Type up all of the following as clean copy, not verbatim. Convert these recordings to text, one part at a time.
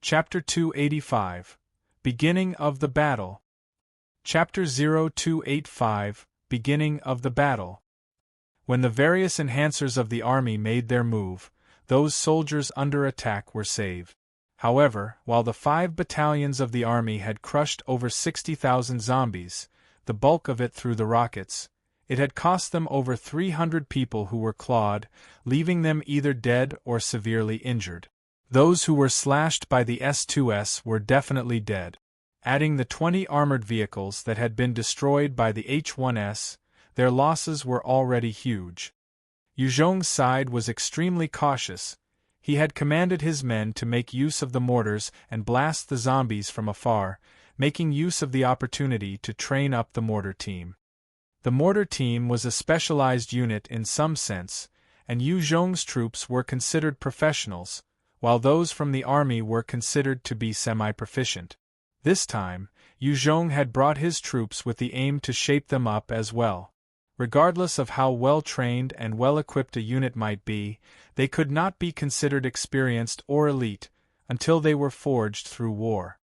Chapter 285. Beginning of the Battle. Chapter 0285. Beginning of the Battle. When the various enhancers of the army made their move, those soldiers under attack were saved. However, while the 5 battalions of the army had crushed over 60,000 zombies, the bulk of it through the rockets, it had cost them over 300 people who were clawed, leaving them either dead or severely injured. Those who were slashed by the S2S were definitely dead. Adding the 20 armored vehicles that had been destroyed by the H1S, their losses were already huge. Yu Zhong's side was extremely cautious. He had commanded his men to make use of the mortars and blast the zombies from afar, making use of the opportunity to train up the mortar team. The mortar team was a specialized unit in some sense, and Yu Zhong's troops were considered professionals, while those from the army were considered to be semi-proficient. This time, Yu Zhong had brought his troops with the aim to shape them up as well. Regardless of how well-trained and well-equipped a unit might be, they could not be considered experienced or elite until they were forged through war.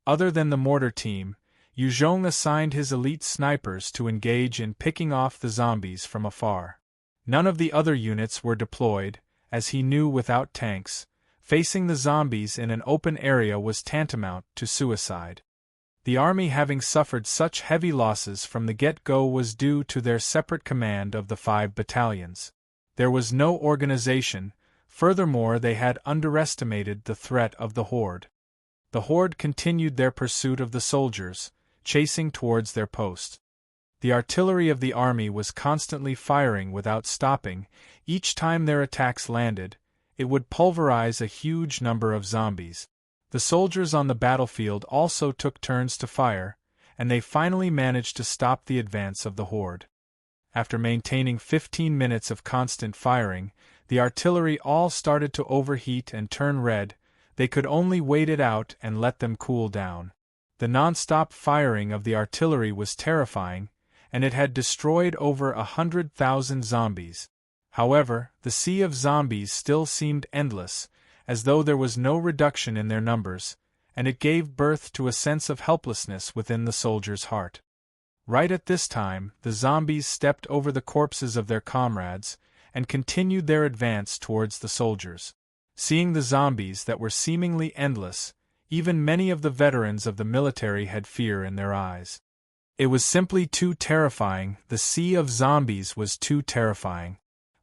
Other than the mortar team, Yu Zhong assigned his elite snipers to engage in picking off the zombies from afar. None of the other units were deployed, as he knew without tanks, facing the zombies in an open area was tantamount to suicide. The army having suffered such heavy losses from the get-go was due to their separate command of the 5 battalions. There was no organization, furthermore they had underestimated the threat of the Horde. The Horde continued their pursuit of the soldiers, chasing towards their posts. The artillery of the army was constantly firing without stopping. Each time their attacks landed, it would pulverize a huge number of zombies. The soldiers on the battlefield also took turns to fire, and they finally managed to stop the advance of the Horde. After maintaining 15 minutes of constant firing, the artillery all started to overheat and turn red. They could only wait it out and let them cool down. The non-stop firing of the artillery was terrifying, and it had destroyed over 100,000 zombies. However, the sea of zombies still seemed endless, as though there was no reduction in their numbers, and it gave birth to a sense of helplessness within the soldier's heart. Right at this time, the zombies stepped over the corpses of their comrades, and continued their advance towards the soldiers. Seeing the zombies that were seemingly endless, even many of the veterans of the military had fear in their eyes. It was simply too terrifying. The sea of zombies was too terrifying.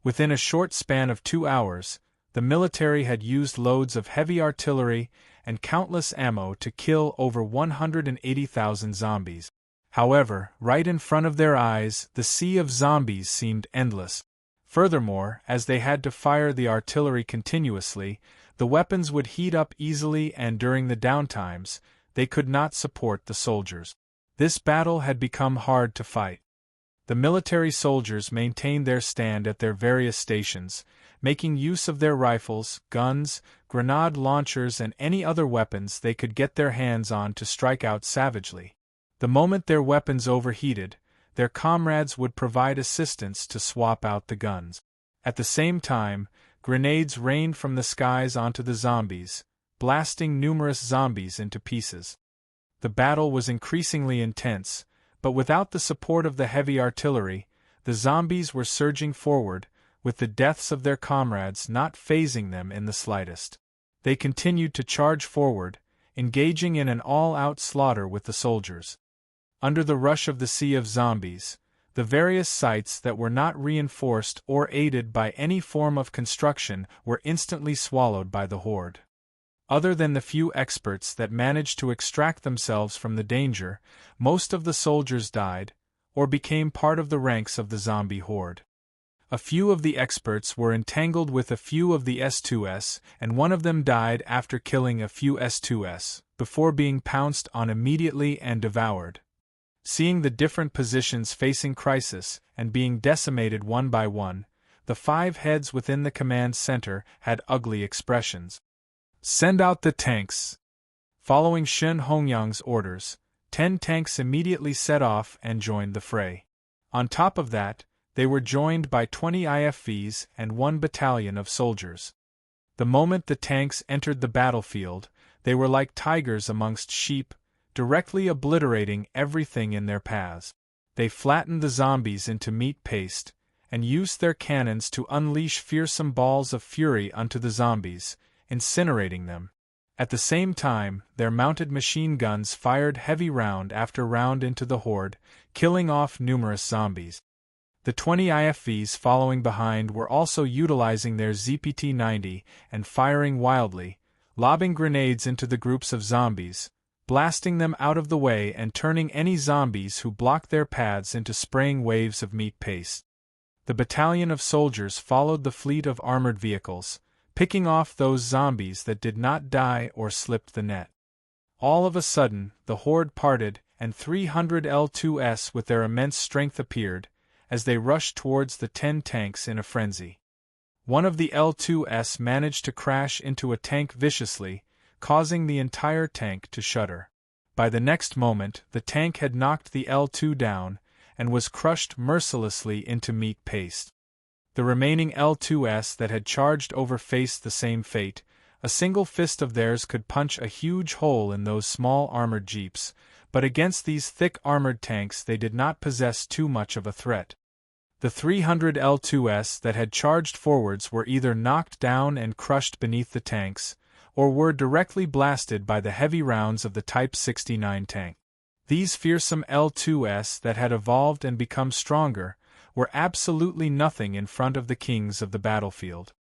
Within a short span of 2 hours, the military had used loads of heavy artillery and countless ammo to kill over 180,000 zombies. However, right in front of their eyes, the sea of zombies seemed endless. Furthermore, as they had to fire the artillery continuously, the weapons would heat up easily, and during the downtimes, they could not support the soldiers. This battle had become hard to fight. The military soldiers maintained their stand at their various stations, making use of their rifles, guns, grenade launchers and any other weapons they could get their hands on to strike out savagely. The moment their weapons overheated, their comrades would provide assistance to swap out the guns. At the same time, grenades rained from the skies onto the zombies, blasting numerous zombies into pieces. The battle was increasingly intense, but without the support of the heavy artillery, the zombies were surging forward, with the deaths of their comrades not fazing them in the slightest. They continued to charge forward, engaging in an all-out slaughter with the soldiers. Under the rush of the sea of zombies, the various sites that were not reinforced or aided by any form of construction were instantly swallowed by the Horde. Other than the few experts that managed to extract themselves from the danger, most of the soldiers died, or became part of the ranks of the zombie horde. A few of the experts were entangled with a few of the S2S, and one of them died after killing a few S2S, before being pounced on immediately and devoured. Seeing the different positions facing crisis and being decimated one by one, the 5 heads within the command center had ugly expressions. "Send out the tanks!" Following Shen Hongyang's orders, 10 tanks immediately set off and joined the fray. On top of that, they were joined by 20 IFVs and 1 battalion of soldiers. The moment the tanks entered the battlefield, They were like tigers amongst sheep, directly obliterating everything in their paths. They flattened the zombies into meat paste, and used their cannons to unleash fearsome balls of fury onto the zombies, incinerating them. At the same time, their mounted machine guns fired heavy round after round into the horde, killing off numerous zombies. The 20 IFVs following behind were also utilizing their ZPT-90 and firing wildly, lobbing grenades into the groups of zombies, blasting them out of the way and turning any zombies who blocked their paths into spraying waves of meat paste. The battalion of soldiers followed the fleet of armored vehicles, picking off those zombies that did not die or slipped the net. All of a sudden, the horde parted, and 300 L2s with their immense strength appeared, as they rushed towards the 10 tanks in a frenzy. One of the L2s managed to crash into a tank viciously, causing the entire tank to shudder. By the next moment, the tank had knocked the L2 down, and was crushed mercilessly into meat paste. The remaining L2s that had charged over faced the same fate. A single fist of theirs could punch a huge hole in those small armored jeeps, but against these thick armored tanks they did not possess too much of a threat. The 300 L2s that had charged forwards were either knocked down and crushed beneath the tanks, or were directly blasted by the heavy rounds of the Type 69 tank. These fearsome L2s that had evolved and become stronger were absolutely nothing in front of the kings of the battlefield.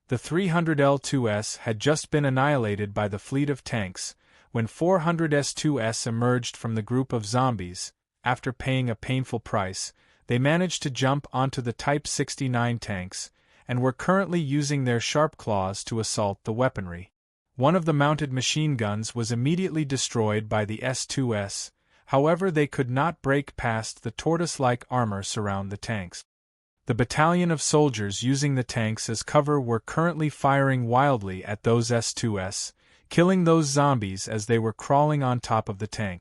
The 300 L2s had just been annihilated by the fleet of tanks, when 400 S2s emerged from the group of zombies. After paying a painful price, they managed to jump onto the Type 69 tanks, and were currently using their sharp claws to assault the weaponry. One of the mounted machine guns was immediately destroyed by the S2s, however they could not break past the tortoise-like armor surround the tanks. The battalion of soldiers using the tanks as cover were currently firing wildly at those S2s, killing those zombies as they were crawling on top of the tank.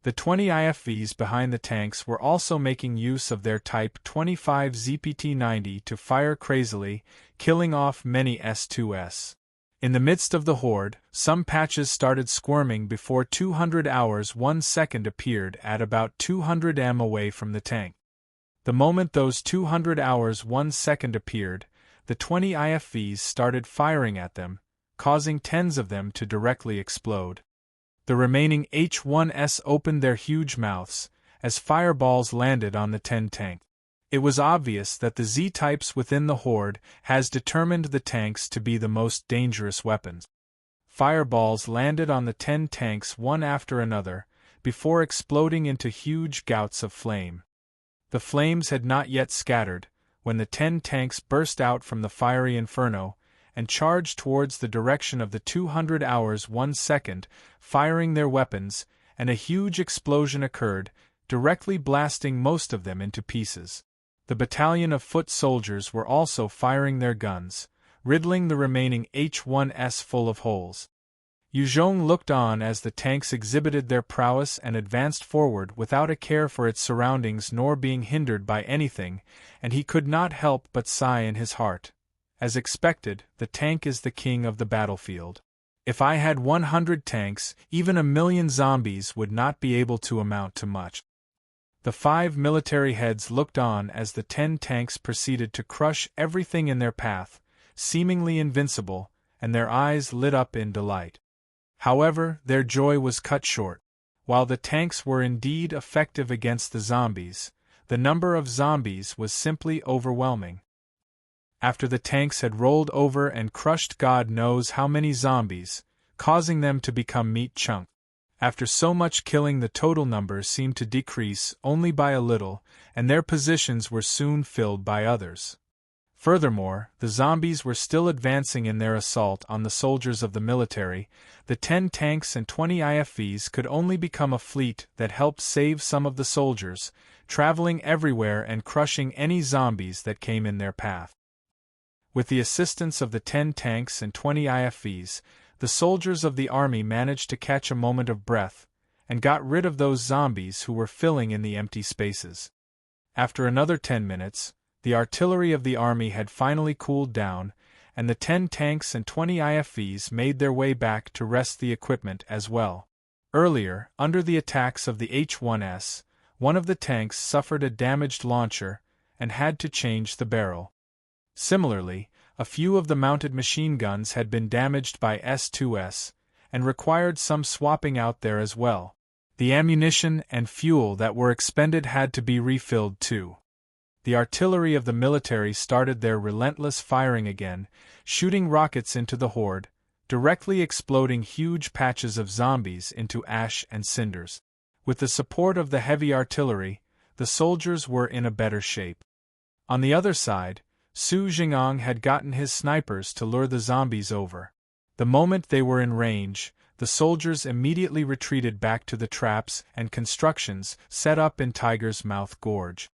The 20 IFVs behind the tanks were also making use of their Type 25 ZPT-90 to fire crazily, killing off many S2s. In the midst of the horde, some patches started squirming before 200 hours 1 second appeared at about 200 m away from the tank. The moment those 200 hours 1 second appeared, the 20 IFVs started firing at them, causing tens of them to directly explode. The remaining H1s opened their huge mouths, as fireballs landed on the 10 tank. It was obvious that the Z-types within the horde has determined the tanks to be the most dangerous weapons. Fireballs landed on the 10 tanks one after another, before exploding into huge gouts of flame. The flames had not yet scattered, when the 10 tanks burst out from the fiery inferno, and charged towards the direction of the 200 hours 1 second, firing their weapons, and a huge explosion occurred, directly blasting most of them into pieces. The battalion of foot soldiers were also firing their guns, riddling the remaining H1s full of holes. Yuzhong looked on as the tanks exhibited their prowess and advanced forward without a care for its surroundings nor being hindered by anything, and he could not help but sigh in his heart. As expected, the tank is the king of the battlefield. If I had 100 tanks, even 1,000,000 zombies would not be able to amount to much. The 5 military heads looked on as the 10 tanks proceeded to crush everything in their path, seemingly invincible, and their eyes lit up in delight. However, their joy was cut short. While the tanks were indeed effective against the zombies, the number of zombies was simply overwhelming. After the tanks had rolled over and crushed God knows how many zombies, causing them to become meat chunks. After so much killing, the total number seemed to decrease only by a little, and their positions were soon filled by others. Furthermore, the zombies were still advancing in their assault on the soldiers of the military. The 10 tanks and 20 IFVs could only become a fleet that helped save some of the soldiers, traveling everywhere and crushing any zombies that came in their path. With the assistance of the 10 tanks and 20 IFVs, the soldiers of the army managed to catch a moment of breath, and got rid of those zombies who were filling in the empty spaces. After another 10 minutes, the artillery of the army had finally cooled down, and the 10 tanks and 20 IFVs made their way back to rest the equipment as well. Earlier, under the attacks of the H-1S, one of the tanks suffered a damaged launcher and had to change the barrel. Similarly, a few of the mounted machine guns had been damaged by S-2S and required some swapping out there as well. The ammunition and fuel that were expended had to be refilled too. The artillery of the military started their relentless firing again, shooting rockets into the horde, directly exploding huge patches of zombies into ash and cinders. With the support of the heavy artillery, the soldiers were in a better shape. On the other side, Su Jing'ong had gotten his snipers to lure the zombies over. The moment they were in range, the soldiers immediately retreated back to the traps and constructions set up in Tiger's Mouth Gorge.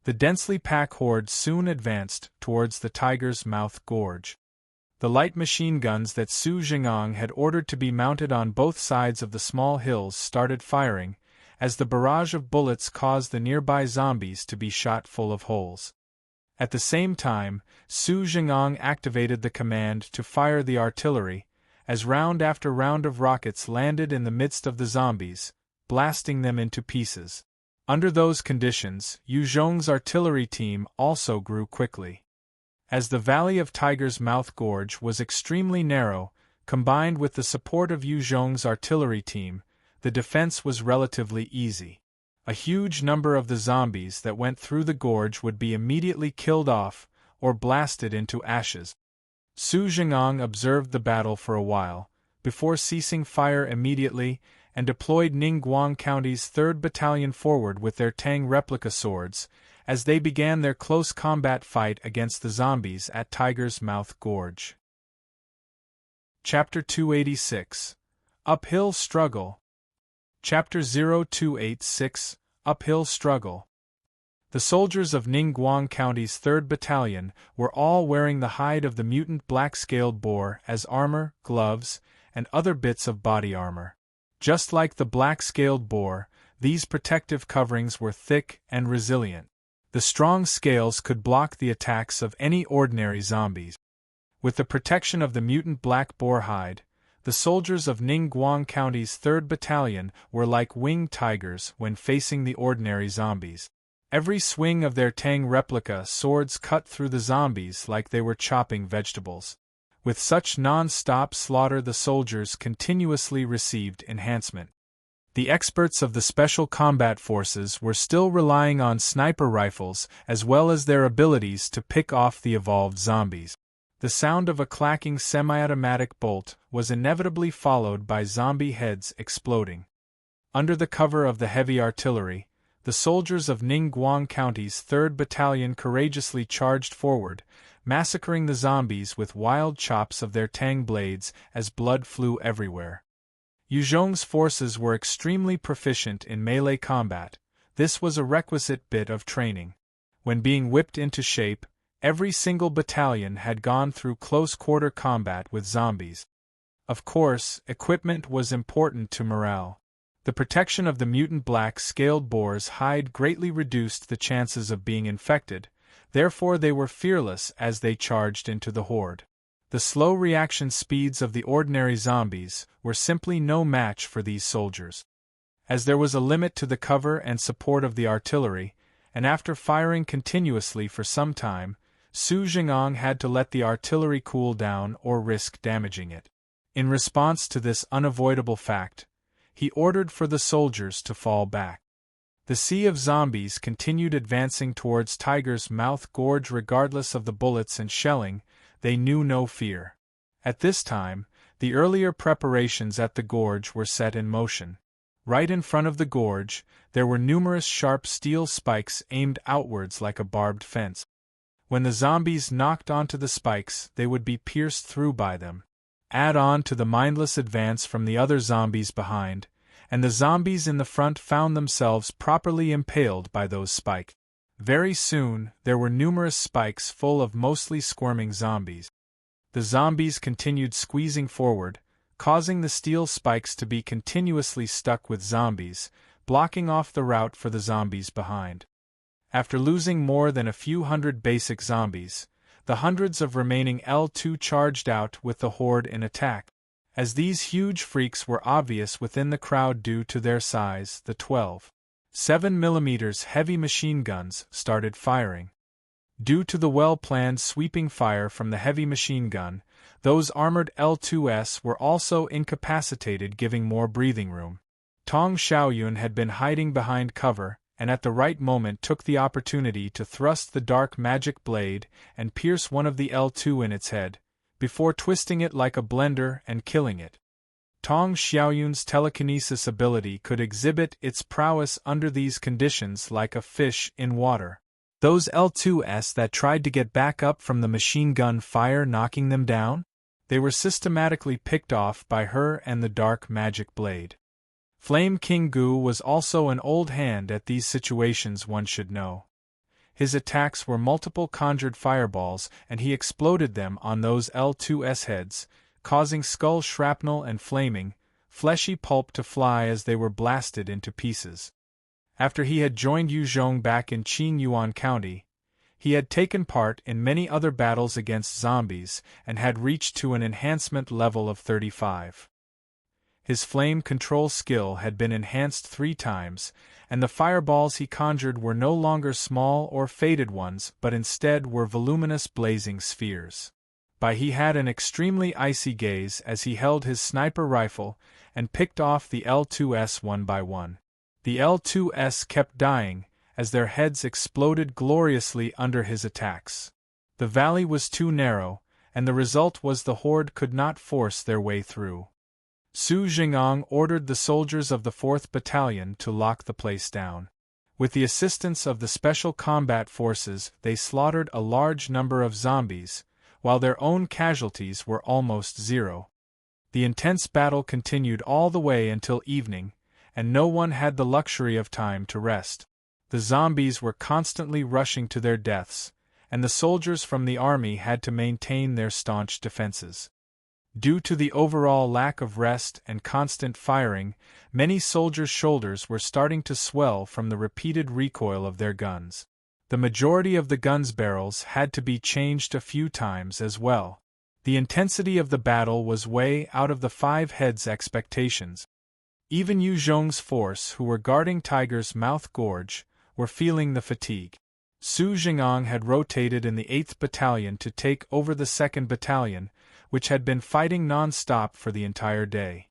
The densely packed horde soon advanced towards the Tiger's Mouth Gorge. The light machine guns that Su Jing'ong had ordered to be mounted on both sides of the small hills started firing, as the barrage of bullets caused the nearby zombies to be shot full of holes. At the same time, Su Jing'ong activated the command to fire the artillery, as round after round of rockets landed in the midst of the zombies, blasting them into pieces. Under those conditions, Yu Zhong's artillery team also grew quickly. As the valley of Tiger's Mouth Gorge was extremely narrow, combined with the support of Yu Zhong's artillery team, the defense was relatively easy. A huge number of the zombies that went through the gorge would be immediately killed off or blasted into ashes. Su Jing'ong observed the battle for a while, before ceasing fire immediately, and deployed Ningguang County's 3rd Battalion forward with their Tang replica swords, as they began their close combat fight against the zombies at Tiger's Mouth Gorge. Chapter 286. Uphill Struggle. Chapter 0286. Uphill Struggle. The soldiers of Ningguang County's 3rd Battalion were all wearing the hide of the mutant black-scaled boar as armor, gloves, and other bits of body armor. Just like the black-scaled boar, these protective coverings were thick and resilient. The strong scales could block the attacks of any ordinary zombies. With the protection of the mutant black boar hide, the soldiers of Ningguang County's 3rd Battalion were like winged tigers when facing the ordinary zombies. Every swing of their Tang replica swords cut through the zombies like they were chopping vegetables. With such non-stop slaughter, the soldiers continuously received enhancement. The experts of the Special Combat Forces were still relying on sniper rifles as well as their abilities to pick off the evolved zombies. The sound of a clacking semi-automatic bolt was inevitably followed by zombie heads exploding. Under the cover of the heavy artillery, the soldiers of Ningguang County's 3rd Battalion courageously charged forward, massacring the zombies with wild chops of their Tang blades as blood flew everywhere. Yu Zhong's forces were extremely proficient in melee combat. This was a requisite bit of training. When being whipped into shape, every single battalion had gone through close-quarter combat with zombies. Of course, equipment was important to morale. The protection of the mutant black-scaled boar's hide greatly reduced the chances of being infected, therefore they were fearless as they charged into the horde. The slow reaction speeds of the ordinary zombies were simply no match for these soldiers. As there was a limit to the cover and support of the artillery, and after firing continuously for some time, Su Jing'ong had to let the artillery cool down or risk damaging it. In response to this unavoidable fact, he ordered for the soldiers to fall back. The sea of zombies continued advancing towards Tiger's Mouth Gorge regardless of the bullets and shelling. They knew no fear. At this time, the earlier preparations at the gorge were set in motion. Right in front of the gorge, there were numerous sharp steel spikes aimed outwards like a barbed fence. When the zombies knocked onto the spikes, they would be pierced through by them. Add on to the mindless advance from the other zombies behind, and the zombies in the front found themselves properly impaled by those spikes. Very soon, there were numerous spikes full of mostly squirming zombies. The zombies continued squeezing forward, causing the steel spikes to be continuously stuck with zombies, blocking off the route for the zombies behind. After losing more than a few hundred basic zombies, the hundreds of remaining L2 charged out with the horde in attack. As these huge freaks were obvious within the crowd due to their size, the 12.7mm heavy machine guns started firing. Due to the well-planned sweeping fire from the heavy machine gun, those armored L2s were also incapacitated, giving more breathing room. Tong Xiaoyun had been hiding behind cover, and at the right moment took the opportunity to thrust the dark magic blade and pierce one of the L2 in its head, before twisting it like a blender and killing it. Tong Xiaoyun's telekinesis ability could exhibit its prowess under these conditions like a fish in water. Those L2s that tried to get back up from the machine gun fire knocking them down? They were systematically picked off by her and the dark magic blade. Flame King Gu was also an old hand at these situations, one should know. His attacks were multiple conjured fireballs, and he exploded them on those L2s heads, causing skull shrapnel and flaming, fleshy pulp to fly as they were blasted into pieces. After he had joined Yu Zhong back in Qingyuan County, he had taken part in many other battles against zombies and had reached to an enhancement level of 35. His flame control skill had been enhanced 3 times, and the fireballs he conjured were no longer small or faded ones but instead were voluminous blazing spheres. He had an extremely icy gaze as he held his sniper rifle and picked off the L2s one by one. The L2s kept dying, as their heads exploded gloriously under his attacks. The valley was too narrow, and the result was the horde could not force their way through. Su Jing'ang ordered the soldiers of the 4th Battalion to lock the place down. With the assistance of the Special Combat Forces, they slaughtered a large number of zombies, while their own casualties were almost zero. The intense battle continued all the way until evening, and no one had the luxury of time to rest. The zombies were constantly rushing to their deaths, and the soldiers from the army had to maintain their staunch defenses. Due to the overall lack of rest and constant firing, many soldiers' shoulders were starting to swell from the repeated recoil of their guns. The majority of the guns' barrels had to be changed a few times as well. The intensity of the battle was way out of the 5 heads' expectations. Even Yu Zhong's force, who were guarding Tiger's Mouth Gorge, were feeling the fatigue. Su Jing'ang had rotated in the 8th Battalion to take over the 2nd Battalion, which had been fighting non-stop for the entire day.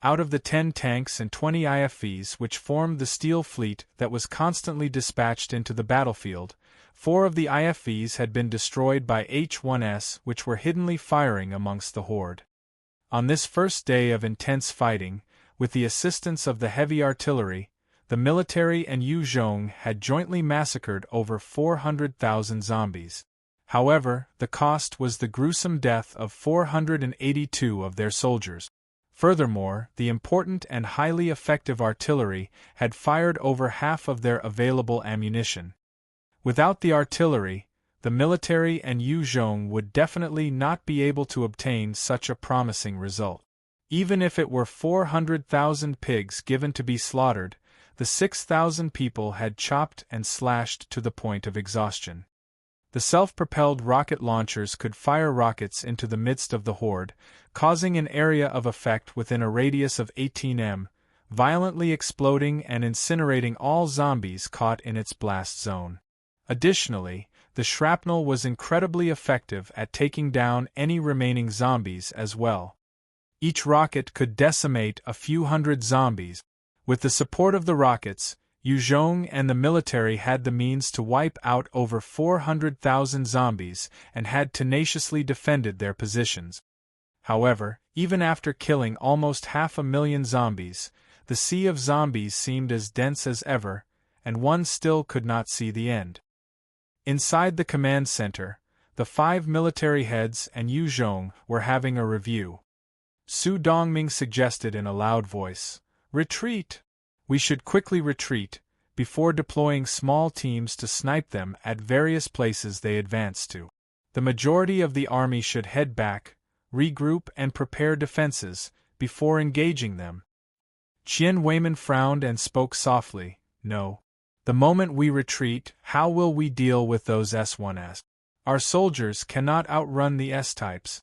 Out of the 10 tanks and 20 IFVs which formed the steel fleet that was constantly dispatched into the battlefield, 4 of the IFVs had been destroyed by H-1s which were hiddenly firing amongst the horde. On this first day of intense fighting, with the assistance of the heavy artillery, the military and Yu Zhong had jointly massacred over 400,000 zombies. However, the cost was the gruesome death of 482 of their soldiers. Furthermore, the important and highly effective artillery had fired over half of their available ammunition. Without the artillery, the military and Yu Zhong would definitely not be able to obtain such a promising result. Even if it were 400,000 pigs given to be slaughtered, the 6,000 people had chopped and slashed to the point of exhaustion. The self-propelled rocket launchers could fire rockets into the midst of the horde, causing an area of effect within a radius of 18 m, violently exploding and incinerating all zombies caught in its blast zone. Additionally, the shrapnel was incredibly effective at taking down any remaining zombies as well. Each rocket could decimate a few hundred zombies. With the support of the rockets, Yu Zhong and the military had the means to wipe out over 400,000 zombies and had tenaciously defended their positions. However, even after killing almost 500,000 zombies, the sea of zombies seemed as dense as ever, and one still could not see the end. Inside the command center, the 5 military heads and Yu Zhong were having a review. Su Dongming suggested in a loud voice, "Retreat! We should quickly retreat, before deploying small teams to snipe them at various places they advance to. The majority of the army should head back, regroup and prepare defenses, before engaging them." Qian Weiman frowned and spoke softly, "No. The moment we retreat, how will we deal with those S1s? Our soldiers cannot outrun the S-types.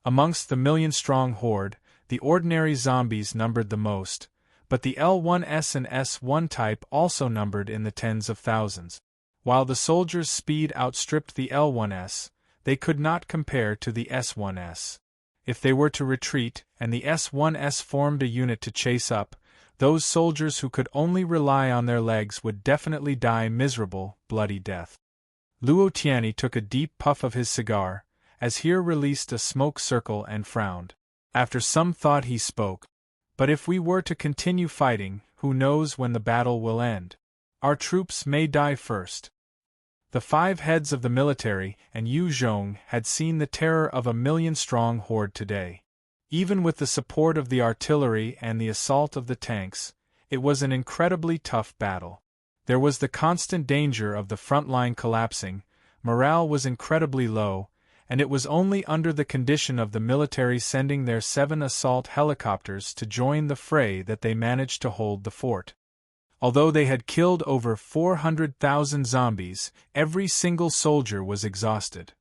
Amongst the million-strong horde, the ordinary zombies numbered the most, but the L1S and S1 type also numbered in the tens of thousands. While the soldiers' speed outstripped the L1S, they could not compare to the S1S. If they were to retreat, and the S1S formed a unit to chase up, those soldiers who could only rely on their legs would definitely die miserable, bloody death. Luo Tianyi took a deep puff of his cigar, as He released a smoke circle and frowned. After some thought he spoke. But if we were to continue fighting, who knows when the battle will end? Our troops may die first. The 5 heads of the military and Yu Zhong had seen the terror of a million-strong horde today. Even with the support of the artillery and the assault of the tanks, it was an incredibly tough battle. There was the constant danger of the front line collapsing, morale was incredibly low, and it was only under the condition of the military sending their 7 assault helicopters to join the fray that they managed to hold the fort. Although they had killed over 400,000 zombies, every single soldier was exhausted.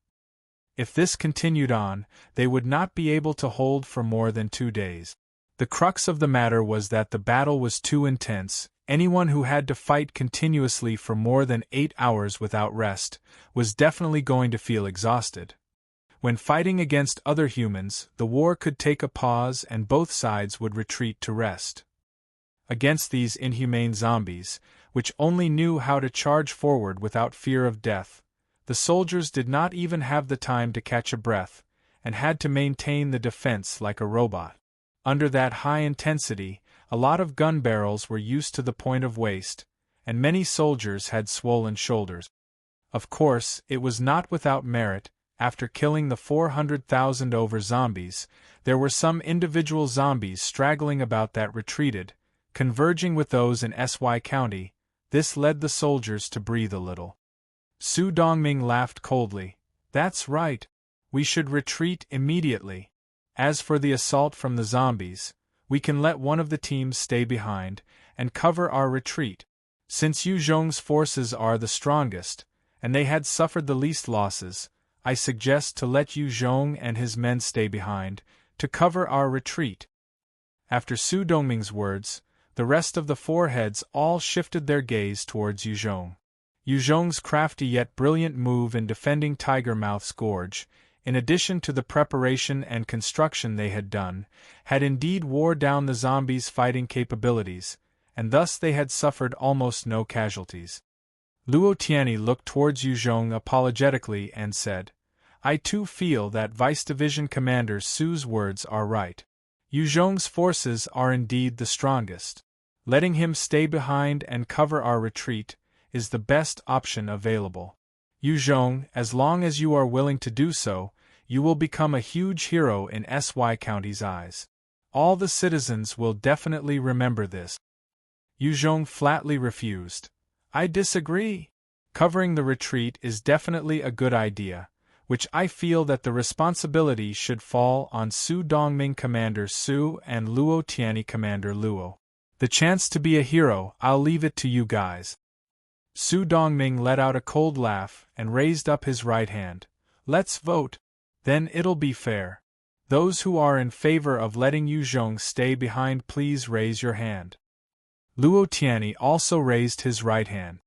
If this continued on, they would not be able to hold for more than 2 days. The crux of the matter was that the battle was too intense. Anyone who had to fight continuously for more than 8 hours without rest was definitely going to feel exhausted. When fighting against other humans, the war could take a pause and both sides would retreat to rest. Against these inhumane zombies, which only knew how to charge forward without fear of death, the soldiers did not even have the time to catch a breath, and had to maintain the defense like a robot. Under that high intensity, a lot of gun barrels were used to the point of waste, and many soldiers had swollen shoulders. Of course, it was not without merit. After killing the 400,000 over zombies, there were some individual zombies straggling about that retreated, converging with those in SY County. This led the soldiers to breathe a little. Su Dongming laughed coldly. That's right. We should retreat immediately. As for the assault from the zombies, we can let one of the teams stay behind and cover our retreat. Since Yu Zhong's forces are the strongest, and they had suffered the least losses, I suggest to let Yu Zhong and his men stay behind, to cover our retreat. After Su Dongming's words, the rest of the 4 heads all shifted their gaze towards Yu Zhong. Yu Zhong's crafty yet brilliant move in defending Tiger Mouth's gorge, in addition to the preparation and construction they had done, had indeed wore down the zombies' fighting capabilities, and thus they had suffered almost no casualties. Luo Tianyi looked towards Yu Zhong apologetically and said, I too feel that Vice Division Commander Su's words are right. Yu Zhong's forces are indeed the strongest. Letting him stay behind and cover our retreat is the best option available. Yu Zhong, as long as you are willing to do so, you will become a huge hero in SY County's eyes. All the citizens will definitely remember this. Yu Zhong flatly refused. I disagree. Covering the retreat is definitely a good idea, which I feel that the responsibility should fall on Su Dongming Commander Su and Luo Tianyi Commander Luo. The chance to be a hero, I'll leave it to you guys. Su Dongming let out a cold laugh and raised up his right hand. Let's vote. Then it'll be fair. Those who are in favor of letting Yu Zhong stay behind, please raise your hand. Luo Tianyi also raised his right hand.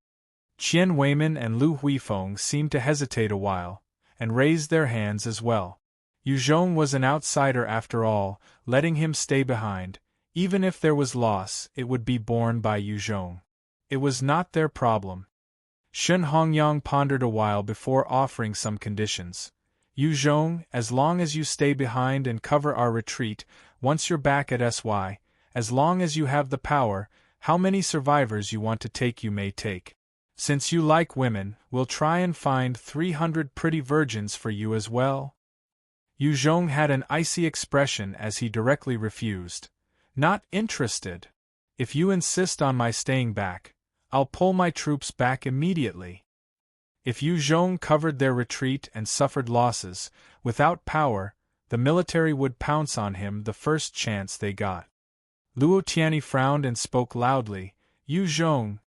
Qian Weimin and Lu Huifeng seemed to hesitate a while, and raised their hands as well. Yu Zhong was an outsider after all. Letting him stay behind, even if there was loss, it would be borne by Yu Zhong. It was not their problem. Shun Hongyang pondered a while before offering some conditions. Yu Zhong, as long as you stay behind and cover our retreat, once you're back at SY, as long as you have the power, how many survivors you want to take you may take. Since you like women, we'll try and find 300 pretty virgins for you as well. Yu Zhong had an icy expression as he directly refused. Not interested. If you insist on my staying back, I'll pull my troops back immediately. If Yu Zhong covered their retreat and suffered losses, without power, the military would pounce on him the first chance they got. Luo Tianyi frowned and spoke loudly. Yu Zhong,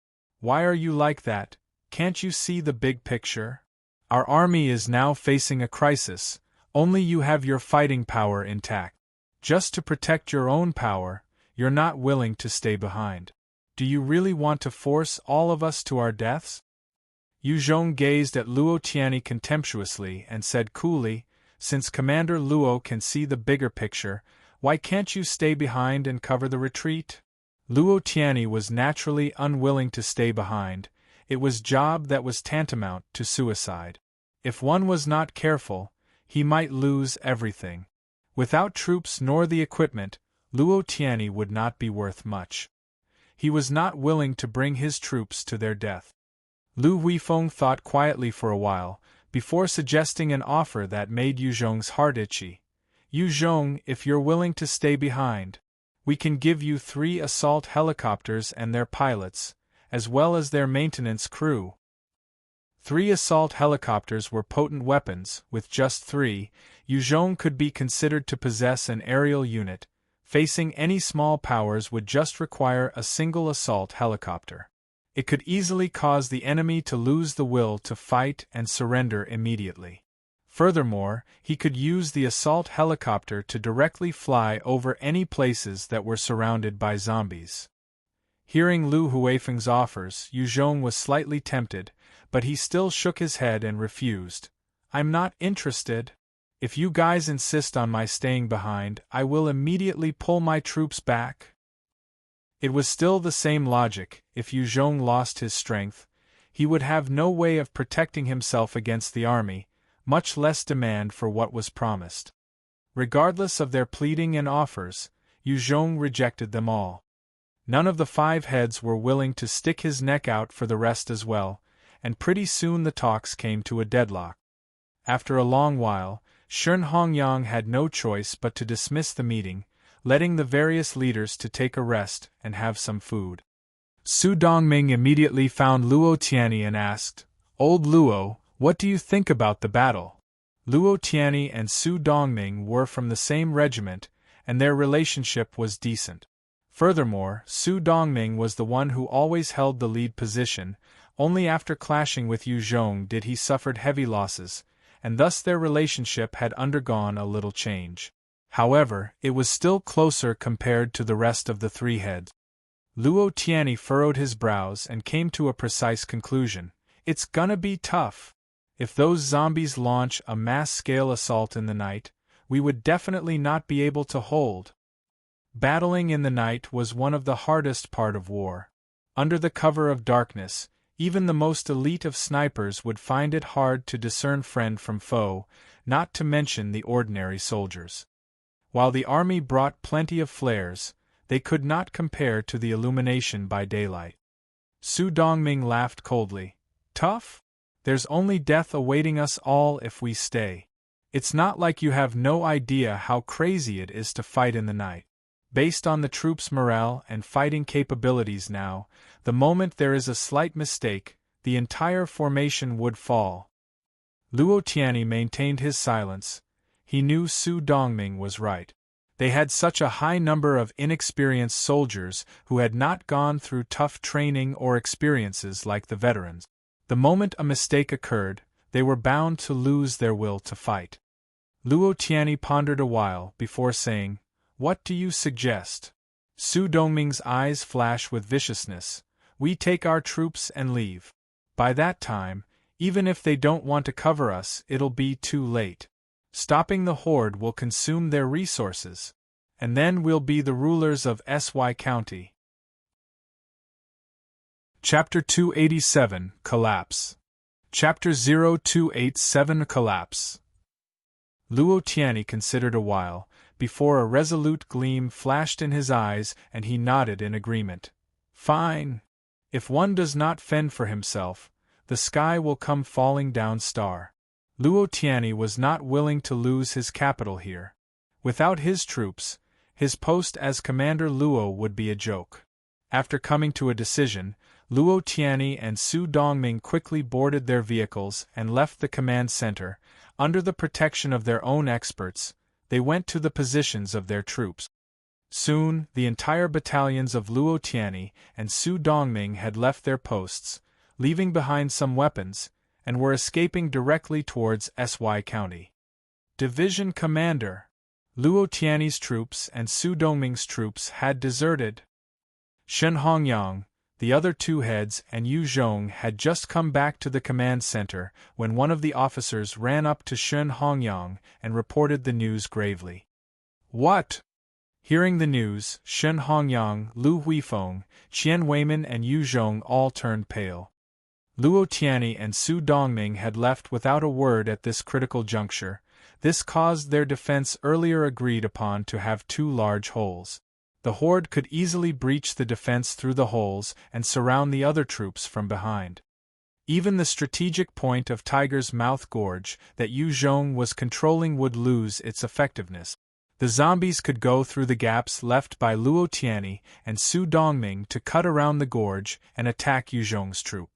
why are you like that? Can't you see the big picture? Our army is now facing a crisis, only you have your fighting power intact. Just to protect your own power, you're not willing to stay behind. Do you really want to force all of us to our deaths? Yu Zhong gazed at Luo Tianyi contemptuously and said coolly, since Commander Luo can see the bigger picture, why can't you stay behind and cover the retreat? Luo Tianyi was naturally unwilling to stay behind. It was job that was tantamount to suicide. If one was not careful, he might lose everything. Without troops nor the equipment, Luo Tianyi would not be worth much. He was not willing to bring his troops to their death. Lu Huifeng thought quietly for a while, before suggesting an offer that made Yu Zhong's heart itchy. Yu Zhong, if you're willing to stay behind, we can give you 3 assault helicopters and their pilots, as well as their maintenance crew. 3 assault helicopters were potent weapons. With just 3, Yu Zhong could be considered to possess an aerial unit. Facing any small powers would just require a single assault helicopter. It could easily cause the enemy to lose the will to fight and surrender immediately. Furthermore, he could use the assault helicopter to directly fly over any places that were surrounded by zombies. Hearing Lu Huifeng's offers, Yu Zhong was slightly tempted, but he still shook his head and refused. I'm not interested. If you guys insist on my staying behind, I will immediately pull my troops back. It was still the same logic. If Yu Zhong lost his strength, he would have no way of protecting himself against the army, much less demand for what was promised. Regardless of their pleading and offers, Yu Zhong rejected them all. None of the 5 heads were willing to stick his neck out for the rest as well, and pretty soon the talks came to a deadlock. After a long while, Shen Hongyang had no choice but to dismiss the meeting, letting the various leaders to take a rest and have some food. Su Dongming immediately found Luo Tianyi and asked, "Old Luo, what do you think about the battle?" Luo Tianyi and Su Dongming were from the same regiment, and their relationship was decent. Furthermore, Su Dongming was the one who always held the lead position. Only after clashing with Yu Zhong did he suffer heavy losses, and thus their relationship had undergone a little change. However, it was still closer compared to the rest of the 3 heads. Luo Tianyi furrowed his brows and came to a precise conclusion. It's gonna be tough. If those zombies launch a mass-scale assault in the night, we would definitely not be able to hold. Battling in the night was one of the hardest part of war. Under the cover of darkness, even the most elite of snipers would find it hard to discern friend from foe, not to mention the ordinary soldiers. While the army brought plenty of flares, they could not compare to the illumination by daylight. Su Dongming laughed coldly. Tough? There's only death awaiting us all if we stay. It's not like you have no idea how crazy it is to fight in the night. Based on the troops' morale and fighting capabilities now, the moment there is a slight mistake, the entire formation would fall. Luo Tianyi maintained his silence. He knew Su Dongming was right. They had such a high number of inexperienced soldiers who had not gone through tough training or experiences like the veterans. The moment a mistake occurred, they were bound to lose their will to fight. Luo Tianyi pondered a while before saying, "What do you suggest?" Su Dongming's eyes flashed with viciousness. "We take our troops and leave. By that time, even if they don't want to cover us, it'll be too late. Stopping the horde will consume their resources. And then we'll be the rulers of SY County." Chapter 287, Collapse. Chapter 0287, Collapse. Luo Tianyi considered a while, before a resolute gleam flashed in his eyes and he nodded in agreement. "Fine. If one does not fend for himself, the sky will come falling down star." Luo Tianyi was not willing to lose his capital here. Without his troops, his post as Commander Luo would be a joke. After coming to a decision, Luo Tianyi and Su Dongming quickly boarded their vehicles and left the command center. Under the protection of their own experts, they went to the positions of their troops. Soon, the entire battalions of Luo Tianyi and Su Dongming had left their posts, leaving behind some weapons, and were escaping directly towards Sy County. Division Commander. Luo Tianyi's troops and Su Dongming's troops had deserted. Shen Hongyang, the other two heads, and Yu Zhong had just come back to the command center when one of the officers ran up to Shen Hongyang and reported the news gravely. What? Hearing the news, Shen Hongyang, Lu Huifeng, Qian Weimin and Yu Zhong all turned pale. Luo Tianyi and Su Dongming had left without a word at this critical juncture. This caused their defense earlier agreed upon to have two large holes. The horde could easily breach the defense through the holes and surround the other troops from behind. Even the strategic point of Tiger's Mouth Gorge that Yu Zhong was controlling would lose its effectiveness. The zombies could go through the gaps left by Luo Tianyi and Su Dongming to cut around the gorge and attack Yu Zhong's troop.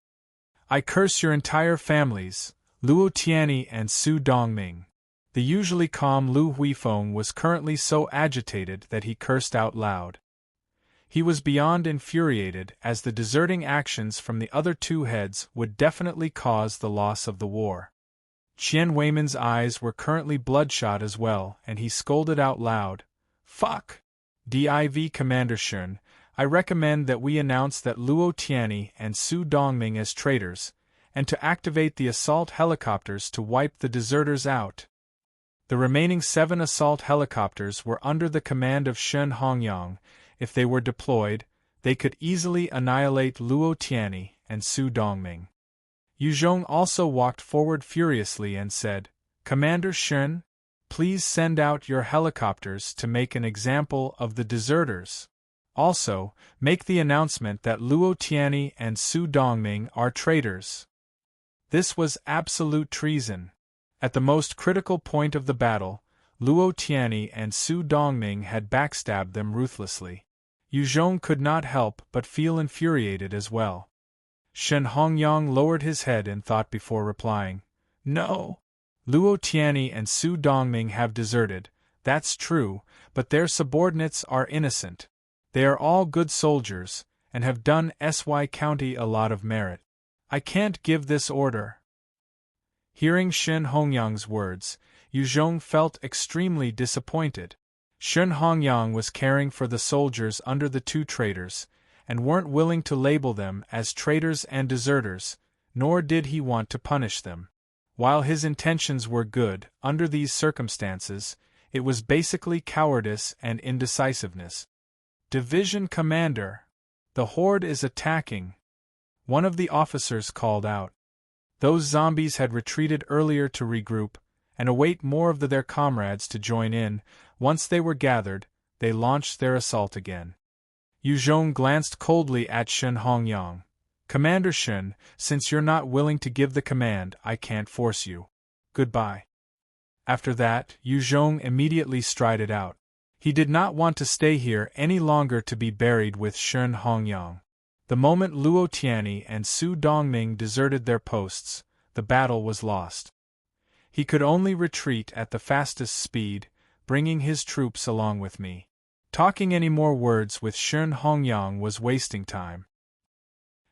I curse your entire families, Luo Tianyi and Su Dongming. The usually calm Lu Huifeng was currently so agitated that he cursed out loud. He was beyond infuriated, as the deserting actions from the other two heads would definitely cause the loss of the war. Qian Weimin's eyes were currently bloodshot as well, and he scolded out loud, "Fuck! Div Commander Shen, I recommend that we announce that Luo Tianyi and Su Dongming as traitors, and to activate the assault helicopters to wipe the deserters out." The remaining 7 assault helicopters were under the command of Shen Hongyang. If they were deployed, they could easily annihilate Luo Tianyi and Su Dongming. Yu Zhong also walked forward furiously and said, "Commander Shen, please send out your helicopters to make an example of the deserters. Also, make the announcement that Luo Tianyi and Su Dongming are traitors." This was absolute treason. At the most critical point of the battle, Luo Tianyi and Su Dongming had backstabbed them ruthlessly. Yu Zhong could not help but feel infuriated as well. Shen Hongyang lowered his head and thought before replying. "No. Luo Tianyi and Su Dongming have deserted, that's true, but their subordinates are innocent. They are all good soldiers, and have done Sy County a lot of merit. I can't give this order." Hearing Shen Hongyang's words, Yu Zhong felt extremely disappointed. Shen Hongyang was caring for the soldiers under the two traitors, and weren't willing to label them as traitors and deserters, nor did he want to punish them. While his intentions were good, under these circumstances, it was basically cowardice and indecisiveness. "Division Commander, the horde is attacking," one of the officers called out. Those zombies had retreated earlier to regroup, and await more of their comrades to join in. Once they were gathered, they launched their assault again. Yu Zhong glanced coldly at Shen Hongyang. "Commander Shen, since you're not willing to give the command, I can't force you. Goodbye." After that, Yu Zhong immediately strided out. He did not want to stay here any longer to be buried with Shen Hongyang. The moment Luo Tianyi and Su Dongming deserted their posts, the battle was lost. He could only retreat at the fastest speed, bringing his troops along with me. Talking any more words with Shen Hongyang was wasting time.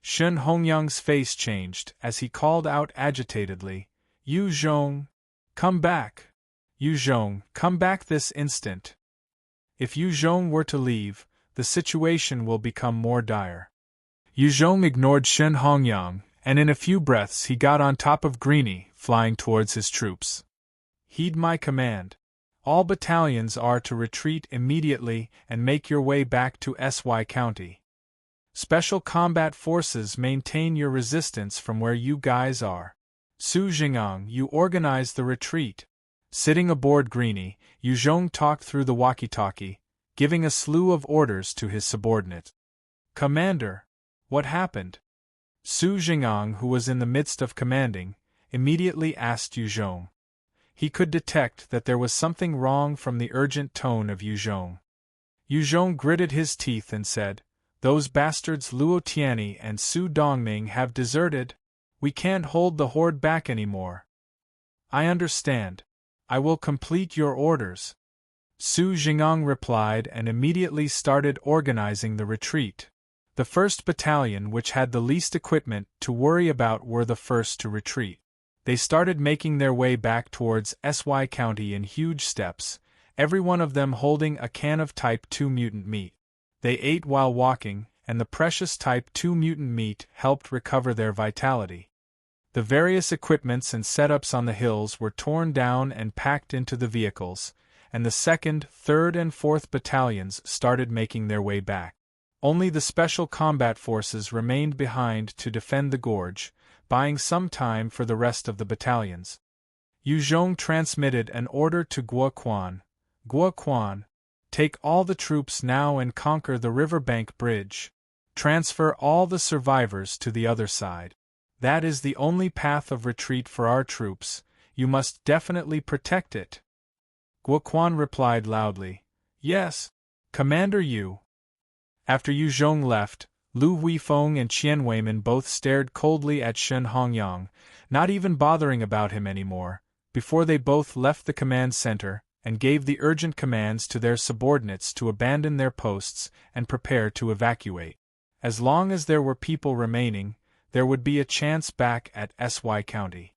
Shen Hongyang's face changed as he called out agitatedly, "Yu Zhong, come back! Yu Zhong, come back this instant! If Yu Zhong were to leave, the situation will become more dire." Yu Zhong ignored Shen Hongyang, and in a few breaths he got on top of Greenie, flying towards his troops. "Heed my command. All battalions are to retreat immediately and make your way back to Sy County. Special combat forces maintain your resistance from where you guys are. Su Jing'ang, you organize the retreat." Sitting aboard Greenie, Yu Zhong talked through the walkie-talkie, giving a slew of orders to his subordinate. "Commander, what happened?" Su Jing'ang, who was in the midst of commanding, immediately asked Yu Zhong. He could detect that there was something wrong from the urgent tone of Yu Zhong. Yu Zhong gritted his teeth and said, "Those bastards Luo Tianyi and Su Dongming have deserted. We can't hold the horde back anymore." "I understand. I will complete your orders," Su Jing'ang replied and immediately started organizing the retreat. The 1st Battalion, which had the least equipment to worry about, were the first to retreat. They started making their way back towards SY County in huge steps, every one of them holding a can of Type 2 mutant meat. They ate while walking, and the precious Type 2 mutant meat helped recover their vitality. The various equipments and setups on the hills were torn down and packed into the vehicles, and the 2nd, 3rd, and 4th battalions started making their way back. Only the Special Combat Forces remained behind to defend the gorge, buying some time for the rest of the battalions. Yu Zhong transmitted an order to Guo Quan. Guo Quan, take all the troops now and conquer the riverbank bridge. Transfer all the survivors to the other side. That is the only path of retreat for our troops. You must definitely protect it. Guo Quan replied loudly, Yes, Commander Yu. After Yu Zhong left, Lu Huifeng and Qian Weimin both stared coldly at Shen Hongyang, not even bothering about him anymore, before they both left the command center and gave the urgent commands to their subordinates to abandon their posts and prepare to evacuate. As long as there were people remaining, there would be a chance back at SY County.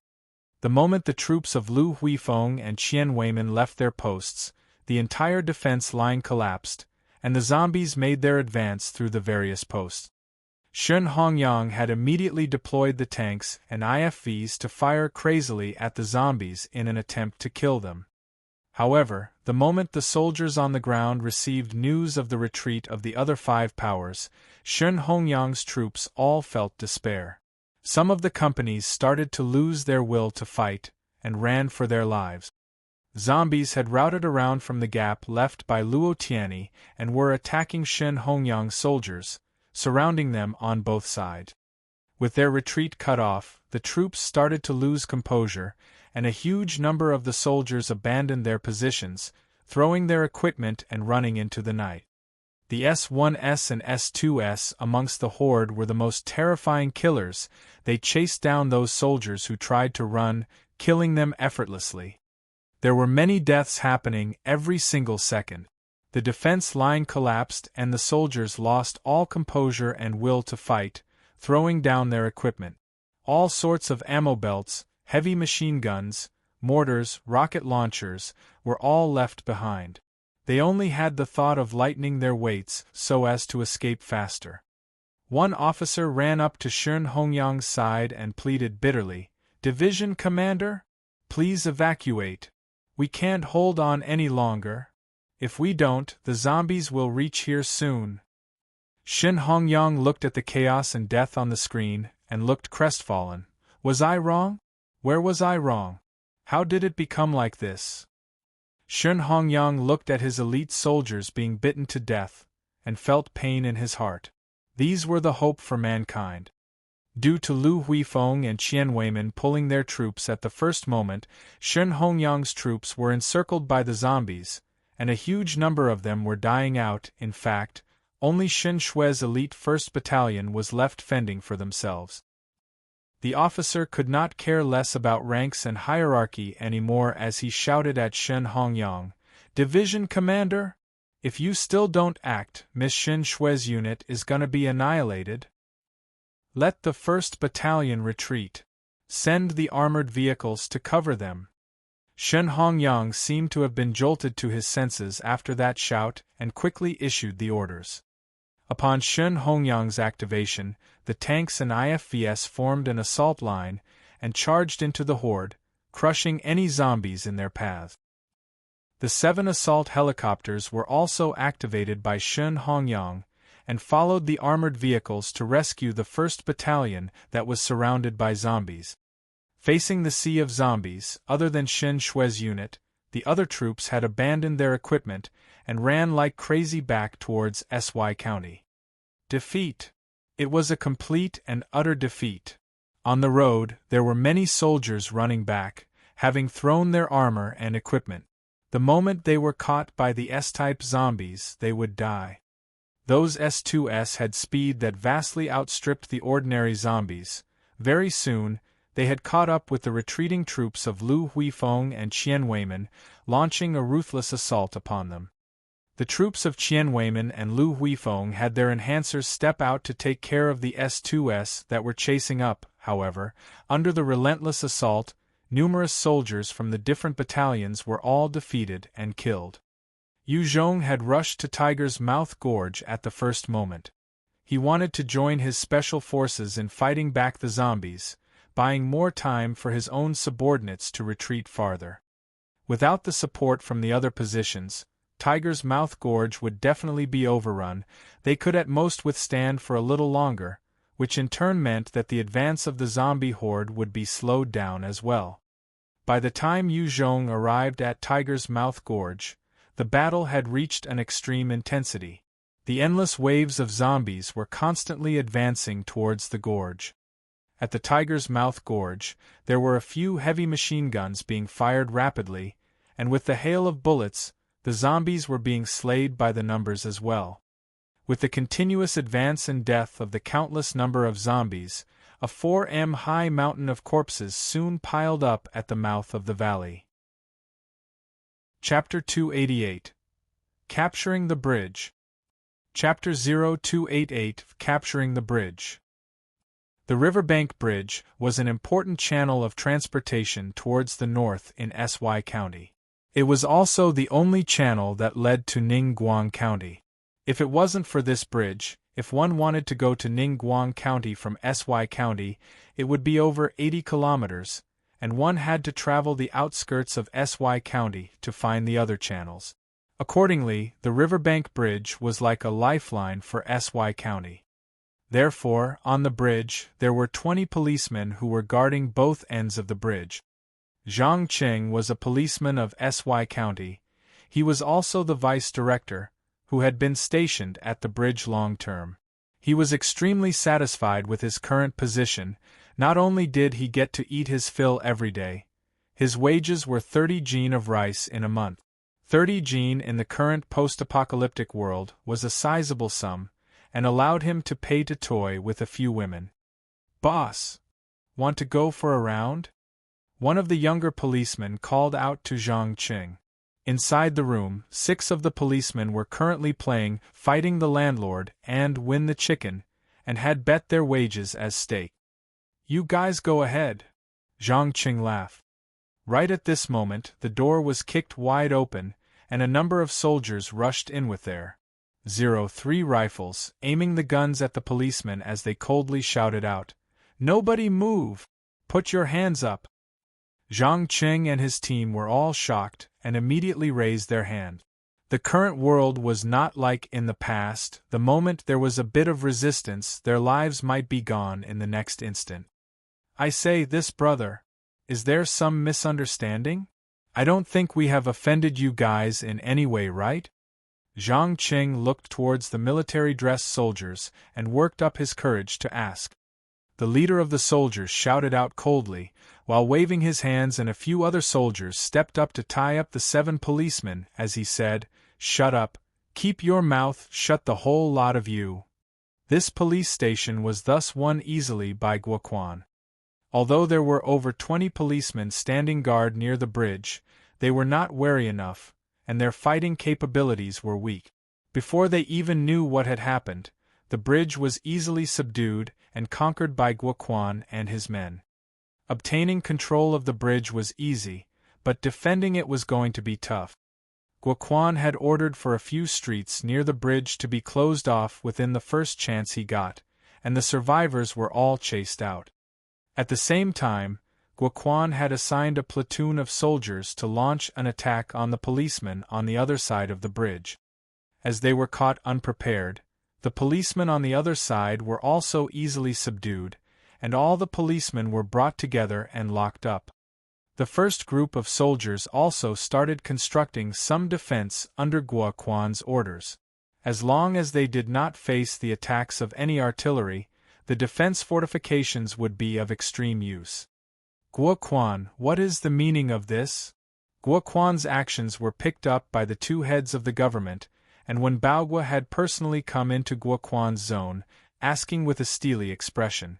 The moment the troops of Lu Huifeng and Qian Weimin left their posts, the entire defense line collapsed, and the zombies made their advance through the various posts. Shen Hongyang had immediately deployed the tanks and IFVs to fire crazily at the zombies in an attempt to kill them. However, the moment the soldiers on the ground received news of the retreat of the other 5 powers, Shen Hongyang's troops all felt despair. Some of the companies started to lose their will to fight and ran for their lives. Zombies had routed around from the gap left by Luo Tianyi and were attacking Shen Hongyang's soldiers, surrounding them on both sides. With their retreat cut off, the troops started to lose composure, and a huge number of the soldiers abandoned their positions, throwing their equipment and running into the night. The S1S and S2S amongst the horde were the most terrifying killers. They chased down those soldiers who tried to run, killing them effortlessly. There were many deaths happening every single second. The defense line collapsed and the soldiers lost all composure and will to fight, throwing down their equipment. All sorts of ammo belts, heavy machine guns, mortars, rocket launchers, were all left behind. They only had the thought of lightening their weights so as to escape faster. One officer ran up to Shen Hongyang's side and pleaded bitterly, "Division Commander? Please evacuate. We can't hold on any longer. If we don't, the zombies will reach here soon." Shen Hongyang looked at the chaos and death on the screen and looked crestfallen. Was I wrong? Where was I wrong? How did it become like this? Shen Hongyang looked at his elite soldiers being bitten to death, and felt pain in his heart. These were the hope for mankind. Due to Lu Huifeng and Qian Weimin pulling their troops at the first moment, Shen Hongyang's troops were encircled by the zombies, and a huge number of them were dying out. In fact, only Shen Shui's elite 1st Battalion was left fending for themselves. The officer could not care less about ranks and hierarchy anymore as he shouted at Shen Hongyang, "Division Commander? If you still don't act, Miss Shen Shui's unit is gonna be annihilated. Let the 1st Battalion retreat. Send the armored vehicles to cover them." Shen Hongyang seemed to have been jolted to his senses after that shout and quickly issued the orders. Upon Shen Hongyang's activation, the tanks and IFVs formed an assault line and charged into the horde, crushing any zombies in their path. The 7 assault helicopters were also activated by Shen Hongyang and followed the armored vehicles to rescue the 1st Battalion that was surrounded by zombies. Facing the sea of zombies, other than Shen Shui's unit, the other troops had abandoned their equipment and ran like crazy back towards SY County. Defeat. It was a complete and utter defeat. On the road, there were many soldiers running back, having thrown their armor and equipment. The moment they were caught by the S-type zombies, they would die. Those S2S had speed that vastly outstripped the ordinary zombies. Very soon, they had caught up with the retreating troops of Lu Huifeng and Qian Weimin, launching a ruthless assault upon them. The troops of Qian Weimin and Lu Huifeng had their enhancers step out to take care of the S2S that were chasing up. However, under the relentless assault, numerous soldiers from the different battalions were all defeated and killed. Yu Zhong had rushed to Tiger's Mouth Gorge at the first moment. He wanted to join his special forces in fighting back the zombies, buying more time for his own subordinates to retreat farther. Without the support from the other positions, Tiger's Mouth Gorge would definitely be overrun. They could at most withstand for a little longer, which in turn meant that the advance of the zombie horde would be slowed down as well. By the time Yu Zhong arrived at Tiger's Mouth Gorge, the battle had reached an extreme intensity. The endless waves of zombies were constantly advancing towards the gorge. At the Tiger's Mouth Gorge, there were a few heavy machine guns being fired rapidly, and with the hail of bullets, the zombies were being slayed by the numbers as well. With the continuous advance and death of the countless number of zombies, a 4 m high mountain of corpses soon piled up at the mouth of the valley. Chapter 288. Capturing the Bridge. Chapter 0288 Capturing the Bridge. The Riverbank Bridge was an important channel of transportation towards the north in Sy County. It was also the only channel that led to Ningguang County. If it wasn't for this bridge, if one wanted to go to Ningguang County from Sy County, it would be over 80 kilometers, and one had to travel the outskirts of Sy County to find the other channels. Accordingly, the Riverbank Bridge was like a lifeline for Sy County. Therefore, on the bridge, there were 20 policemen who were guarding both ends of the bridge. Zhang Qing was a policeman of Sy County. He was also the vice director, who had been stationed at the bridge long term. He was extremely satisfied with his current position. Not only did he get to eat his fill every day, his wages were 30 jin of rice in a month. 30 jin in the current post-apocalyptic world was a sizable sum, and allowed him to pay to toy with a few women. "Boss, want to go for a round?" One of the younger policemen called out to Zhang Qing. Inside the room, 6 of the policemen were currently playing Fighting the Landlord and Win the Chicken, and had bet their wages as stake. "You guys go ahead," Zhang Qing laughed. Right at this moment, the door was kicked wide open, and a number of soldiers rushed in with their 03 rifles, aiming the guns at the policemen as they coldly shouted out, "Nobody move! Put your hands up!" Zhang Qing and his team were all shocked, and immediately raised their hand. The current world was not like in the past. The moment there was a bit of resistance, their lives might be gone in the next instant. "I say this, brother. Is there some misunderstanding? I don't think we have offended you guys in any way, right?" Zhang Qing looked towards the military-dressed soldiers and worked up his courage to ask. The leader of the soldiers shouted out coldly, while waving his hands, and a few other soldiers stepped up to tie up the 7 policemen as he said, "Shut up, keep your mouth shut, the whole lot of you." This police station was thus won easily by Guoquan. Although there were over 20 policemen standing guard near the bridge, they were not wary enough, and their fighting capabilities were weak. Before they even knew what had happened, the bridge was easily subdued and conquered by Guoquan and his men. Obtaining control of the bridge was easy, but defending it was going to be tough. Guoquan had ordered for a few streets near the bridge to be closed off within the first chance he got, and the survivors were all chased out. At the same time, Guoquan had assigned a platoon of soldiers to launch an attack on the policemen on the other side of the bridge. As they were caught unprepared, the policemen on the other side were also easily subdued, and all the policemen were brought together and locked up. The first group of soldiers also started constructing some defense under Guoquan's orders. As long as they did not face the attacks of any artillery, the defense fortifications would be of extreme use. "Guoquan, what is the meaning of this?" Guoquan's actions were picked up by the 2 heads of the government, and when Baogua had personally come into Guoquan's zone, asking with a steely expression,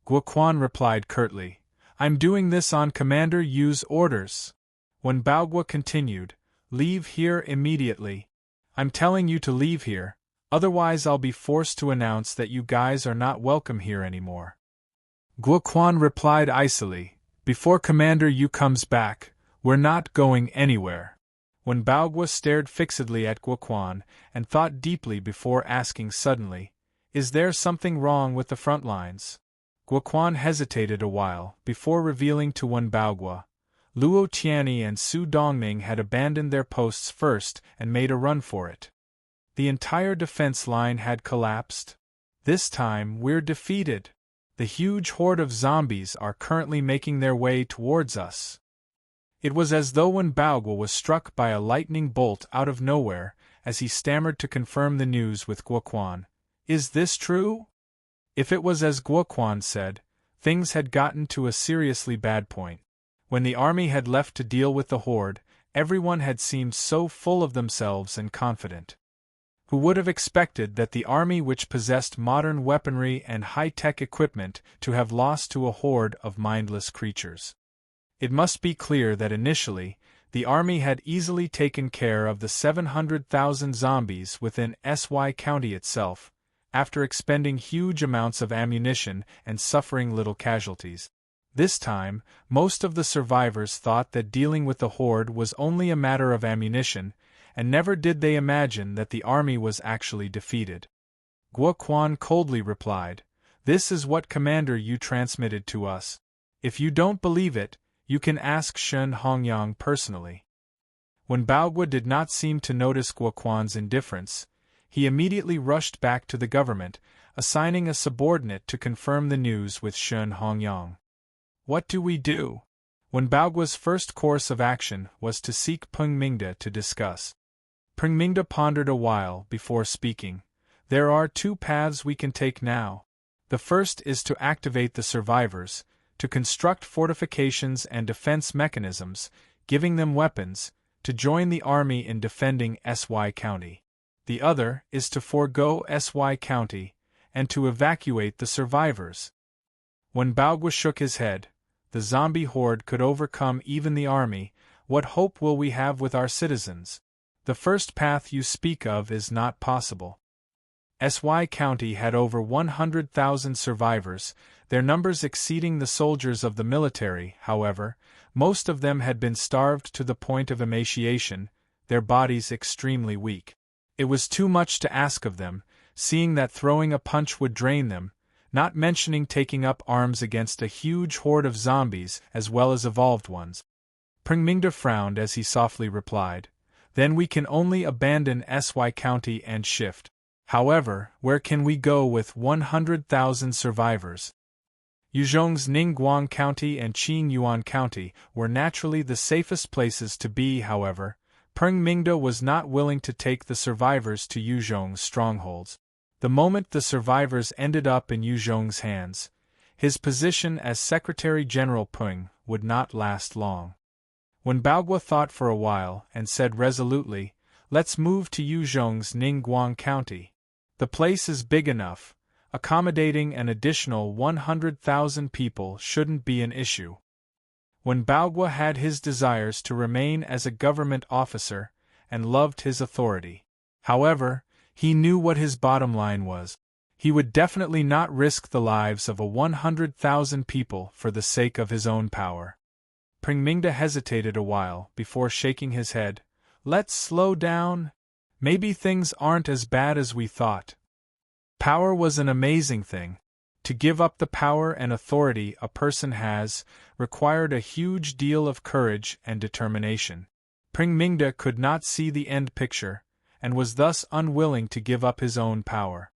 Guoquan replied curtly, "I'm doing this on Commander Yu's orders." When Baogua continued, "Leave here immediately. I'm telling you to leave here, otherwise I'll be forced to announce that you guys are not welcome here anymore." Guoquan replied icily, Before Commander Yu comes back, we're not going anywhere. When Baogwa stared fixedly at Guoquan and thought deeply before asking suddenly, "Is there something wrong with the front lines?" Guoquan hesitated a while before revealing to Wen Baogwa. Luo Tianyi and Su Dongning had abandoned their posts first and made a run for it. The entire defense line had collapsed. This time we're defeated. The huge horde of zombies are currently making their way towards us. It was as though Wen Baogwa was struck by a lightning bolt out of nowhere as he stammered to confirm the news with Guoquan. "Is this true?" If it was as Guoquan said, things had gotten to a seriously bad point. When the army had left to deal with the horde, everyone had seemed so full of themselves and confident. Who would have expected that the army which possessed modern weaponry and high-tech equipment to have lost to a horde of mindless creatures? It must be clear that initially, the army had easily taken care of the 700,000 zombies within SY County itself, after expending huge amounts of ammunition and suffering little casualties. This time, most of the survivors thought that dealing with the horde was only a matter of ammunition, and never did they imagine that the army was actually defeated. Guoquan coldly replied, "This is what Commander Yu transmitted to us. If you don't believe it, you can ask Shen Hongyang personally." When Baogwa did not seem to notice Guoquan's indifference, he immediately rushed back to the government, assigning a subordinate to confirm the news with Shen Hongyang. What do we do? When Baogwa's first course of action was to seek Peng Mingde to discuss. Peng Mingde pondered a while before speaking. "There are two paths we can take now. The first is to activate the survivors, to construct fortifications and defense mechanisms, giving them weapons, to join the army in defending SY County. The other is to forego SY County, and to evacuate the survivors." When Baogwa shook his head, "The zombie horde could overcome even the army. What hope will we have with our citizens? The first path you speak of is not possible." SY County had over 100,000 survivors, their numbers exceeding the soldiers of the military. However, most of them had been starved to the point of emaciation, their bodies extremely weak. It was too much to ask of them, seeing that throwing a punch would drain them, not mentioning taking up arms against a huge horde of zombies as well as evolved ones. Peng Mingde frowned as he softly replied, "Then we can only abandon SY County and shift. However, where can we go with 100,000 survivors?" Yuzhong's Ningguang County and Qingyuan County were naturally the safest places to be. However, Peng Mingde was not willing to take the survivors to Yuzhong's strongholds. The moment the survivors ended up in Yuzhong's hands, his position as Secretary General Peng would not last long. When Baogwa thought for a while and said resolutely, "Let's move to Yuzhong's Ningguang County. The place is big enough, accommodating an additional 100,000 people shouldn't be an issue." When Baogwa had his desires to remain as a government officer, and loved his authority. However, he knew what his bottom line was. He would definitely not risk the lives of 100,000 people for the sake of his own power. Peng Mingde hesitated a while before shaking his head. "Let's slow down. Maybe things aren't as bad as we thought." Power was an amazing thing. To give up the power and authority a person has required a huge deal of courage and determination. Peng Mingde could not see the end picture, and was thus unwilling to give up his own power.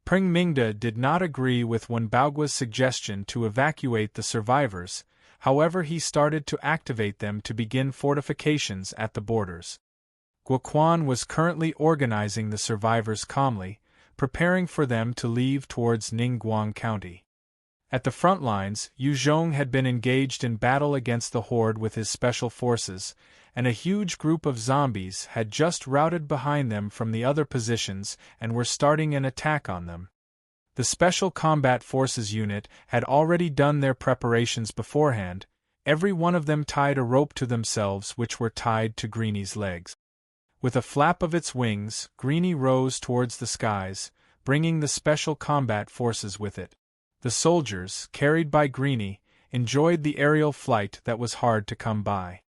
Peng Mingde did not agree with Wen Baogwa's suggestion to evacuate the survivors, however he started to activate them to begin fortifications at the borders. Guoquan was currently organizing the survivors calmly, preparing for them to leave towards Ningguang County. At the front lines, Yuzhong had been engaged in battle against the horde with his special forces, and a huge group of zombies had just routed behind them from the other positions and were starting an attack on them. The Special Combat Forces unit had already done their preparations beforehand, every one of them tied a rope to themselves which were tied to Greenie's legs. With a flap of its wings, Greenie rose towards the skies, bringing the Special Combat Forces with it. The soldiers, carried by Greenie, enjoyed the aerial flight that was hard to come by.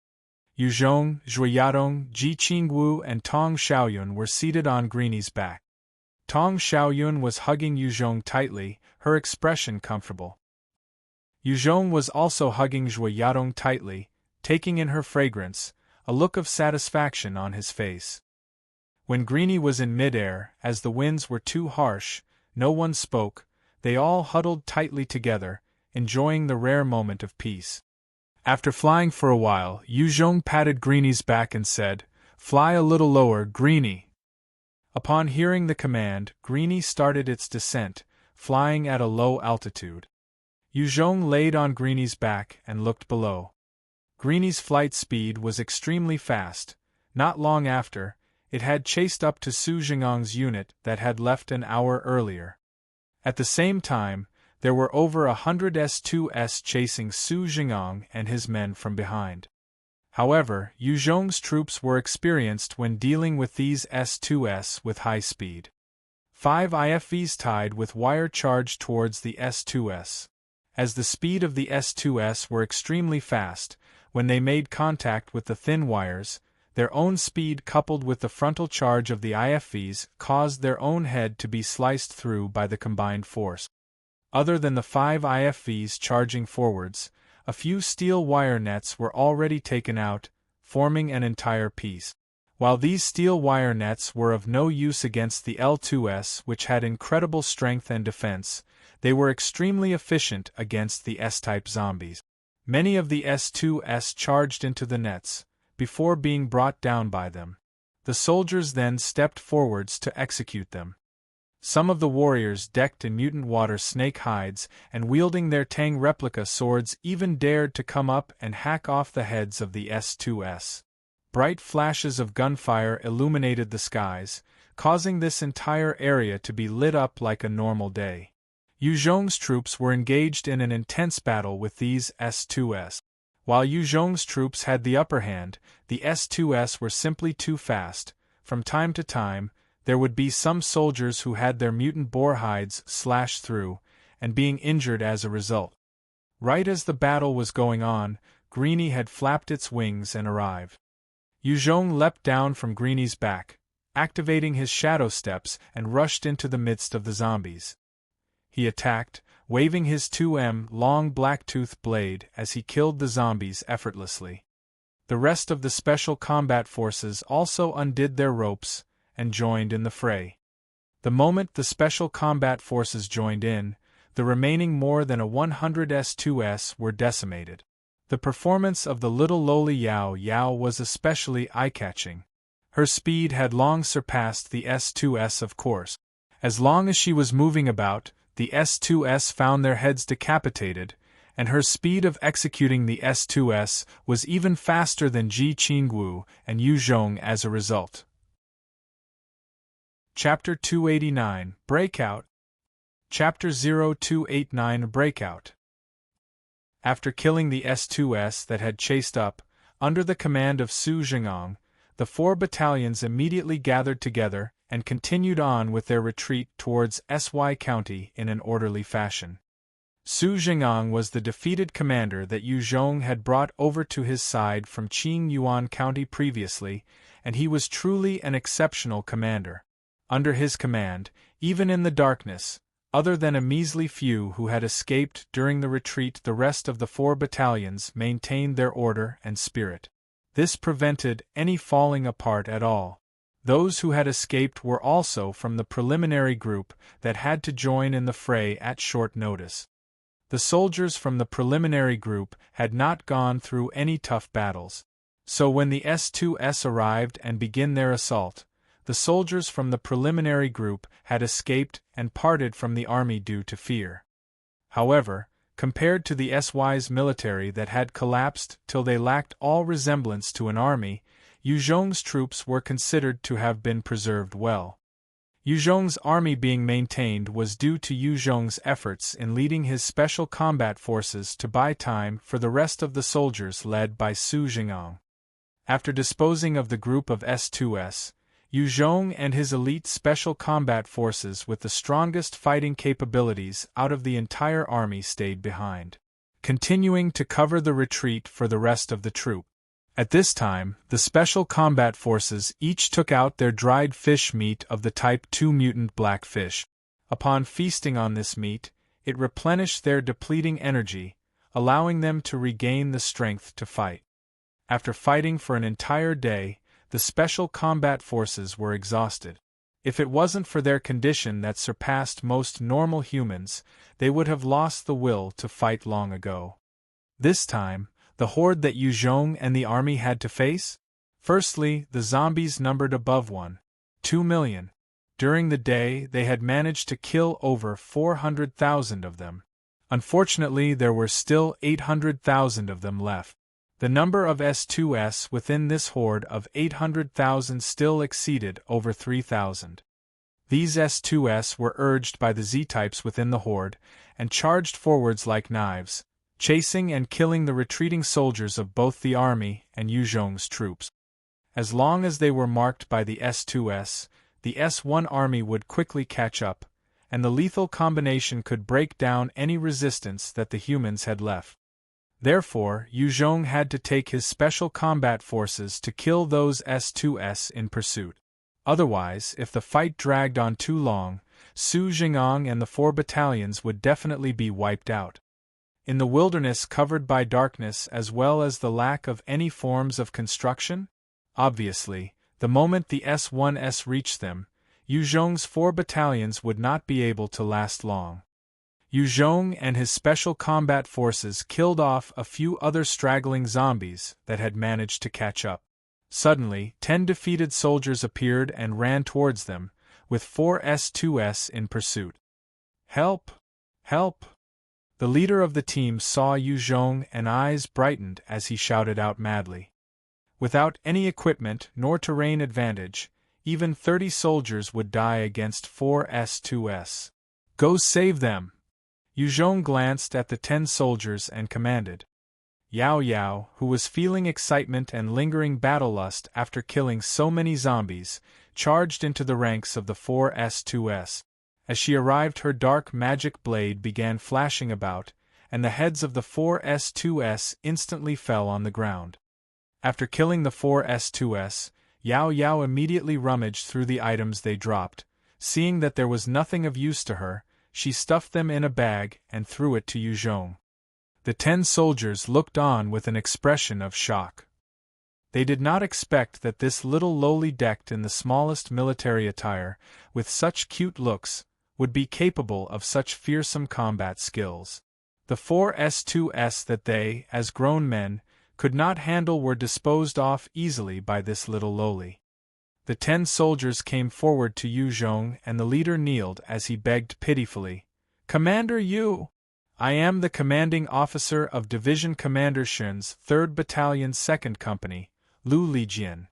Yu Zhong, Zhui Yadong, Ji Qingwu and Tong Xiaoyun were seated on Greeny's back. Tong Xiaoyun was hugging Yu Zhong tightly, her expression comfortable. Yu Zhong was also hugging Zhui Yadong tightly, taking in her fragrance, a look of satisfaction on his face. When Greeny was in midair, as the winds were too harsh, no one spoke, they all huddled tightly together, enjoying the rare moment of peace. After flying for a while, Yu Zhong patted Greeny's back and said, "Fly a little lower, Greeny." Upon hearing the command, Greeny started its descent, flying at a low altitude. Yu Zhong laid on Greeny's back and looked below. Greeny's flight speed was extremely fast. Not long after, it had chased up to Su Jingang's unit that had left an hour earlier. At the same time, there were over 100 S2S chasing Su Jingang and his men from behind. However, Yu Zhong's troops were experienced when dealing with these S2S with high speed. 5 IFVs tied with wire charged towards the S2S. As the speed of the S2S were extremely fast, when they made contact with the thin wires, their own speed coupled with the frontal charge of the IFVs caused their own head to be sliced through by the combined force. Other than the 5 IFVs charging forwards, a few steel wire nets were already taken out, forming an entire piece. While these steel wire nets were of no use against the L2S, which had incredible strength and defense, they were extremely efficient against the S-type zombies. Many of the S2S charged into the nets, before being brought down by them. The soldiers then stepped forwards to execute them. Some of the warriors decked in mutant water snake hides and wielding their Tang replica swords even dared to come up and hack off the heads of the S2S. Bright flashes of gunfire illuminated the skies, causing this entire area to be lit up like a normal day. Yu Zhong's troops were engaged in an intense battle with these S2S. While Yu Zhong's troops had the upper hand, the S2S were simply too fast. From time to time, there would be some soldiers who had their mutant boar hides slashed through, and being injured as a result. Right as the battle was going on, Greeny had flapped its wings and arrived. Yu Zhong leapt down from Greeny's back, activating his shadow steps and rushed into the midst of the zombies. He attacked, waving his 2M long black-toothed blade as he killed the zombies effortlessly. The rest of the special combat forces also undid their ropes and joined in the fray. The moment the special combat forces joined in, the remaining more than 100 S2S were decimated. The performance of the little lowly Yao Yao was especially eye-catching. Her speed had long surpassed the S2S, of course. As long as she was moving about, the S2S found their heads decapitated, and her speed of executing the S2S was even faster than Ji Qingwu and Yu Zhong as a result. Chapter 289, Breakout. Chapter 0289, Breakout. After killing the S2S that had chased up, under the command of Su Jingang, the 4 battalions immediately gathered together and continued on with their retreat towards Sy County in an orderly fashion. Su Jingang was the defeated commander that Yu Zhong had brought over to his side from Qingyuan County previously, and he was truly an exceptional commander. Under his command, even in the darkness, other than a measly few who had escaped during the retreat, the rest of the 4 battalions maintained their order and spirit. This prevented any falling apart at all. Those who had escaped were also from the preliminary group that had to join in the fray at short notice. The soldiers from the preliminary group had not gone through any tough battles. So when the S2S arrived and began their assault, the soldiers from the preliminary group had escaped and parted from the army due to fear. However, compared to the SY's military that had collapsed till they lacked all resemblance to an army, Yu Zhong's troops were considered to have been preserved well. Yu Zhong's army being maintained was due to Yu Zhong's efforts in leading his special combat forces to buy time for the rest of the soldiers led by Su Jingang. After disposing of the group of S2S, Yu Zhong and his elite special combat forces with the strongest fighting capabilities out of the entire army stayed behind. continuing to cover the retreat for the rest of the troop. At this time, the Special Combat Forces each took out their dried fish meat of the Type 2 mutant black fish. Upon feasting on this meat, it replenished their depleting energy, allowing them to regain the strength to fight. After fighting for an entire day, the Special Combat Forces were exhausted. If it wasn't for their condition that surpassed most normal humans, they would have lost the will to fight long ago. This time, the horde that Yu Zhong and the army had to face? Firstly, the zombies numbered above 1.2 million. During the day, they had managed to kill over 400,000 of them. Unfortunately, there were still 800,000 of them left. The number of S2S within this horde of 800,000 still exceeded over 3,000. These S2S were urged by the Z-types within the horde, and charged forwards like knives, chasing and killing the retreating soldiers of both the army and Yu Zhong's troops. As long as they were marked by the S2S, the S1 army would quickly catch up, and the lethal combination could break down any resistance that the humans had left. Therefore, Yu Zhong had to take his special combat forces to kill those S2S in pursuit. Otherwise, if the fight dragged on too long, Su Jing'ang and the 4 battalions would definitely be wiped out. In the wilderness covered by darkness as well as the lack of any forms of construction? Obviously, the moment the S1S reached them, Yu Zhong's 4 battalions would not be able to last long. Yu Zhong and his special combat forces killed off a few other straggling zombies that had managed to catch up. Suddenly, 10 defeated soldiers appeared and ran towards them, with 4 S2S in pursuit. "Help! Help!" The leader of the team saw Yu Zhong and eyes brightened as he shouted out madly. Without any equipment nor terrain advantage, even 30 soldiers would die against 4 S2S. "Go save them!" Yu Zhong glanced at the 10 soldiers and commanded. Yao Yao, who was feeling excitement and lingering battle lust after killing so many zombies, charged into the ranks of the 4 S2S. As she arrived, her dark magic blade began flashing about, and the heads of the 4 S2S instantly fell on the ground. After killing the 4 S2S, Yao Yao immediately rummaged through the items they dropped. Seeing that there was nothing of use to her, she stuffed them in a bag and threw it to Yu Zhong. The 10 soldiers looked on with an expression of shock. They did not expect that this little lowly decked in the smallest military attire, with such cute looks, would be capable of such fearsome combat skills. The 4 S2S that they, as grown men, could not handle were disposed off easily by this little lowly. The 10 soldiers came forward to Yu Zhong and the leader kneeled as he begged pitifully, "Commander Yu! I am the commanding officer of Division Commander Shun's 3rd Battalion 2nd Company, Lu Lijian.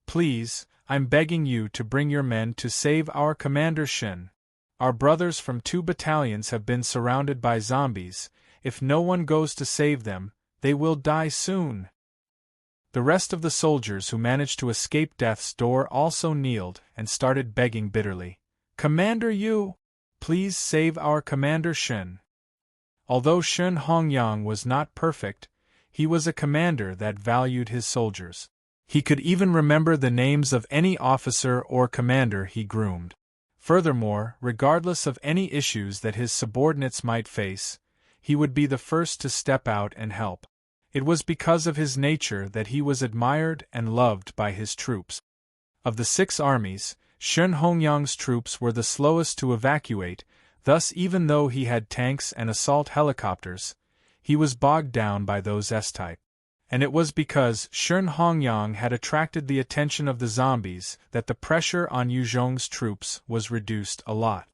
Please, I'm begging you to bring your men to save our Commander Shun. Our brothers from 2 battalions have been surrounded by zombies. If no one goes to save them, they will die soon." The rest of the soldiers who managed to escape death's door also kneeled and started begging bitterly, "Commander Yu! Please save our Commander Shun." Although Shun Hongyang was not perfect, he was a commander that valued his soldiers. He could even remember the names of any officer or commander he groomed. Furthermore, regardless of any issues that his subordinates might face, he would be the first to step out and help. It was because of his nature that he was admired and loved by his troops. Of the 6 armies, Shun Hongyang's troops were the slowest to evacuate, thus even though he had tanks and assault helicopters, he was bogged down by those S-type. And it was because Shun Hongyang had attracted the attention of the zombies that the pressure on Yu Zhong's troops was reduced a lot.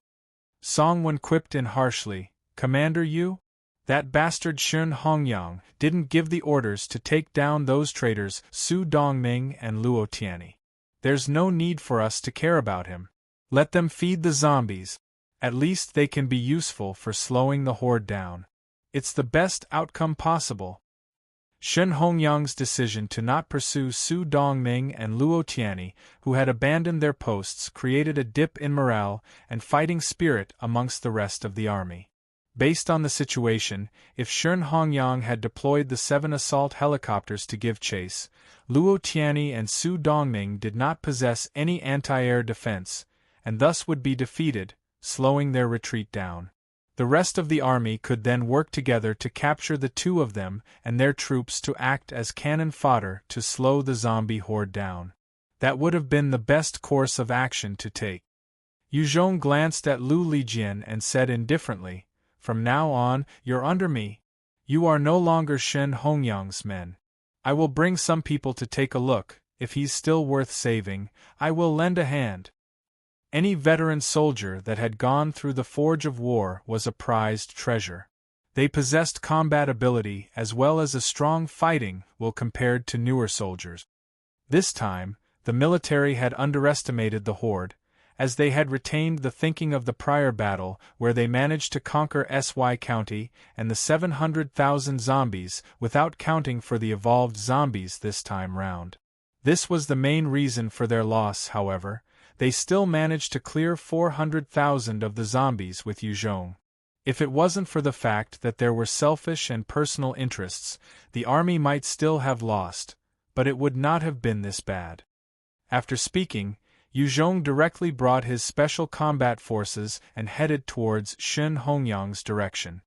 Song Wen quipped in harshly, "Commander Yu? That bastard Shun Hongyang didn't give the orders to take down those traitors Su Dongming and Luo Tianyi. There's no need for us to care about him. Let them feed the zombies. At least they can be useful for slowing the horde down. It's the best outcome possible." Shun Hongyang's decision to not pursue Su Dongming and Luo Tianyi, who had abandoned their posts, created a dip in morale and fighting spirit amongst the rest of the army. Based on the situation, if Shen Hongyang had deployed the 7 assault helicopters to give chase, Luo Tianyi and Su Dongming did not possess any anti-air defense, and thus would be defeated, slowing their retreat down. The rest of the army could then work together to capture the 2 of them and their troops to act as cannon fodder to slow the zombie horde down. That would have been the best course of action to take. Yu Zhong glanced at Lu Lijian and said indifferently, "From now on, you're under me. You are no longer Shen Hongyang's men. I will bring some people to take a look. If he's still worth saving, I will lend a hand." Any veteran soldier that had gone through the forge of war was a prized treasure. They possessed combat ability as well as a strong fighting will compared to newer soldiers. This time, the military had underestimated the horde, as they had retained the thinking of the prior battle where they managed to conquer Sy County and the 700,000 zombies without counting for the evolved zombies this time round. This was the main reason for their loss, however. They still managed to clear 400,000 of the zombies with Yu Zhong. If it wasn't for the fact that there were selfish and personal interests, the army might still have lost, but it would not have been this bad. After speaking, Yu Zhong directly brought his special combat forces and headed towards Shen Hongyang's direction.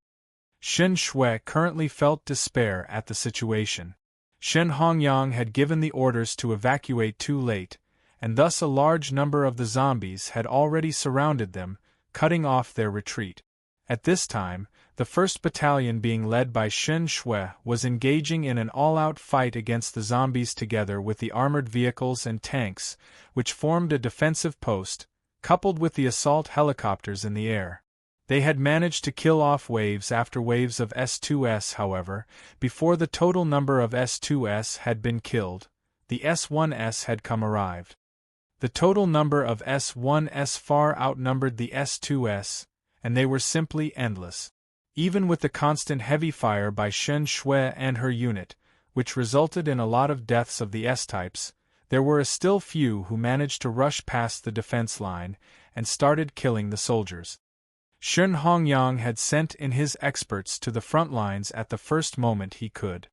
Shen Shui currently felt despair at the situation. Shen Hongyang had given the orders to evacuate too late, and thus a large number of the zombies had already surrounded them, cutting off their retreat. At this time, the 1st Battalion being led by Shen Shui was engaging in an all-out fight against the zombies together with the armored vehicles and tanks, which formed a defensive post, coupled with the assault helicopters in the air. They had managed to kill off waves after waves of S2S, however, before the total number of S2S had been killed, the S1S had arrived. The total number of S1S far outnumbered the S2S, and they were simply endless. Even with the constant heavy fire by Shen Shui and her unit, which resulted in a lot of deaths of the S-types, there were a still few who managed to rush past the defense line and started killing the soldiers. Shen Hongyang had sent in his experts to the front lines at the first moment he could.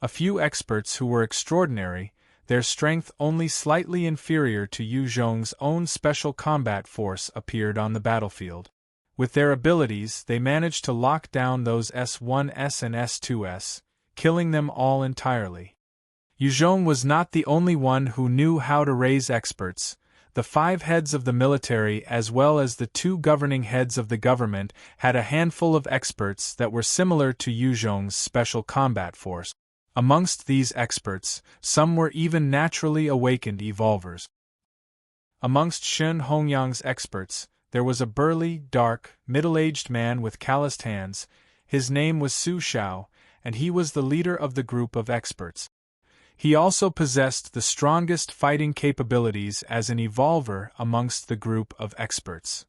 A few experts who were extraordinary, their strength only slightly inferior to Yu Zhong's own special combat force, appeared on the battlefield. With their abilities, they managed to lock down those S1S and S2S, killing them all entirely. Yu Zhong was not the only one who knew how to raise experts. The 5 heads of the military as well as the 2 governing heads of the government had a handful of experts that were similar to Yu Zhong's special combat force. Amongst these experts, some were even naturally awakened evolvers. Amongst Shen Hongyang's experts, there was a burly, dark, middle-aged man with calloused hands. His name was Su Shao, and he was the leader of the group of experts. He also possessed the strongest fighting capabilities as an evolver amongst the group of experts.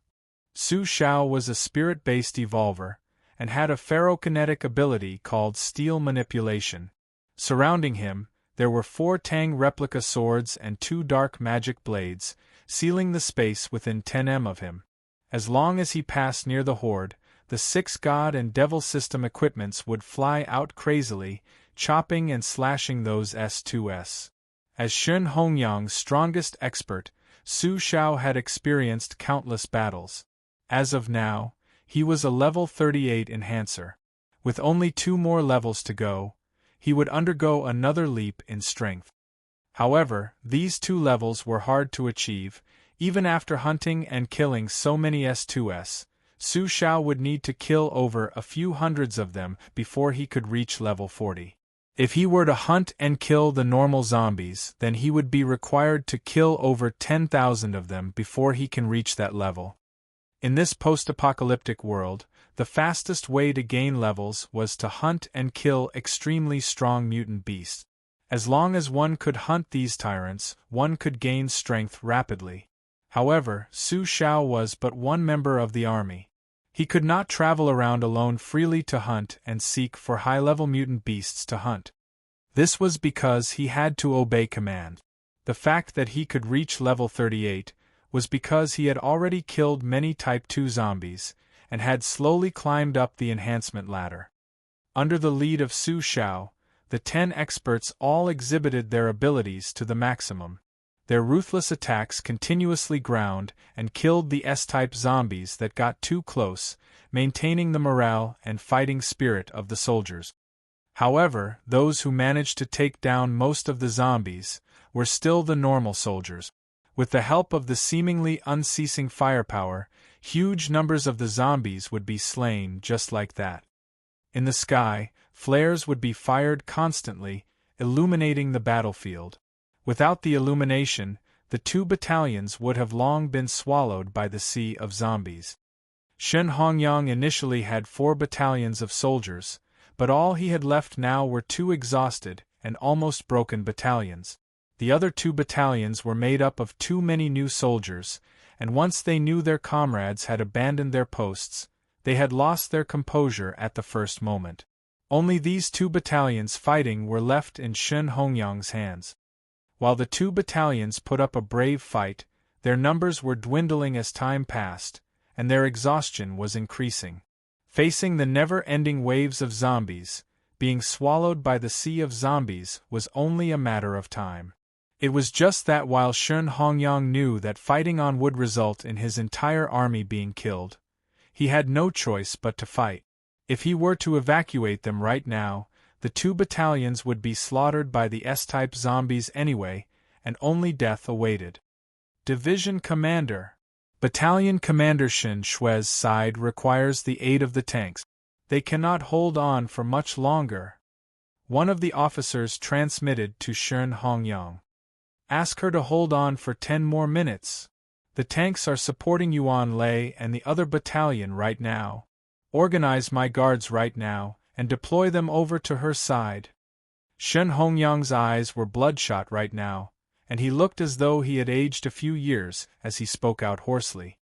Su Shao was a spirit-based evolver, and had a ferrokinetic ability called steel manipulation. Surrounding him, there were 4 Tang replica swords and 2 dark magic blades, sealing the space within 10 m of him. As long as he passed near the horde, the 6 God and Devil system equipments would fly out crazily, chopping and slashing those S2S. As Shen Hongyang's strongest expert, Su Shao had experienced countless battles. As of now, he was a level 38 enhancer. With only 2 more levels to go, he would undergo another leap in strength. However, these 2 levels were hard to achieve. Even after hunting and killing so many S2S, Su Shao would need to kill over a few hundreds of them before he could reach level 40. If he were to hunt and kill the normal zombies, then he would be required to kill over 10,000 of them before he can reach that level. In this post-apocalyptic world, the fastest way to gain levels was to hunt and kill extremely strong mutant beasts. As long as one could hunt these tyrants, one could gain strength rapidly. However, Su Shao was but one member of the army. He could not travel around alone freely to hunt and seek for high-level mutant beasts to hunt. This was because he had to obey command. The fact that he could reach level 38 was because he had already killed many Type 2 zombies, and had slowly climbed up the enhancement ladder. Under the lead of Su Xiao, the 10 experts all exhibited their abilities to the maximum. Their ruthless attacks continuously ground and killed the S-type zombies that got too close, maintaining the morale and fighting spirit of the soldiers. However, those who managed to take down most of the zombies were still the normal soldiers. With the help of the seemingly unceasing firepower, huge numbers of the zombies would be slain just like that. In the sky, flares would be fired constantly, illuminating the battlefield. Without the illumination, the 2 battalions would have long been swallowed by the sea of zombies. Shen Hongyang initially had 4 battalions of soldiers, but all he had left now were 2 exhausted and almost broken battalions. The other 2 battalions were made up of too many new soldiers, and once they knew their comrades had abandoned their posts, they had lost their composure at the first moment. Only these 2 battalions fighting were left in Shen Hongyang's hands. While the 2 battalions put up a brave fight, their numbers were dwindling as time passed, and their exhaustion was increasing. Facing the never-ending waves of zombies, being swallowed by the sea of zombies was only a matter of time. It was just that while Shen Hongyang knew that fighting on would result in his entire army being killed, he had no choice but to fight. If he were to evacuate them right now, the 2 battalions would be slaughtered by the S-type zombies anyway, and only death awaited. Division Commander. Battalion Commander Shen Shui's side requires the aid of the tanks. They cannot hold on for much longer. One of the officers transmitted to Shen Hongyang. Ask her to hold on for 10 more minutes. The tanks are supporting Yuan Lei and the other battalion right now. Organize my guards right now, and deploy them over to her side. Shen Hongyang's eyes were bloodshot right now, and he looked as though he had aged a few years as he spoke out hoarsely.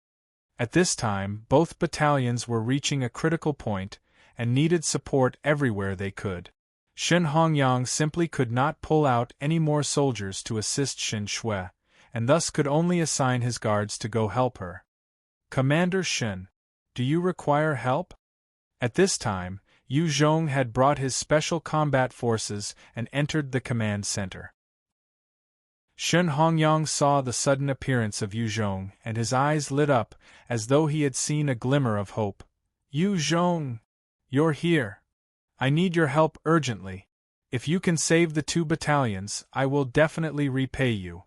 At this time, both battalions were reaching a critical point, and needed support everywhere they could. Shen Hongyang simply could not pull out any more soldiers to assist Shen Shui, and thus could only assign his guards to go help her. Commander Shen, do you require help? At this time, Yu Zhong had brought his special combat forces and entered the command center. Shen Hongyang saw the sudden appearance of Yu Zhong, and his eyes lit up as though he had seen a glimmer of hope. Yu Zhong! You're here. I need your help urgently. If you can save the 2 battalions, I will definitely repay you.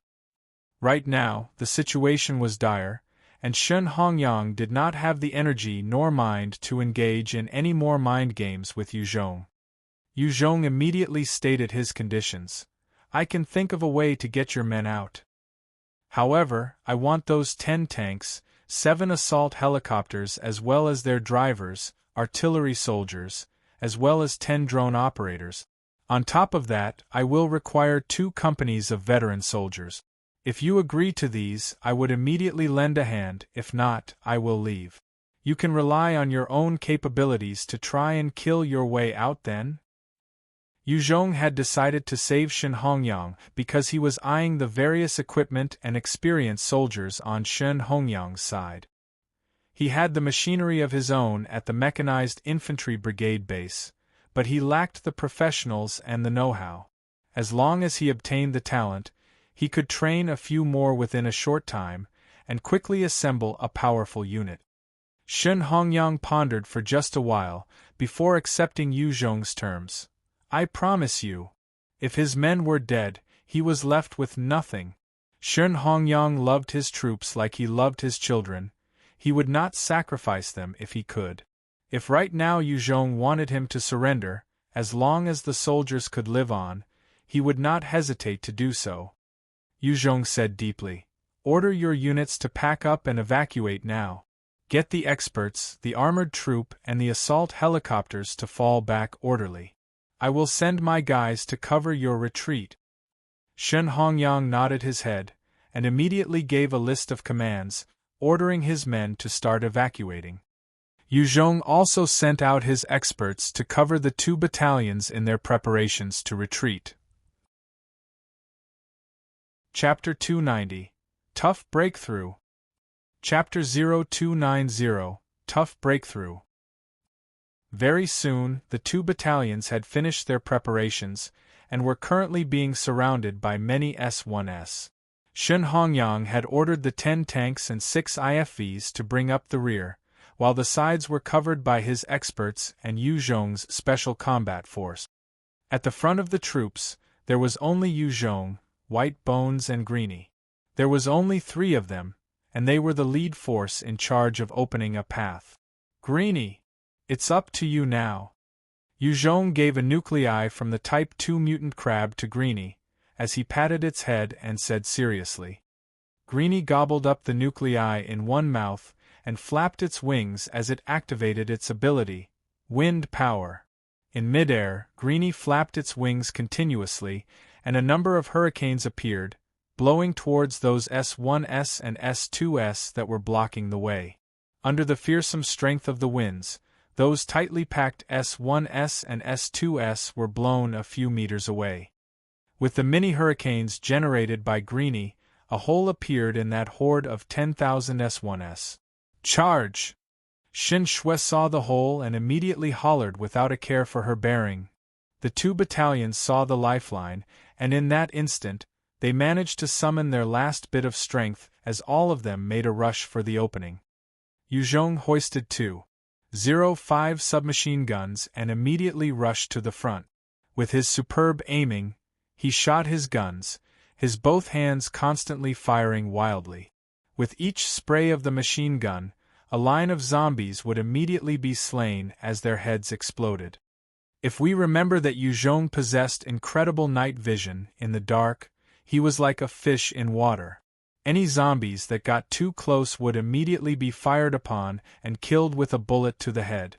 Right now, the situation was dire, and Shen Hongyang did not have the energy nor mind to engage in any more mind games with Yu Zhong. Yu Zhong immediately stated his conditions. I can think of a way to get your men out. However, I want those 10 tanks, 7 assault helicopters as well as their drivers, artillery soldiers, as well as 10 drone operators. On top of that, I will require 2 companies of veteran soldiers. If you agree to these, I would immediately lend a hand, if not, I will leave. You can rely on your own capabilities to try and kill your way out then? Yu Zhong had decided to save Shen Hongyang because he was eyeing the various equipment and experienced soldiers on Shen Hongyang's side. He had the machinery of his own at the mechanized infantry brigade base, but he lacked the professionals and the know-how. As long as he obtained the talent, he could train a few more within a short time, and quickly assemble a powerful unit. Shen Hongyang pondered for just a while, before accepting Yu Zhong's terms. I promise you. If his men were dead, he was left with nothing. Shen Hongyang loved his troops like he loved his children. He would not sacrifice them if he could. If right now Yu Zhong wanted him to surrender, as long as the soldiers could live on, he would not hesitate to do so. Yu Zhong said deeply, order your units to pack up and evacuate now. Get the experts, the armored troop, and the assault helicopters to fall back orderly. I will send my guys to cover your retreat. Shen Hongyang nodded his head, and immediately gave a list of commands, ordering his men to start evacuating. Yu Zhong also sent out his experts to cover the 2 battalions in their preparations to retreat. Chapter 290. Tough Breakthrough. Chapter 0290. tough breakthrough. Very soon, the 2 battalions had finished their preparations, and were currently being surrounded by many S-1s. Shen Hongyang had ordered the 10 tanks and 6 IFVs to bring up the rear, while the sides were covered by his experts and Yu Zhong's special combat force. At the front of the troops, there was only Yu Zhong, White Bones and Greenie. There was only 3 of them, and they were the lead force in charge of opening a path. Greenie, it's up to you now. Yu Zhong gave a nuclei from the Type 2 mutant crab to Greenie, as he patted its head and said seriously. Greenie gobbled up the nuclei in one mouth and flapped its wings as it activated its ability, Wind Power. In midair, Greenie flapped its wings continuously, and a number of hurricanes appeared, blowing towards those S-1s and S-2s that were blocking the way. Under the fearsome strength of the winds, those tightly packed S-1s and S-2s were blown a few meters away. With the mini-hurricanes generated by Greenie, a hole appeared in that horde of 10,000 S-1s. Charge! Shen Shui saw the hole and immediately hollered without a care for her bearing. The 2 battalions saw the lifeline, and in that instant, they managed to summon their last bit of strength as all of them made a rush for the opening. Yu Zhong hoisted 2.05 submachine guns and immediately rushed to the front. With his superb aiming, he shot his guns, his both hands constantly firing wildly. With each spray of the machine gun, a line of zombies would immediately be slain as their heads exploded. If we remember that Yu Zhong possessed incredible night vision in the dark, he was like a fish in water. Any zombies that got too close would immediately be fired upon and killed with a bullet to the head.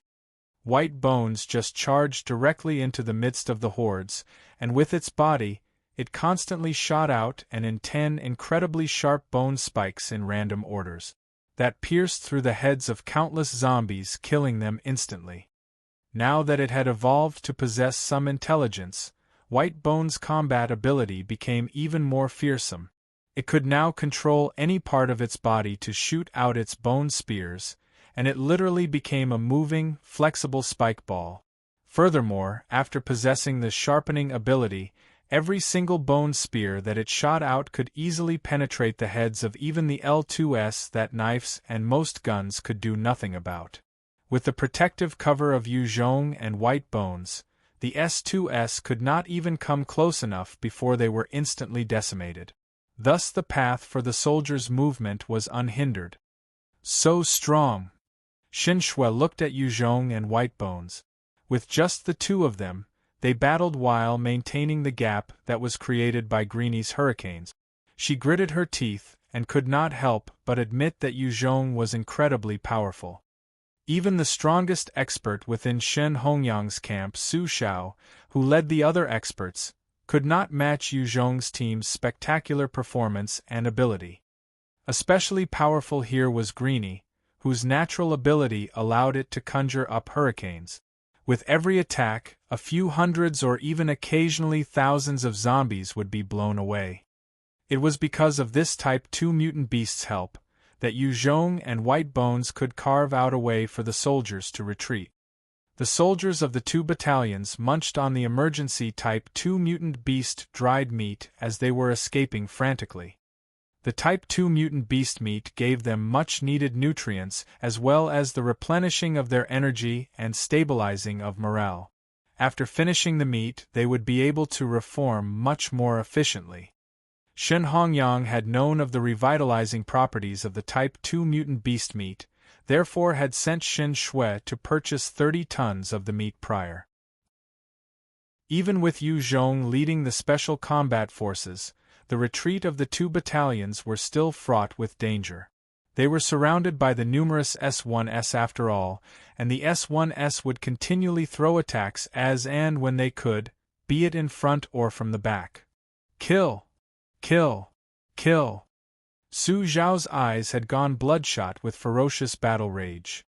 White Bones just charged directly into the midst of the hordes, and with its body, it constantly shot out and in 10 incredibly sharp bone spikes in random orders that pierced through the heads of countless zombies, killing them instantly. Now that it had evolved to possess some intelligence, White Bones' combat ability became even more fearsome. It could now control any part of its body to shoot out its bone spears, and it literally became a moving, flexible spike ball. Furthermore, after possessing the sharpening ability, every single bone spear that it shot out could easily penetrate the heads of even the L2s that knives and most guns could do nothing about. With the protective cover of Yu Zhong and White Bones, the S2s could not even come close enough before they were instantly decimated. Thus the path for the soldiers' movement was unhindered. So strong! Shen Shui looked at Yu Zhong and White Bones. With just the 2 of them, they battled while maintaining the gap that was created by Greenie's hurricanes. She gritted her teeth and could not help but admit that Yu Zhong was incredibly powerful. Even the strongest expert within Shen Hongyang's camp, Su Xiao, who led the other experts, could not match Yu Zhong's team's spectacular performance and ability. Especially powerful here was Greenie, whose natural ability allowed it to conjure up hurricanes. With every attack, a few hundreds or even occasionally thousands of zombies would be blown away. It was because of this Type 2 mutant beast's help that Yu Zhong and White Bones could carve out a way for the soldiers to retreat. The soldiers of the 2 battalions munched on the emergency Type 2 mutant beast dried meat as they were escaping frantically. The Type 2 mutant beast meat gave them much-needed nutrients as well as the replenishing of their energy and stabilizing of morale. After finishing the meat, they would be able to reform much more efficiently. Shen Hongyang had known of the revitalizing properties of the Type 2 mutant beast meat, therefore had sent Shen Shui to purchase 30 tons of the meat prior. Even with Yu Zhong leading the special combat forces, the retreat of the 2 battalions were still fraught with danger. They were surrounded by the numerous S1s after all, and the S1s would continually throw attacks as and when they could, be it in front or from the back. Kill! Kill! Kill! Su Zhao's eyes had gone bloodshot with ferocious battle rage.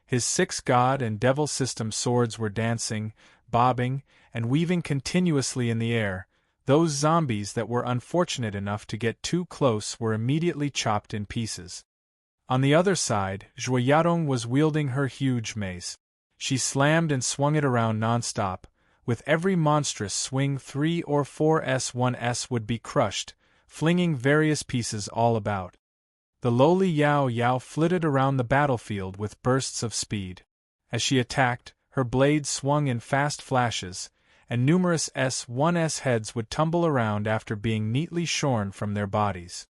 His 6 god and devil system swords were dancing, bobbing, and weaving continuously in the air. Those zombies that were unfortunate enough to get too close were immediately chopped in pieces. On the other side, Zhuoyadong was wielding her huge mace. She slammed and swung it around non-stop. With every monstrous swing 3 or 4 S1S would be crushed, flinging various pieces all about. The lowly Yao Yao flitted around the battlefield with bursts of speed. As she attacked, her blade swung in fast flashes, and numerous S1S heads would tumble around after being neatly shorn from their bodies.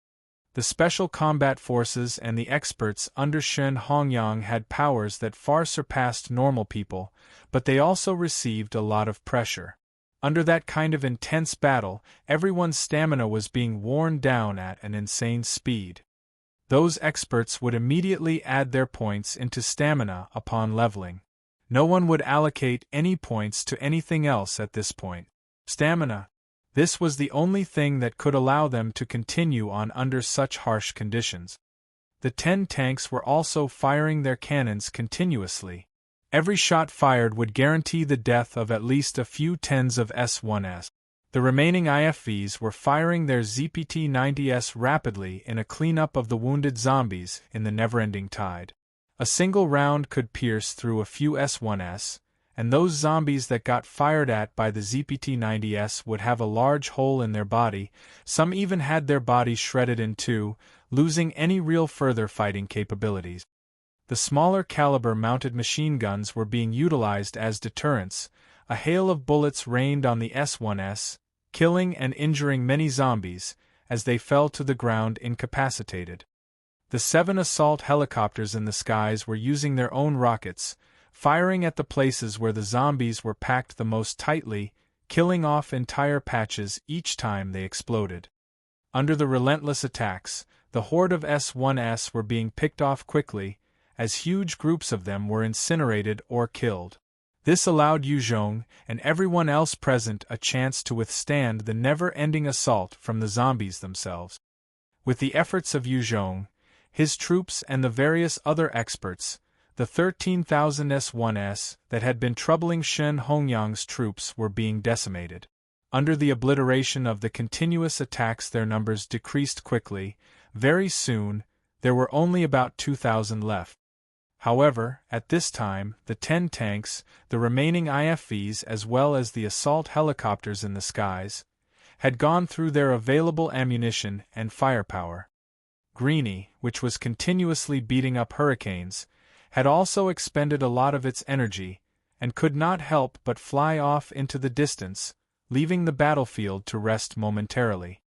The Special Combat Forces and the experts under Shen Hongyang had powers that far surpassed normal people, but they also received a lot of pressure. Under that kind of intense battle, everyone's stamina was being worn down at an insane speed. Those experts would immediately add their points into stamina upon leveling. No one would allocate any points to anything else at this point. Stamina. This was the only thing that could allow them to continue on under such harsh conditions. The 10 tanks were also firing their cannons continuously. Every shot fired would guarantee the death of at least a few tens of S1S. The remaining IFVs were firing their ZPT-90S rapidly in a cleanup of the wounded zombies in the never-ending tide. A single round could pierce through a few S1S, and those zombies that got fired at by the ZPT-90S would have a large hole in their body. Some even had their bodies shredded in two, losing any real further fighting capabilities. The smaller caliber mounted machine guns were being utilized as deterrents. A hail of bullets rained on the S1S, killing and injuring many zombies, as they fell to the ground incapacitated. The 7 assault helicopters in the skies were using their own rockets, firing at the places where the zombies were packed the most tightly, killing off entire patches each time they exploded. Under the relentless attacks, the horde of S1S were being picked off quickly, as huge groups of them were incinerated or killed. This allowed Yu Zhong and everyone else present a chance to withstand the never-ending assault from the zombies themselves. With the efforts of Yu Zhong, his troops and the various other experts, the 13,000 S1S that had been troubling Shen Hongyang's troops were being decimated. Under the obliteration of the continuous attacks, their numbers decreased quickly. Very soon, there were only about 2,000 left. However, at this time, the 10 tanks, the remaining IFVs as well as the assault helicopters in the skies, had gone through their available ammunition and firepower. Greenie, which was continuously beating up hurricanes, had also expended a lot of its energy, and could not help but fly off into the distance, leaving the battlefield to rest momentarily.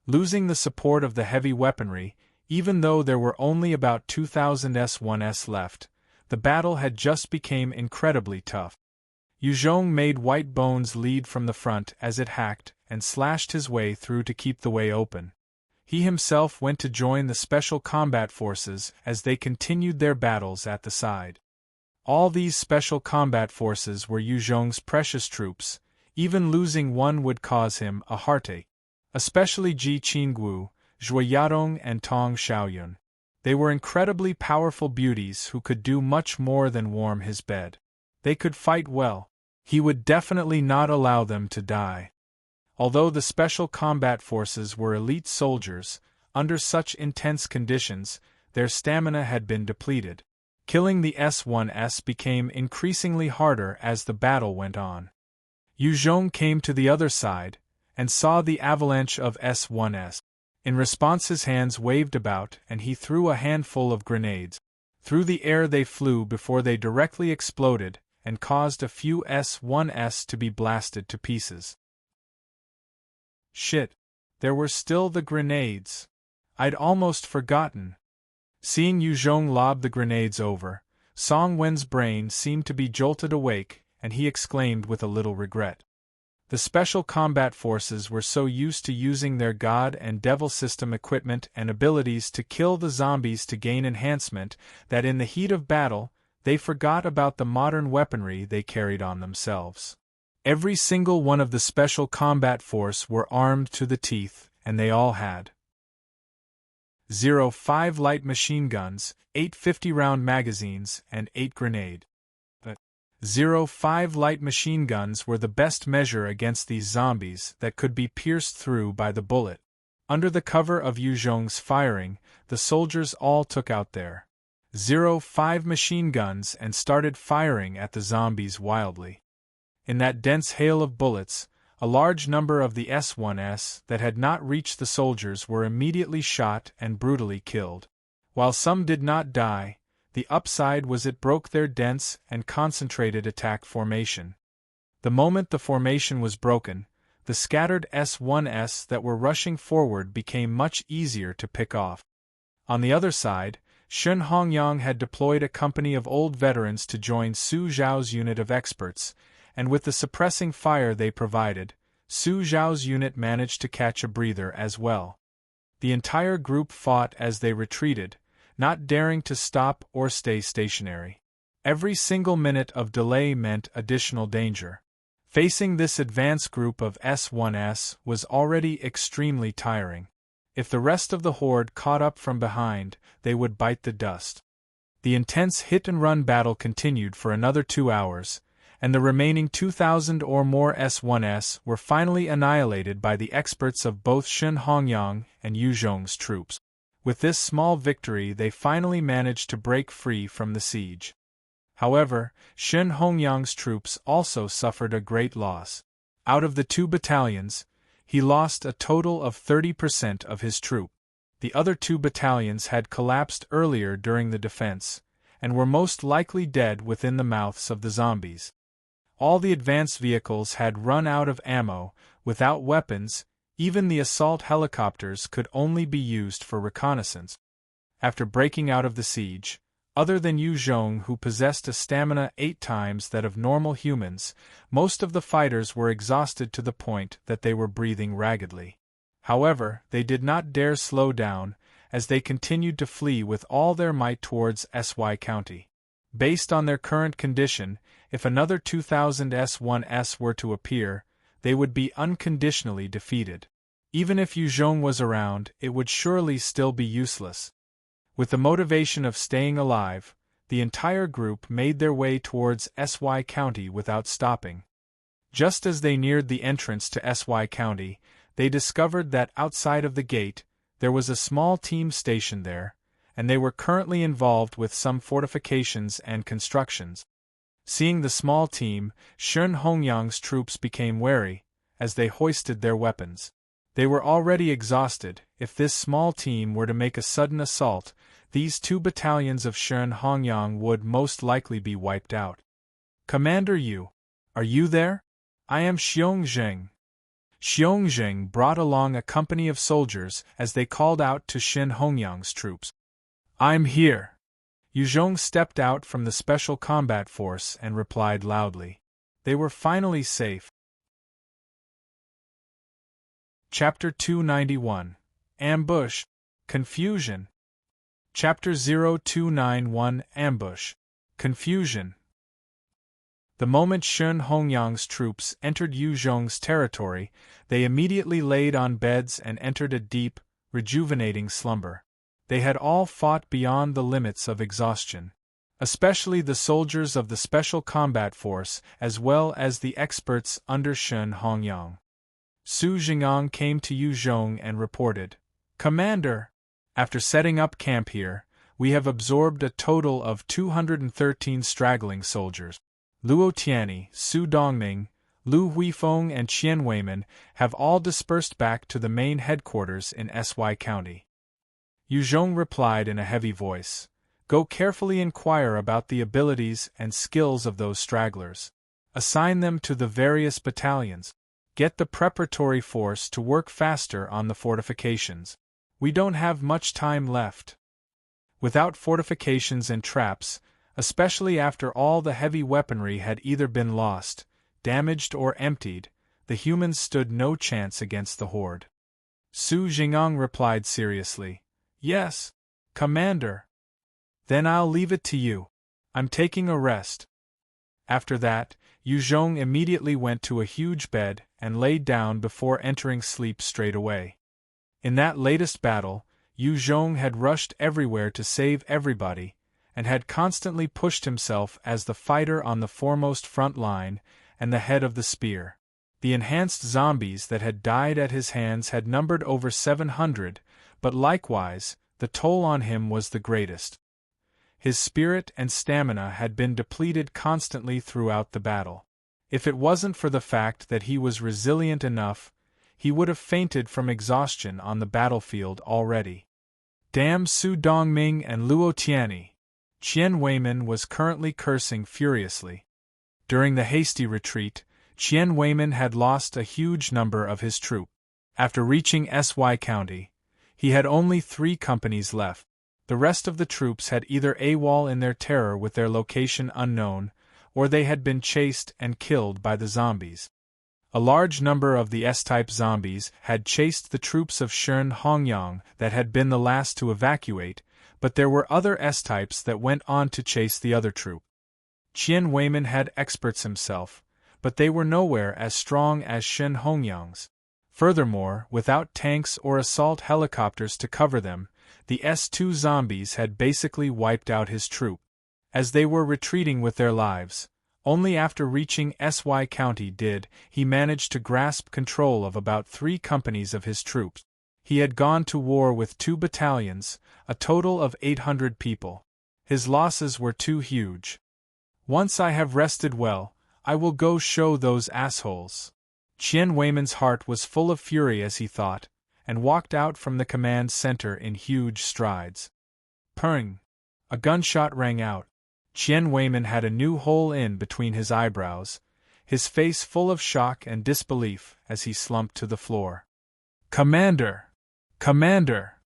Losing the support of the heavy weaponry, even though there were only about 2,000 S1S left, the battle had just become incredibly tough. Yu Zhong made White Bones lead from the front as it hacked and slashed his way through to keep the way open. He himself went to join the Special Combat Forces as they continued their battles at the side. All these Special Combat Forces were Yu Zhong's precious troops. Even losing one would cause him a heartache. Especially Ji Qingguo, Zhuoyadong and Tong Xiaoyun. They were incredibly powerful beauties who could do much more than warm his bed. They could fight well. He would definitely not allow them to die. Although the Special Combat Forces were elite soldiers, under such intense conditions, their stamina had been depleted. Killing the S1S became increasingly harder as the battle went on. Yu Zhong came to the other side, and saw the avalanche of S1S. In response his hands waved about and he threw a handful of grenades. Through the air they flew before they directly exploded, and caused a few S1S to be blasted to pieces. Shit. There were still the grenades. I'd almost forgotten. Seeing Yu Zhong lob the grenades over, Song Wen's brain seemed to be jolted awake, and he exclaimed with a little regret. The Special Combat Forces were so used to using their God and Devil system equipment and abilities to kill the zombies to gain enhancement that in the heat of battle, they forgot about the modern weaponry they carried on themselves. Every single one of the Special Combat Force were armed to the teeth, and they all had 05 light machine guns, 8 50-round magazines, and 8 grenade. The 05 light machine guns were the best measure against these zombies that could be pierced through by the bullet. Under the cover of Yu Zhong's firing, the soldiers all took out their 05 machine guns and started firing at the zombies wildly. In that dense hail of bullets, a large number of the S1s that had not reached the soldiers were immediately shot and brutally killed. While some did not die, the upside was it broke their dense and concentrated attack formation. The moment the formation was broken, the scattered S1s that were rushing forward became much easier to pick off. On the other side, Shun Hongyang had deployed a company of old veterans to join Su Zhao's unit of experts, and with the suppressing fire they provided, Su Zhao's unit managed to catch a breather as well. The entire group fought as they retreated, not daring to stop or stay stationary. Every single minute of delay meant additional danger. Facing this advance group of S1s was already extremely tiring. If the rest of the horde caught up from behind, they would bite the dust. The intense hit-and-run battle continued for another 2 hours, and the remaining 2,000 or more S1s were finally annihilated by the experts of both Shun Hongyang and Yu Zhong's troops. With this small victory they finally managed to break free from the siege. However, Shun Hongyang's troops also suffered a great loss. Out of the 2 battalions, he lost a total of 30% of his troop. The other 2 battalions had collapsed earlier during the defense, and were most likely dead within the mouths of the zombies. All the advance vehicles had run out of ammo. Without weapons, even the assault helicopters could only be used for reconnaissance. After breaking out of the siege, other than Yu Zhong, who possessed a stamina 8 times that of normal humans, most of the fighters were exhausted to the point that they were breathing raggedly. However, they did not dare slow down, as they continued to flee with all their might towards Sy County. Based on their current condition, if another 2,000 S1s were to appear, they would be unconditionally defeated. Even if Yu Zhong was around, it would surely still be useless. With the motivation of staying alive, the entire group made their way towards Sy County without stopping. Just as they neared the entrance to Sy County, they discovered that outside of the gate, there was a small team stationed there, and they were currently involved with some fortifications and constructions. Seeing the small team, Shun Hongyang's troops became wary, as they hoisted their weapons. They were already exhausted. If this small team were to make a sudden assault, these 2 battalions of Shun Hongyang would most likely be wiped out. "Commander Yu, are you there? I am Xiongzheng." Xiongzheng brought along a company of soldiers as they called out to Shun Hongyang's troops. "I'm here." Yu Zhong stepped out from the special combat force and replied loudly. They were finally safe. Chapter 291. Ambush. Confusion. Chapter 0291. Ambush. Confusion. The moment Shun Hongyang's troops entered Yu Zhong's territory, they immediately laid on beds and entered a deep, rejuvenating slumber. They had all fought beyond the limits of exhaustion. Especially the soldiers of the Special Combat Force, as well as the experts under Shun Hongyang. Su Jing'an came to Yu Zhong and reported, "Commander, after setting up camp here, we have absorbed a total of 213 straggling soldiers. Luo Tianyi, Su Dongming, Lu Huifeng and Qian Weimin have all dispersed back to the main headquarters in Sy County." Yu Zhong replied in a heavy voice, "Go carefully inquire about the abilities and skills of those stragglers. Assign them to the various battalions. Get the preparatory force to work faster on the fortifications. We don't have much time left." Without fortifications and traps, especially after all the heavy weaponry had either been lost, damaged or emptied, the humans stood no chance against the horde. Su Jing'an replied seriously, "Yes, Commander." "Then I'll leave it to you. I'm taking a rest." After that, Yu Zhong immediately went to a huge bed and laid down before entering sleep straight away. In that latest battle, Yu Zhong had rushed everywhere to save everybody, and had constantly pushed himself as the fighter on the foremost front line and the head of the spear. The enhanced zombies that had died at his hands had numbered over 700, but likewise, the toll on him was the greatest. His spirit and stamina had been depleted constantly throughout the battle. If it wasn't for the fact that he was resilient enough, he would have fainted from exhaustion on the battlefield already. Damn Su Dongming and Luo Tianyi! Qian Weimin was currently cursing furiously. During the hasty retreat, Qian Weimin had lost a huge number of his troops. After reaching Sy County, he had only 3 companies left. The rest of the troops had either AWOL in their terror with their location unknown, or they had been chased and killed by the zombies. A large number of the S-type zombies had chased the troops of Shen Hongyang that had been the last to evacuate, but there were other S-types that went on to chase the other troop. Qian Weimin had experts himself, but they were nowhere as strong as Shen Hongyang's. Furthermore, without tanks or assault helicopters to cover them, the S2 zombies had basically wiped out his troop. As they were retreating with their lives, only after reaching Sy County did he manage to grasp control of about 3 companies of his troops. He had gone to war with 2 battalions, a total of 800 people. His losses were too huge. Once I have rested well, I will go show those assholes. Qian Weimin's heart was full of fury as he thought, and walked out from the command center in huge strides. Purring! A gunshot rang out. Qian Weimin had a new hole in between his eyebrows, his face full of shock and disbelief as he slumped to the floor. Commander! Commander!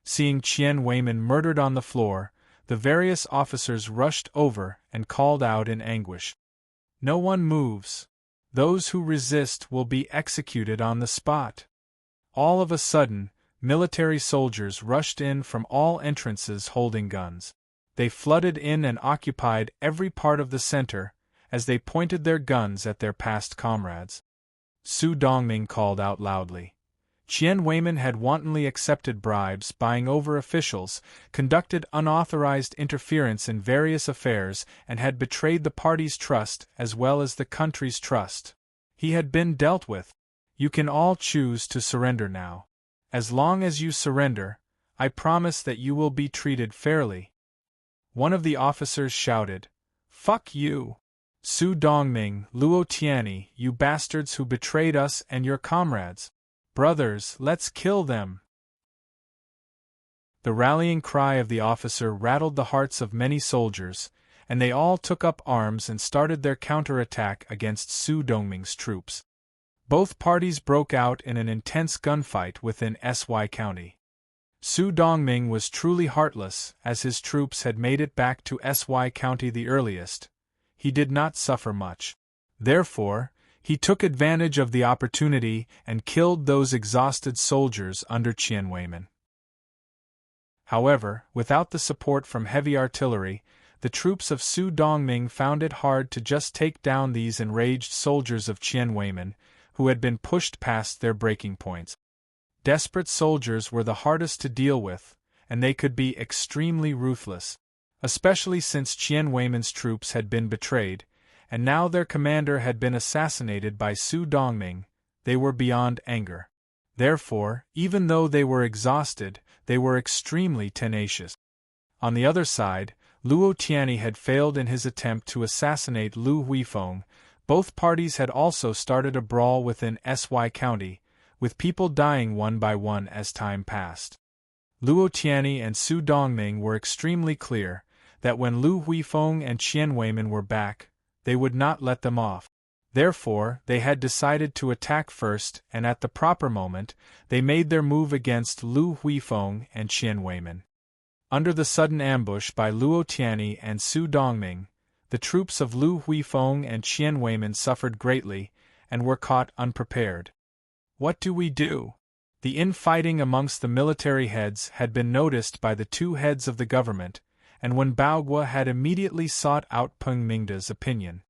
Seeing Qian Weimin murdered on the floor, the various officers rushed over and called out in anguish. No one moves. Those who resist will be executed on the spot. All of a sudden, military soldiers rushed in from all entrances holding guns. They flooded in and occupied every part of the center, as they pointed their guns at their past comrades. Su Dongming called out loudly. Qian Weimin had wantonly accepted bribes, buying over officials, conducted unauthorized interference in various affairs, and had betrayed the party's trust as well as the country's trust. He had been dealt with. You can all choose to surrender now. As long as you surrender, I promise that you will be treated fairly. One of the officers shouted, "Fuck you! Su Dongming, Luo Tianyi, you bastards who betrayed us and your comrades! Brothers, let's kill them!" The rallying cry of the officer rattled the hearts of many soldiers, and they all took up arms and started their counterattack against Su Dongming's troops. Both parties broke out in an intense gunfight within Sy County. Su Dongming was truly heartless, as his troops had made it back to Sy County the earliest. He did not suffer much. Therefore, he took advantage of the opportunity and killed those exhausted soldiers under Qian Weimin. However, without the support from heavy artillery, the troops of Su Dongming found it hard to just take down these enraged soldiers of Qian Weimin, who had been pushed past their breaking points. Desperate soldiers were the hardest to deal with, and they could be extremely ruthless, especially since Qian Weimin's troops had been betrayed, and now their commander had been assassinated by Su Dongming. They were beyond anger. Therefore, even though they were exhausted, they were extremely tenacious. On the other side, Luo Tianyi had failed in his attempt to assassinate Lu Huifeng. Both parties had also started a brawl within Sy County, with people dying one by one as time passed. Luo Tianyi and Su Dongming were extremely clear that when Lu Huifeng and Qian Weimin were back, they would not let them off. Therefore, they had decided to attack first, and at the proper moment, they made their move against Lu Huifeng and Qian Weimin. Under the sudden ambush by Luo Tianyi and Su Dongming, the troops of Lu Huifeng and Qian Weimin suffered greatly and were caught unprepared. What do we do? The infighting amongst the military heads had been noticed by the 2 heads of the government, and Wen Baogua had immediately sought out Peng Mingda's opinion.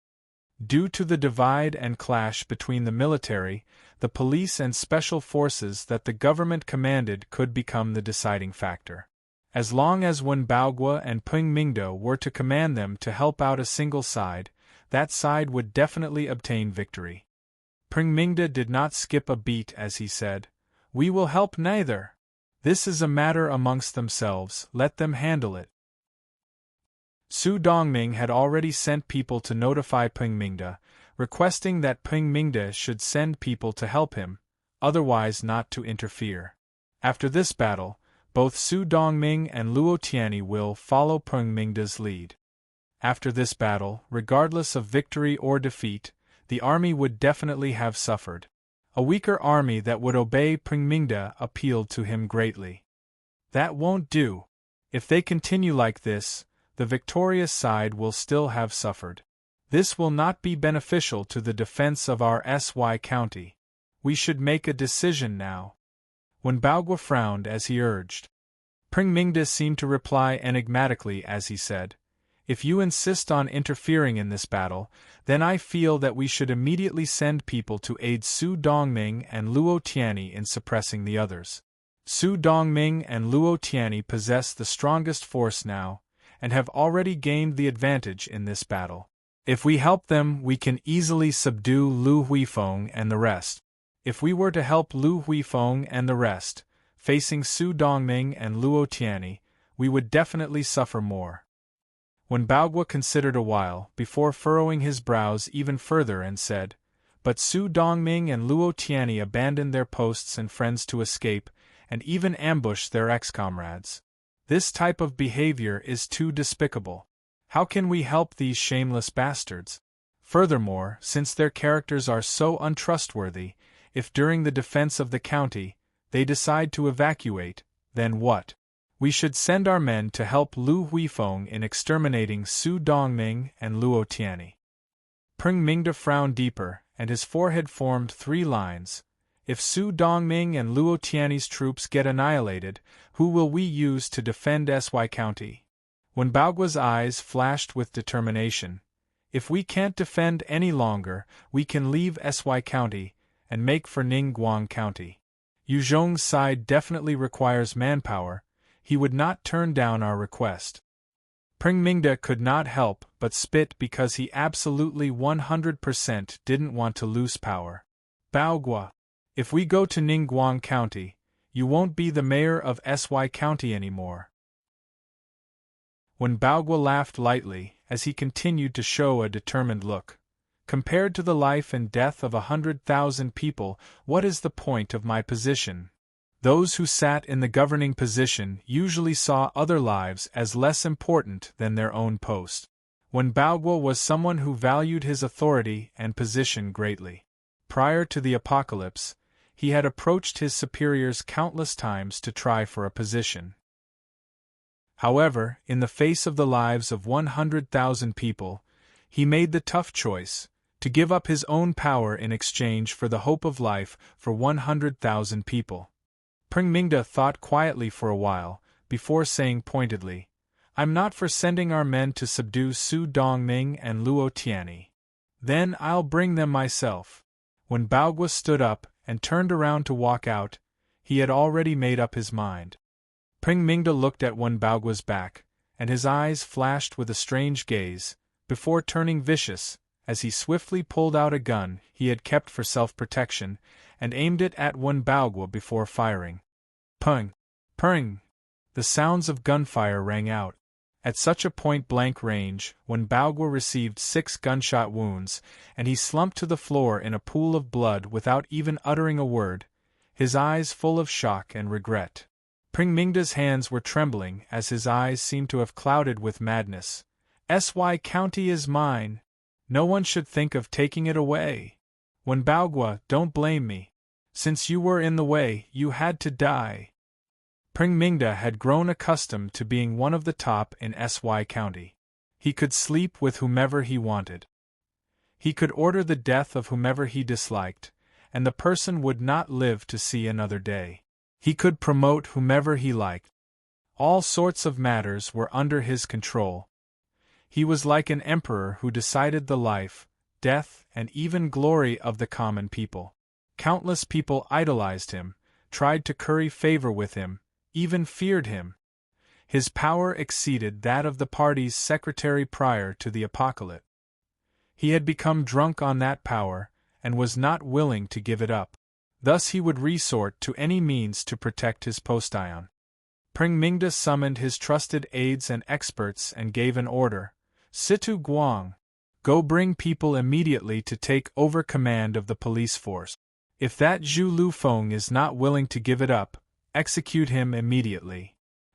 Due to the divide and clash between the military, the police and special forces that the government commanded could become the deciding factor. As long as Wen Baogua and Peng Mingda were to command them to help out a single side, that side would definitely obtain victory. Pringmingda did not skip a beat as he said, "We will help neither. This is a matter amongst themselves, let them handle it." Su Dongming had already sent people to notify Pringmingda, requesting that Pringmingda should send people to help him, otherwise not to interfere. After this battle, both Su Dongming and Luo Tianyi will follow Pringmingda's lead. After this battle, regardless of victory or defeat, the army would definitely have suffered. A weaker army that would obey Pringmingda appealed to him greatly. That won't do. If they continue like this, the victorious side will still have suffered. This will not be beneficial to the defense of our SY county. We should make a decision now. Wenbaogwa frowned as he urged. Pringmingda seemed to reply enigmatically as he said, "If you insist on interfering in this battle, then I feel that we should immediately send people to aid Su Dongming and Luo Tianyi in suppressing the others. Su Dongming and Luo Tianyi possess the strongest force now, and have already gained the advantage in this battle. If we help them, we can easily subdue Lu Huifeng and the rest. If we were to help Lu Huifeng and the rest, facing Su Dongming and Luo Tianyi, we would definitely suffer more." Wenbaogwa considered a while before furrowing his brows even further and said, "But Su Dongming and Luo Tianyi abandoned their posts and friends to escape, and even ambushed their ex-comrades. This type of behavior is too despicable. How can we help these shameless bastards? Furthermore, since their characters are so untrustworthy, if during the defense of the county, they decide to evacuate, then what? We should send our men to help Lu Huifeng in exterminating Su Dongming and Luo Tianyi." Pringmingda frowned deeper, and his forehead formed 3 lines. "If Su Dongming and Luo Tianyi's troops get annihilated, who will we use to defend SY County?" Wenbaogwa's eyes flashed with determination. "If we can't defend any longer, we can leave SY County and make for Ningguang County. Yuzhong's side definitely requires manpower. He would not turn down our request." Pringmingda could not help but spit because he absolutely 100% didn't want to lose power. "Baogwa, if we go to Ningguang County, you won't be the mayor of SY County anymore." Wenbaogwa laughed lightly as he continued to show a determined look. "Compared to the life and death of 100,000 people, what is the point of my position? Those who sat in the governing position usually saw other lives as less important than their own post." Wenbaogwa was someone who valued his authority and position greatly. Prior to the apocalypse, he had approached his superiors countless times to try for a position. However, in the face of the lives of 100,000 people, he made the tough choice to give up his own power in exchange for the hope of life for 100,000 people. Pringmingda thought quietly for a while, before saying pointedly, "I'm not for sending our men to subdue Su Dongming and Luo Tianyi. Then I'll bring them myself." When Baogwa stood up and turned around to walk out, he had already made up his mind. Pringmingda looked at Wenbaogwa's back, and his eyes flashed with a strange gaze, before turning vicious, as he swiftly pulled out a gun he had kept for self-protection, and aimed it at Wenbaogwa before firing. Pung! Pung! The sounds of gunfire rang out. At such a point-blank range, Wenbaogwa received 6 gunshot wounds, and he slumped to the floor in a pool of blood without even uttering a word, his eyes full of shock and regret. Pringmingda's hands were trembling as his eyes seemed to have clouded with madness. "SY County is mine. No one should think of taking it away. Wenbaogwa, don't blame me. Since you were in the way, you had to die." Pringmingda had grown accustomed to being one of the top in SY County. He could sleep with whomever he wanted. He could order the death of whomever he disliked, and the person would not live to see another day. He could promote whomever he liked. All sorts of matters were under his control. He was like an emperor who decided the life, death, and even glory of the common people. Countless people idolized him, tried to curry favor with him, even feared him. His power exceeded that of the party's secretary prior to the apocalypse. He had become drunk on that power, and was not willing to give it up. Thus he would resort to any means to protect his postillon. Pring Mingda summoned his trusted aides and experts and gave an order. Situ Guang, go bring people immediately to take over command of the police force. If that Zhu Lufeng is not willing to give it up, execute him immediately.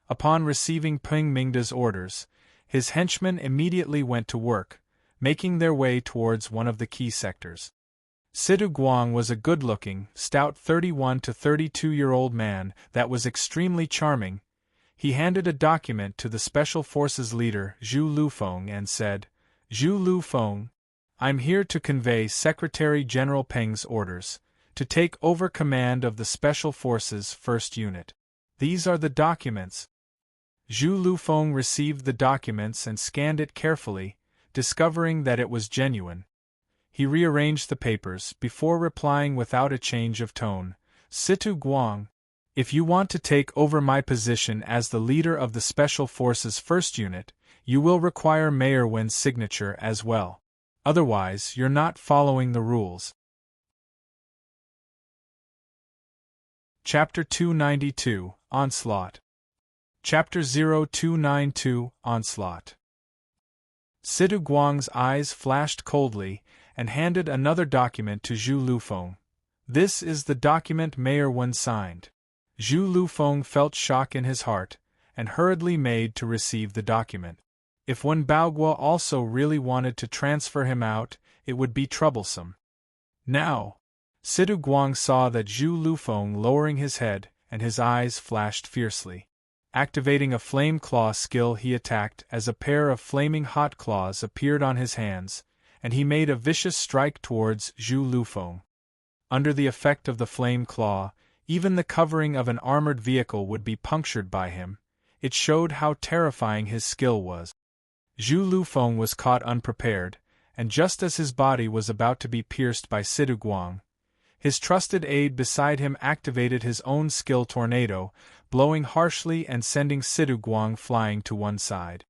Upon receiving Pring Mingda's orders, his henchmen immediately went to work, making their way towards one of the key sectors. Situ Guang was a good-looking, stout 31 to 32-year-old man that was extremely charming. He handed a document to the Special Forces leader, Zhu Lufeng, and said, Zhu Lufeng, I'm here to convey Secretary General Peng's orders, to take over command of the Special Forces 1st Unit. These are the documents. Zhu Lufeng received the documents and scanned it carefully, discovering that it was genuine. He rearranged the papers before replying without a change of tone. Situ Guang, if you want to take over my position as the leader of the Special Forces 1st Unit, you will require Mayor Wen's signature as well. Otherwise, you're not following the rules. Chapter 292, Onslaught. Chapter 0292, Onslaught. Situ Guang's eyes flashed coldly, and handed another document to Zhu Lufeng. This is the document Mayor Wen signed. Zhu Lufeng felt shock in his heart, and hurriedly made to receive the document. If Wen Baoguo also really wanted to transfer him out, it would be troublesome. Now, Situ Guang saw that Zhu Lufeng lowering his head, and his eyes flashed fiercely. Activating a flame claw skill, he attacked as a pair of flaming hot claws appeared on his hands, and he made a vicious strike towards Zhu Lufeng. Under the effect of the flame claw, even the covering of an armored vehicle would be punctured by him. It showed how terrifying his skill was. Zhu Lufeng was caught unprepared, and just as his body was about to be pierced by Situ Guang, his trusted aide beside him activated his own skill tornado, blowing harshly and sending Situ Guang flying to one side.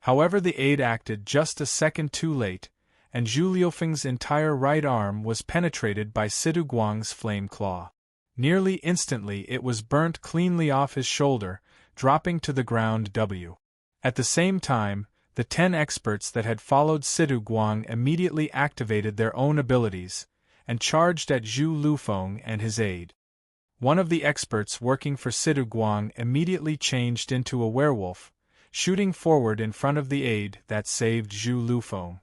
However, the aide acted just a second too late, and Zhu Lufeng's entire right arm was penetrated by Situ Guang's flame claw. Nearly instantly it was burnt cleanly off his shoulder, dropping to the ground. At the same time, the 10 experts that had followed Situ Guang immediately activated their own abilities, and charged at Zhu Lufeng and his aide. One of the experts working for Situ Guang immediately changed into a werewolf, shooting forward in front of the aide that saved Zhu Lufeng.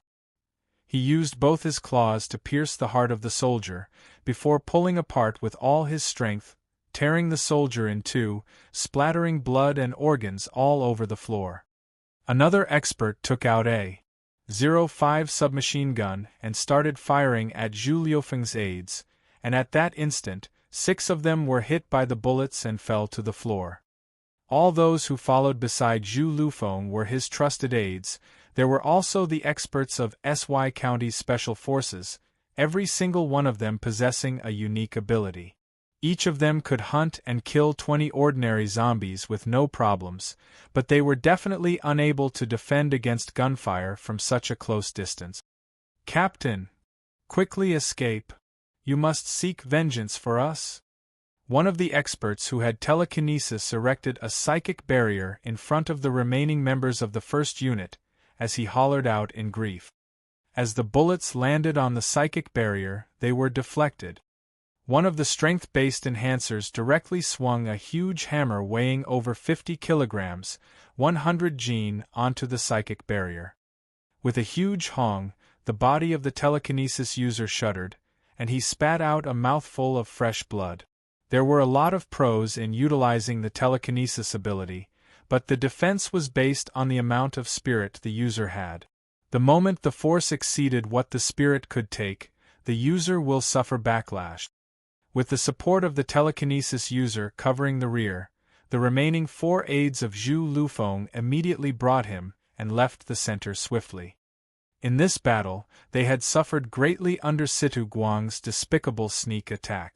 He used both his claws to pierce the heart of the soldier, before pulling apart with all his strength, tearing the soldier in two, splattering blood and organs all over the floor. Another expert took out a .05 submachine gun and started firing at Zhu Lufeng's aides, and at that instant, 6 of them were hit by the bullets and fell to the floor. All those who followed beside Zhu Lufeng were his trusted aides. There were also the experts of SY County's Special Forces, every single one of them possessing a unique ability. Each of them could hunt and kill 20 ordinary zombies with no problems, but they were definitely unable to defend against gunfire from such a close distance. Captain! Quickly escape! You must seek vengeance for us! One of the experts who had telekinesis erected a psychic barrier in front of the remaining members of the 1st Unit, as he hollered out in grief. As the bullets landed on the psychic barrier, they were deflected. One of the strength-based enhancers directly swung a huge hammer weighing over 50 kilograms, 100 Jin, onto the psychic barrier. With a huge hong, the body of the telekinesis user shuddered, and he spat out a mouthful of fresh blood. There were a lot of pros in utilizing the telekinesis ability, but the defense was based on the amount of spirit the user had. The moment the force exceeded what the spirit could take, the user will suffer backlash. With the support of the telekinesis user covering the rear, the remaining 4 aides of Zhu Lufeng immediately brought him and left the center swiftly. In this battle, they had suffered greatly under Situ Guang's despicable sneak attack.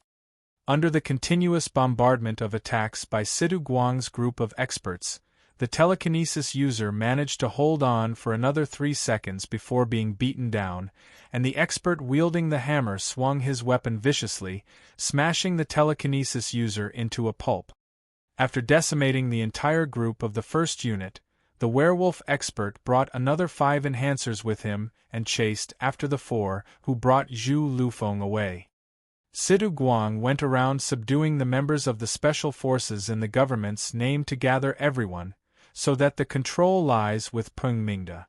Under the continuous bombardment of attacks by Situ Guang's group of experts, The telekinesis user managed to hold on for another 3 seconds before being beaten down, and the expert wielding the hammer swung his weapon viciously, smashing the telekinesis user into a pulp. After decimating the entire group of the first unit, the werewolf expert brought another 5 enhancers with him and chased after the 4 who brought Zhu Lufeng away. Sidu Guang went around subduing the members of the special forces in the government's name to gather everyone, so that the control lies with Peng Mingde.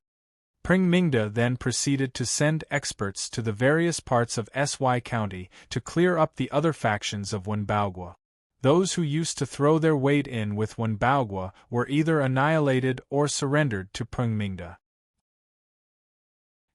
Peng Mingde then proceeded to send experts to the various parts of Sy County to clear up the other factions of Wenbaogua. Those who used to throw their weight in with Wenbaogua were either annihilated or surrendered to Peng Mingde.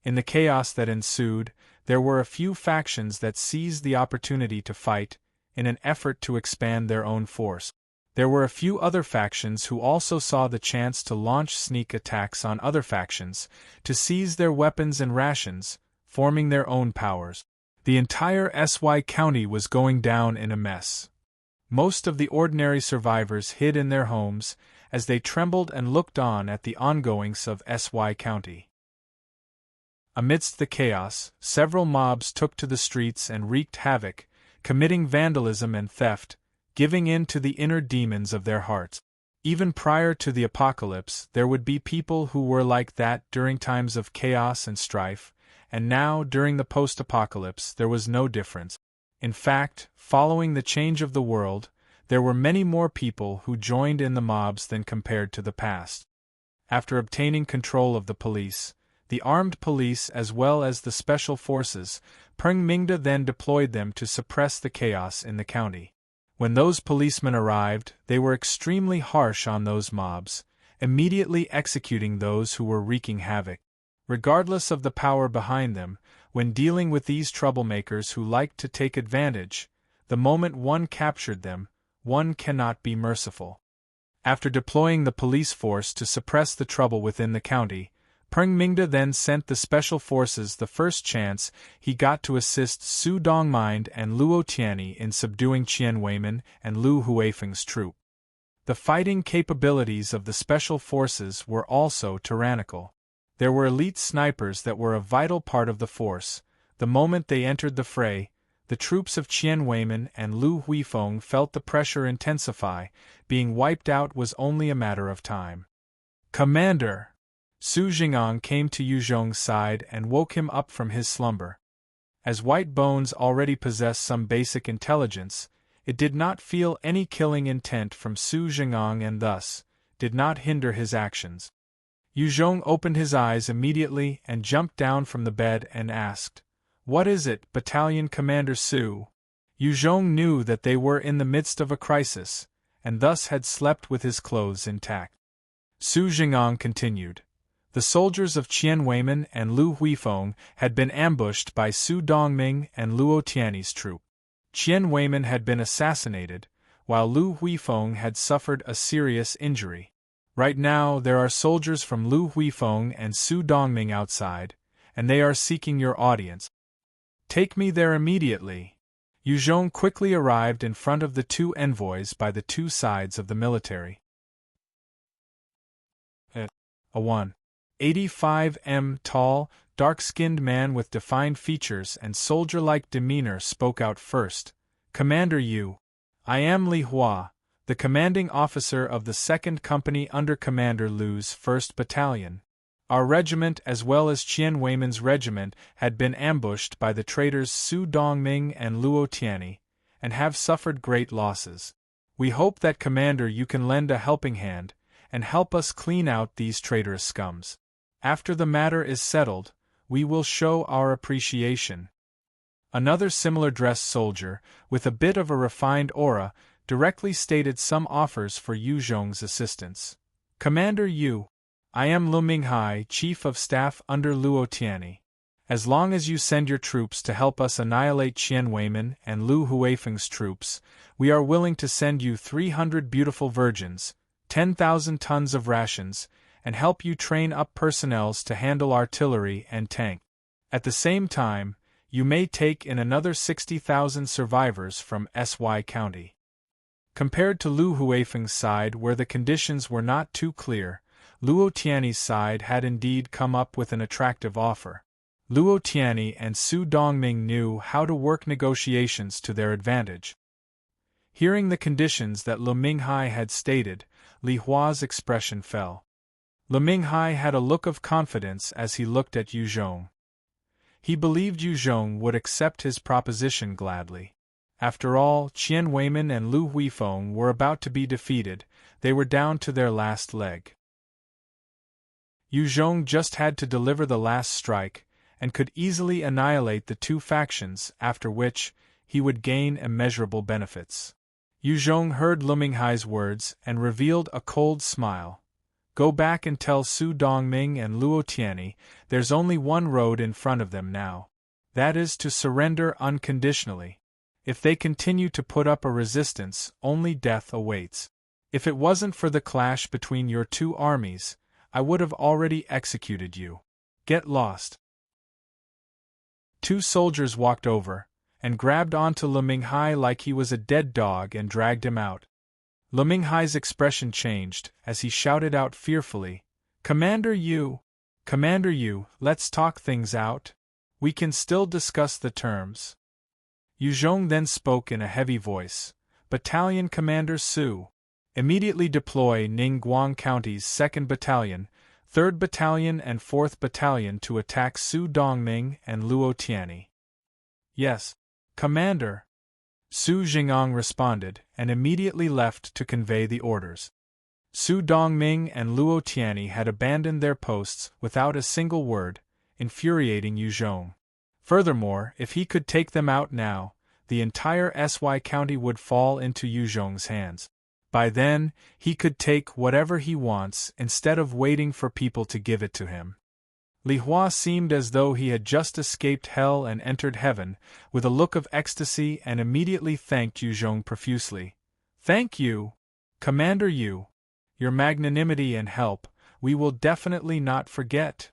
In the chaos that ensued, there were a few factions that seized the opportunity to fight, in an effort to expand their own force. There were a few other factions who also saw the chance to launch sneak attacks on other factions, to seize their weapons and rations, forming their own powers. The entire Sy County was going down in a mess. Most of the ordinary survivors hid in their homes, as they trembled and looked on at the ongoings of Sy County. Amidst the chaos, several mobs took to the streets and wreaked havoc, committing vandalism and theft, giving in to the inner demons of their hearts. Even prior to the apocalypse, there would be people who were like that during times of chaos and strife, and now, during the post-apocalypse, there was no difference. In fact, following the change of the world, there were many more people who joined in the mobs than compared to the past. After obtaining control of the police, the armed police as well as the special forces, Peng Mingde then deployed them to suppress the chaos in the county. When those policemen arrived, they were extremely harsh on those mobs, immediately executing those who were wreaking havoc. Regardless of the power behind them, when dealing with these troublemakers who liked to take advantage, the moment one captured them, one cannot be merciful. After deploying the police force to suppress the trouble within the county, Peng Mingde then sent the special forces the first chance he got to assist Su Dongmind and Luo Tianyi in subduing Qian Weimin and Lu Huifeng's troop. The fighting capabilities of the special forces were also tyrannical. There were elite snipers that were a vital part of the force. The moment they entered the fray, the troops of Qian Weimin and Lu Huifeng felt the pressure intensify. Being wiped out was only a matter of time. "Commander!" Su Jing'an came to Yu Zhong's side and woke him up from his slumber. As White Bones already possessed some basic intelligence, it did not feel any killing intent from Su Jing'an and thus did not hinder his actions. Yu Zhong opened his eyes immediately and jumped down from the bed and asked, "What is it, Battalion Commander Su?" Yu Zhong knew that they were in the midst of a crisis, and thus had slept with his clothes intact. Su Jing'an continued. The soldiers of Qian Weimin and Lu Huifeng had been ambushed by Su Dongming and Luo Tianyi's troop. Qian Weimin had been assassinated, while Lu Huifeng had suffered a serious injury. Right now there are soldiers from Lu Huifeng and Su Dongming outside, and they are seeking your audience. Take me there immediately. Yu Zhong quickly arrived in front of the 2 envoys by the 2 sides of the military. A 1.85 m tall, dark-skinned man with defined features and soldier-like demeanor spoke out first. "Commander Yu, I am Li Hua, the commanding officer of the 2nd Company under Commander Lu's 1st Battalion. Our regiment as well as Qian Weimin's regiment had been ambushed by the traitors Su Dongming and Luo Tianyi, and have suffered great losses. We hope that, Commander, you can lend a helping hand, and help us clean out these traitorous scums. After the matter is settled, we will show our appreciation." Another similar-dressed soldier, with a bit of a refined aura, directly stated some offers for Yu Zhong's assistance. "Commander Yu, I am Lu Minghai, Chief of Staff under Luo Tianyi. As long as you send your troops to help us annihilate Qian Weimin and Lu Huifeng's troops, we are willing to send you 300 beautiful virgins, 10,000 tons of rations, and help you train up personnels to handle artillery and tank. At the same time, you may take in another 60,000 survivors from Sy County." Compared to Lu Huifeng's side where the conditions were not too clear, Luo Tianyi's side had indeed come up with an attractive offer. Luo Tianyi and Su Dongming knew how to work negotiations to their advantage. Hearing the conditions that Lu Minghai had stated, Li Hua's expression fell. Lu Minghai had a look of confidence as he looked at Yu Zhong. He believed Yu Zhong would accept his proposition gladly. After all, Qian Weimin and Lu Huifeng were about to be defeated, they were down to their last leg. Yu Zhong just had to deliver the last strike, and could easily annihilate the two factions, after which, he would gain immeasurable benefits. Yu Zhong heard Lu Minghai's words and revealed a cold smile. Go back and tell Su Dongming and Luo Tianyi there's only one road in front of them now. That is to surrender unconditionally. If they continue to put up a resistance, only death awaits. If it wasn't for the clash between your two armies, I would have already executed you. Get lost. Two soldiers walked over, and grabbed onto Lu Minghai like he was a dead dog and dragged him out. Lu Minghai's expression changed as he shouted out fearfully, Commander Yu, let's talk things out. We can still discuss the terms. Yu Zhong then spoke in a heavy voice, Battalion Commander Su, immediately deploy Ningguang County's 2nd Battalion, 3rd Battalion and 4th Battalion to attack Su Dongming and Luo Tianyi. Yes, Commander. Su Jing'ang responded, and immediately left to convey the orders. Su Dongming and Luo Tianyi had abandoned their posts without a single word, infuriating Yu Zhong. Furthermore, if he could take them out now, the entire Sy County would fall into Yu Zhong's hands. By then, he could take whatever he wants instead of waiting for people to give it to him. Li Hua seemed as though he had just escaped hell and entered heaven, with a look of ecstasy, and immediately thanked Yu Zhong profusely. Thank you, Commander Yu. Your magnanimity and help, we will definitely not forget.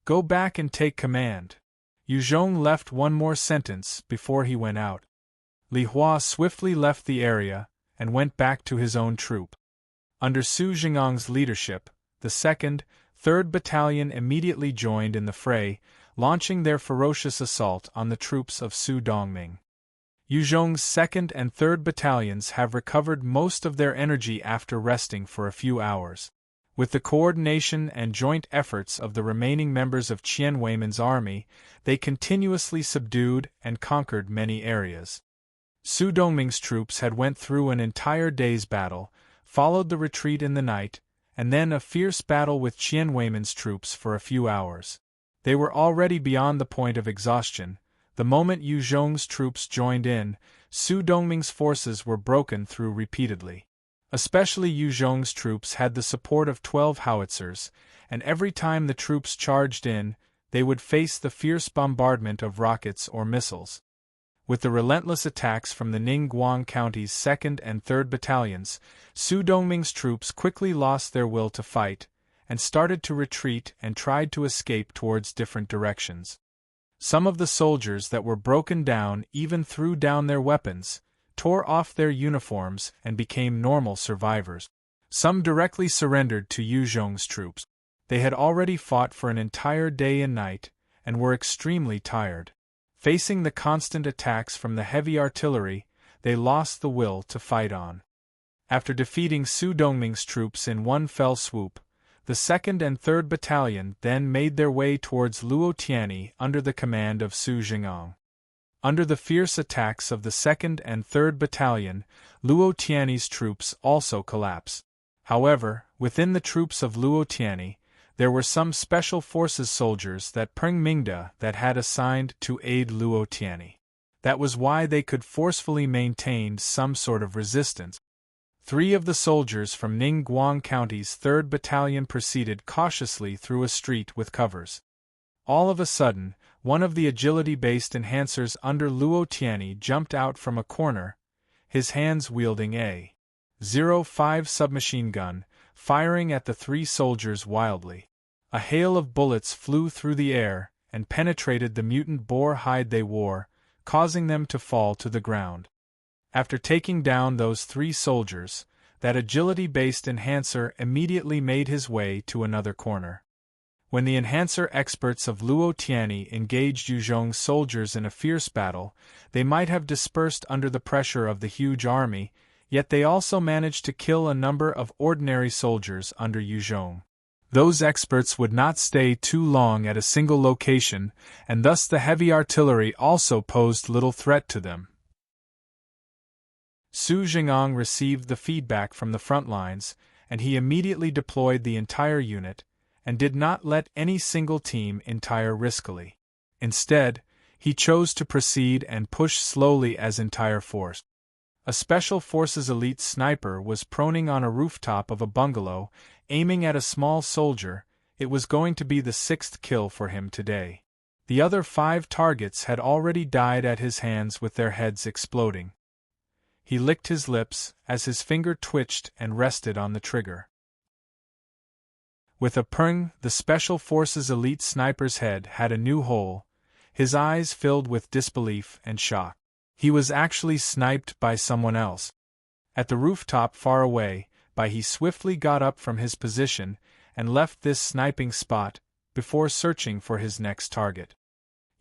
Go back and take command. Yu Zhong left one more sentence before he went out. Li Hua swiftly left the area, and went back to his own troop. Under Su Jing'ang's leadership, the 2nd, 3rd Battalion immediately joined in the fray, launching their ferocious assault on the troops of Su Dongming. Yu Zhong's 2nd and 3rd Battalions have recovered most of their energy after resting for a few hours. With the coordination and joint efforts of the remaining members of Qian Weimin's army, they continuously subdued and conquered many areas. Su Dongming's troops had went through an entire day's battle, followed the retreat in the night, and then a fierce battle with Qian Weimin's troops for a few hours. They were already beyond the point of exhaustion. The moment Yu Zhong's troops joined in, Su Dongming's forces were broken through repeatedly. Especially Yu Zhong's troops had the support of 12 howitzers, and every time the troops charged in, they would face the fierce bombardment of rockets or missiles. With the relentless attacks from the Ningguang County's 2nd and 3rd Battalions, Su Dongming's troops quickly lost their will to fight, and started to retreat and tried to escape towards different directions. Some of the soldiers that were broken down even threw down their weapons, tore off their uniforms and became normal survivors. Some directly surrendered to Yu Zhong's troops. They had already fought for an entire day and night, and were extremely tired. Facing the constant attacks from the heavy artillery, they lost the will to fight on. After defeating Su Dongming's troops in one fell swoop, the 2nd and 3rd Battalion then made their way towards Luo Tianyi under the command of Su Jing'ang. Under the fierce attacks of the 2nd and 3rd Battalion, Luo Tianyi's troops also collapsed. However, within the troops of Luo Tianyi, there were some special forces soldiers that Peng Mingda that had assigned to aid Luo Tianyi. That was why they could forcefully maintain some sort of resistance. 3 of the soldiers from Ningguang County's 3rd Battalion proceeded cautiously through a street with covers. All of a sudden, one of the agility-based enhancers under Luo Tianyi jumped out from a corner, his hands wielding a .05 submachine gun, firing at the 3 soldiers wildly. A hail of bullets flew through the air and penetrated the mutant boar hide they wore, causing them to fall to the ground. After taking down those 3 soldiers, that agility-based enhancer immediately made his way to another corner. When the enhancer experts of Luo Tianyi engaged Yu Zhong's soldiers in a fierce battle, they might have dispersed under the pressure of the huge army, yet they also managed to kill a number of ordinary soldiers under Yu Zhong. Those experts would not stay too long at a single location, and thus the heavy artillery also posed little threat to them. Su Jing'ang received the feedback from the front lines, and he immediately deployed the entire unit, and did not let any single team entire riskily. Instead, he chose to proceed and push slowly as entire force. A Special Forces elite sniper was proning on a rooftop of a bungalow, aiming at a small soldier. It was going to be the 6th kill for him today. The other 5 targets had already died at his hands with their heads exploding. He licked his lips as his finger twitched and rested on the trigger. With a pung, the Special Forces elite sniper's head had a new hole, his eyes filled with disbelief and shock. He was actually sniped by someone else. At the rooftop far away, he swiftly got up from his position and left this sniping spot before searching for his next target.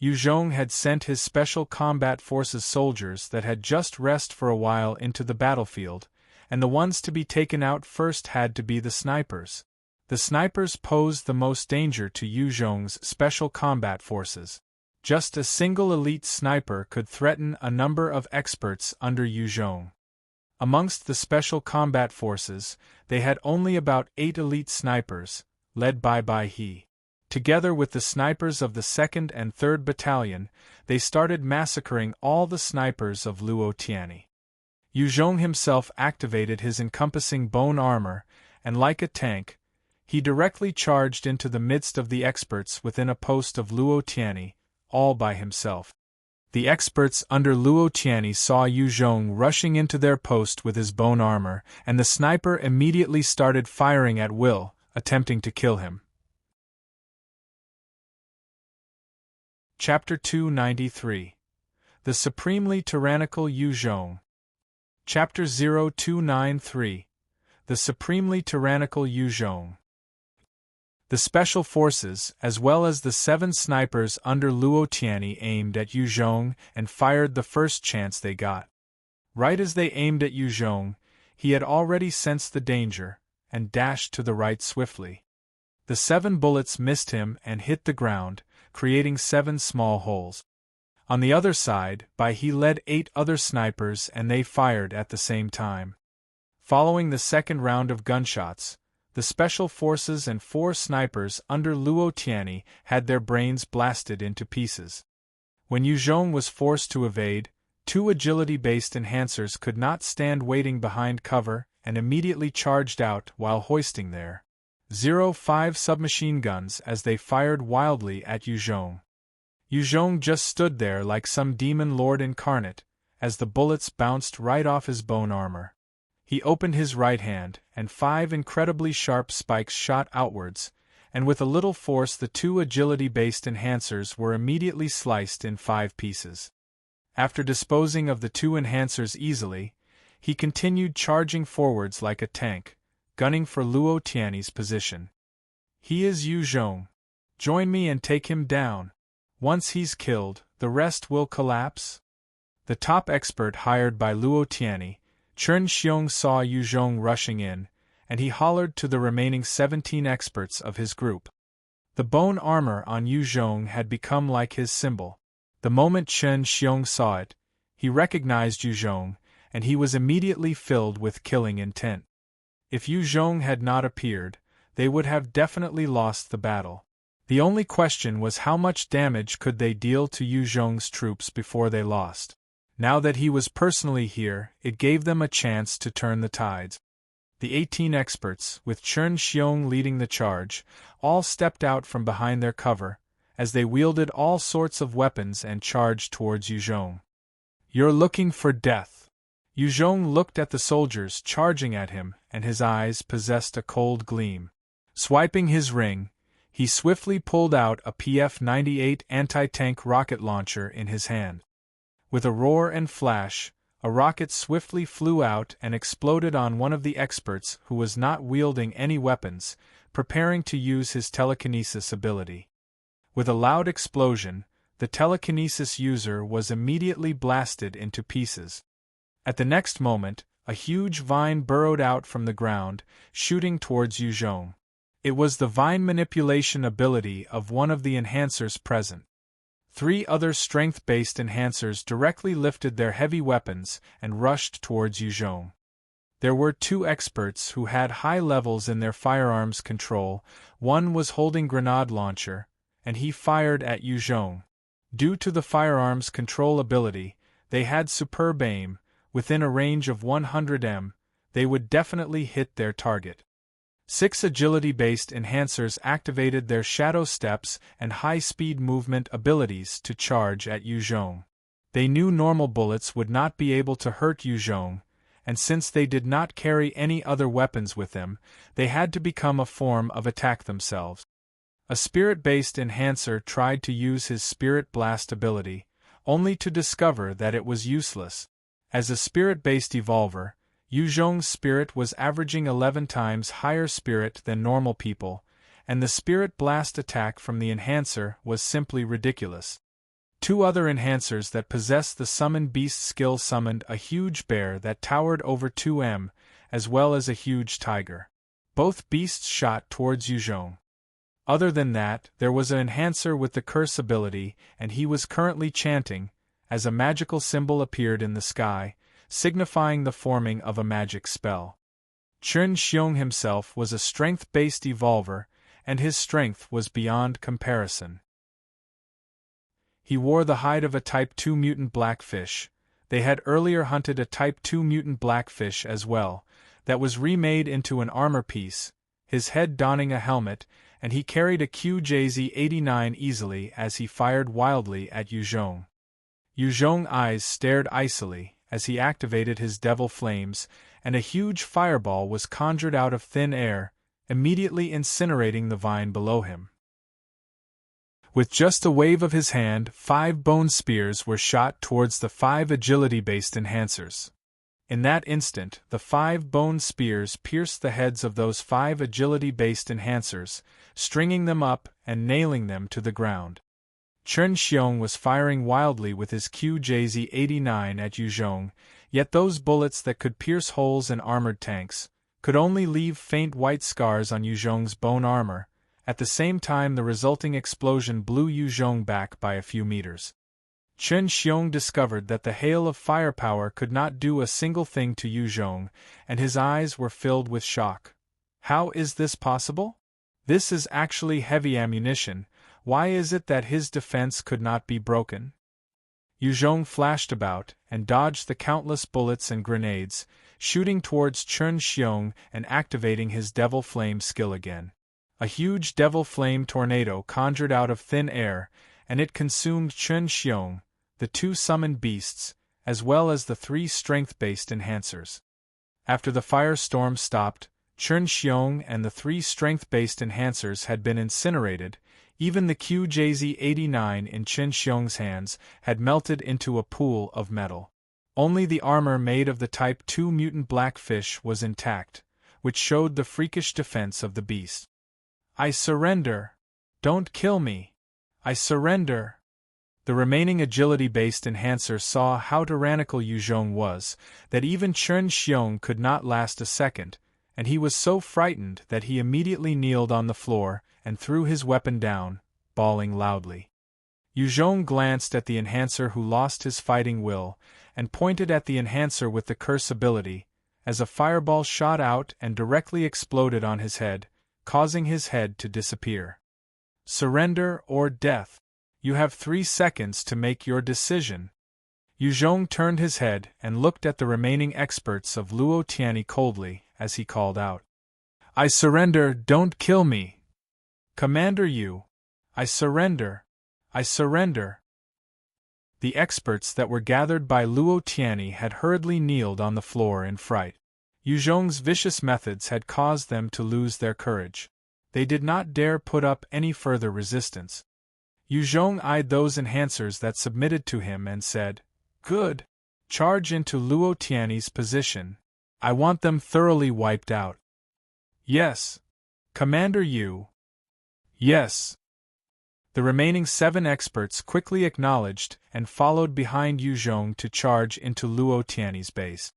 Yu Zhong had sent his Special Combat Forces soldiers that had just rest for a while into the battlefield, and the ones to be taken out first had to be the snipers. The snipers posed the most danger to Yu Zhong's Special Combat Forces. Just a single elite sniper could threaten a number of experts under Yu Zhong. Amongst the Special Combat Forces, they had only about 8 elite snipers, led by Bai He. Together with the snipers of the 2nd and 3rd Battalion, they started massacring all the snipers of Luo Tianyi. Yu Zhong himself activated his encompassing bone armor, and like a tank, he directly charged into the midst of the experts within a post of Luo Tianyi, all by himself. The experts under Luo Tianyi saw Yu Zhong rushing into their post with his bone armor, and the sniper immediately started firing at will, attempting to kill him. Chapter 293. The Supremely Tyrannical Yu Zhong. Chapter 0293. The Supremely Tyrannical Yu Zhong. The Special Forces, as well as the 7 snipers under Luo Tianyi, aimed at Yu Zhong and fired the first chance they got. Right as they aimed at Yu Zhong, he had already sensed the danger, and dashed to the right swiftly. The 7 bullets missed him and hit the ground, creating 7 small holes. On the other side, he led 8 other snipers and they fired at the same time. Following the 2nd round of gunshots, the Special Forces and 4 snipers under Luo Tianyi had their brains blasted into pieces. When Yu Zhong was forced to evade, 2 agility-based enhancers could not stand waiting behind cover and immediately charged out while hoisting their 05 submachine guns as they fired wildly at Yu Zhong. Yu Zhong just stood there like some demon lord incarnate, as the bullets bounced right off his bone armor. He opened his right hand, and 5 incredibly sharp spikes shot outwards, and with a little force the 2 agility-based enhancers were immediately sliced in 5 pieces. After disposing of the 2 enhancers easily, he continued charging forwards like a tank, gunning for Luo Tianyi's position. He is Yu Zhong. Join me and take him down. Once he's killed, the rest will collapse. The top expert hired by Luo Tianyi, Chen Xiong, saw Yu Zhong rushing in, and he hollered to the remaining 17 experts of his group. The bone armor on Yu Zhong had become like his symbol. The moment Chen Xiong saw it, he recognized Yu Zhong, and he was immediately filled with killing intent. If Yu Zhong had not appeared, they would have definitely lost the battle. The only question was how much damage could they deal to Yu Zhong's troops before they lost. Now that he was personally here, it gave them a chance to turn the tides. The 18 experts, with Chen Xiong leading the charge, all stepped out from behind their cover, as they wielded all sorts of weapons and charged towards Yu Zhong. "You're looking for death." Yu Zhong looked at the soldiers charging at him, and his eyes possessed a cold gleam. Swiping his ring, he swiftly pulled out a PF-98 anti-tank rocket launcher in his hand. With a roar and flash, a rocket swiftly flew out and exploded on one of the experts who was not wielding any weapons, preparing to use his telekinesis ability. With a loud explosion, the telekinesis user was immediately blasted into pieces. At the next moment, a huge vine burrowed out from the ground, shooting towards Yu Zhong. It was the vine manipulation ability of one of the enhancers present. 3 other strength-based enhancers directly lifted their heavy weapons and rushed towards Yu Zhong. There were 2 experts who had high levels in their firearms control. One was holding grenade launcher, and he fired at Yu Zhong. Due to the firearms control ability, they had superb aim. Within a range of 100 m, they would definitely hit their target. 6 agility-based enhancers activated their shadow steps and high-speed movement abilities to charge at Yu Zhong. They knew normal bullets would not be able to hurt Yu Zhong, and since they did not carry any other weapons with them, they had to become a form of attack themselves. A spirit-based enhancer tried to use his Spirit Blast ability, only to discover that it was useless. As a spirit-based evolver, Yu Zhong's spirit was averaging 11 times higher spirit than normal people, and the Spirit Blast attack from the enhancer was simply ridiculous. 2 other enhancers that possessed the Summon Beast skill summoned a huge bear that towered over 2 m, as well as a huge tiger. Both beasts shot towards Yu Zhong. Other than that, there was an enhancer with the curse ability, and he was currently chanting, as a magical symbol appeared in the sky, signifying the forming of a magic spell. Chen Xiong himself was a strength-based evolver, and his strength was beyond comparison. He wore the hide of a Type 2 mutant blackfish. They had earlier hunted a Type 2 mutant blackfish as well, that was remade into an armor piece, his head donning a helmet, and he carried a QJZ-89 easily as he fired wildly at Yu Zhong. Yu Zhong's eyes stared icily as he activated his devil flames, and a huge fireball was conjured out of thin air, immediately incinerating the vine below him. With just a wave of his hand, 5 bone spears were shot towards the 5 agility-based enhancers. In that instant, the 5 bone spears pierced the heads of those 5 agility-based enhancers, stringing them up and nailing them to the ground. Chen Xiong was firing wildly with his QJZ-89 at Yu Zhong, yet those bullets that could pierce holes in armored tanks could only leave faint white scars on Yu Zhong's bone armor. At the same time, the resulting explosion blew Yu Zhong back by a few meters. Chen Xiong discovered that the hail of firepower could not do a single thing to Yu Zhong, and his eyes were filled with shock. How is this possible? This is actually heavy ammunition. Why is it that his defense could not be broken? Yu Zhong flashed about and dodged the countless bullets and grenades, shooting towards Chen Xiong and activating his Devil Flame skill again. A huge Devil Flame tornado conjured out of thin air, and it consumed Chen Xiong, the 2 summoned beasts, as well as the 3 strength-based enhancers. After the firestorm stopped, Chen Xiong and the 3 strength-based enhancers had been incinerated. Even the QJZ-89 in Chen Xiong's hands had melted into a pool of metal. Only the armor made of the Type 2 mutant blackfish was intact, which showed the freakish defense of the beast. "I surrender! Don't kill me! I surrender!" The remaining agility-based enhancer saw how tyrannical Yu Zhong was, that even Chen Xiong could not last a second, and he was so frightened that he immediately kneeled on the floor and threw his weapon down, bawling loudly. Yu Zhong glanced at the enhancer who lost his fighting will, and pointed at the enhancer with the curse ability, as a fireball shot out and directly exploded on his head, causing his head to disappear. "Surrender or death. You have 3 seconds to make your decision." Yu Zhong turned his head and looked at the remaining experts of Luo Tianyi coldly as he called out, "I surrender, don't kill me! Commander Yu, I surrender! I surrender!" The experts that were gathered by Luo Tianyi had hurriedly kneeled on the floor in fright. Yu Zhong's vicious methods had caused them to lose their courage. They did not dare put up any further resistance. Yu Zhong eyed those enhancers that submitted to him and said, "Good. Charge into Luo Tiany's position. I want them thoroughly wiped out. Yes. Commander Yu. Yes. The remaining 7 experts quickly acknowledged and followed behind Yu Zhong to charge into Luo Tiany's base.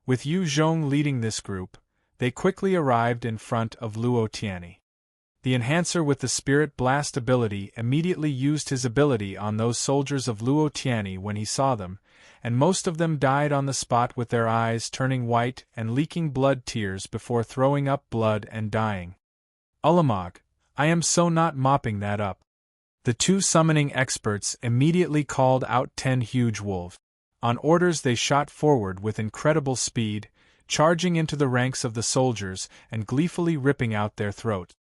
With Yu Zhong leading this group, they quickly arrived in front of Luo Tiany. The enhancer with the Spirit Blast ability immediately used his ability on those soldiers of Luo Tiany when he saw them, and most of them died on the spot with their eyes turning white and leaking blood tears before throwing up blood and dying. Ulamog, I am so not mopping that up. The 2 summoning experts immediately called out 10 huge wolves. On orders they shot forward with incredible speed, charging into the ranks of the soldiers and gleefully ripping out their throats.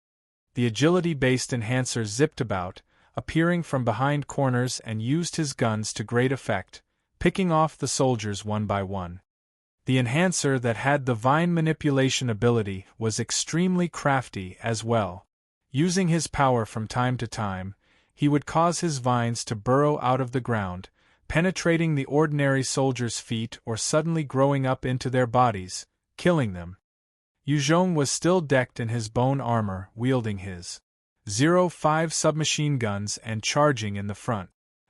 The agility-based enhancer zipped about, appearing from behind corners and used his guns to great effect, picking off the soldiers one by one. The enhancer that had the vine manipulation ability was extremely crafty as well. Using his power from time to time, he would cause his vines to burrow out of the ground, penetrating the ordinary soldiers' feet or suddenly growing up into their bodies, killing them. Yu Zhong was still decked in his bone armor, wielding his 05 submachine guns and charging in the front.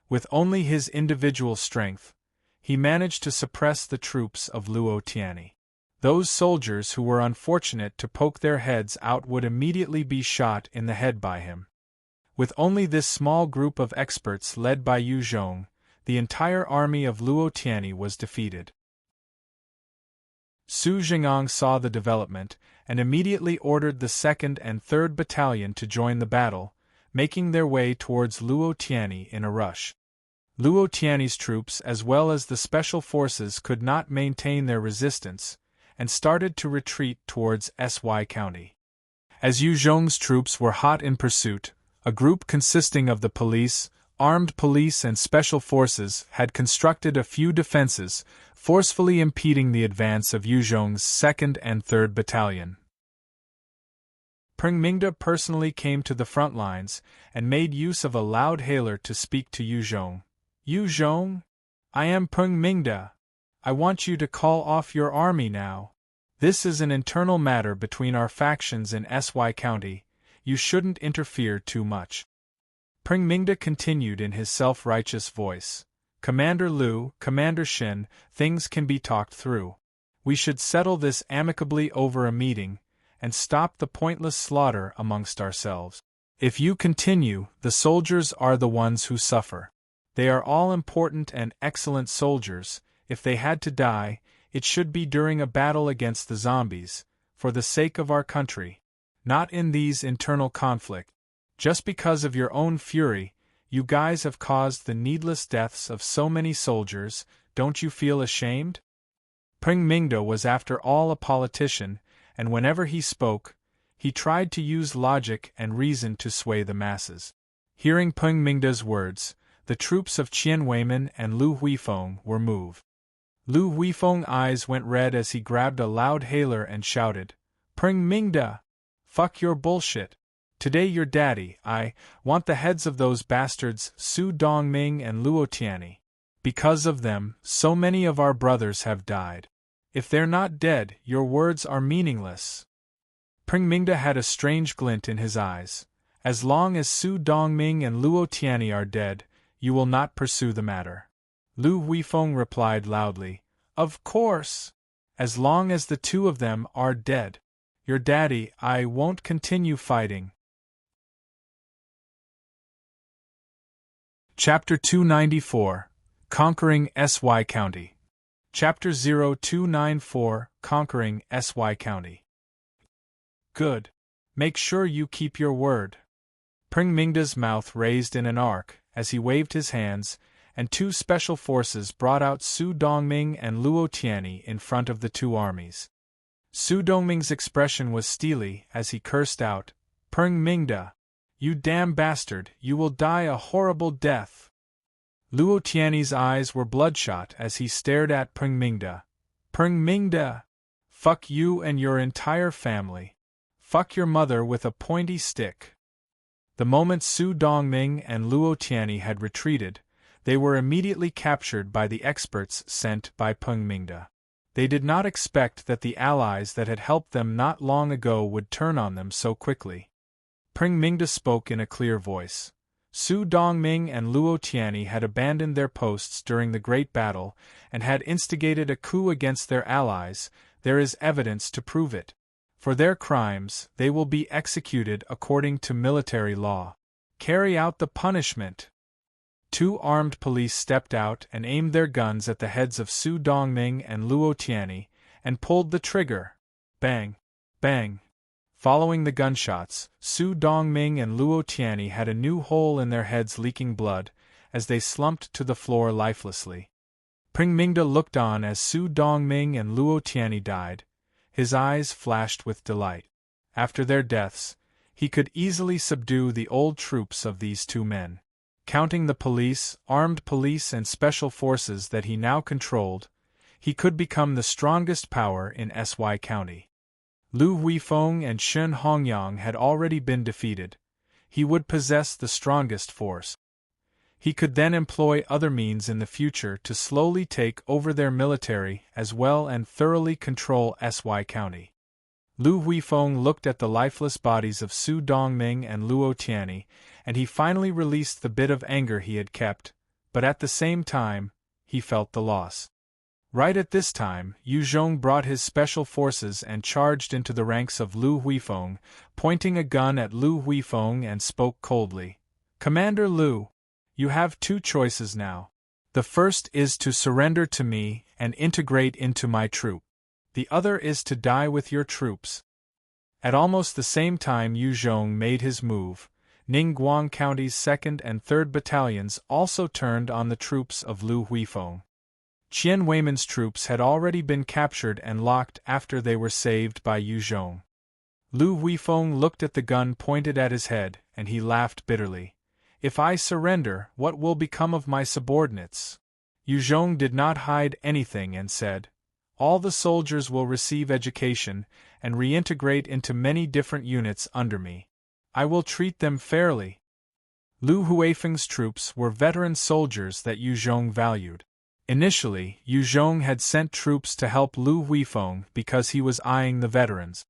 With only his individual strength, he managed to suppress the troops of Luo Tiany. Those soldiers who were unfortunate to poke their heads out would immediately be shot in the head by him. With only this small group of experts led by Yu Zhong, the entire army of Luo Tiany was defeated. Su Jing'ang saw the development and immediately ordered the 2nd and 3rd Battalion to join the battle, making their way towards Luo Tiany in a rush. Luo Tiany's troops as well as the special forces could not maintain their resistance, and started to retreat towards Sy County. As Yu Zhong's troops were hot in pursuit, a group consisting of the police, armed police and special forces had constructed a few defenses, forcefully impeding the advance of Yu Zhong's 2nd and 3rd Battalion. Peng Mingda personally came to the front lines and made use of a loud hailer to speak to Yu Zhong. Yu Zhong? I am Peng Mingda. I want you to call off your army now. This is an internal matter between our factions in Sy County. You shouldn't interfere too much. Peng Mingda continued in his self-righteous voice. Commander Liu, Commander Shin, things can be talked through. We should settle this amicably over a meeting, and stop the pointless slaughter amongst ourselves. If you continue, the soldiers are the ones who suffer. They are all important and excellent soldiers. If they had to die, it should be during a battle against the zombies, for the sake of our country, not in these internal conflicts. Just because of your own fury, you guys have caused the needless deaths of so many soldiers. Don't you feel ashamed? Peng Mingda was after all a politician, and whenever he spoke, he tried to use logic and reason to sway the masses. Hearing Peng Mingda's words, the troops of Qian Weimin and Lu Huifeng were moved. Lu Huifeng's eyes went red as he grabbed a loud hailer and shouted, Peng Mingda! Fuck your bullshit! Today your daddy, I, want the heads of those bastards Su Dongming and Luo Tiany. Because of them, so many of our brothers have died. If they're not dead, your words are meaningless. Peng Mingda had a strange glint in his eyes. As long as Su Dongming and Luo Tiany are dead, you will not pursue the matter. Lu Huifeng replied loudly, Of course! As long as the 2 of them are dead. Your daddy, I won't continue fighting. Chapter 294, Conquering Sy County. Chapter 0294, Conquering Sy County. Good. Make sure you keep your word. Peng Mingda's mouth raised in an arc as he waved his hands, and 2 special forces brought out Su Dongming and Luo Tiany in front of the 2 armies. Su Dongming's expression was steely as he cursed out, Peng Mingda! You damn bastard, you will die a horrible death. Luo Tiany's eyes were bloodshot as he stared at Peng Mingda. Peng Mingda! Fuck you and your entire family. Fuck your mother with a pointy stick. The moment Su Dongming and Luo Tiany had retreated, They were immediately captured by the experts sent by Peng Mingde. They did not expect that the allies that had helped them not long ago would turn on them so quickly. Peng Mingde spoke in a clear voice. Su Dongming and Luo Tianyi had abandoned their posts during the Great Battle and had instigated a coup against their allies. There is evidence to prove it. For their crimes, they will be executed according to military law. Carry out the punishment. 2 armed police stepped out and aimed their guns at the heads of Su Dongming and Luo Tianyi, and pulled the trigger. Bang! Bang! Following the gunshots, Su Dongming and Luo Tianyi had a new hole in their heads leaking blood, as they slumped to the floor lifelessly. Peng Mingde looked on as Su Dongming and Luo Tianyi died. His eyes flashed with delight. After their deaths, he could easily subdue the old troops of these 2 men. Counting the police, armed police and special forces that he now controlled, he could become the strongest power in Sy County. Lu Huifeng and Shen Hongyang had already been defeated. He would possess the strongest force. He could then employ other means in the future to slowly take over their military as well and thoroughly control Sy County. Lu Huifeng looked at the lifeless bodies of Su Dongming and Luo Tianyi, and he finally released the bit of anger he had kept, but at the same time, he felt the loss. Right at this time, Yu Zhong brought his special forces and charged into the ranks of Lu Huifeng, pointing a gun at Lu Huifeng and spoke coldly. "Commander Lu, you have 2 choices now. The first is to surrender to me and integrate into my troop. The other is to die with your troops." At almost the same time Yu Zhong made his move, Ningguang County's 2nd and 3rd battalions also turned on the troops of Lu Huifeng. Qian Weiman's troops had already been captured and locked after they were saved by Yu Zhong. Lu Huifeng looked at the gun pointed at his head, and he laughed bitterly. "If I surrender, what will become of my subordinates?" Yu Zhong did not hide anything and said, "All the soldiers will receive education and reintegrate into many different units under me. I will treat them fairly." Lu Huifeng's troops were veteran soldiers that Yu Zhong valued. Initially, Yu Zhong had sent troops to help Lu Huifeng because he was eyeing the veterans.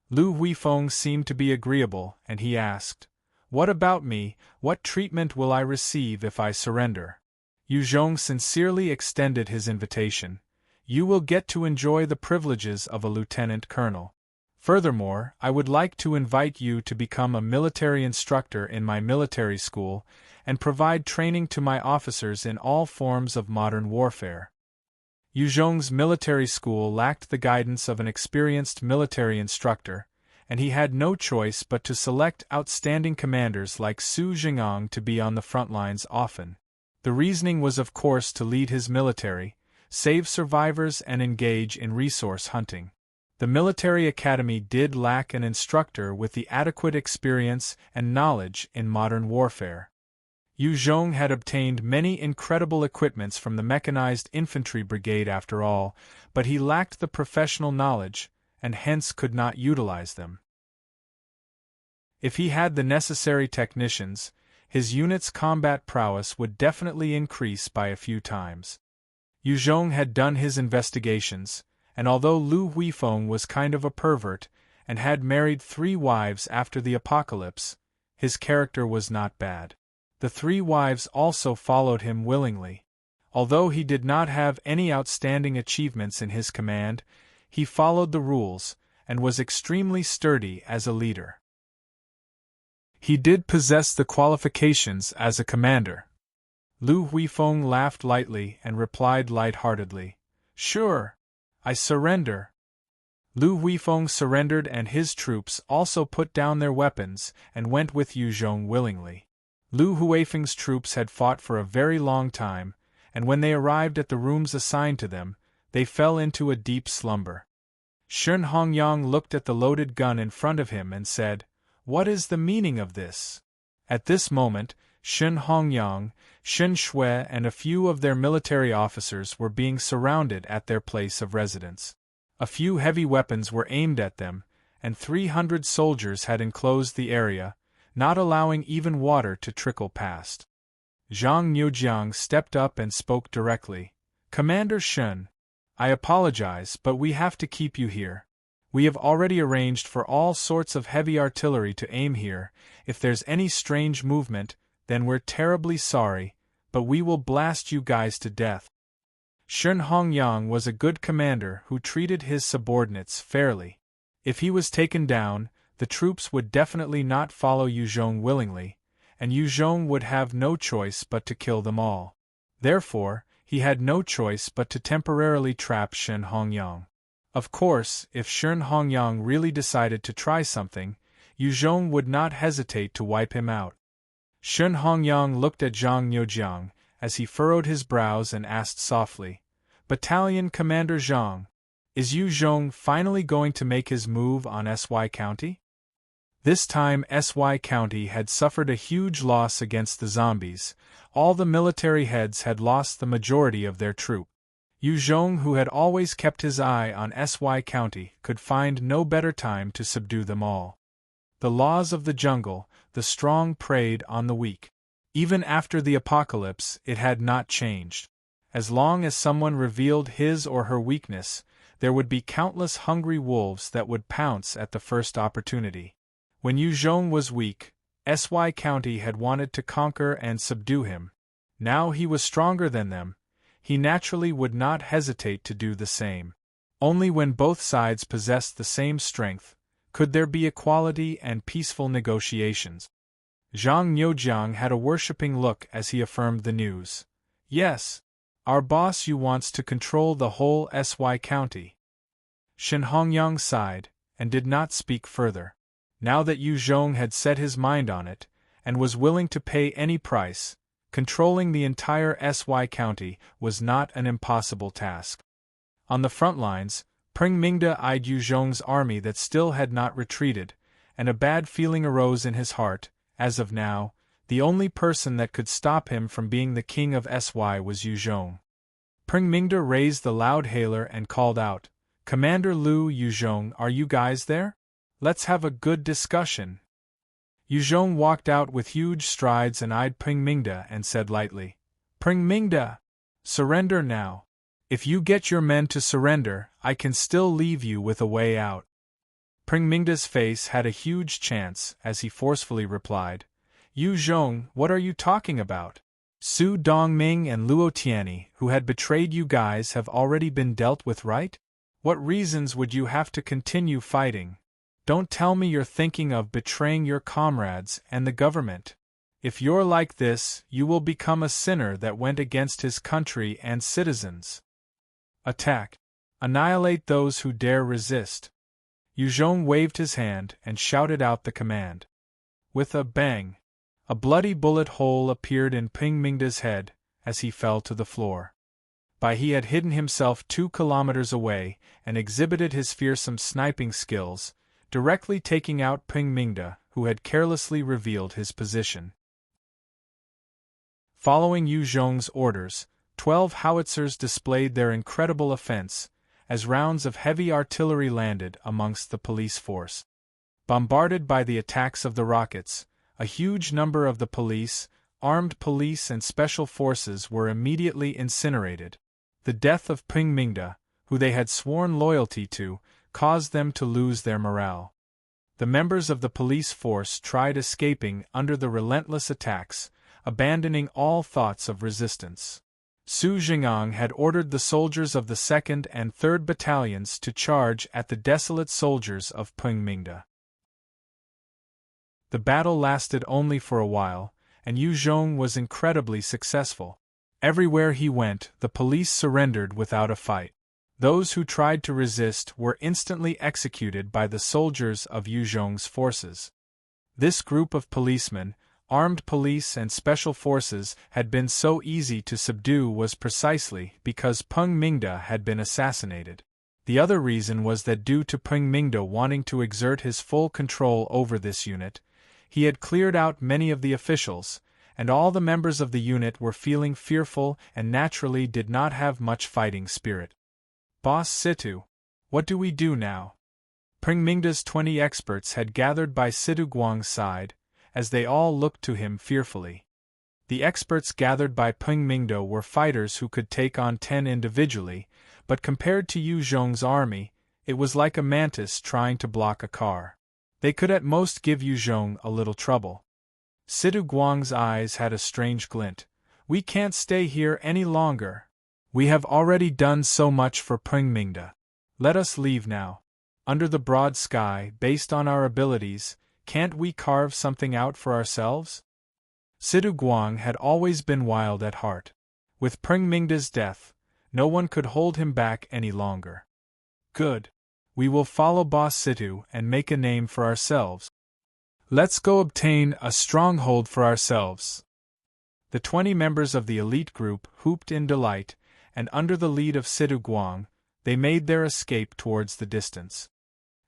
Lu Huifeng seemed to be agreeable, and he asked, "What about me? What treatment will I receive if I surrender?" Yu Zhong sincerely extended his invitation. "You will get to enjoy the privileges of a lieutenant colonel. Furthermore, I would like to invite you to become a military instructor in my military school and provide training to my officers in all forms of modern warfare." Yu Zhong's military school lacked the guidance of an experienced military instructor, and he had no choice but to select outstanding commanders like Su Jing'ang to be on the front lines often. The reasoning was of course to lead his military, save survivors and engage in resource hunting. The military academy did lack an instructor with the adequate experience and knowledge in modern warfare. Yu Zhong had obtained many incredible equipments from the mechanized infantry brigade after all, but he lacked the professional knowledge, and hence could not utilize them. If he had the necessary technicians, his unit's combat prowess would definitely increase by a few times. Yu Zhong had done his investigations, and although Lu Huifeng was kind of a pervert, and had married 3 wives after the apocalypse, his character was not bad. The 3 wives also followed him willingly. Although he did not have any outstanding achievements in his command, he followed the rules, and was extremely sturdy as a leader. He did possess the qualifications as a commander. Lu Huifeng laughed lightly and replied light-heartedly, "Sure. I surrender." Lu Huifeng surrendered and his troops also put down their weapons and went with Yu Zhong willingly. Lu Huifeng's troops had fought for a very long time, and when they arrived at the rooms assigned to them, they fell into a deep slumber. Shen Hongyang looked at the loaded gun in front of him and said, "What is the meaning of this?" At this moment, Shen Hongyang, Shen Shui and a few of their military officers were being surrounded at their place of residence. A few heavy weapons were aimed at them, and 300 soldiers had enclosed the area, not allowing even water to trickle past. Zhang Yujiang stepped up and spoke directly. Commander Shun, I apologize, but we have to keep you here. We have already arranged for all sorts of heavy artillery to aim here. If there's any strange movement, then we're terribly sorry, but we will blast you guys to death. Shun Hongyang was a good commander who treated his subordinates fairly. If he was taken down, the troops would definitely not follow Yu Zhong willingly, and Yu Zhong would have no choice but to kill them all. Therefore, he had no choice but to temporarily trap Shun Hongyang. Of course, if Shun Hongyang really decided to try something, Yu Zhong would not hesitate to wipe him out. Shun Hongyang looked at Zhang Yujiang as he furrowed his brows and asked softly, Battalion Commander Zhang, is Yu Zhong finally going to make his move on SY County? This time SY County had suffered a huge loss against the zombies. All the military heads had lost the majority of their troop. Yu Zhong, who had always kept his eye on SY County, could find no better time to subdue them all. The laws of the jungle, the strong preyed on the weak. Even after the apocalypse, it had not changed. As long as someone revealed his or her weakness, there would be countless hungry wolves that would pounce at the first opportunity. When Yu Zhong was weak, SY County had wanted to conquer and subdue him. Now he was stronger than them. He naturally would not hesitate to do the same. Only when both sides possessed the same strength could there be equality and peaceful negotiations. Zhang Yujiang had a worshipping look as he affirmed the news. Yes, our boss Yu wants to control the whole SY County. Shen Hongyang sighed, and did not speak further. Now that Yu Zhong had set his mind on it, and was willing to pay any price, controlling the entire SY County was not an impossible task. On the front lines, Peng Mingda eyed Yu Zhong's army that still had not retreated, and a bad feeling arose in his heart. As of now, the only person that could stop him from being the king of SY was Yu Zhong. Peng Mingda raised the loud hailer and called out, Commander Lu Yu Zhong, are you guys there? Let's have a good discussion. Yu Zhong walked out with huge strides and eyed Peng Mingda and said lightly, Peng Mingda, surrender now. If you get your men to surrender, I can still leave you with a way out. Peng Mingda's face had a huge chance as he forcefully replied, Yu Zhong, what are you talking about? Su Dongming and Luo Tianyi, who had betrayed you guys, have already been dealt with, right? What reasons would you have to continue fighting? Don't tell me you're thinking of betraying your comrades and the government. If you're like this, you will become a sinner that went against his country and citizens. Attack. Annihilate those who dare resist. Yu Zhong waved his hand and shouted out the command. With a bang, a bloody bullet hole appeared in Peng Mingda's head as he fell to the floor. He had hidden himself 2 kilometers away and exhibited his fearsome sniping skills, directly taking out Peng Mingda, who had carelessly revealed his position. Following Yu Zhong's orders, 12 howitzers displayed their incredible offense, as rounds of heavy artillery landed amongst the police force. Bombarded by the attacks of the rockets, a huge number of the police, armed police and special forces were immediately incinerated. The death of Peng Mingda, who they had sworn loyalty to, caused them to lose their morale. The members of the police force tried escaping under the relentless attacks, abandoning all thoughts of resistance. Su Jingang had ordered the soldiers of the 2nd and 3rd battalions to charge at the desolate soldiers of Peng Mingda. The battle lasted only for a while, and Yu Zhong was incredibly successful. Everywhere he went, the police surrendered without a fight. Those who tried to resist were instantly executed by the soldiers of Yu Zhong's forces. This group of policemen, armed police and special forces, had been so easy to subdue was precisely because Peng Mingda had been assassinated. The other reason was that due to Peng Mingda wanting to exert his full control over this unit, he had cleared out many of the officials, and all the members of the unit were feeling fearful and naturally did not have much fighting spirit. Boss Situ, what do we do now? Peng Mingda's 20 experts had gathered by Situ Guang's side, as they all looked to him fearfully. The experts gathered by Peng Mingde were fighters who could take on 10 individually, but compared to Yu Zhong's army, it was like a mantis trying to block a car. They could at most give Yu Zhong a little trouble. Sidu Guang's eyes had a strange glint. We can't stay here any longer. We have already done so much for Peng Mingde. Let us leave now. Under the broad sky, based on our abilities, can't we carve something out for ourselves? Sidu Guang had always been wild at heart. With Peng Mingde's death, no one could hold him back any longer. Good. We will follow Boss Situ and make a name for ourselves. Let's go obtain a stronghold for ourselves. The 20 members of the elite group whooped in delight, and under the lead of Sidu Guang, they made their escape towards the distance.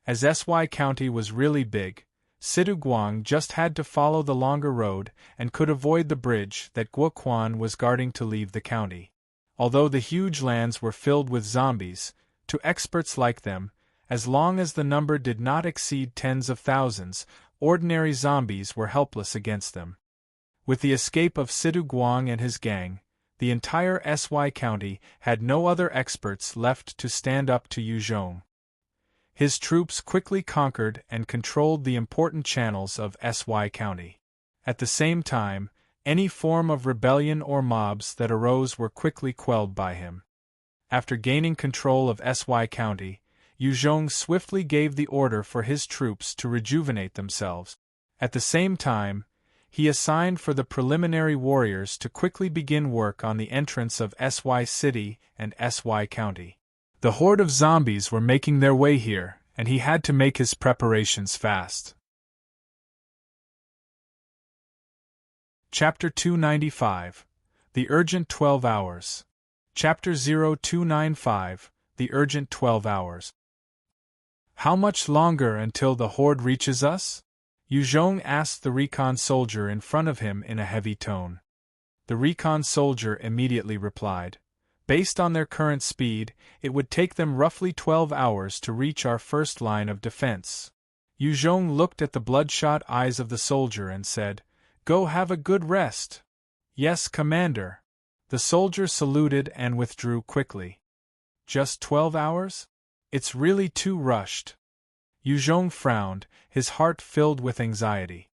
As SY County was really big, Sidu Guang just had to follow the longer road and could avoid the bridge that Guo Quan was guarding to leave the county. Although the huge lands were filled with zombies, to experts like them, as long as the number did not exceed tens of thousands, ordinary zombies were helpless against them. With the escape of Sidu Guang and his gang, the entire SY County had no other experts left to stand up to Yu Zhong. His troops quickly conquered and controlled the important channels of SY County. At the same time, any form of rebellion or mobs that arose were quickly quelled by him. After gaining control of SY County, Yu Zhong swiftly gave the order for his troops to rejuvenate themselves. At the same time, he assigned for the preliminary warriors to quickly begin work on the entrance of SY City and SY County. The horde of zombies were making their way here, and he had to make his preparations fast. Chapter 295. The Urgent 12 Hours. Chapter 0295. The Urgent 12 Hours. How much longer until the horde reaches us? Yu Zhong asked the recon soldier in front of him in a heavy tone. The recon soldier immediately replied, based on their current speed, it would take them roughly 12 hours to reach our first line of defense. Yu Zhong looked at the bloodshot eyes of the soldier and said, Go have a good rest. Yes, Commander. The soldier saluted and withdrew quickly. Just 12 hours? It's really too rushed. Yu Zhong frowned, his heart filled with anxiety.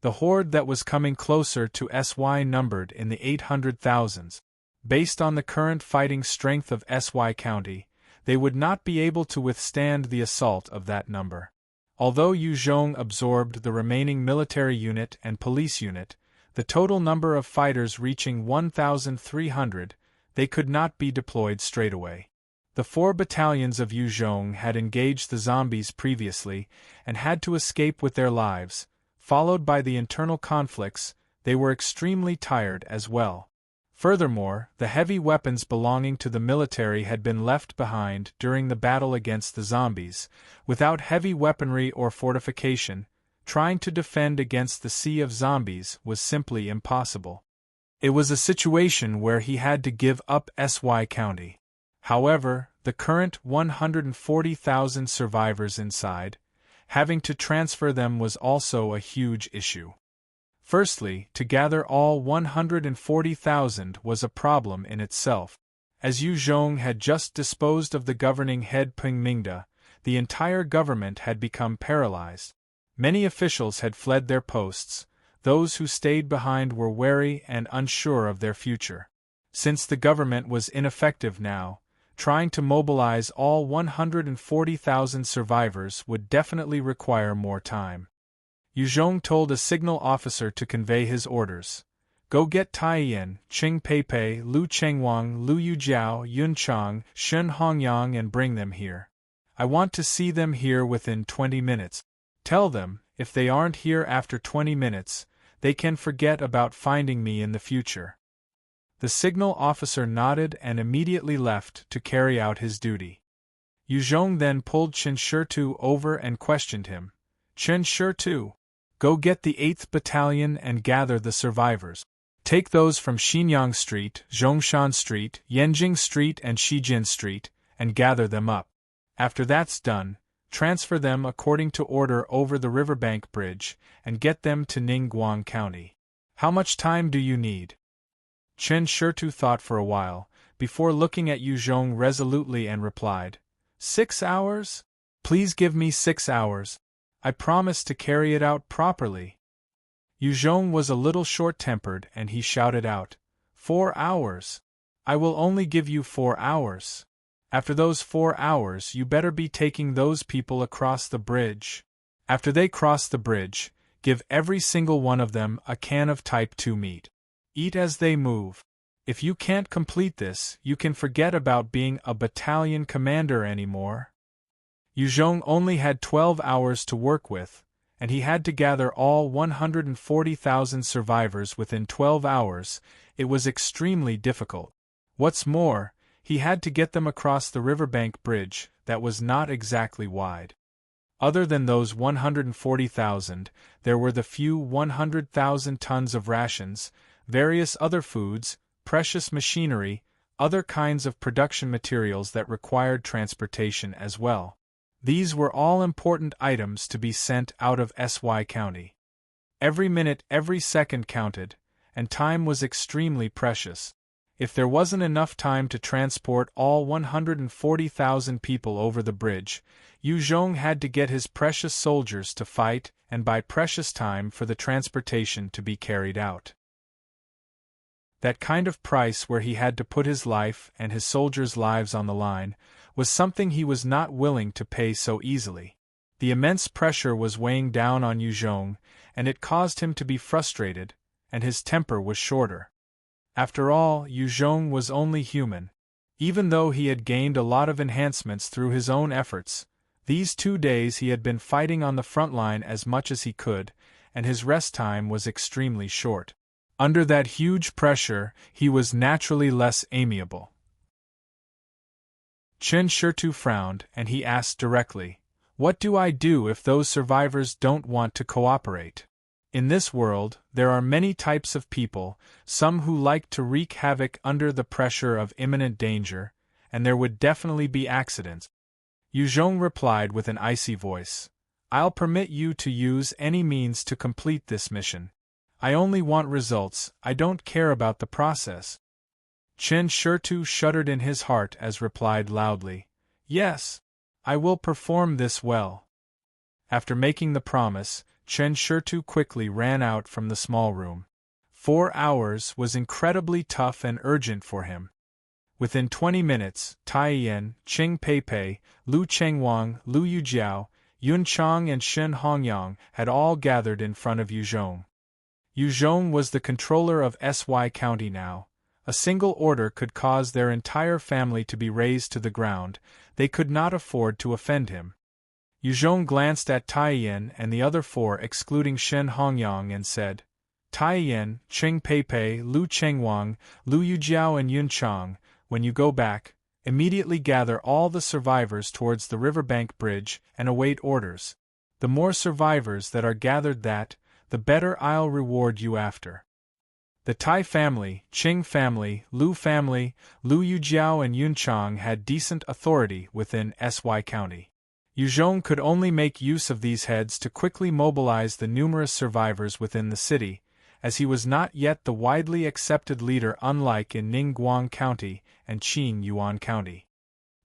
The horde that was coming closer to SY numbered in the 800,000s. Based on the current fighting strength of SY County, they would not be able to withstand the assault of that number. Although Yu Zhong absorbed the remaining military unit and police unit, the total number of fighters reaching 1,300, they could not be deployed straightaway. The 4 battalions of Yu Zhong had engaged the zombies previously and had to escape with their lives. Followed by the internal conflicts, they were extremely tired as well. Furthermore, the heavy weapons belonging to the military had been left behind during the battle against the zombies. Without heavy weaponry or fortification, trying to defend against the sea of zombies was simply impossible. It was a situation where he had to give up SY County. However, the current 140,000 survivors inside, having to transfer them was also a huge issue. Firstly, to gather all 140,000 was a problem in itself. As Yu Zhong had just disposed of the governing head Peng Mingde, the entire government had become paralyzed. Many officials had fled their posts, those who stayed behind were wary and unsure of their future. Since the government was ineffective now, trying to mobilize all 140,000 survivors would definitely require more time. Yu Zhong told a signal officer to convey his orders. Go get Taiyin, Qing Peipei, Lu Chengwang, Lu Yujiao, Yun Chang, Shen Hongyang and bring them here. I want to see them here within 20 minutes. Tell them, if they aren't here after 20 minutes, they can forget about finding me in the future. The signal officer nodded and immediately left to carry out his duty. Yu Zhong then pulled Chen Shirtu over and questioned him. Chen Shirtu, go get the 8th Battalion and gather the survivors. Take those from Xinyang Street, Zhongshan Street, Yanjing Street and Shijin Street, and gather them up. After that's done, transfer them according to order over the riverbank bridge, and get them to Ningguang County. How much time do you need? Chen Shirtu thought for a while, before looking at Yu Zhong resolutely and replied, 6 hours? Please give me 6 hours. I promise to carry it out properly. Yu Zhong was a little short-tempered and he shouted out, 4 hours. I will only give you 4 hours. After those 4 hours you better be taking those people across the bridge. After they cross the bridge, give every single one of them a can of type 2 meat. Eat as they move. If you can't complete this, you can forget about being a battalion commander anymore. Yu Zhong only had 12 hours to work with, and he had to gather all 140,000 survivors within 12 hours. It was extremely difficult. What's more, he had to get them across the riverbank bridge that was not exactly wide. Other than those 140,000, there were the few 100,000 tons of rations, various other foods, precious machinery, other kinds of production materials that required transportation as well. These were all important items to be sent out of SY County. Every minute, every second counted, and time was extremely precious. If there wasn't enough time to transport all 140,000 people over the bridge, Yu Zhong had to get his precious soldiers to fight and buy precious time for the transportation to be carried out. That kind of price where he had to put his life and his soldiers' lives on the line was something he was not willing to pay so easily. The immense pressure was weighing down on Yu Zhong, and it caused him to be frustrated, and his temper was shorter. After all, Yu Zhong was only human. Even though he had gained a lot of enhancements through his own efforts, these 2 days he had been fighting on the front line as much as he could, and his rest time was extremely short. Under that huge pressure, he was naturally less amiable. Chen Shirtu frowned and he asked directly, "What do I do if those survivors don't want to cooperate?" In this world, there are many types of people, some who like to wreak havoc under the pressure of imminent danger, and there would definitely be accidents. Yu Zhong replied with an icy voice, "I'll permit you to use any means to complete this mission. I only want results, I don't care about the process." Chen Shirtu shuddered in his heart as replied loudly, "Yes, I will perform this well." After making the promise, Chen Shirtu quickly ran out from the small room. 4 hours was incredibly tough and urgent for him. Within 20 minutes, Tai Yan, Qing Peipei, Lu Chengwang, Lu Yujiao, Yun Chang and Shen Hongyang had all gathered in front of Yu Zhong. Yu Zhong was the controller of SY County now. A single order could cause their entire family to be razed to the ground. They could not afford to offend him. Yu Zhong glanced at Tai Yan and the other 4 excluding Shen Hongyang and said, "Tai Yan, Qing Peipei, Lu Chengwang, Lu Yujiao and Yun Chang, when you go back, immediately gather all the survivors towards the riverbank bridge and await orders. The more survivors that are gathered the better I'll reward you after." The Tai family, Qing family, Lu Yujiao and Yun Chang had decent authority within SY County. Yu Zhong could only make use of these heads to quickly mobilize the numerous survivors within the city, as he was not yet the widely accepted leader unlike in Ningguang County and Qin Yuan County.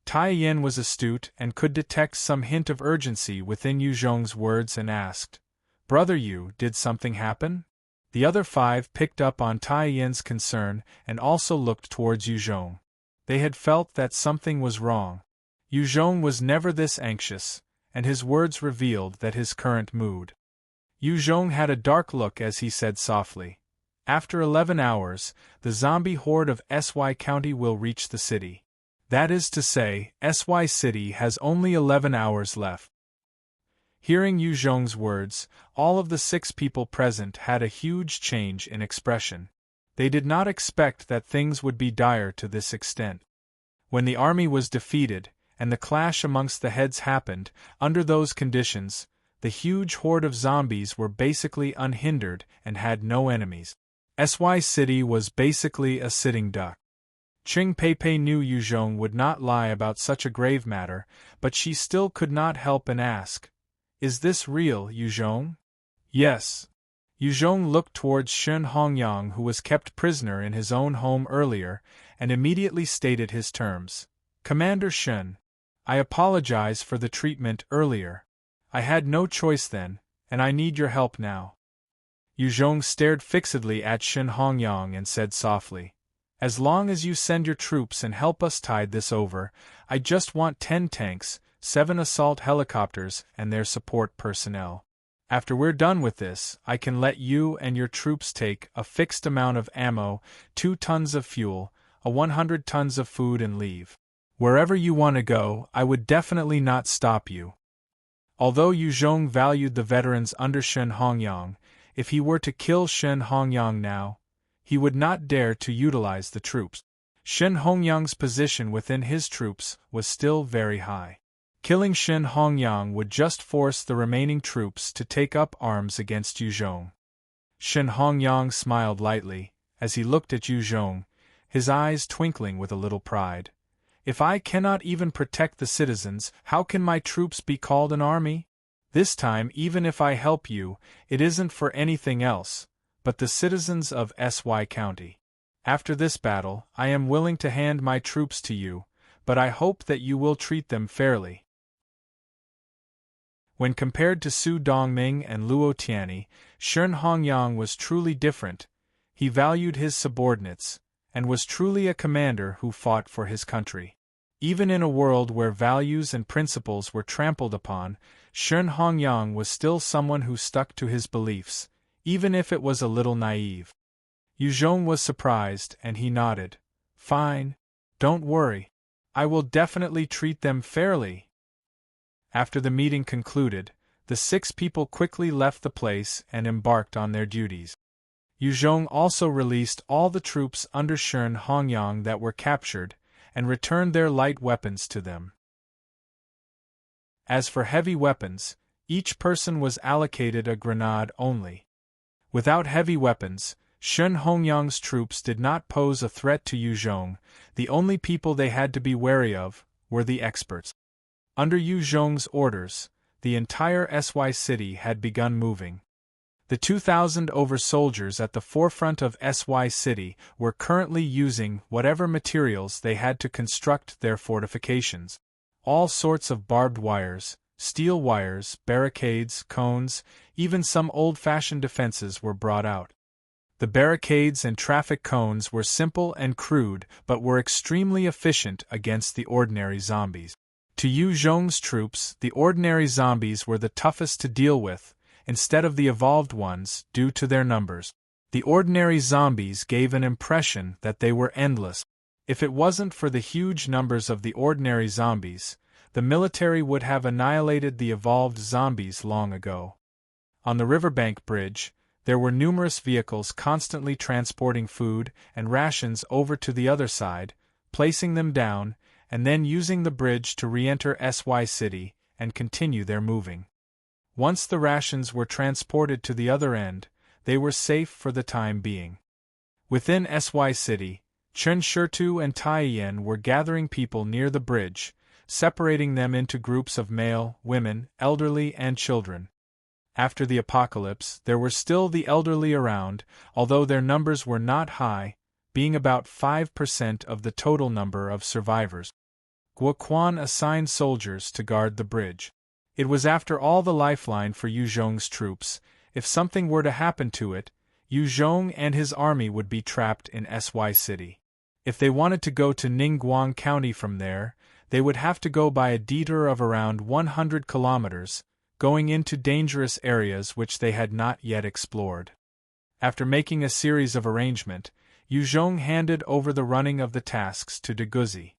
Tai Yan was astute and could detect some hint of urgency within Yu Zhong's words and asked, "Brother Yu, did something happen?" The other 5 picked up on Tai Yan's concern and also looked towards Yu Zhong. They had felt that something was wrong. Yu Zhong was never this anxious, and his words revealed that his current mood. Yu Zhong had a dark look as he said softly, "After 11 hours, the zombie horde of SY County will reach the city. That is to say, SY City has only 11 hours left." Hearing Yu Zhong's words, all of the 6 people present had a huge change in expression. They did not expect that things would be dire to this extent. When the army was defeated, and the clash amongst the heads happened, under those conditions, the huge horde of zombies were basically unhindered and had no enemies. SY City was basically a sitting duck. Qing Peipei knew Yu Zhong would not lie about such a grave matter, but she still could not help and ask, "Is this real, Yu Zhong?" "Yes. Yu Zhong looked towards Shen Hongyang, who was kept prisoner in his own home earlier, and immediately stated his terms. Commander Shen, I apologize for the treatment earlier. I had no choice then, and I need your help now. Yu Zhong stared fixedly at Shen Hongyang and said softly, As long as you send your troops and help us tide this over, I just want 10 tanks, 7 assault helicopters and their support personnel. After we're done with this, I can let you and your troops take a fixed amount of ammo, 2 tons of fuel, 100 tons of food and leave. Wherever you want to go, I would definitely not stop you. Although Yu Zhong valued the veterans under Shen Hongyang, if he were to kill Shen Hongyang now, he would not dare to utilize the troops. Shen Hongyang's position within his troops was still very high. Killing Shen Hongyang would just force the remaining troops to take up arms against Yu Zhong. Shen Hongyang smiled lightly as he looked at Yu Zhong, his eyes twinkling with a little pride. If I cannot even protect the citizens, how can my troops be called an army? This time, even if I help you, it isn't for anything else, but the citizens of SY County. After this battle, I am willing to hand my troops to you, but I hope that you will treat them fairly. When compared to Su Dongming and Luo Tianyi, Shen Hongyang was truly different. He valued his subordinates, and was truly a commander who fought for his country. Even in a world where values and principles were trampled upon, Shen Hongyang was still someone who stuck to his beliefs, even if it was a little naive. Yu Zhong was surprised, and he nodded. Fine. Don't worry. I will definitely treat them fairly. After the meeting concluded, the 6 people quickly left the place and embarked on their duties. Yu Zhong also released all the troops under Shen Hongyang that were captured, and returned their light weapons to them. As for heavy weapons, each person was allocated a grenade only. Without heavy weapons, Shen Hongyang's troops did not pose a threat to Yu Zhong. The only people they had to be wary of were the experts. Under Yu Zhong's orders, the entire SY city had begun moving. The 2,000 over soldiers at the forefront of SY city were currently using whatever materials they had to construct their fortifications. All sorts of barbed wires, steel wires, barricades, cones, even some old-fashioned defenses were brought out. The barricades and traffic cones were simple and crude but were extremely efficient against the ordinary zombies. To Yu Zhong's troops, the ordinary zombies were the toughest to deal with, instead of the evolved ones, due to their numbers. The ordinary zombies gave an impression that they were endless. If it wasn't for the huge numbers of the ordinary zombies, the military would have annihilated the evolved zombies long ago. On the riverbank bridge, there were numerous vehicles constantly transporting food and rations over to the other side, placing them down, and then using the bridge to re-enter SY City and continue their moving. Once the rations were transported to the other end, they were safe for the time being. Within SY City, Chen Shirtu and Taiyan were gathering people near the bridge, separating them into groups of male, women, elderly, and children. After the apocalypse, there were still the elderly around, although their numbers were not high, being about 5% of the total number of survivors. Guoquan assigned soldiers to guard the bridge. It was after all the lifeline for Yu Zhong's troops. If something were to happen to it, Yu Zhong and his army would be trapped in SY City. If they wanted to go to Ningguang County from there, they would have to go by a detour of around 100 kilometers, going into dangerous areas which they had not yet explored. After making a series of arrangement, Yu Zhong handed over the running of the tasks to Deguzi.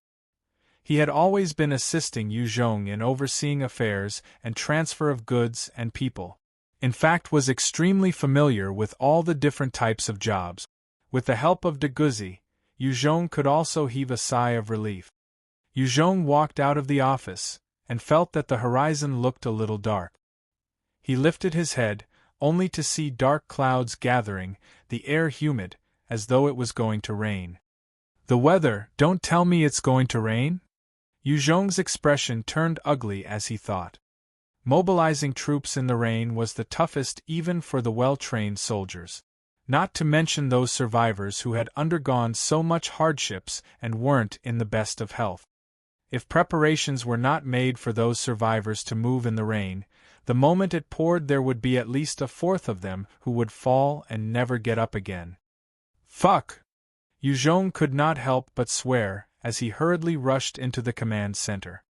He had always been assisting Yu Zhong in overseeing affairs and transfer of goods and people. In fact, was extremely familiar with all the different types of jobs. With the help of Deguzi, Yu Zhong could also heave a sigh of relief. Yu Zhong walked out of the office, and felt that the horizon looked a little dark. He lifted his head, only to see dark clouds gathering, the air humid, as though it was going to rain. The weather, don't tell me it's going to rain? Yu Zhong's expression turned ugly as he thought. Mobilizing troops in the rain was the toughest even for the well-trained soldiers. Not to mention those survivors who had undergone so much hardships and weren't in the best of health. If preparations were not made for those survivors to move in the rain, the moment it poured there would be at least a fourth of them who would fall and never get up again. Fuck! Yuzhong could not help but swear as he hurriedly rushed into the command center.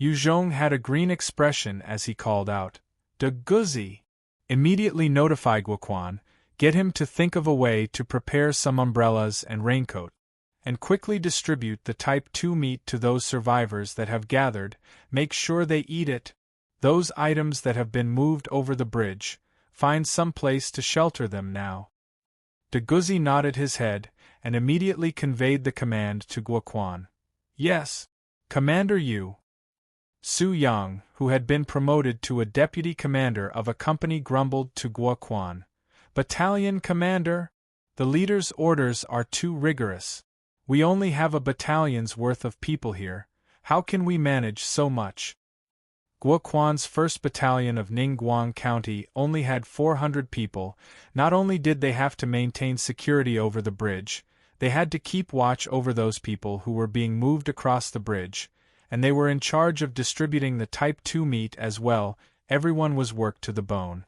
Yuzhong had a green expression as he called out, "De Guzi!" Immediately notify Guoquan, get him to think of a way to prepare some umbrellas and raincoat, and quickly distribute the Type 2 meat to those survivors that have gathered, make sure they eat it. Those items that have been moved over the bridge, find some place to shelter them now. De Guzi nodded his head, and immediately conveyed the command to Guoquan. Yes, Commander Yu. Su Yang, who had been promoted to a deputy commander of a company, grumbled to Guoquan. Battalion commander, the leader's orders are too rigorous. We only have a battalion's worth of people here, how can we manage so much? Guoquan's 1st Battalion of Ningguang County only had 400 people. Not only did they have to maintain security over the bridge, they had to keep watch over those people who were being moved across the bridge, and they were in charge of distributing the Type 2 meat as well. Everyone was worked to the bone.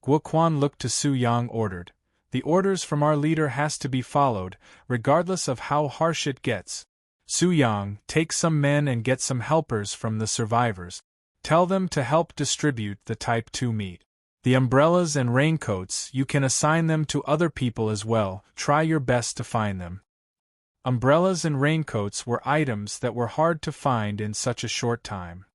Guoquan looked to Su Yang, ordered, "The orders from our leader has to be followed, regardless of how harsh it gets. Su Yang, take some men and get some helpers from the survivors. Tell them to help distribute the Type 2 meat. The umbrellas and raincoats, you can assign them to other people as well, try your best to find them." Umbrellas and raincoats were items that were hard to find in such a short time.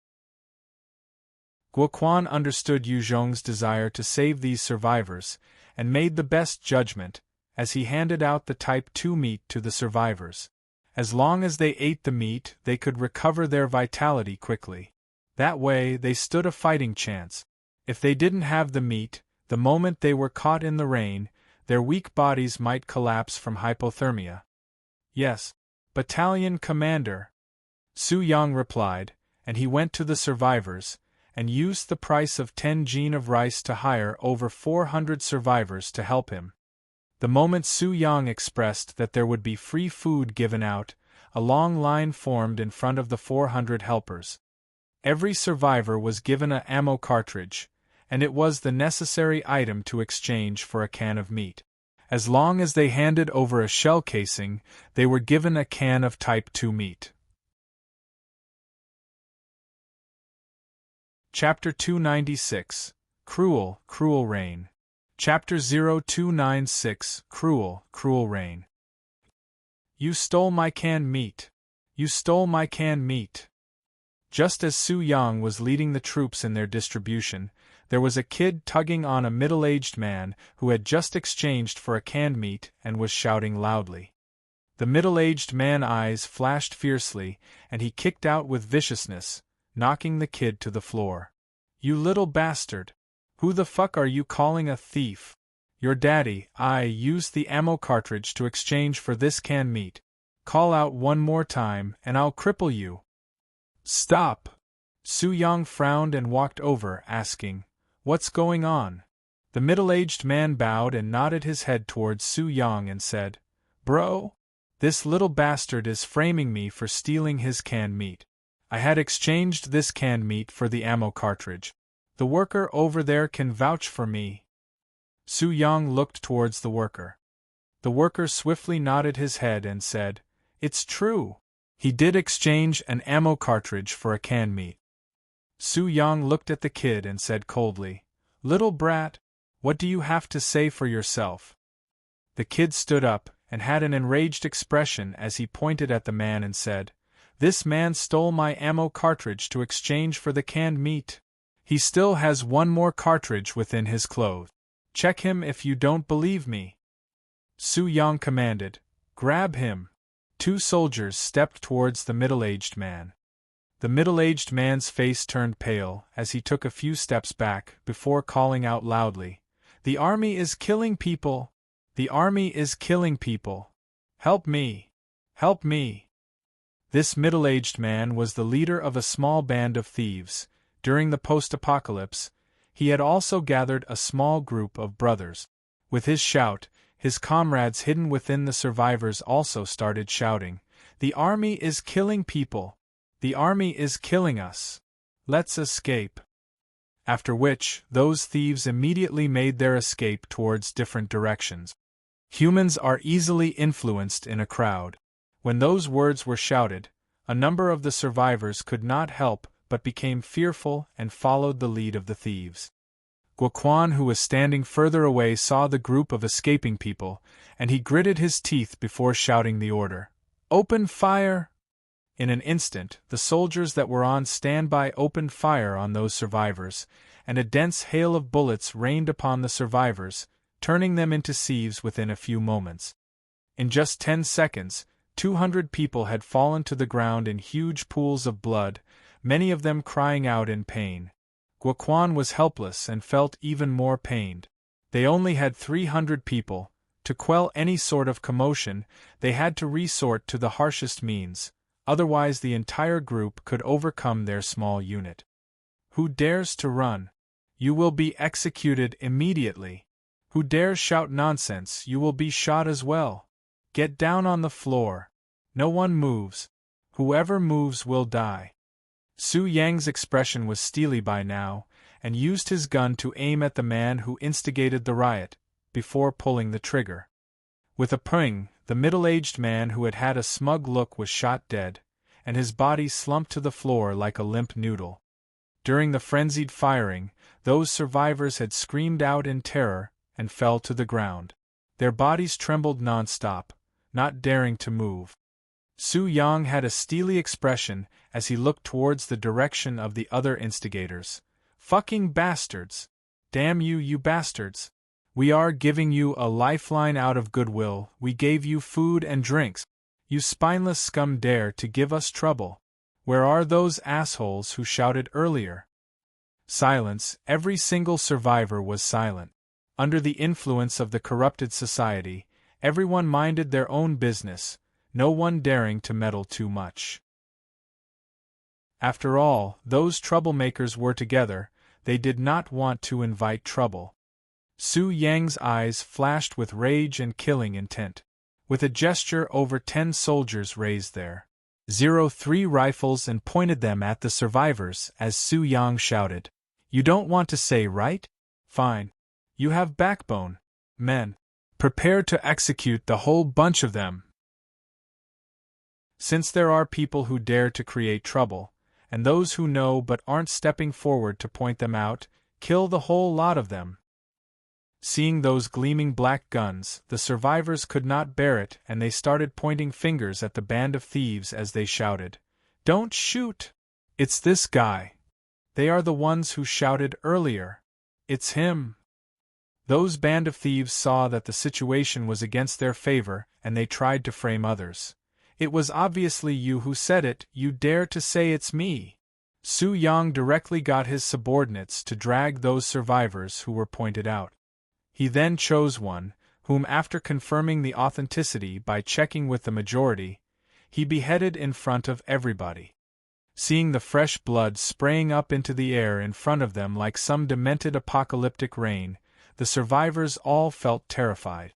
Guoquan understood Yuzhong's desire to save these survivors, and made the best judgment, as he handed out the Type 2 meat to the survivors. As long as they ate the meat, they could recover their vitality quickly. That way, they stood a fighting chance. If they didn't have the meat, the moment they were caught in the rain, their weak bodies might collapse from hypothermia. Yes, Battalion Commander, Su Yang replied, and he went to the survivors, and used the price of 10 jin of rice to hire over 400 survivors to help him. The moment Su Yang expressed that there would be free food given out, a long line formed in front of the 400 helpers. Every survivor was given an ammo cartridge, and it was the necessary item to exchange for a can of meat. As long as they handed over a shell casing, they were given a can of Type 2 meat. Chapter 296, Cruel, Cruel Rain. Chapter 0296, Cruel, Cruel Rain. You stole my canned meat. You stole my canned meat. Just as Su Yang was leading the troops in their distribution, there was a kid tugging on a middle-aged man who had just exchanged for a canned meat and was shouting loudly. The middle-aged man's eyes flashed fiercely, and he kicked out with viciousness, knocking the kid to the floor. You little bastard! Who the fuck are you calling a thief? Your daddy, I used the ammo cartridge to exchange for this canned meat. Call out one more time and I'll cripple you. Stop! Su Yang frowned and walked over, asking, What's going on? The middle-aged man bowed and nodded his head towards Su Yang and said, Bro, this little bastard is framing me for stealing his canned meat. I had exchanged this canned meat for the ammo cartridge. The worker over there can vouch for me. Su Yang looked towards the worker. The worker swiftly nodded his head and said, It's true. He did exchange an ammo cartridge for a canned meat. Su Yang looked at the kid and said coldly, Little brat, what do you have to say for yourself? The kid stood up and had an enraged expression as he pointed at the man and said, This man stole my ammo cartridge to exchange for the canned meat. He still has one more cartridge within his clothes. Check him if you don't believe me. Su Yang commanded, Grab him. 2 soldiers stepped towards the middle-aged man. The middle-aged man's face turned pale as he took a few steps back before calling out loudly, The army is killing people! The army is killing people! Help me! Help me! This middle-aged man was the leader of a small band of thieves. During the post-apocalypse, he had also gathered a small group of brothers. With his shout, his comrades hidden within the survivors also started shouting, "The army is killing people! The army is killing us! Let's escape!" After which, those thieves immediately made their escape towards different directions. Humans are easily influenced in a crowd. When those words were shouted, a number of the survivors could not help but became fearful and followed the lead of the thieves. Guoquan, who was standing further away, saw the group of escaping people, and he gritted his teeth before shouting the order, "Open fire!" In an instant, the soldiers that were on standby opened fire on those survivors, and a dense hail of bullets rained upon the survivors, turning them into sieves within a few moments. In just 10 seconds, 200 people had fallen to the ground in huge pools of blood, many of them crying out in pain. Guoquan was helpless and felt even more pained. They only had 300 people. To quell any sort of commotion, they had to resort to the harshest means, otherwise the entire group could overcome their small unit. Who dares to run? You will be executed immediately. Who dares shout nonsense? You will be shot as well. Get down on the floor. No one moves. Whoever moves will die. Su Yang's expression was steely by now, and used his gun to aim at the man who instigated the riot, before pulling the trigger. With a ping, the middle-aged man who had had a smug look was shot dead, and his body slumped to the floor like a limp noodle. During the frenzied firing, those survivors had screamed out in terror and fell to the ground. Their bodies trembled non-stop, not daring to move. Su Yang had a steely expression as he looked towards the direction of the other instigators. "Fucking bastards! Damn you, you bastards! We are giving you a lifeline out of goodwill. We gave you food and drinks. You spineless scum dare to give us trouble. Where are those assholes who shouted earlier?" Silence. Every single survivor was silent. Under the influence of the corrupted society, everyone minded their own business, no one daring to meddle too much. After all, those troublemakers were together, they did not want to invite trouble. Su Yang's eyes flashed with rage and killing intent. With a gesture, over 10 soldiers raised their .03 rifles and pointed them at the survivors as Su Yang shouted, "You don't want to say, right? Fine. You have backbone, men. Prepare to execute the whole bunch of them. Since there are people who dare to create trouble, and those who know but aren't stepping forward to point them out, kill the whole lot of them." Seeing those gleaming black guns, the survivors could not bear it, and they started pointing fingers at the band of thieves as they shouted, "Don't shoot! It's this guy. They are the ones who shouted earlier. It's him." Those band of thieves saw that the situation was against their favor, and they tried to frame others. "It was obviously you who said it. You dare to say it's me." Su Yang directly got his subordinates to drag those survivors who were pointed out. He then chose one, whom, after confirming the authenticity by checking with the majority, he beheaded in front of everybody. Seeing the fresh blood spraying up into the air in front of them like some demented apocalyptic rain, the survivors all felt terrified.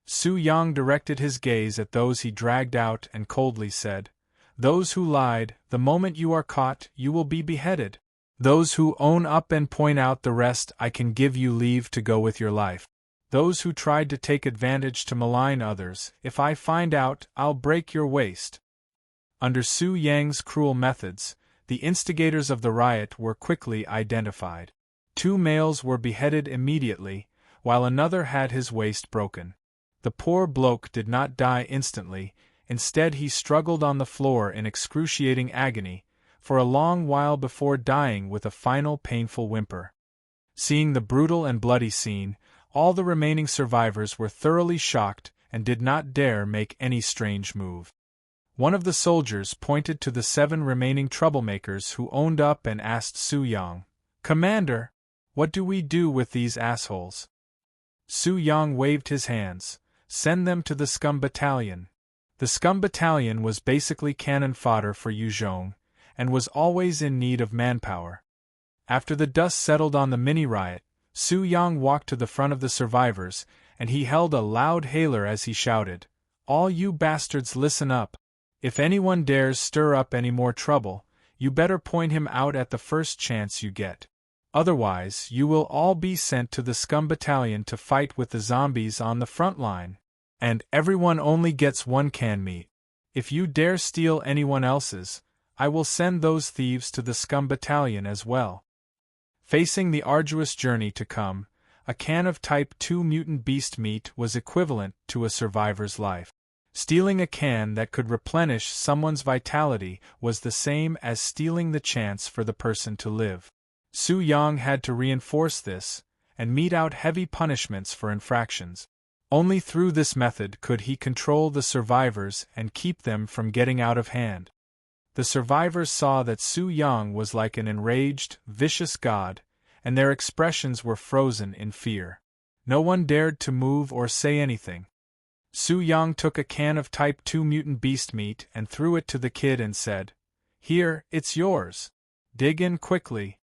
Su Yang directed his gaze at those he dragged out and coldly said, "Those who lied, the moment you are caught, you will be beheaded. Those who own up and point out the rest, I can give you leave to go with your life. Those who tried to take advantage to malign others, if I find out, I'll break your waist." Under Su Yang's cruel methods, the instigators of the riot were quickly identified. 2 males were beheaded immediately, while another had his waist broken. The poor bloke did not die instantly, instead he struggled on the floor in excruciating agony, for a long while before dying with a final painful whimper. Seeing the brutal and bloody scene, all the remaining survivors were thoroughly shocked and did not dare make any strange move. One of the soldiers pointed to the 7 remaining troublemakers who owned up and asked Su Yang, "Commander, what do we do with these assholes?" Su Yang waved his hands. "Send them to the scum battalion. The Scum Battalion was basically cannon fodder for Yu Zhong, and was always in need of manpower. After the dust settled on the mini-riot, Su Yang walked to the front of the survivors, and he held a loud hailer as he shouted, "All you bastards listen up! If anyone dares stir up any more trouble, you better point him out at the first chance you get. Otherwise, you will all be sent to the Scum Battalion to fight with the zombies on the front line. And everyone only gets one canned meat. If you dare steal anyone else's, I will send those thieves to the Scum Battalion as well." Facing the arduous journey to come, a can of Type 2 mutant beast meat was equivalent to a survivor's life. Stealing a can that could replenish someone's vitality was the same as stealing the chance for the person to live. Su Yang had to reinforce this, and mete out heavy punishments for infractions. Only through this method could he control the survivors and keep them from getting out of hand. The survivors saw that Su Yang was like an enraged, vicious god, and their expressions were frozen in fear. No one dared to move or say anything. Su Yang took a can of Type 2 mutant beast meat and threw it to the kid and said, "Here, it's yours. Dig in quickly."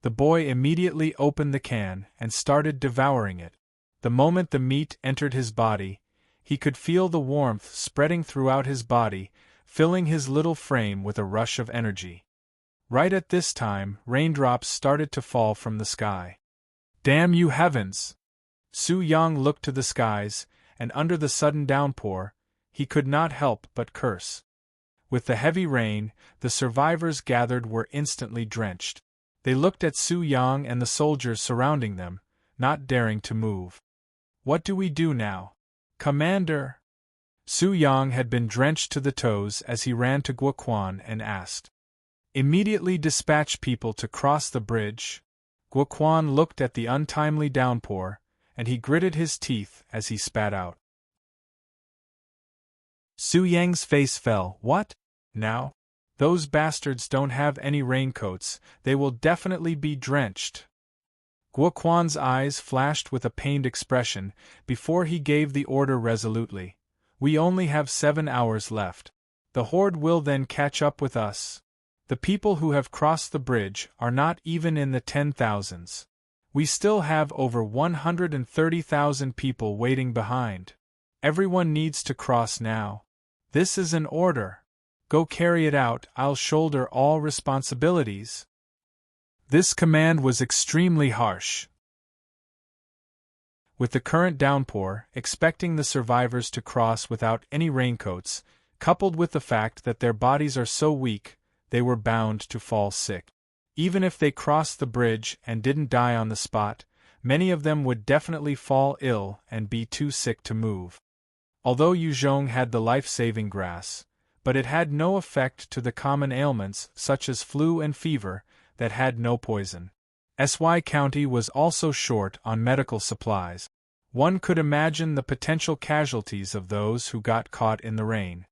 The boy immediately opened the can and started devouring it. The moment the meat entered his body, he could feel the warmth spreading throughout his body, filling his little frame with a rush of energy. Right at this time, raindrops started to fall from the sky. "Damn you heavens!" Su Yang looked to the skies, and under the sudden downpour, he could not help but curse. With the heavy rain, the survivors gathered were instantly drenched. They looked at Su Yang and the soldiers surrounding them, not daring to move. "What do we do now, Commander?" Su Yang had been drenched to the toes as he ran to Guoquan and asked. "Immediately dispatch people to cross the bridge." Guoquan looked at the untimely downpour, and he gritted his teeth as he spat out. Su Yang's face fell. "What? Now? Those bastards don't have any raincoats, they will definitely be drenched." Guoquan's eyes flashed with a pained expression before he gave the order resolutely. "We only have 7 hours left. The horde will then catch up with us. The people who have crossed the bridge are not even in the 10,000s. We still have over 130,000 people waiting behind. Everyone needs to cross now. This is an order. Go carry it out, I'll shoulder all responsibilities." This command was extremely harsh. With the current downpour, expecting the survivors to cross without any raincoats, coupled with the fact that their bodies are so weak, they were bound to fall sick. Even if they crossed the bridge and didn't die on the spot, many of them would definitely fall ill and be too sick to move. Although Yu Zhong had the life-saving grass, but it had no effect to the common ailments such as flu and fever that had no poison. SY County was also short on medical supplies. One could imagine the potential casualties of those who got caught in the rain.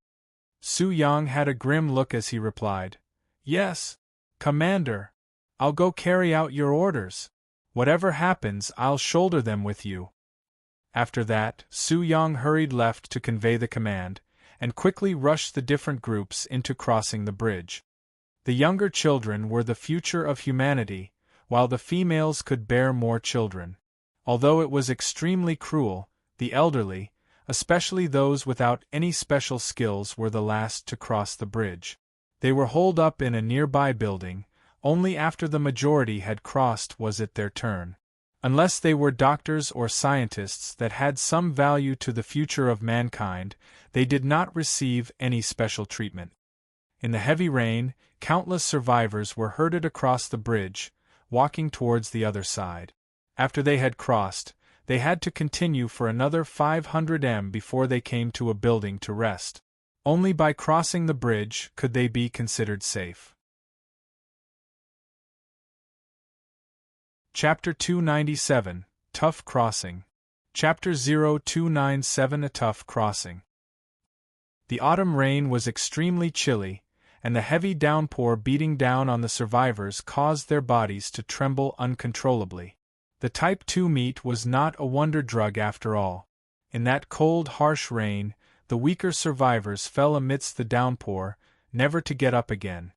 Su Yang had a grim look as he replied, "Yes, Commander. I'll go carry out your orders. Whatever happens, I'll shoulder them with you." After that, Su Yang hurried left to convey the command, and quickly rushed the different groups into crossing the bridge. The younger children were the future of humanity, while the females could bear more children. Although it was extremely cruel, the elderly, especially those without any special skills, were the last to cross the bridge. They were holed up in a nearby building. Only after the majority had crossed was it their turn. Unless they were doctors or scientists that had some value to the future of mankind, they did not receive any special treatment. In the heavy rain, countless survivors were herded across the bridge, walking towards the other side. After they had crossed, they had to continue for another 500 m before they came to a building to rest. Only by crossing the bridge could they be considered safe. Chapter 297, Tough Crossing. Chapter 0297, A Tough Crossing. The autumn rain was extremely chilly, and the heavy downpour beating down on the survivors caused their bodies to tremble uncontrollably. The Type 2 meat was not a wonder drug after all. In that cold, harsh rain, the weaker survivors fell amidst the downpour, never to get up again.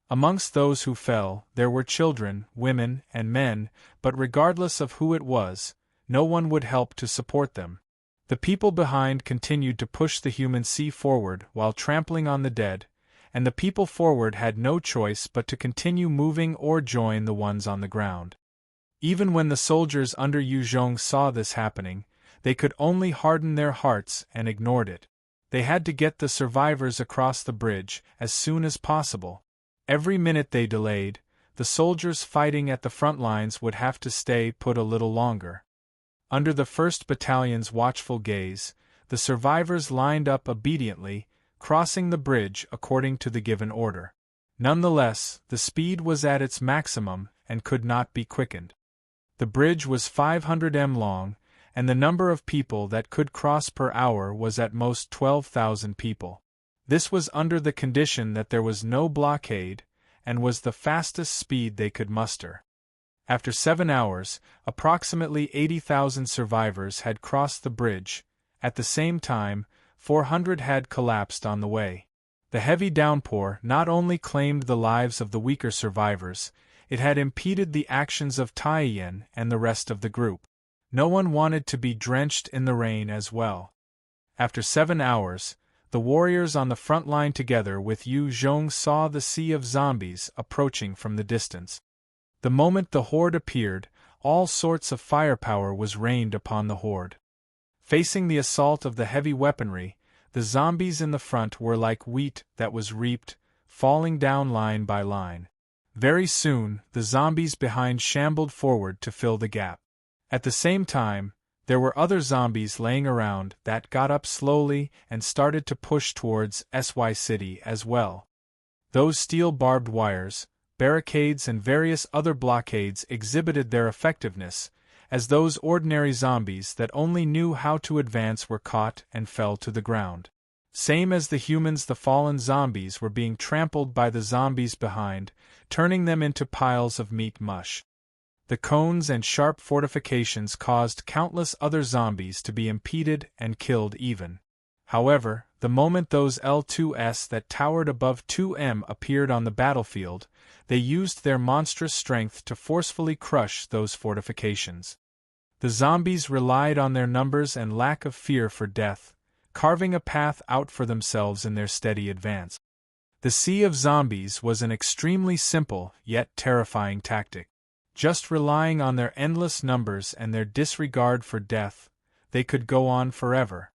Amongst those who fell, there were children, women, and men, but regardless of who it was, no one would help to support them. The people behind continued to push the human sea forward while trampling on the dead, and the people forward had no choice but to continue moving or join the ones on the ground. Even when the soldiers under Yu Zhong saw this happening, they could only harden their hearts and ignored it. They had to get the survivors across the bridge as soon as possible. Every minute they delayed, the soldiers fighting at the front lines would have to stay put a little longer. Under the 1st Battalion's watchful gaze, the survivors lined up obediently, crossing the bridge according to the given order. Nonetheless, the speed was at its maximum and could not be quickened. The bridge was 500 m long, and the number of people that could cross per hour was at most 12,000 people. This was under the condition that there was no blockade, and was the fastest speed they could muster. After 7 hours, approximately 80,000 survivors had crossed the bridge. At the same time, 400 had collapsed on the way. The heavy downpour not only claimed the lives of the weaker survivors, it had impeded the actions of Taiyan and the rest of the group. No one wanted to be drenched in the rain as well. After 7 hours, the warriors on the front line together with Yu Zhong saw the sea of zombies approaching from the distance. The moment the horde appeared, all sorts of firepower was rained upon the horde. Facing the assault of the heavy weaponry, the zombies in the front were like wheat that was reaped, falling down line by line. Very soon, the zombies behind shambled forward to fill the gap. At the same time, there were other zombies laying around that got up slowly and started to push towards SY City as well. Those steel barbed wires, barricades and various other blockades exhibited their effectiveness, as those ordinary zombies that only knew how to advance were caught and fell to the ground. Same as the humans, the fallen zombies were being trampled by the zombies behind, turning them into piles of meat mush. The cones and sharp fortifications caused countless other zombies to be impeded and killed even. However, the moment those L2s that towered above 2M appeared on the battlefield, they used their monstrous strength to forcefully crush those fortifications. The zombies relied on their numbers and lack of fear for death, carving a path out for themselves in their steady advance. The sea of zombies was an extremely simple yet terrifying tactic. Just relying on their endless numbers and their disregard for death, they could go on forever.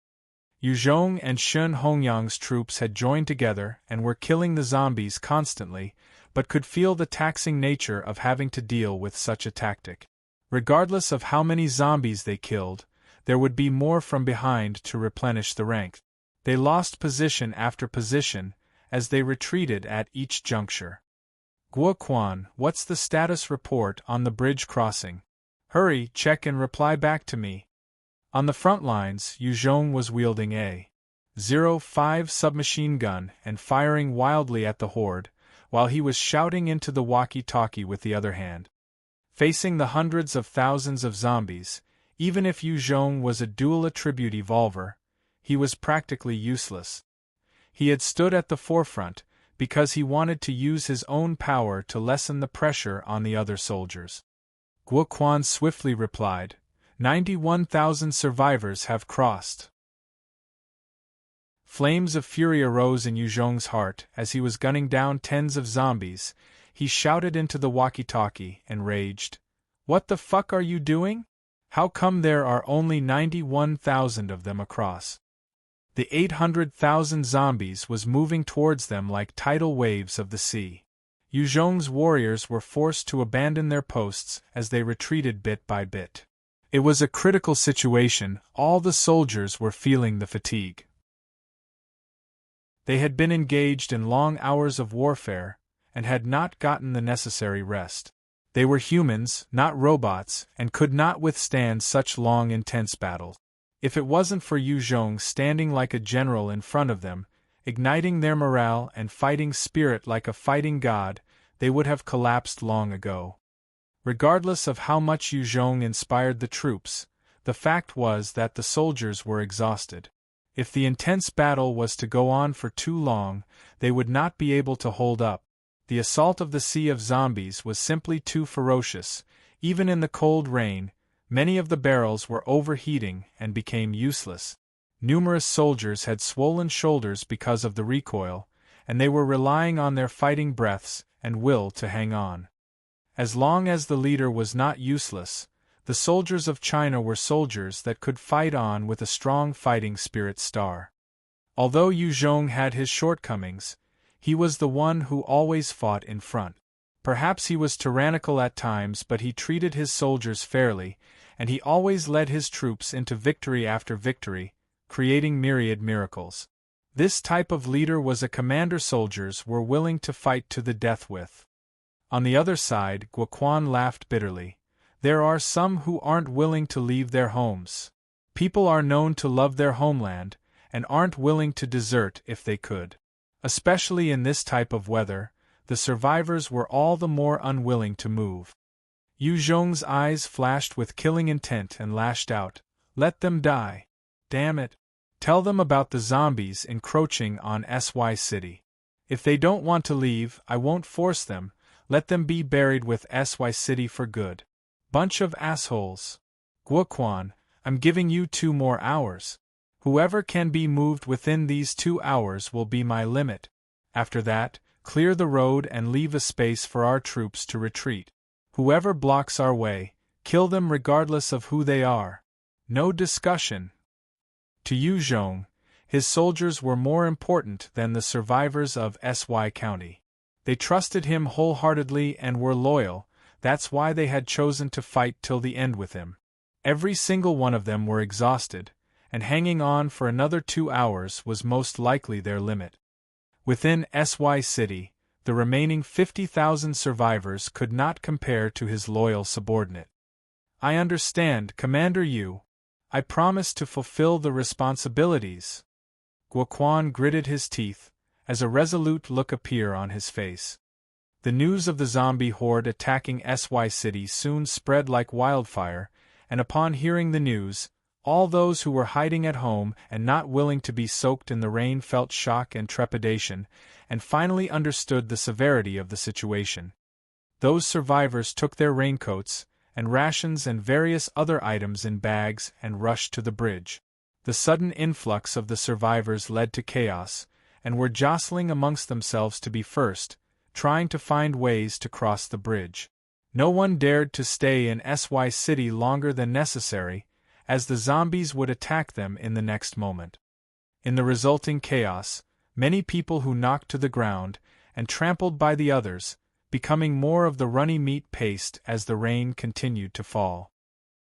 Yu Zhong and Shun Hongyang's troops had joined together and were killing the zombies constantly, but could feel the taxing nature of having to deal with such a tactic. Regardless of how many zombies they killed, there would be more from behind to replenish the rank. They lost position after position, as they retreated at each juncture. Guo Quan, what's the status report on the bridge crossing? Hurry, check and reply back to me. On the front lines, Yu Zhong was wielding a 05 submachine gun and firing wildly at the horde, while he was shouting into the walkie-talkie with the other hand. Facing the hundreds of thousands of zombies, even if Yu Zhong was a dual attribute evolver, he was practically useless. He had stood at the forefront, because he wanted to use his own power to lessen the pressure on the other soldiers. Guo Quan swiftly replied, 91,000 survivors have crossed. Flames of fury arose in Yu Zhong's heart as he was gunning down tens of zombies. He shouted into the walkie-talkie and raged, "What the fuck are you doing? How come there are only 91,000 of them across?" The 800,000 zombies was moving towards them like tidal waves of the sea. Yu Zhong's warriors were forced to abandon their posts as they retreated bit by bit. It was a critical situation. All the soldiers were feeling the fatigue. They had been engaged in long hours of warfare, and had not gotten the necessary rest. They were humans, not robots, and could not withstand such long, intense battles. If it wasn't for Yu Zhong standing like a general in front of them, igniting their morale and fighting spirit like a fighting god, they would have collapsed long ago. Regardless of how much Yu Zhong inspired the troops, the fact was that the soldiers were exhausted. If the intense battle was to go on for too long, they would not be able to hold up. The assault of the sea of zombies was simply too ferocious. Even in the cold rain, many of the barrels were overheating and became useless. Numerous soldiers had swollen shoulders because of the recoil, and they were relying on their fighting breaths and will to hang on. As long as the leader was not useless, the soldiers of China were soldiers that could fight on with a strong fighting spirit. Although Yu Zhong had his shortcomings, he was the one who always fought in front. Perhaps he was tyrannical at times, but he treated his soldiers fairly, and he always led his troops into victory after victory, creating myriad miracles. This type of leader was a commander soldiers were willing to fight to the death with. On the other side, Guoquan laughed bitterly. There are some who aren't willing to leave their homes. People are known to love their homeland, and aren't willing to desert if they could. Especially in this type of weather, the survivors were all the more unwilling to move. Yu Zhong's eyes flashed with killing intent and lashed out, "Let them die. Damn it. Tell them about the zombies encroaching on SY City. If they don't want to leave, I won't force them. Let them be buried with SY City for good. Bunch of assholes. Guoquan, I'm giving you 2 more hours. Whoever can be moved within these 2 hours will be my limit. After that, clear the road and leave a space for our troops to retreat. Whoever blocks our way, kill them regardless of who they are. No discussion." To Yu Zhong, his soldiers were more important than the survivors of SY County. They trusted him wholeheartedly and were loyal. That's why they had chosen to fight till the end with him. Every single one of them were exhausted, and hanging on for another 2 hours was most likely their limit. Within SY City, the remaining 50,000 survivors could not compare to his loyal subordinate. "I understand, Commander Yu. I promise to fulfill the responsibilities." Guoquan gritted his teeth, as a resolute look appeared on his face. The news of the zombie horde attacking SY City soon spread like wildfire, and upon hearing the news, all those who were hiding at home and not willing to be soaked in the rain felt shock and trepidation, and finally understood the severity of the situation. Those survivors took their raincoats, and rations and various other items in bags and rushed to the bridge. The sudden influx of the survivors led to chaos, and were jostling amongst themselves to be first, trying to find ways to cross the bridge. No one dared to stay in SY City longer than necessary, as the zombies would attack them in the next moment. In the resulting chaos, many people who knocked to the ground, and trampled by the others, becoming more of the runny meat paste as the rain continued to fall.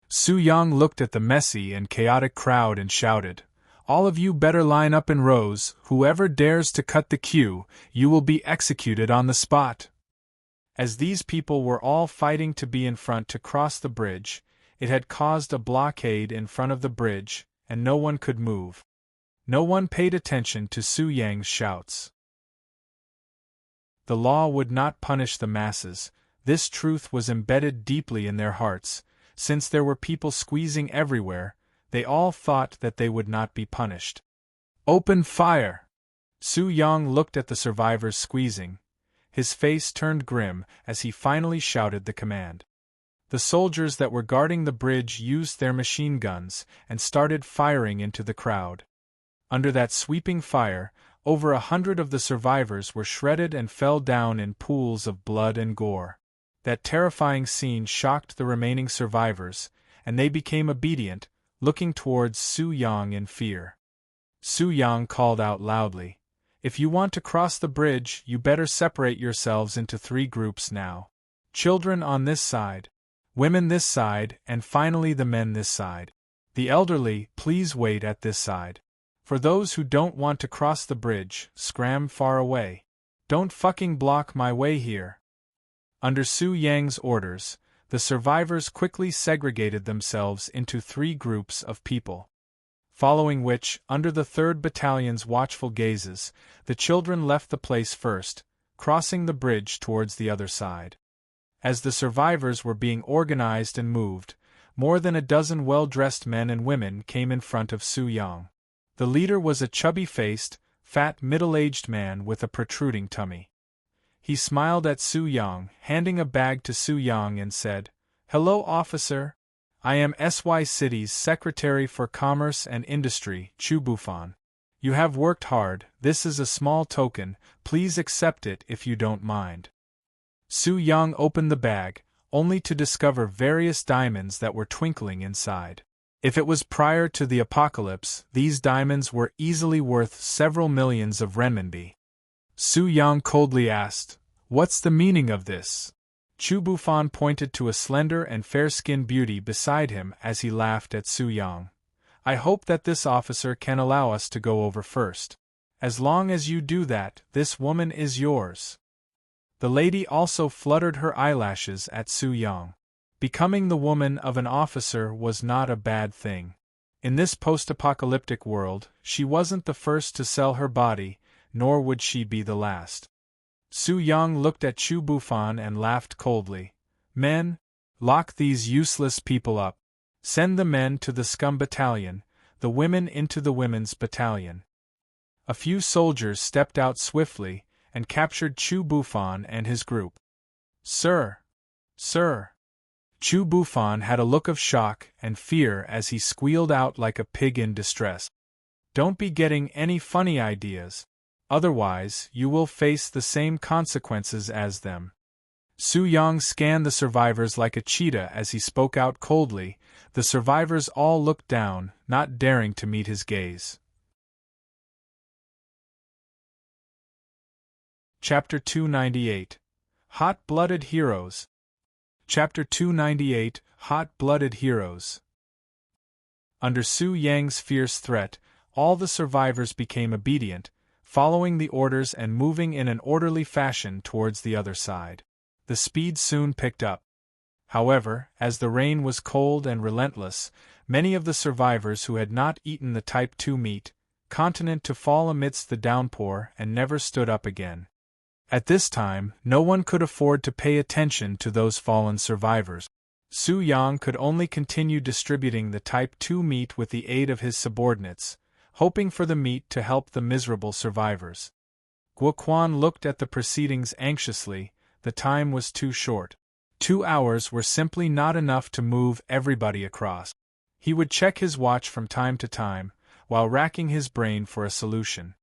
Su Yang looked at the messy and chaotic crowd and shouted, "All of you better line up in rows. Whoever dares to cut the queue, you will be executed on the spot." As these people were all fighting to be in front to cross the bridge, it had caused a blockade in front of the bridge, and no one could move. No one paid attention to Su Yang's shouts. The law would not punish the masses. This truth was embedded deeply in their hearts. Since there were people squeezing everywhere, they all thought that they would not be punished. "Open fire!" Su Yang looked at the survivors squeezing. His face turned grim as he finally shouted the command. The soldiers that were guarding the bridge used their machine guns and started firing into the crowd. Under that sweeping fire, over 100 of the survivors were shredded and fell down in pools of blood and gore. That terrifying scene shocked the remaining survivors, and they became obedient, looking towards Su Yang in fear. Su Yang called out loudly, "If you want to cross the bridge, you better separate yourselves into 3 groups now. Children on this side, women this side, and finally the men this side. The elderly, please wait at this side. For those who don't want to cross the bridge, scram far away. Don't fucking block my way here." Under Su Yang's orders, the survivors quickly segregated themselves into 3 groups of people. Following which, under the 3rd Battalion's watchful gazes, the children left the place first, crossing the bridge towards the other side. As the survivors were being organized and moved, more than a dozen well-dressed men and women came in front of Su Yang. The leader was a chubby-faced, fat middle-aged man with a protruding tummy. He smiled at Su Yang, handing a bag to Su Yang and said, "Hello, officer. I am SY City's Secretary for Commerce and Industry, Chu Bufan. You have worked hard. This is a small token. Please accept it if you don't mind." Su Yang opened the bag, only to discover various diamonds that were twinkling inside. If it was prior to the apocalypse, these diamonds were easily worth several millions of renminbi. Su Yang coldly asked, "What's the meaning of this?" Chu Bufan pointed to a slender and fair-skinned beauty beside him as he laughed at Su Yang. "I hope that this officer can allow us to go over first. As long as you do that, this woman is yours." The lady also fluttered her eyelashes at Su Yang. Becoming the woman of an officer was not a bad thing. In this post-apocalyptic world, she wasn't the first to sell her body, nor would she be the last. Su Yang looked at Chu Bufan and laughed coldly. "Men, lock these useless people up. Send the men to the scum battalion, the women into the women's battalion." A few soldiers stepped out swiftly and captured Chu Bufan and his group. "Sir! Sir!" Chu Bufan had a look of shock and fear as he squealed out like a pig in distress. "Don't be getting any funny ideas. Otherwise, you will face the same consequences as them." Su Yang scanned the survivors like a cheetah as he spoke out coldly. The survivors all looked down, not daring to meet his gaze. Chapter 298. Hot-Blooded Heroes. Chapter 298, Hot-Blooded Heroes. Under Su Yang's fierce threat, all the survivors became obedient, following the orders and moving in an orderly fashion towards the other side. The speed soon picked up. However, as the rain was cold and relentless, many of the survivors who had not eaten the Type 2 meat, continued to fall amidst the downpour and never stood up again. At this time, no one could afford to pay attention to those fallen survivors. Su Yang could only continue distributing the Type 2 meat with the aid of his subordinates, hoping for the meat to help the miserable survivors. Guo Quan looked at the proceedings anxiously. The time was too short. 2 hours were simply not enough to move everybody across. He would check his watch from time to time, while racking his brain for a solution.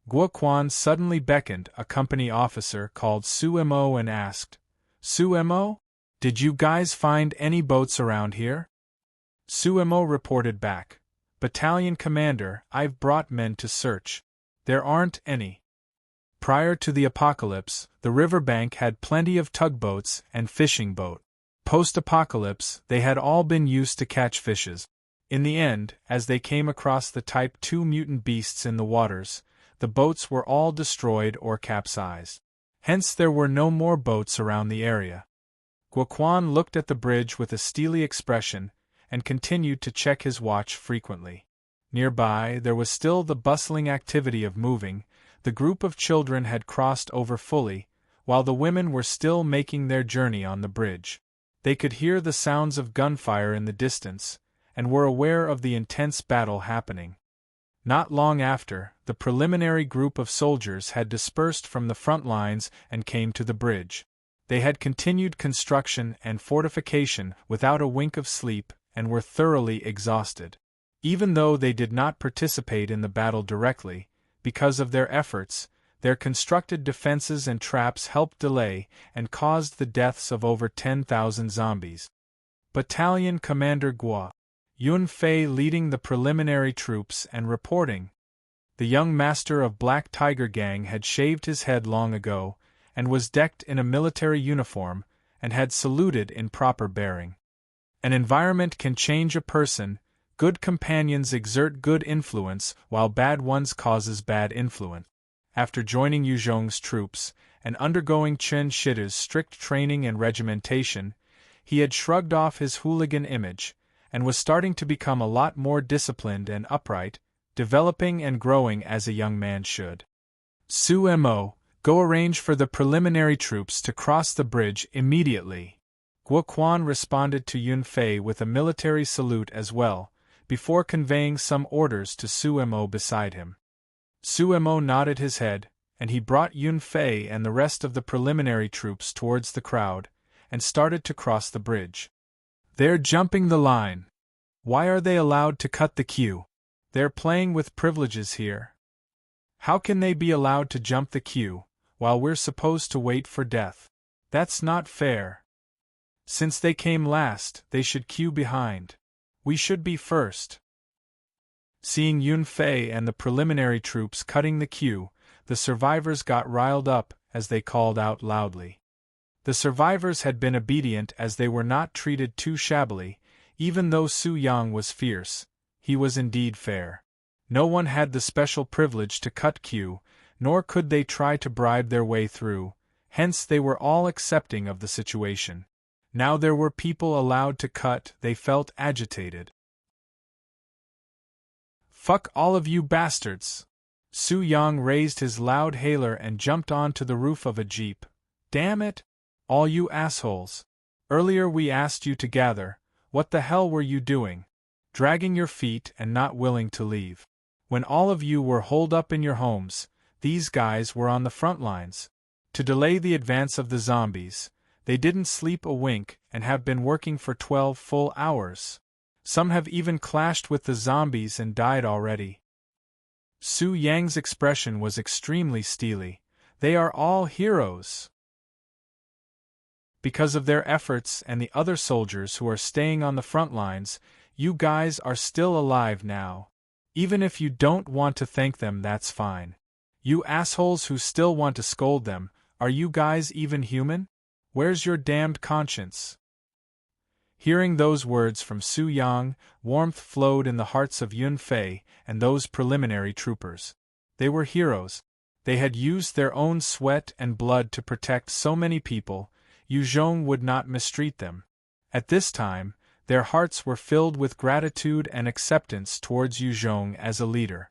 Guo Quan suddenly beckoned a company officer called Su Mo and asked, "Su Mo? Did you guys find any boats around here?" Su Mo reported back, "Battalion Commander, I've brought men to search. There aren't any." Prior to the apocalypse, the riverbank had plenty of tugboats and fishing boats. Post-apocalypse, they had all been used to catch fishes. In the end, as they came across the Type 2 mutant beasts in the waters, the boats were all destroyed or capsized. Hence there were no more boats around the area. Guo Quan looked at the bridge with a steely expression, and continued to check his watch frequently. Nearby, there was still the bustling activity of moving. The group of children had crossed over fully, while the women were still making their journey on the bridge. They could hear the sounds of gunfire in the distance, and were aware of the intense battle happening. Not long after, the preliminary group of soldiers had dispersed from the front lines and came to the bridge. They had continued construction and fortification without a wink of sleep and were thoroughly exhausted. Even though they did not participate in the battle directly, because of their efforts, their constructed defenses and traps helped delay and caused the deaths of over 10,000 zombies. Battalion Commander Guo Yunfei leading the preliminary troops and reporting. The young master of Black Tiger Gang had shaved his head long ago, and was decked in a military uniform, and had saluted in proper bearing. An environment can change a person. Good companions exert good influence, while bad ones causes bad influence. After joining Yu Zhong's troops, and undergoing Chen Shida's strict training and regimentation, he had shrugged off his hooligan image, and was starting to become a lot more disciplined and upright, developing and growing as a young man should. Su Mo, go arrange for the preliminary troops to cross the bridge immediately. Guo Quan responded to Yunfei with a military salute as well, before conveying some orders to Suemo beside him. Suemo nodded his head, and he brought Unfei and the rest of the preliminary troops towards the crowd, and started to cross the bridge. "They're jumping the line. Why are they allowed to cut the queue? They're playing with privileges here. How can they be allowed to jump the queue, while we're supposed to wait for death? That's not fair. Since they came last, they should queue behind. We should be first." Seeing Yunfei and the preliminary troops cutting the queue, the survivors got riled up as they called out loudly. The survivors had been obedient as they were not treated too shabbily, even though Su Yang was fierce. He was indeed fair. No one had the special privilege to cut queue, nor could they try to bribe their way through, hence they were all accepting of the situation. Now there were people allowed to cut, they felt agitated. "Fuck all of you bastards!" Su Yang raised his loud hailer and jumped onto the roof of a jeep. "Damn it! All you assholes! Earlier we asked you to gather, what the hell were you doing? Dragging your feet and not willing to leave. When all of you were holed up in your homes, these guys were on the front lines. To delay the advance of the zombies, they didn't sleep a wink and have been working for 12 full hours. Some have even clashed with the zombies and died already." Su Yang's expression was extremely steely. "They are all heroes. Because of their efforts and the other soldiers who are staying on the front lines, you guys are still alive now. Even if you don't want to thank them, that's fine. You assholes who still want to scold them, are you guys even human? Where's your damned conscience?" Hearing those words from Su Yang, warmth flowed in the hearts of Yunfei and those preliminary troopers. They were heroes. They had used their own sweat and blood to protect so many people. Yu Zhong would not mistreat them. At this time, their hearts were filled with gratitude and acceptance towards Yu Zhong as a leader.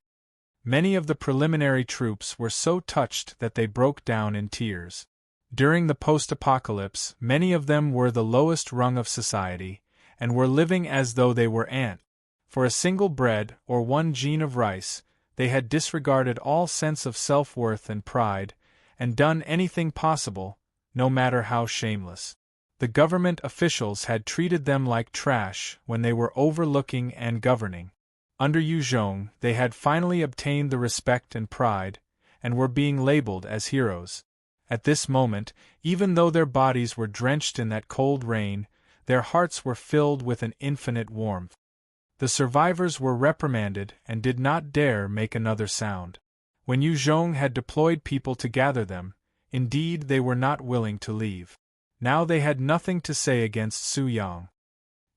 Many of the preliminary troops were so touched that they broke down in tears. During the post-apocalypse, many of them were the lowest rung of society, and were living as though they were ants. For a single bread or one gene of rice, they had disregarded all sense of self-worth and pride, and done anything possible, no matter how shameless. The government officials had treated them like trash when they were overlooking and governing. Under Yu Zhong, they had finally obtained the respect and pride, and were being labeled as heroes. At this moment, even though their bodies were drenched in that cold rain, their hearts were filled with an infinite warmth. The survivors were reprimanded and did not dare make another sound. When Yu Zhong had deployed people to gather them, indeed they were not willing to leave. Now they had nothing to say against Su Yang.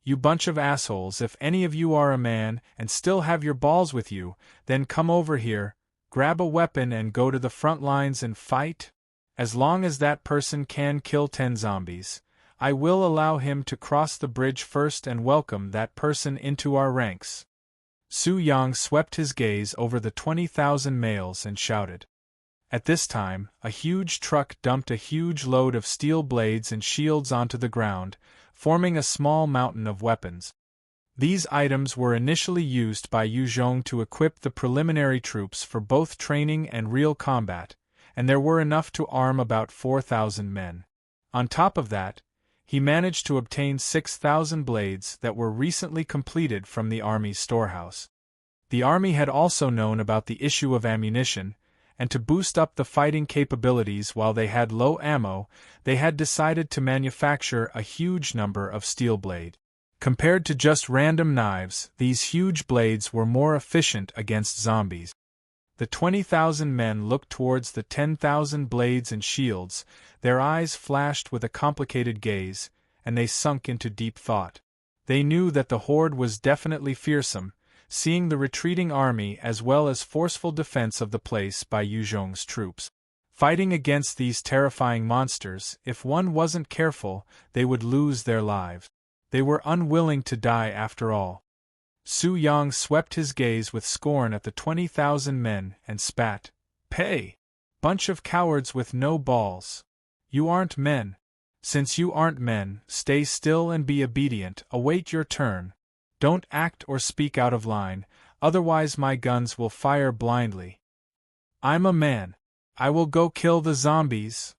"You bunch of assholes, if any of you are a man and still have your balls with you, then come over here, grab a weapon and go to the front lines and fight? As long as that person can kill 10 zombies, I will allow him to cross the bridge first and welcome that person into our ranks." Su Yang swept his gaze over the 20,000 males and shouted. At this time, a huge truck dumped a huge load of steel blades and shields onto the ground, forming a small mountain of weapons. These items were initially used by Yu Zhong to equip the preliminary troops for both training and real combat, and there were enough to arm about 4,000 men. On top of that, he managed to obtain 6,000 blades that were recently completed from the army's storehouse. The army had also known about the issue of ammunition, and to boost up the fighting capabilities while they had low ammo, they had decided to manufacture a huge number of steel blades. Compared to just random knives, these huge blades were more efficient against zombies. The 20,000 men looked towards the 10,000 blades and shields, their eyes flashed with a complicated gaze, and they sunk into deep thought. They knew that the horde was definitely fearsome, seeing the retreating army as well as forceful defense of the place by Yu Zhong's troops. Fighting against these terrifying monsters, if one wasn't careful, they would lose their lives. They were unwilling to die after all. Su Yang swept his gaze with scorn at the 20,000 men and spat. "Pay! Bunch of cowards with no balls. You aren't men. Since you aren't men, stay still and be obedient, await your turn. Don't act or speak out of line, otherwise my guns will fire blindly. I'm a man. I will go kill the zombies.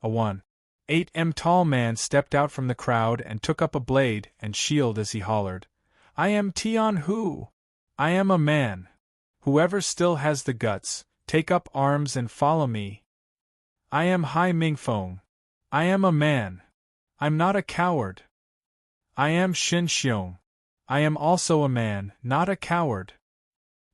A 1.8 tall man stepped out from the crowd and took up a blade and shield as he hollered, I am Tian Hu. I am a man. Whoever still has the guts, take up arms and follow me. I am Hai Mingfeng. I am a man. I'm not a coward. I am Xin Xiong. I am also a man, not a coward.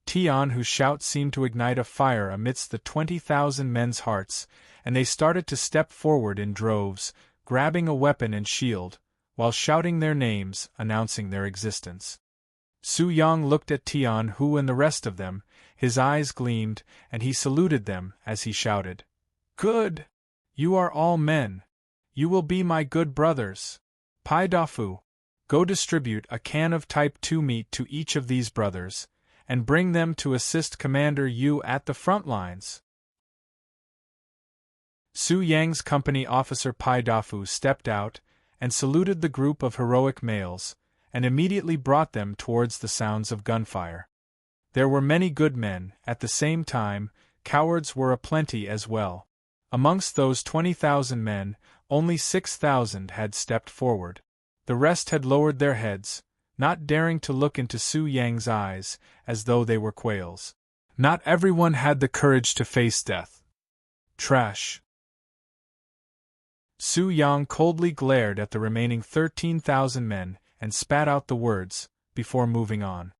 Tian Hu's shout seemed to ignite a fire amidst the 20,000 men's hearts, and they started to step forward in droves, grabbing a weapon and shield, while shouting their names, announcing their existence. Su Yang looked at Tian Hu and the rest of them, his eyes gleamed, and he saluted them as he shouted, Good! You are all men. You will be my good brothers. Pai Dafu, go distribute a can of Type 2 meat to each of these brothers, and bring them to assist Commander Yu at the front lines. Su Yang's company officer Pai Dafu stepped out and saluted the group of heroic males, and immediately brought them towards the sounds of gunfire. There were many good men, at the same time, cowards were aplenty as well. Amongst those 20,000 men, only 6,000 had stepped forward. The rest had lowered their heads, not daring to look into Su Yang's eyes, as though they were quails. Not everyone had the courage to face death. Trash. Su Yang coldly glared at the remaining 13,000 men and spat out the words, before moving on.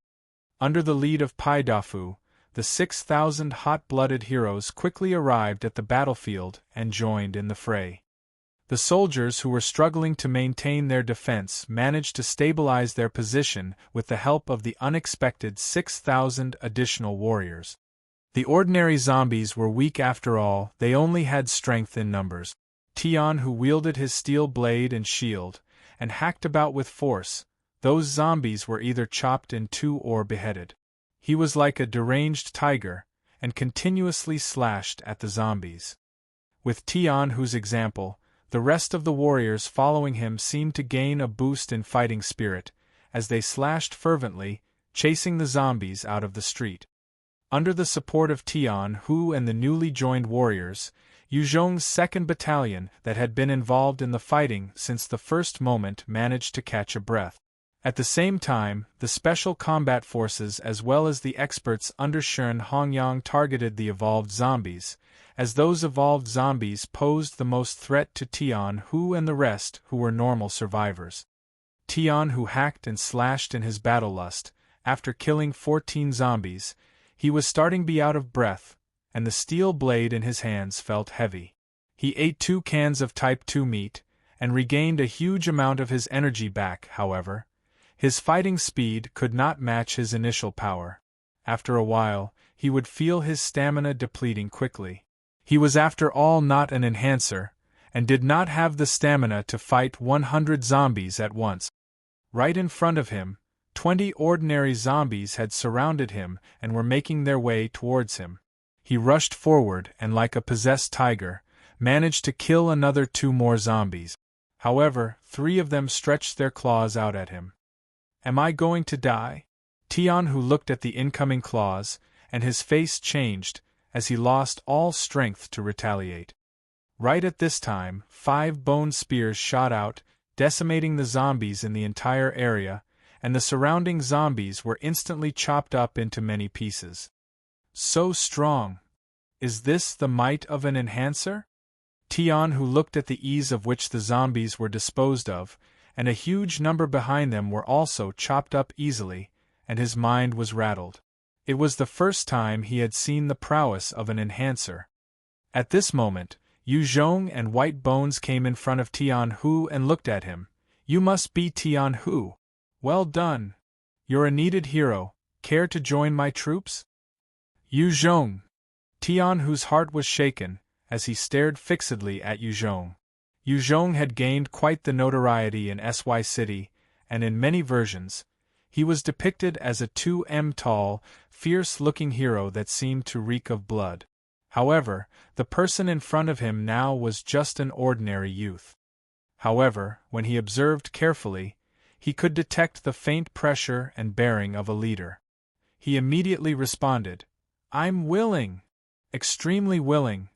Under the lead of Pai Dafu, the 6,000 hot-blooded heroes quickly arrived at the battlefield and joined in the fray. The soldiers who were struggling to maintain their defense managed to stabilize their position with the help of the unexpected 6,000 additional warriors. The ordinary zombies were weak after all, they only had strength in numbers. Tian Hu wielded his steel blade and shield, and hacked about with force. Those zombies were either chopped in two or beheaded. He was like a deranged tiger, and continuously slashed at the zombies. With Tian Hu's example, the rest of the warriors following him seemed to gain a boost in fighting spirit, as they slashed fervently, chasing the zombies out of the street. Under the support of Tian Hu and the newly joined warriors, Yuzhong's 2nd Battalion that had been involved in the fighting since the first moment managed to catch a breath. At the same time, the Special Combat Forces as well as the experts under Shen Hongyang targeted the evolved zombies, as those evolved zombies posed the most threat to Tian Hu and the rest who were normal survivors. Tian Hu hacked and slashed in his battle lust. After killing 14 zombies, he was starting to be out of breath, and the steel blade in his hands felt heavy. He ate 2 cans of Type 2 meat, and regained a huge amount of his energy back, however. His fighting speed could not match his initial power. After a while, he would feel his stamina depleting quickly. He was after all not an enhancer, and did not have the stamina to fight 100 zombies at once. Right in front of him, 20 ordinary zombies had surrounded him and were making their way towards him. He rushed forward and, like a possessed tiger, managed to kill another 2 more zombies. However, 3 of them stretched their claws out at him. Am I going to die? Tian Hu looked at the incoming claws, and his face changed, as he lost all strength to retaliate. Right at this time, 5 bone spears shot out, decimating the zombies in the entire area, and the surrounding zombies were instantly chopped up into many pieces. So strong! Is this the might of an enhancer? Tian Hu looked at the ease of which the zombies were disposed of, and a huge number behind them were also chopped up easily, and his mind was rattled. It was the first time he had seen the prowess of an enhancer. At this moment, Yu Zhong and White Bones came in front of Tian Hu and looked at him. You must be Tian Hu. Well done. You're a needed hero. Care to join my troops? Yu Zhong. Tian Hu's heart was shaken, as he stared fixedly at Yu Zhong. Yu Zhong had gained quite the notoriety in SY City, and in many versions, he was depicted as a 2 tall, fierce-looking hero that seemed to reek of blood. However, the person in front of him now was just an ordinary youth. However, when he observed carefully, he could detect the faint pressure and bearing of a leader. He immediately responded, "I'm willing. Extremely willing."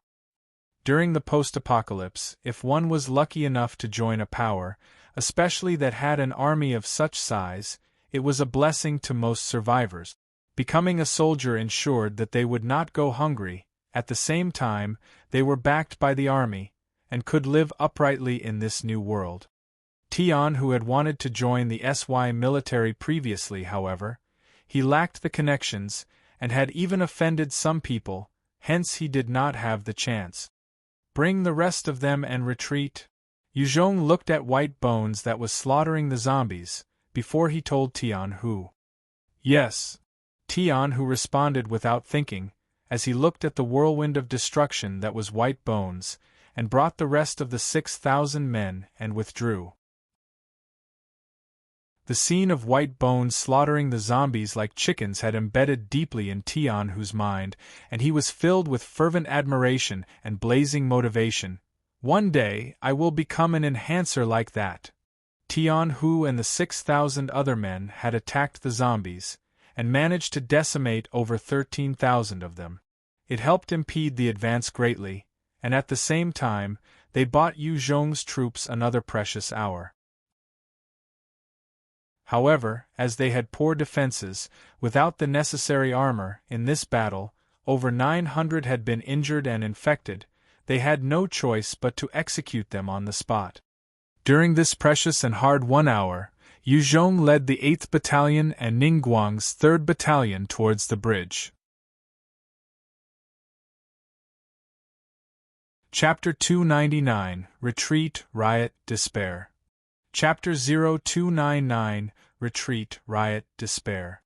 During the post-apocalypse, if one was lucky enough to join a power, especially that had an army of such size, it was a blessing to most survivors. Becoming a soldier ensured that they would not go hungry. At the same time, they were backed by the army, and could live uprightly in this new world. Tian, who had wanted to join the SY military previously, however, he lacked the connections, and had even offended some people, hence he did not have the chance. "Bring the rest of them and retreat." Yuzhong looked at White Bones that was slaughtering the zombies, before he told Tian who. "Yes." Tian, who responded without thinking, as he looked at the whirlwind of destruction that was White Bones, and brought the rest of the 6,000 men and withdrew. The scene of White Bones slaughtering the zombies like chickens had embedded deeply in Tian Hu's mind, and he was filled with fervent admiration and blazing motivation. "One day, I will become an enhancer like that." Tian Hu and the 6,000 other men had attacked the zombies, and managed to decimate over 13,000 of them. It helped impede the advance greatly, and at the same time, they bought Yu Zhong's troops another precious hour. However, as they had poor defenses, without the necessary armor, in this battle, over 900 had been injured and infected, they had no choice but to execute them on the spot. During this precious and hard 1 hour, Yu Zhong led the 8th Battalion and Ningguang's 3rd Battalion towards the bridge. Chapter 299, Retreat, Riot, Despair. Chapter 0299, Retreat, Riot, Despair.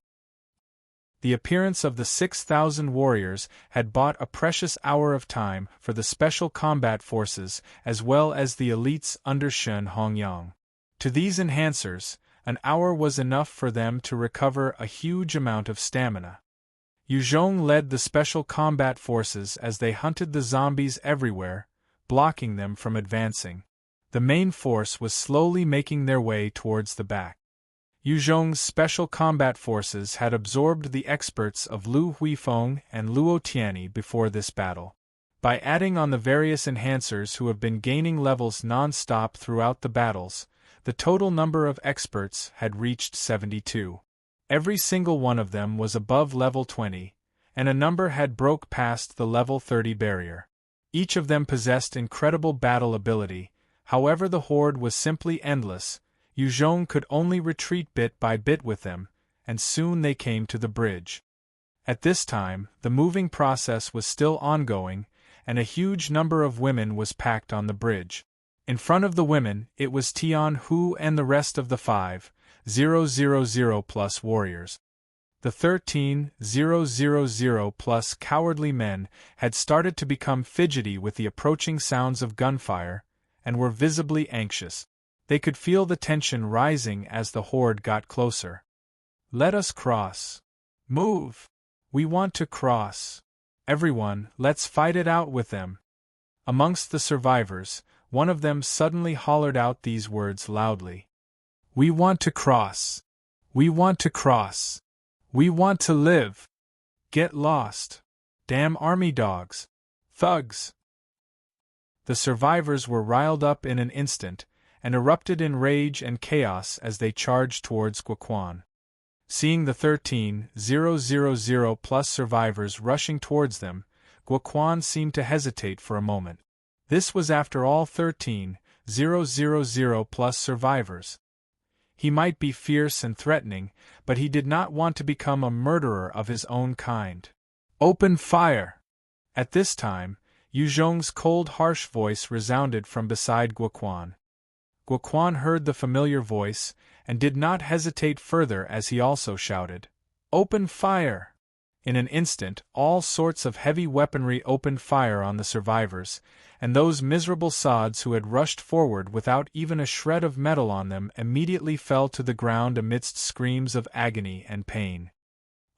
The appearance of the 6,000 warriors had bought a precious hour of time for the Special Combat Forces as well as the elites under Shen Hongyang. To these enhancers, an hour was enough for them to recover a huge amount of stamina. Yu Zhong led the Special Combat Forces as they hunted the zombies everywhere, blocking them from advancing. The main force was slowly making their way towards the back. Yu Zhong's Special Combat Forces had absorbed the experts of Lu Huifeng and Luo Tianyi before this battle. By adding on the various enhancers who have been gaining levels non-stop throughout the battles, the total number of experts had reached 72. Every single one of them was above level 20, and a number had broke past the level 30 barrier. Each of them possessed incredible battle ability. However, the horde was simply endless. Yu Zhong could only retreat bit by bit with them, and soon they came to the bridge. At this time, the moving process was still ongoing, and a huge number of women was packed on the bridge. In front of the women, it was Tian Hu and the rest of the 5,000 plus warriors. The 13,000 plus cowardly men had started to become fidgety with the approaching sounds of gunfire, and were visibly anxious. They could feel the tension rising as the horde got closer. "Let us cross. Move! We want to cross. Everyone, let's fight it out with them." Amongst the survivors, one of them suddenly hollered out these words loudly. "We want to cross. We want to cross. We want to live. Get lost. Damn army dogs. Thugs." The survivors were riled up in an instant, and erupted in rage and chaos as they charged towards Guoquan. Seeing the 13,000 plus survivors rushing towards them, Guoquan seemed to hesitate for a moment. This was after all 13,000 plus survivors. He might be fierce and threatening, but he did not want to become a murderer of his own kind. "Open fire!" At this time, Yu Zhong's cold, harsh voice resounded from beside Guoquan. Guoquan heard the familiar voice, and did not hesitate further as he also shouted, "Open fire!" In an instant, all sorts of heavy weaponry opened fire on the survivors, and those miserable sods who had rushed forward without even a shred of metal on them immediately fell to the ground amidst screams of agony and pain.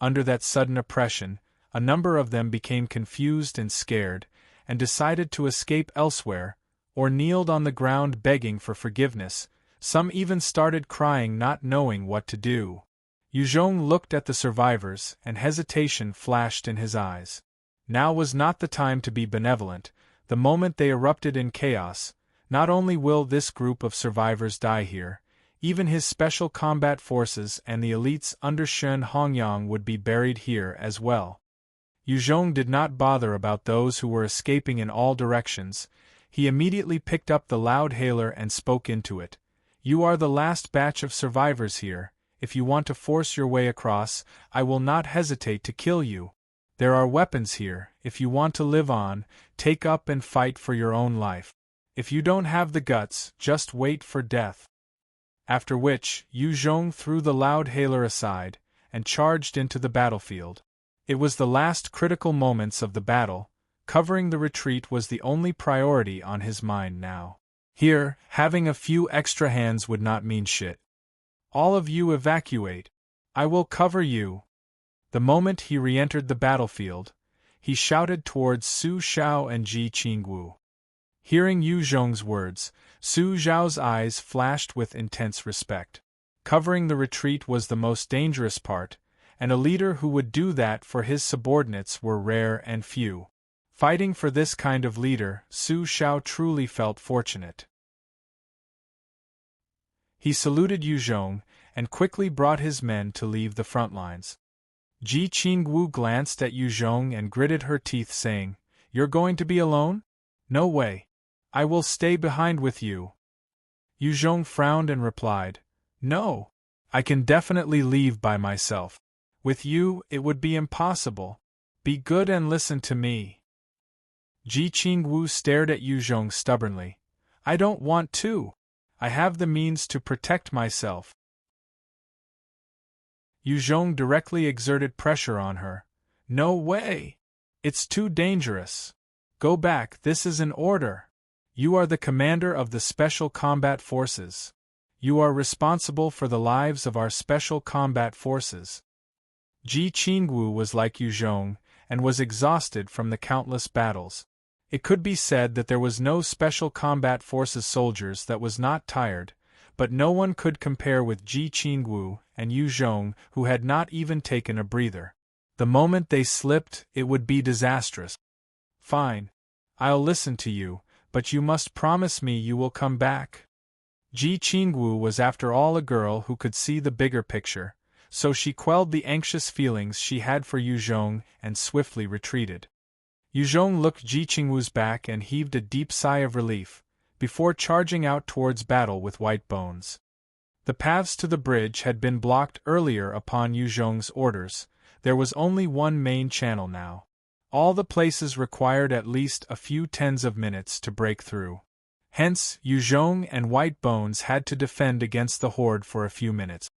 Under that sudden oppression, a number of them became confused and scared, and decided to escape elsewhere, or kneeled on the ground begging for forgiveness, Some even started crying, not knowing what to do. Yuzhong looked at the survivors, and hesitation flashed in his eyes. Now was not the time to be benevolent. The moment they erupted in chaos, not only will this group of survivors die here, even his special combat forces and the elites under Shen Hongyang would be buried here as well. Yuzhong did not bother about those who were escaping in all directions. He immediately picked up the loud hailer and spoke into it. "You are the last batch of survivors here. If you want to force your way across, I will not hesitate to kill you. There are weapons here. If you want to live on, take up and fight for your own life. If you don't have the guts, just wait for death." After which, Yuzhong threw the loud hailer aside, and charged into the battlefield. It was the last critical moments of the battle. Covering the retreat was the only priority on his mind now. Here, having a few extra hands would not mean shit. "All of you evacuate. I will cover you." The moment he re-entered the battlefield, he shouted towards Su Xiao and Ji Qingwu. Hearing Yu Zhong's words, Su Xiao's eyes flashed with intense respect. Covering the retreat was the most dangerous part, and a leader who would do that for his subordinates were rare and few. Fighting for this kind of leader, Su Xiao truly felt fortunate. He saluted Yu Zhong, and quickly brought his men to leave the front lines. Ji Qingwu glanced at Yu Zhong and gritted her teeth, saying, "You're going to be alone? No way. I will stay behind with you." Yu Zhong frowned and replied, "No. I can definitely leave by myself. With you, it would be impossible. Be good and listen to me." Ji Qingwu stared at Yu Zhong stubbornly. "I don't want to. I have the means to protect myself." Yu Zhong directly exerted pressure on her. "No way. It's too dangerous. Go back, this is an order. You are the commander of the Special Combat Forces. You are responsible for the lives of our Special Combat Forces." Ji Qingwu was like Yu Zhong, and was exhausted from the countless battles. It could be said that there was no Special Combat Forces soldiers that was not tired, but no one could compare with Ji Qingwu and Yu Zhong, who had not even taken a breather. The moment they slipped, it would be disastrous. "Fine. I'll listen to you, but you must promise me you will come back." Ji Qingwu was after all a girl who could see the bigger picture, so she quelled the anxious feelings she had for Yu Zhong and swiftly retreated. Yu Zhong looked Ji Qingwu's back and heaved a deep sigh of relief, before charging out towards battle with White Bones. The paths to the bridge had been blocked earlier upon Yu Zhong's orders. There was only one main channel now. All the places required at least a few tens of minutes to break through. Hence, Yu Zhong and White Bones had to defend against the horde for a few minutes.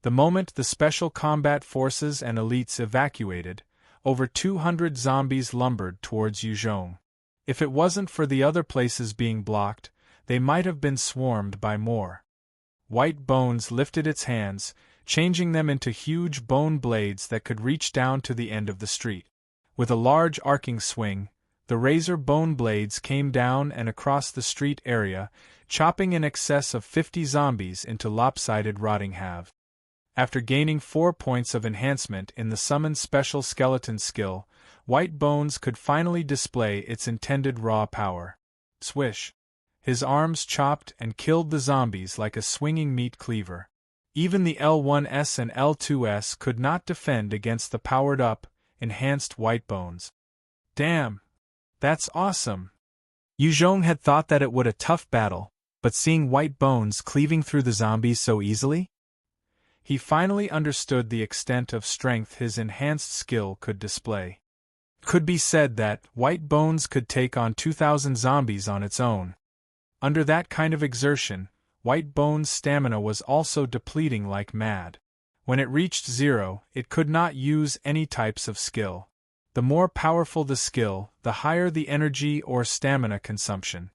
The moment the Special Combat Forces and elites evacuated, over 200 zombies lumbered towards Yu Zhong. If it wasn't for the other places being blocked, they might have been swarmed by more. White Bones lifted its hands, changing them into huge bone blades that could reach down to the end of the street. With a large arcing swing, the razor bone blades came down and across the street area, chopping in excess of 50 zombies into lopsided rotting halves. After gaining 4 points of enhancement in the Summon Special Skeleton skill, White Bones could finally display its intended raw power. Swish! His arms chopped and killed the zombies like a swinging meat cleaver. Even the L1S and L2S could not defend against the powered-up, enhanced White Bones. Damn! That's awesome! Yu Zhong had thought that it would a tough battle, but seeing White Bones cleaving through the zombies so easily? He finally understood the extent of strength his enhanced skill could display. Could be said that White Bones could take on 2,000 zombies on its own. Under that kind of exertion, White Bones' stamina was also depleting like mad. When it reached 0, it could not use any types of skill. The more powerful the skill, the higher the energy or stamina consumption.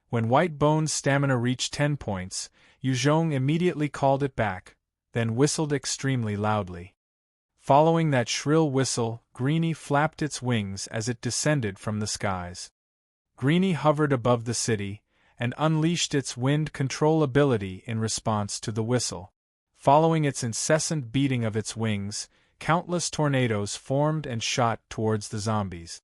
When White Bones' stamina reached 10 points, Yu Zhong immediately called it back, then whistled extremely loudly. Following that shrill whistle, Greenie flapped its wings as it descended from the skies. Greenie hovered above the city, and unleashed its wind control ability in response to the whistle. Following its incessant beating of its wings, countless tornadoes formed and shot towards the zombies.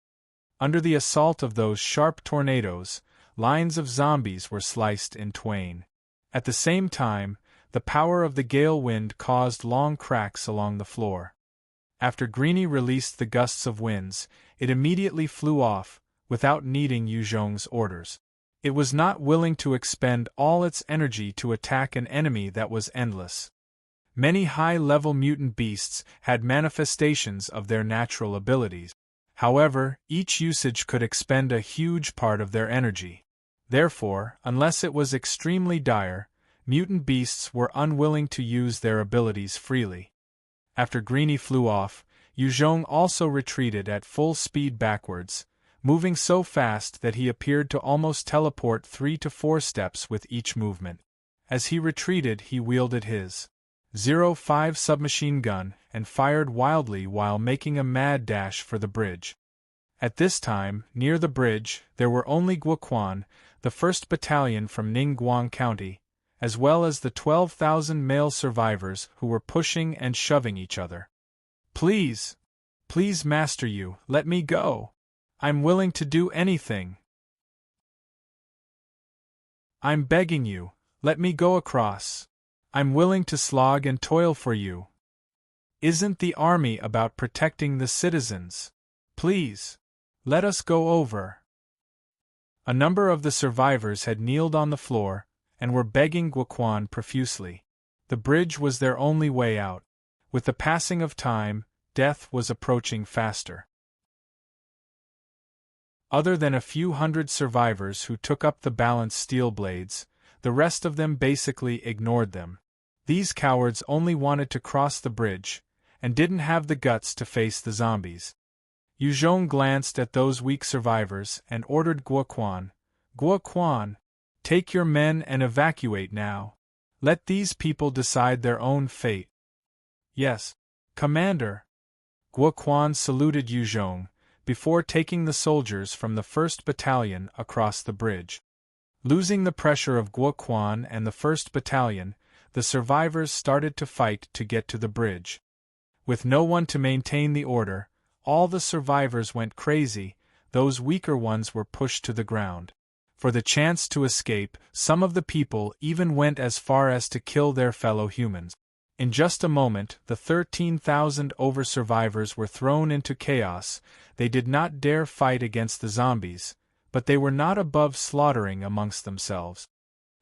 Under the assault of those sharp tornadoes, lines of zombies were sliced in twain. At the same time, the power of the gale wind caused long cracks along the floor. After Greenie released the gusts of winds, it immediately flew off, without needing Yuzhong's orders. It was not willing to expend all its energy to attack an enemy that was endless. Many high-level mutant beasts had manifestations of their natural abilities. However, each usage could expend a huge part of their energy. Therefore, unless it was extremely dire, mutant beasts were unwilling to use their abilities freely. After Greenie flew off, Yuzhong also retreated at full speed backwards, moving so fast that he appeared to almost teleport 3 to 4 steps with each movement. As he retreated, he wielded his 05 submachine gun and fired wildly while making a mad dash for the bridge. At this time, near the bridge, there were only Guoquan, the 1st Battalion from Ningguang County, as well as the 12,000 male survivors who were pushing and shoving each other. Please, Master Yu, let me go. I'm willing to do anything. I'm begging you, let me go across. I'm willing to slog and toil for you. Isn't the army about protecting the citizens? Please, let us go over. A number of the survivors had kneeled on the floor and were begging Guoquan profusely. The bridge was their only way out. With the passing of time, death was approaching faster. Other than a few hundred survivors who took up the balanced steel blades, the rest of them basically ignored them. These cowards only wanted to cross the bridge, and didn't have the guts to face the zombies. Yuzhong glanced at those weak survivors and ordered Guoquan, "Guoquan, take your men and evacuate now. Let these people decide their own fate." "Yes, Commander." Guoquan saluted Yuzhong, before taking the soldiers from the 1st Battalion across the bridge. Losing the pressure of Guoquan and the 1st Battalion, the survivors started to fight to get to the bridge. With no one to maintain the order, all the survivors went crazy. Those weaker ones were pushed to the ground. For the chance to escape, some of the people even went as far as to kill their fellow humans. In just a moment, the 13,000 over survivors were thrown into chaos. They did not dare fight against the zombies, but they were not above slaughtering amongst themselves.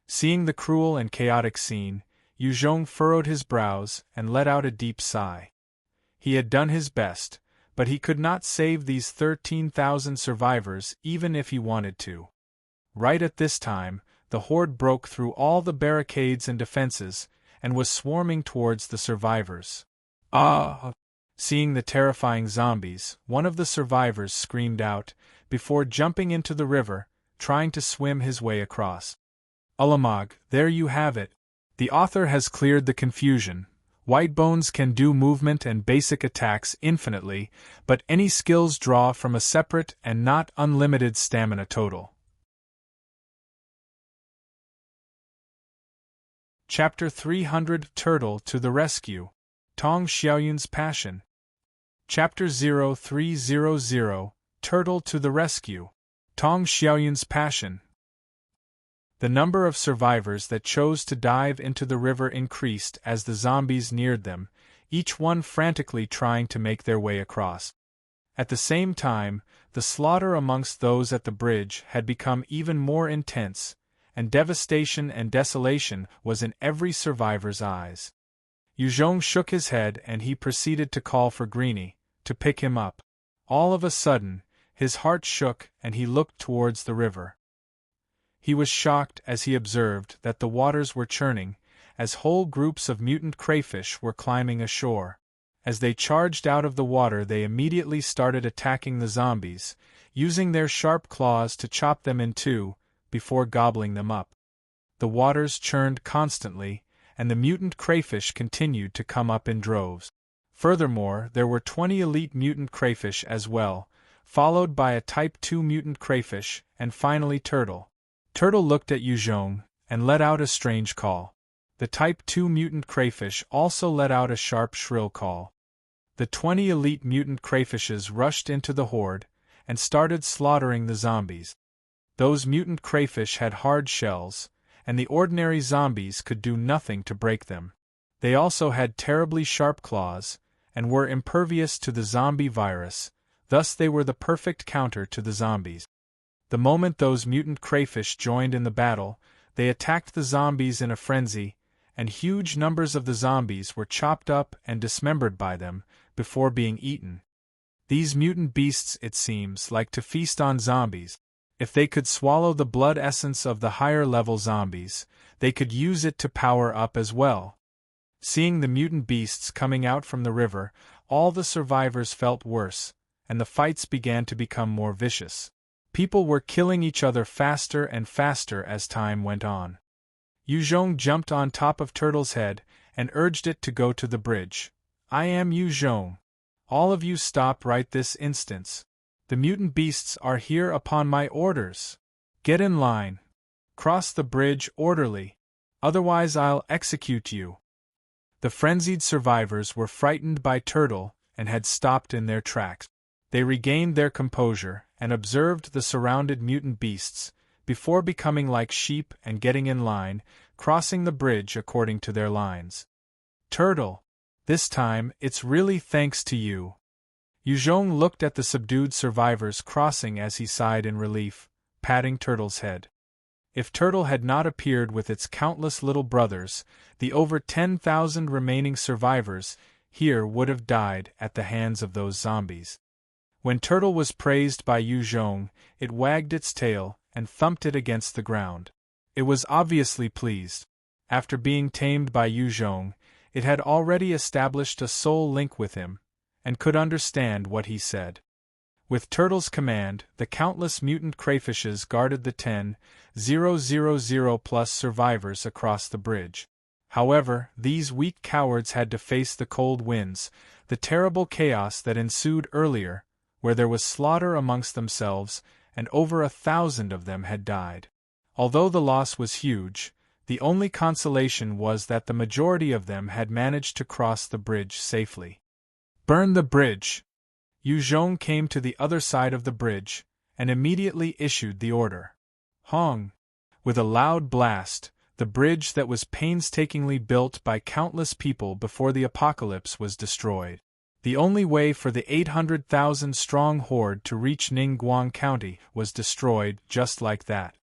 Seeing the cruel and chaotic scene, Yuzhong furrowed his brows and let out a deep sigh. He had done his best, but he could not save these 13,000 survivors even if he wanted to. Right at this time, the horde broke through all the barricades and defenses, and was swarming towards the survivors. "Ah!" Seeing the terrifying zombies, one of the survivors screamed out, before jumping into the river, trying to swim his way across. Ulamog, there you have it. The author has cleared the confusion. Whitebones can do movement and basic attacks infinitely, but any skills draw from a separate and not unlimited stamina total. Chapter 300 Turtle to the Rescue. Tong Xiaoyun's Passion. Chapter 0300 Turtle to the Rescue. Tong Xiaoyun's Passion. The number of survivors that chose to dive into the river increased as the zombies neared them, each one frantically trying to make their way across. At the same time, the slaughter amongst those at the bridge had become even more intense, and devastation and desolation was in every survivor's eyes. Yuzhong shook his head and he proceeded to call for Greenie, to pick him up. All of a sudden, his heart shook and he looked towards the river. He was shocked as he observed that the waters were churning, as whole groups of mutant crayfish were climbing ashore. As they charged out of the water, they immediately started attacking the zombies, using their sharp claws to chop them in two, before gobbling them up. The waters churned constantly, and the mutant crayfish continued to come up in droves. Furthermore, there were 20 elite mutant crayfish as well, followed by a Type 2 mutant crayfish, and finally turtle. Turtle looked at Yuzhong and let out a strange call. The Type 2 mutant crayfish also let out a sharp, shrill call. The 20 elite mutant crayfishes rushed into the horde and started slaughtering the zombies. Those mutant crayfish had hard shells, and the ordinary zombies could do nothing to break them. They also had terribly sharp claws, and were impervious to the zombie virus, thus they were the perfect counter to the zombies. The moment those mutant crayfish joined in the battle, they attacked the zombies in a frenzy, and huge numbers of the zombies were chopped up and dismembered by them, before being eaten. These mutant beasts, it seems, like to feast on zombies. If they could swallow the blood essence of the higher-level zombies, they could use it to power up as well. Seeing the mutant beasts coming out from the river, all the survivors felt worse, and the fights began to become more vicious. People were killing each other faster and faster as time went on. Yuzhong jumped on top of Turtle's head and urged it to go to the bridge. "I am Yuzhong. All of you stop right this instant. The mutant beasts are here upon my orders. Get in line. Cross the bridge orderly. Otherwise I'll execute you." The frenzied survivors were frightened by Turtle and had stopped in their tracks. They regained their composure and observed the surrounded mutant beasts, before becoming like sheep and getting in line, crossing the bridge according to their lines. "Turtle, this time it's really thanks to you." Yuzhong looked at the subdued survivors crossing as he sighed in relief, patting Turtle's head. If Turtle had not appeared with its countless little brothers, the over 10,000 remaining survivors here would have died at the hands of those zombies. When Turtle was praised by Yuzhong, it wagged its tail and thumped it against the ground. It was obviously pleased. After being tamed by Yuzhong, it had already established a soul link with him, and could understand what he said. With Turtle's command, the countless mutant crayfishes guarded the 10,000 plus survivors across the bridge. However, these weak cowards had to face the cold winds, the terrible chaos that ensued earlier, where there was slaughter amongst themselves, and over 1,000 of them had died. Although the loss was huge, the only consolation was that the majority of them had managed to cross the bridge safely. "Burn the bridge!" Yuzhong came to the other side of the bridge, and immediately issued the order. Hong! With a loud blast, the bridge that was painstakingly built by countless people before the apocalypse was destroyed. The only way for the 800,000-strong horde to reach Ningguang County was destroyed just like that.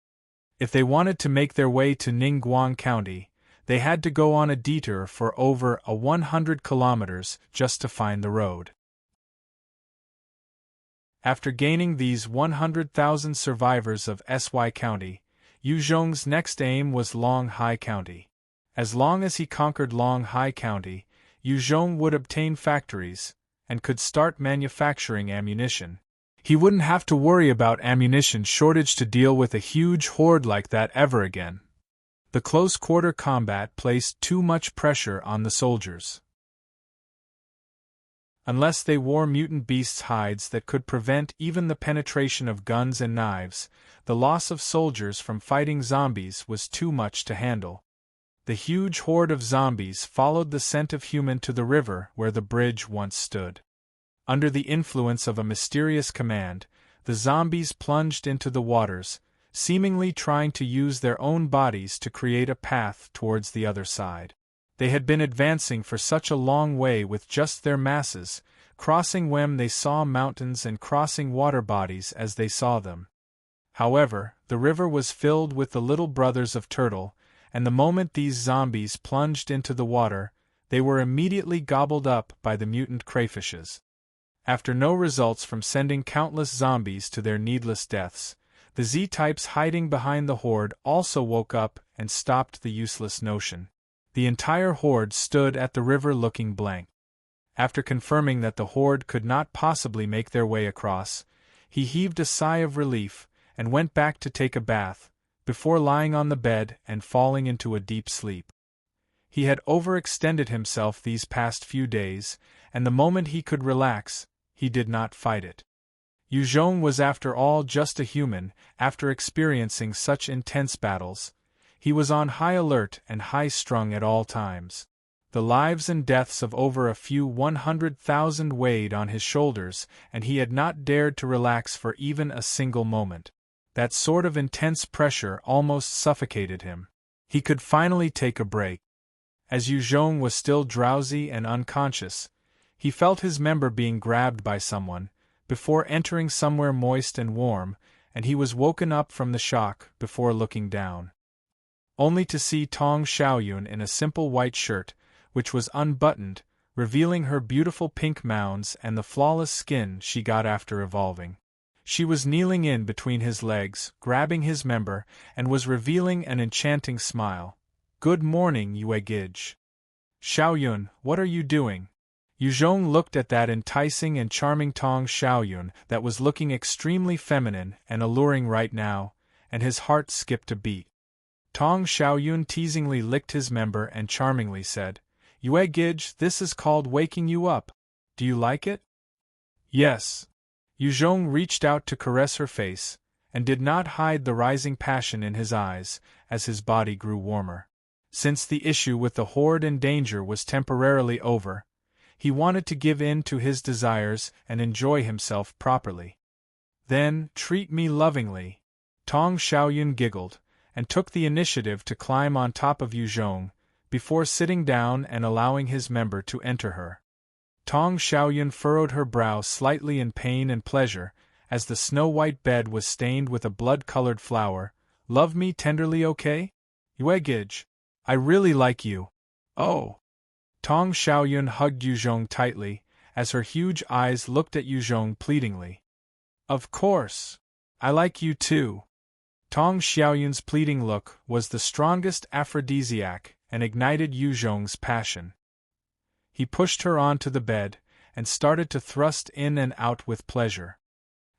If they wanted to make their way to Ningguang County, they had to go on a detour for over 100 kilometers just to find the road. After gaining these 100,000 survivors of SY County, Yuzhong's next aim was Longhai County. As long as he conquered Longhai County, Yuzhong would obtain factories, and could start manufacturing ammunition. He wouldn't have to worry about ammunition shortage to deal with a huge horde like that ever again. The close-quarter combat placed too much pressure on the soldiers. Unless they wore mutant beasts' hides that could prevent even the penetration of guns and knives, the loss of soldiers from fighting zombies was too much to handle. The huge horde of zombies followed the scent of human to the river where the bridge once stood. Under the influence of a mysterious command, the zombies plunged into the waters, seemingly trying to use their own bodies to create a path towards the other side. They had been advancing for such a long way with just their masses, crossing when they saw mountains and crossing water bodies as they saw them. However, the river was filled with the little brothers of Turtle, and the moment these zombies plunged into the water, they were immediately gobbled up by the mutant crayfishes. After no results from sending countless zombies to their needless deaths, the Z-types hiding behind the horde also woke up and stopped the useless notion. The entire horde stood at the river looking blank. After confirming that the horde could not possibly make their way across, he heaved a sigh of relief and went back to take a bath, before lying on the bed and falling into a deep sleep. He had overextended himself these past few days, and the moment he could relax, he did not fight it. Yu Zhong was after all just a human. After experiencing such intense battles, he was on high alert and high-strung at all times. The lives and deaths of over a few 100,000 weighed on his shoulders, and he had not dared to relax for even a single moment. That sort of intense pressure almost suffocated him. He could finally take a break. As Yu Zhong was still drowsy and unconscious, he felt his member being grabbed by someone, before entering somewhere moist and warm, and he was woken up from the shock before looking down, only to see Tong Xiaoyun in a simple white shirt, which was unbuttoned, revealing her beautiful pink mounds and the flawless skin she got after evolving. She was kneeling in between his legs, grabbing his member, and was revealing an enchanting smile. "Good morning, Yue Gij. Xiaoyun, what are you doing?" Yu Zhong looked at that enticing and charming Tong Xiaoyun that was looking extremely feminine and alluring right now, and his heart skipped a beat. Tong Xiaoyun teasingly licked his member and charmingly said, "Yue Gij, this is called waking you up. Do you like it?" "Yes." Yu Zhong reached out to caress her face, and did not hide the rising passion in his eyes as his body grew warmer. Since the issue with the horde and danger was temporarily over, he wanted to give in to his desires and enjoy himself properly. "Then, treat me lovingly." Tong Xiaoyun giggled, and took the initiative to climb on top of Yu Zhong, before sitting down and allowing his member to enter her. Tong Xiaoyun furrowed her brow slightly in pain and pleasure, as the snow-white bed was stained with a blood-colored flower. "Love me tenderly, okay? Yue Gij, I really like you." "Oh." Tong Xiaoyun hugged Yu Zhong tightly, as her huge eyes looked at Yu Zhong pleadingly. "Of course. I like you too." Tong Xiaoyun's pleading look was the strongest aphrodisiac and ignited Yu Zhong's passion. He pushed her onto the bed, and started to thrust in and out with pleasure.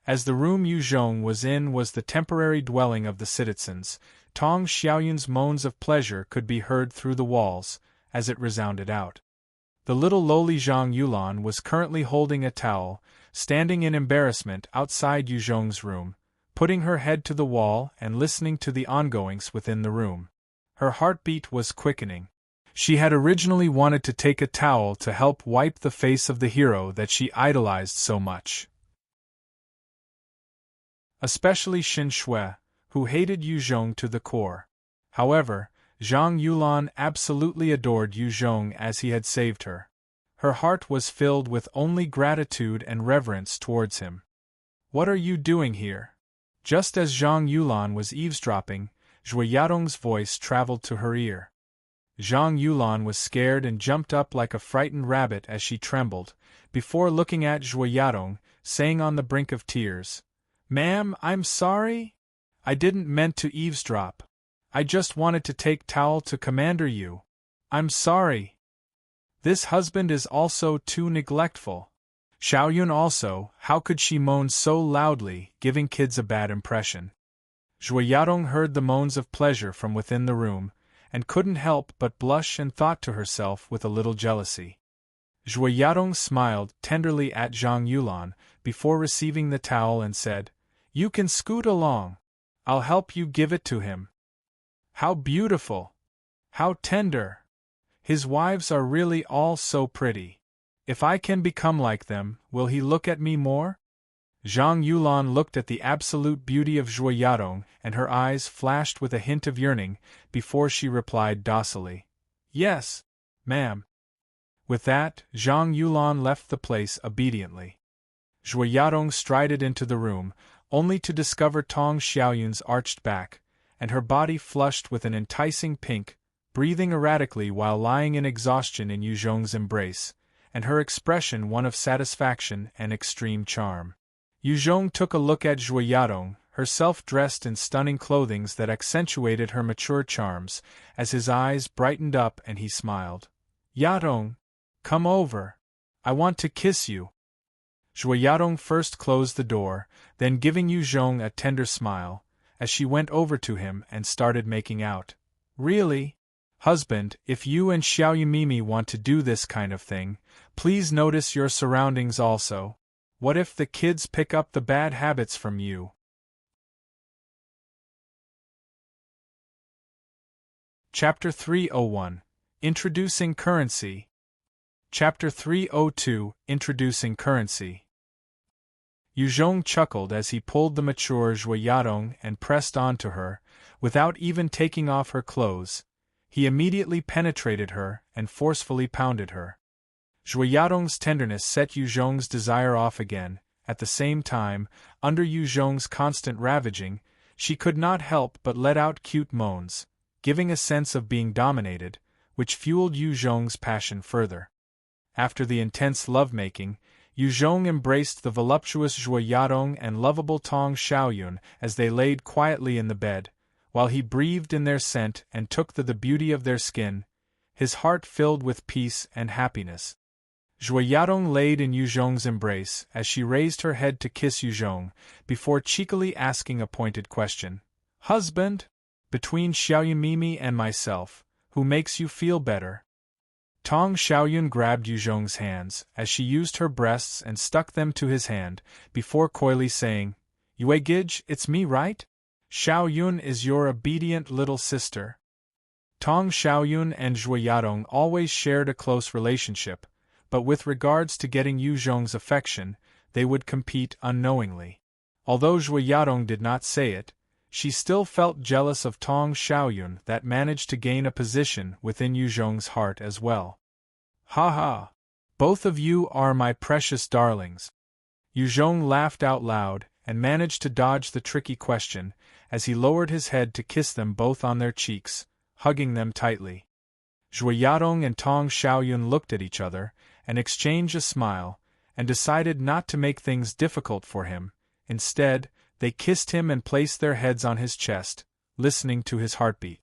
As the room Yu Zhong was in was the temporary dwelling of the citizens, Tong Xiaoyun's moans of pleasure could be heard through the walls, as it resounded out. The little lowly Zhang Yulan was currently holding a towel, standing in embarrassment outside Yu Zhong's room, putting her head to the wall and listening to the ongoings within the room. Her heartbeat was quickening. She had originally wanted to take a towel to help wipe the face of the hero that she idolized so much. Especially Xin Shui, who hated Yu Zhong to the core. However, Zhang Yulan absolutely adored Yu Zhong as he had saved her. Her heart was filled with only gratitude and reverence towards him. "What are you doing here?" Just as Zhang Yulan was eavesdropping, Zhui Yadong's voice traveled to her ear. Zhang Yulan was scared and jumped up like a frightened rabbit as she trembled, before looking at Zhui Yadong, saying on the brink of tears, "Ma'am, I'm sorry? I didn't meant to eavesdrop. I just wanted to take towel to Commander Yu. I'm sorry. This husband is also too neglectful." Xiaoyun also, how could she moan so loudly, giving kids a bad impression? Zhui Yadong heard the moans of pleasure from within the room, and couldn't help but blush and thought to herself with a little jealousy. Zhui Yadong smiled tenderly at Zhang Yulan, before receiving the towel and said, "You can scoot along. I'll help you give it to him." How beautiful! How tender! His wives are really all so pretty. If I can become like them, will he look at me more? Zhang Yulan looked at the absolute beauty of Zhui Yadong, and her eyes flashed with a hint of yearning, before she replied docilely, "Yes, ma'am." With that, Zhang Yulan left the place obediently. Zhui Yadong strided into the room, only to discover Tong Xiaoyun's arched back, and her body flushed with an enticing pink, breathing erratically while lying in exhaustion in Yu Zhong's embrace, and her expression one of satisfaction and extreme charm. Yu Zhong took a look at Zhui Yadong, herself dressed in stunning clothing that accentuated her mature charms, as his eyes brightened up and he smiled. "Yadong, come over. I want to kiss you." Zhui Yadong first closed the door, then giving Yu Zhong a tender smile, as she went over to him and started making out. "Really? Husband, if you and Xiao Yimimi want to do this kind of thing, please notice your surroundings also. What if the kids pick up the bad habits from you? Chapter 301. Introducing Currency. Chapter 302. Introducing Currency. Yuzhong chuckled as he pulled the mature Zhuoyadong and pressed on to her, without even taking off her clothes. He immediately penetrated her and forcefully pounded her. Zhuoyadong's tenderness set Yuzhong's desire off again. At the same time, under Yuzhong's constant ravaging, she could not help but let out cute moans, giving a sense of being dominated, which fueled Yuzhong's passion further. After the intense lovemaking, Yuzhong embraced the voluptuous Zhuoyadong and lovable Tong Xiaoyun as they laid quietly in the bed, while he breathed in their scent and took the beauty of their skin, his heart filled with peace and happiness. Zhuoyadong laid in Yuzhong's embrace as she raised her head to kiss Yuzhong, before cheekily asking a pointed question. "Husband? Between Xiaoyunmimi and myself, who makes you feel better?" Tong Xiaoyun grabbed Yuzhong's hands as she used her breasts and stuck them to his hand, before coyly saying, "Yue Gij, it's me, right? Xiaoyun is your obedient little sister." Tong Xiaoyun and Zhuoyadong always shared a close relationship, but with regards to getting Yuzhong's affection, they would compete unknowingly. Although Zhuoyadong did not say it, she still felt jealous of Tong Xiaoyun that managed to gain a position within Yuzhong's heart as well. "Ha ha! Both of you are my precious darlings." Yuzhong laughed out loud and managed to dodge the tricky question as he lowered his head to kiss them both on their cheeks, hugging them tightly. Zhuoyadong and Tong Xiaoyun looked at each other and exchanged a smile, and decided not to make things difficult for him. Instead, they kissed him and placed their heads on his chest, listening to his heartbeat.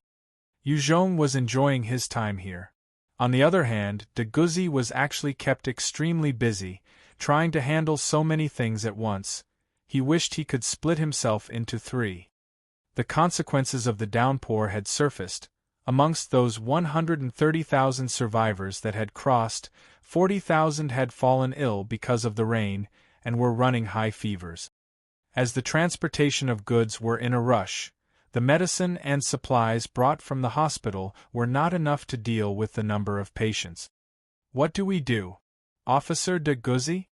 Yuzhong was enjoying his time here. On the other hand, de Guzi was actually kept extremely busy, trying to handle so many things at once. He wished he could split himself into three. The consequences of the downpour had surfaced. Amongst those 130,000 survivors that had crossed, 40,000 had fallen ill because of the rain and were running high fevers. As the transportation of goods were in a rush, the medicine and supplies brought from the hospital were not enough to deal with the number of patients. "What do we do, Officer de Guzi?"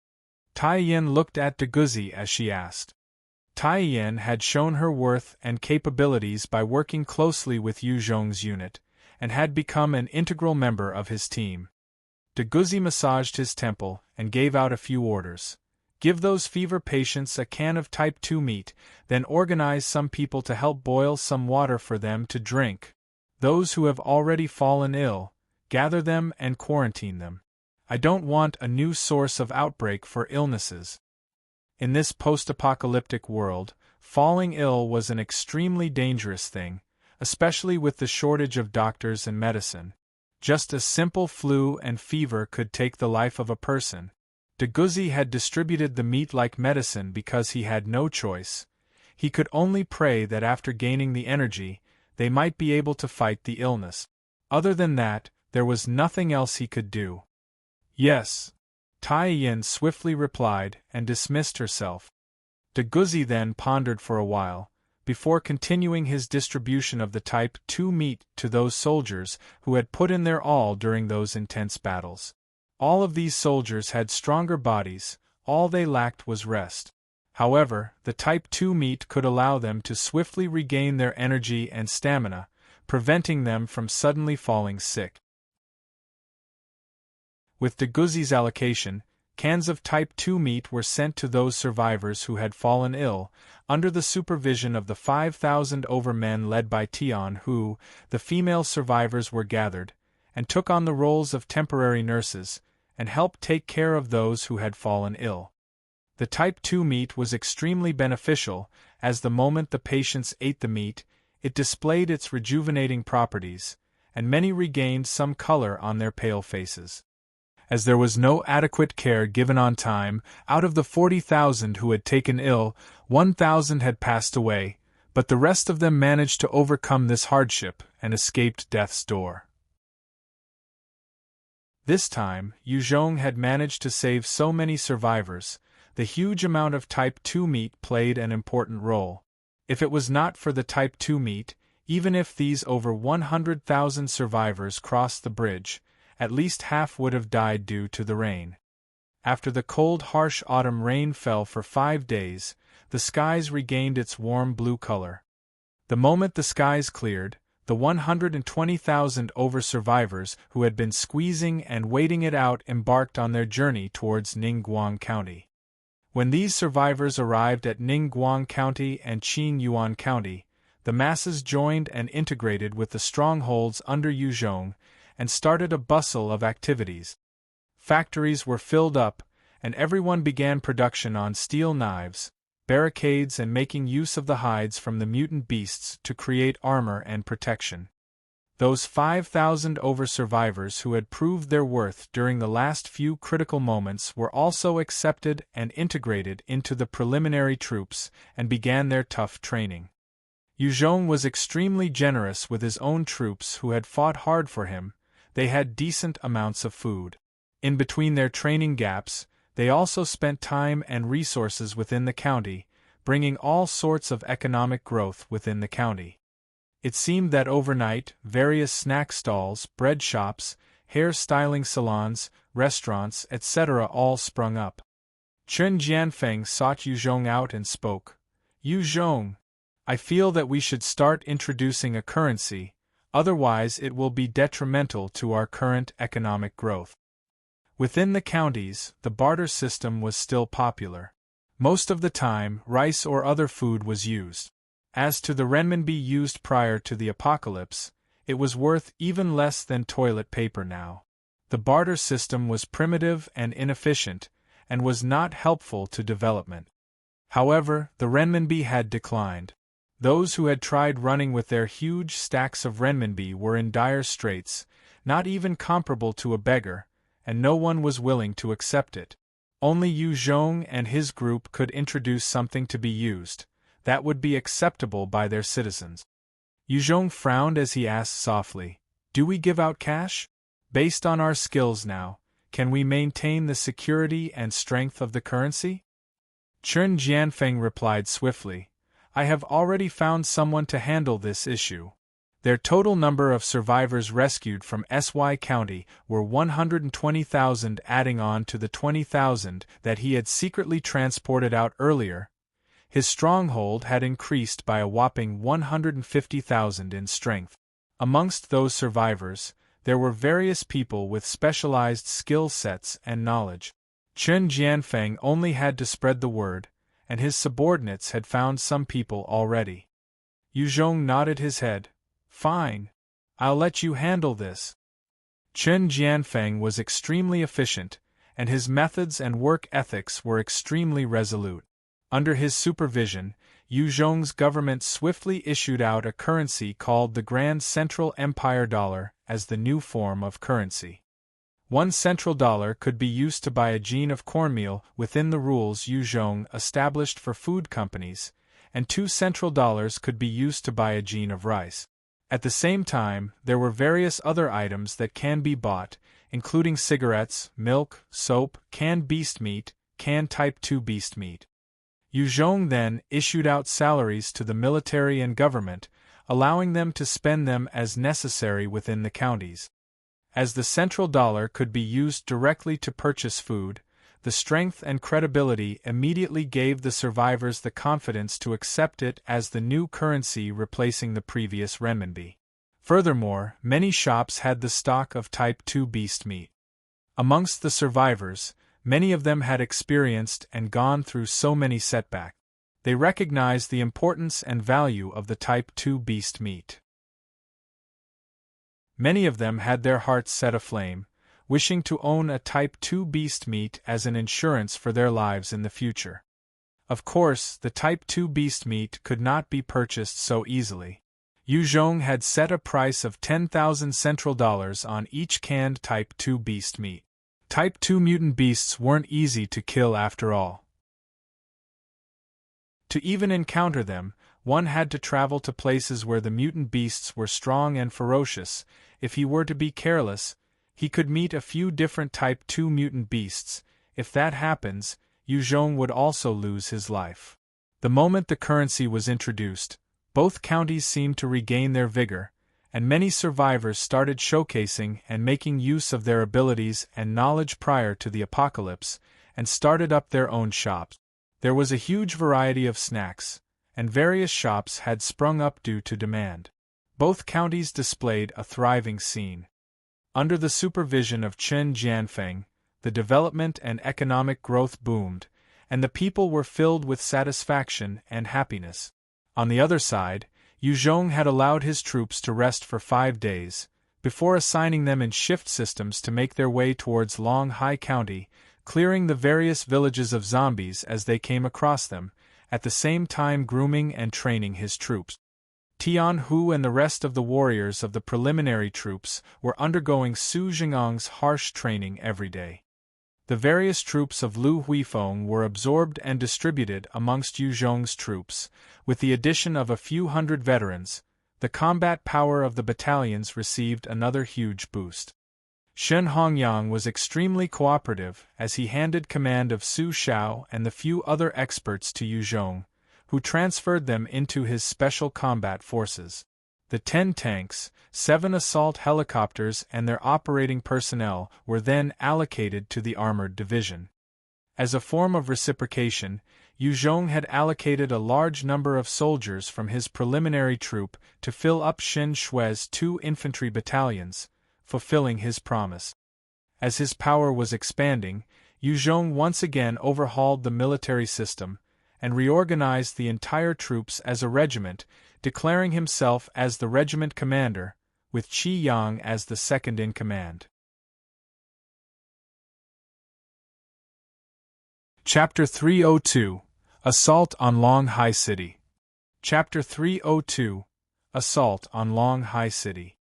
Tai Yin looked at de Guzi as she asked. Tai Yin had shown her worth and capabilities by working closely with Yuzhong's unit, and had become an integral member of his team. De Guzi massaged his temple and gave out a few orders. "Give those fever patients a can of type 2 meat, then organize some people to help boil some water for them to drink. Those who have already fallen ill, gather them and quarantine them. I don't want a new source of outbreak for illnesses." In this post-apocalyptic world, falling ill was an extremely dangerous thing, especially with the shortage of doctors and medicine. Just a simple flu and fever could take the life of a person. De Guzi had distributed the meat like medicine because he had no choice. He could only pray that after gaining the energy, they might be able to fight the illness. Other than that, there was nothing else he could do. "Yes," Tai Yin swiftly replied and dismissed herself. De Guzi then pondered for a while, before continuing his distribution of the type 2 meat to those soldiers who had put in their all during those intense battles. All of these soldiers had stronger bodies, all they lacked was rest. However, the type 2 meat could allow them to swiftly regain their energy and stamina, preventing them from suddenly falling sick. With de Guzi's allocation, cans of type 2 meat were sent to those survivors who had fallen ill, under the supervision of the 5,000 overmen led by Tian who, the female survivors were gathered, and took on the roles of temporary nurses, and helped take care of those who had fallen ill. The type 2 meat was extremely beneficial, as the moment the patients ate the meat, it displayed its rejuvenating properties, and many regained some color on their pale faces. As there was no adequate care given on time, out of the 40,000 who had taken ill, 1,000 had passed away, but the rest of them managed to overcome this hardship and escaped death's door. This time, Yuzhong had managed to save so many survivors, the huge amount of Type 2 meat played an important role. If it was not for the Type 2 meat, even if these over 100,000 survivors crossed the bridge, at least half would have died due to the rain. After the cold, harsh autumn rain fell for 5 days, the skies regained its warm blue color. The moment the skies cleared, the 120,000 over-survivors who had been squeezing and waiting it out embarked on their journey towards Ningguang County. When these survivors arrived at Ningguang County and Qingyuan County, the masses joined and integrated with the strongholds under Yuzhong and started a bustle of activities. Factories were filled up, and everyone began production on steel knives, barricades, and making use of the hides from the mutant beasts to create armor and protection. Those 5,000 over-survivors who had proved their worth during the last few critical moments were also accepted and integrated into the preliminary troops and began their tough training. Yuzhong was extremely generous with his own troops who had fought hard for him. They had decent amounts of food. In between their training gaps, they also spent time and resources within the county, bringing all sorts of economic growth within the county. It seemed that overnight, various snack stalls, bread shops, hair styling salons, restaurants, etc. all sprung up. Chen Jianfeng sought Yuzhong out and spoke. "Yuzhong, I feel that we should start introducing a currency, otherwise it will be detrimental to our current economic growth." Within the counties, the barter system was still popular. Most of the time, rice or other food was used. As to the renminbi used prior to the apocalypse, it was worth even less than toilet paper now. The barter system was primitive and inefficient, and was not helpful to development. However, the renminbi had declined. Those who had tried running with their huge stacks of renminbi were in dire straits, not even comparable to a beggar, and no one was willing to accept it. Only Yu Zhong and his group could introduce something to be used that would be acceptable by their citizens. Yu Zhong frowned as he asked softly, "Do we give out cash? Based on our skills now, can we maintain the security and strength of the currency?" Chen Jianfeng replied swiftly, "I have already found someone to handle this issue." Their total number of survivors rescued from SY County were 120,000, adding on to the 20,000 that he had secretly transported out earlier. His stronghold had increased by a whopping 150,000 in strength. Amongst those survivors, there were various people with specialized skill sets and knowledge. Chen Jianfeng only had to spread the word, and his subordinates had found some people already. Yu Zhong nodded his head. "Fine. I'll let you handle this." Chen Jianfeng was extremely efficient, and his methods and work ethics were extremely resolute. Under his supervision, Yu Zhong's government swiftly issued out a currency called the Grand Central Empire Dollar as the new form of currency. One central dollar could be used to buy a gene of cornmeal within the rules Yu Zhong established for food companies, and 2 central dollars could be used to buy a gene of rice. At the same time, there were various other items that can be bought, including cigarettes, milk, soap, canned beast meat, canned Type 2 beast meat. Yu Zhong then issued out salaries to the military and government, allowing them to spend them as necessary within the counties. As the central dollar could be used directly to purchase food, the strength and credibility immediately gave the survivors the confidence to accept it as the new currency replacing the previous renminbi. Furthermore, many shops had the stock of Type 2 beast meat. Amongst the survivors, many of them had experienced and gone through so many setbacks. They recognized the importance and value of the Type 2 beast meat. Many of them had their hearts set aflame, wishing to own a Type 2 beast meat as an insurance for their lives in the future. Of course, the Type 2 beast meat could not be purchased so easily. Yu Zhong had set a price of 10,000 central dollars on each canned Type 2 beast meat. Type 2 mutant beasts weren't easy to kill after all. To even encounter them, one had to travel to places where the mutant beasts were strong and ferocious. If he were to be careless, he could meet a few different Type 2 mutant beasts. If that happens, Yu Zhong would also lose his life. The moment the currency was introduced, both counties seemed to regain their vigor, and many survivors started showcasing and making use of their abilities and knowledge prior to the apocalypse, and started up their own shops. There was a huge variety of snacks, and various shops had sprung up due to demand. Both counties displayed a thriving scene. Under the supervision of Chen Jianfeng, the development and economic growth boomed, and the people were filled with satisfaction and happiness. On the other side, Yu Zhong had allowed his troops to rest for 5 days, before assigning them in shift systems to make their way towards Longhai County, clearing the various villages of zombies as they came across them, at the same time grooming and training his troops. Tian Hu and the rest of the warriors of the preliminary troops were undergoing Su Jingang's harsh training every day. The various troops of Lu Huifeng were absorbed and distributed amongst Yu Zhong's troops. With the addition of a few hundred veterans, the combat power of the battalions received another huge boost. Shen Hongyang was extremely cooperative as he handed command of Su Shao and the few other experts to Yu Zhong, who transferred them into his special combat forces. The 10 tanks, 7 assault helicopters and their operating personnel were then allocated to the armored division. As a form of reciprocation, Yu Zhong had allocated a large number of soldiers from his preliminary troop to fill up Shen Shui's 2 infantry battalions, fulfilling his promise. As his power was expanding, Yu Zhong once again overhauled the military system, and reorganized the entire troops as a regiment, declaring himself as the regiment commander, with Qi Yang as the second-in-command. Chapter 302 – Assault on Longhai City. Chapter 302 – Assault on Longhai City.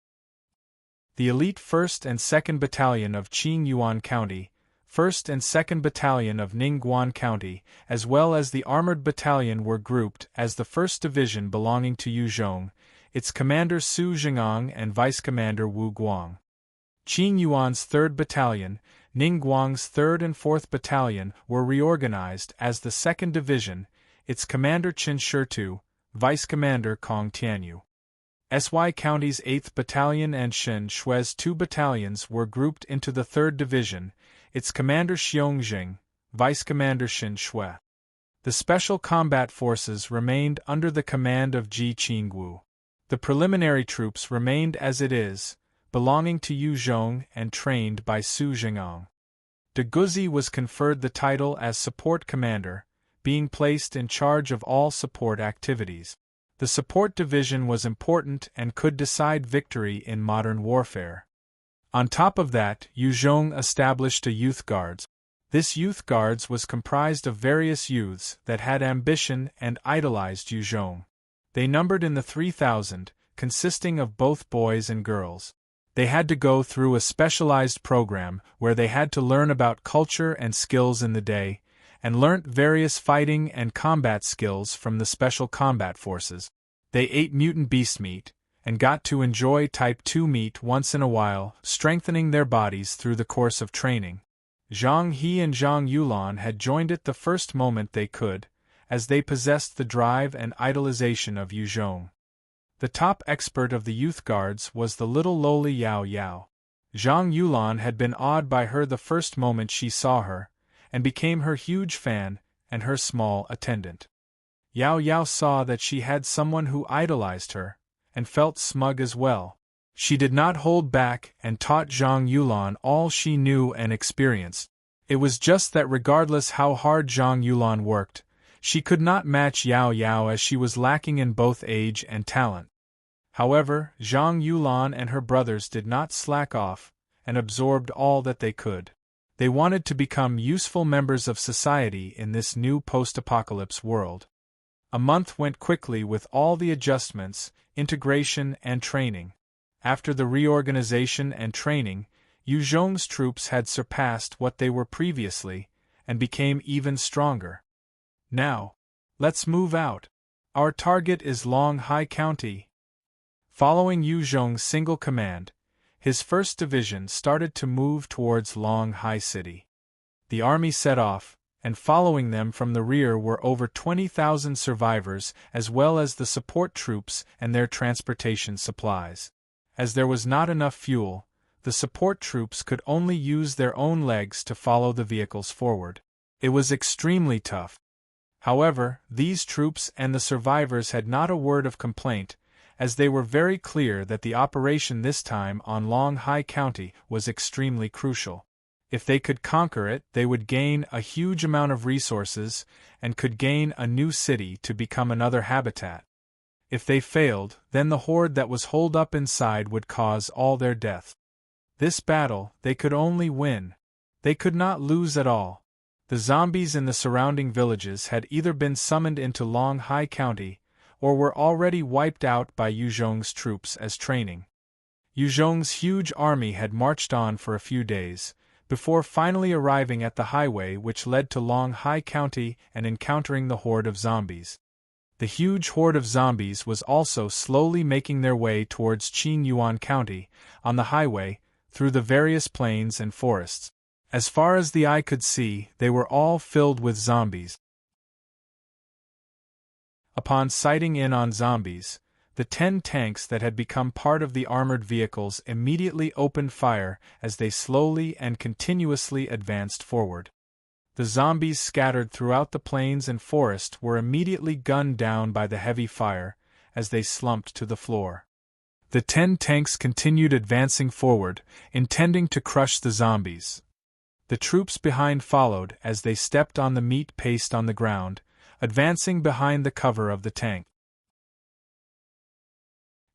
The elite 1st and 2nd Battalion of Qingyuan County, 1st and 2nd Battalion of Ningguan County, as well as the Armored Battalion were grouped as the 1st Division belonging to Yu Zhong, its commander Su Jing'ang and Vice Commander Wu Guang. Qingyuan's 3rd Battalion, Ningguang's 3rd and 4th Battalion were reorganized as the 2nd Division, its commander Qin Shitu, Vice Commander Kong Tianyu. SY County's 8th Battalion and Shen Shui's 2 battalions were grouped into the 3rd Division, its commander Xiong Jing, Vice Commander Xin Shui. The Special Combat Forces remained under the command of Ji Qingwu. The preliminary troops remained as it is, belonging to Yu Zhong and trained by Su Jing'ang. De Guzi was conferred the title as Support Commander, being placed in charge of all support activities. The support division was important and could decide victory in modern warfare. On top of that, Yu Zhong established a youth guards. This youth guards was comprised of various youths that had ambition and idolized Yu Zhong. They numbered in the 3,000, consisting of both boys and girls. They had to go through a specialized program where they had to learn about culture and skills in the day, and learnt various fighting and combat skills from the Special Combat Forces. They ate mutant beast meat, and got to enjoy Type 2 meat once in a while, strengthening their bodies through the course of training. Zhang He and Zhang Yulan had joined it the first moment they could, as they possessed the drive and idolization of Yu Zhong. The top expert of the youth guards was the little lowly Yao Yao. Zhang Yulan had been awed by her the first moment she saw her, and became her huge fan and her small attendant. Yao Yao saw that she had someone who idolized her, and felt smug as well. She did not hold back and taught Zhang Yulan all she knew and experienced. It was just that regardless how hard Zhang Yulan worked, she could not match Yao Yao as she was lacking in both age and talent. However, Zhang Yulan and her brothers did not slack off, and absorbed all that they could. They wanted to become useful members of society in this new post-apocalypse world. A month went quickly with all the adjustments, integration and training. After the reorganization and training, Yu Zhong's troops had surpassed what they were previously, and became even stronger. Now, let's move out. Our target is Longhai County. Following Yu Zhong's single command, his 1st Division started to move towards Longhai City. The army set off, and following them from the rear were over 20,000 survivors as well as the support troops and their transportation supplies. As there was not enough fuel, the support troops could only use their own legs to follow the vehicles forward. It was extremely tough. However, these troops and the survivors had not a word of complaint, as they were very clear that the operation this time on Long Hai County was extremely crucial. If they could conquer it, they would gain a huge amount of resources and could gain a new city to become another habitat. If they failed, then the horde that was holed up inside would cause all their death. This battle, they could only win. They could not lose at all. The zombies in the surrounding villages had either been summoned into Long Hai County, or were already wiped out by Yu Zhong's troops as training. Yu Zhong's huge army had marched on for a few days, before finally arriving at the highway which led to Long Hai County and encountering the horde of zombies. The huge horde of zombies was also slowly making their way towards Qin Yuan County, on the highway, through the various plains and forests. As far as the eye could see, they were all filled with zombies. Upon sighting in on zombies, the 10 tanks that had become part of the armored vehicles immediately opened fire as they slowly and continuously advanced forward. The zombies scattered throughout the plains and forest were immediately gunned down by the heavy fire as they slumped to the floor. The 10 tanks continued advancing forward, intending to crush the zombies. The troops behind followed as they stepped on the meat paste on the ground, advancing behind the cover of the tank.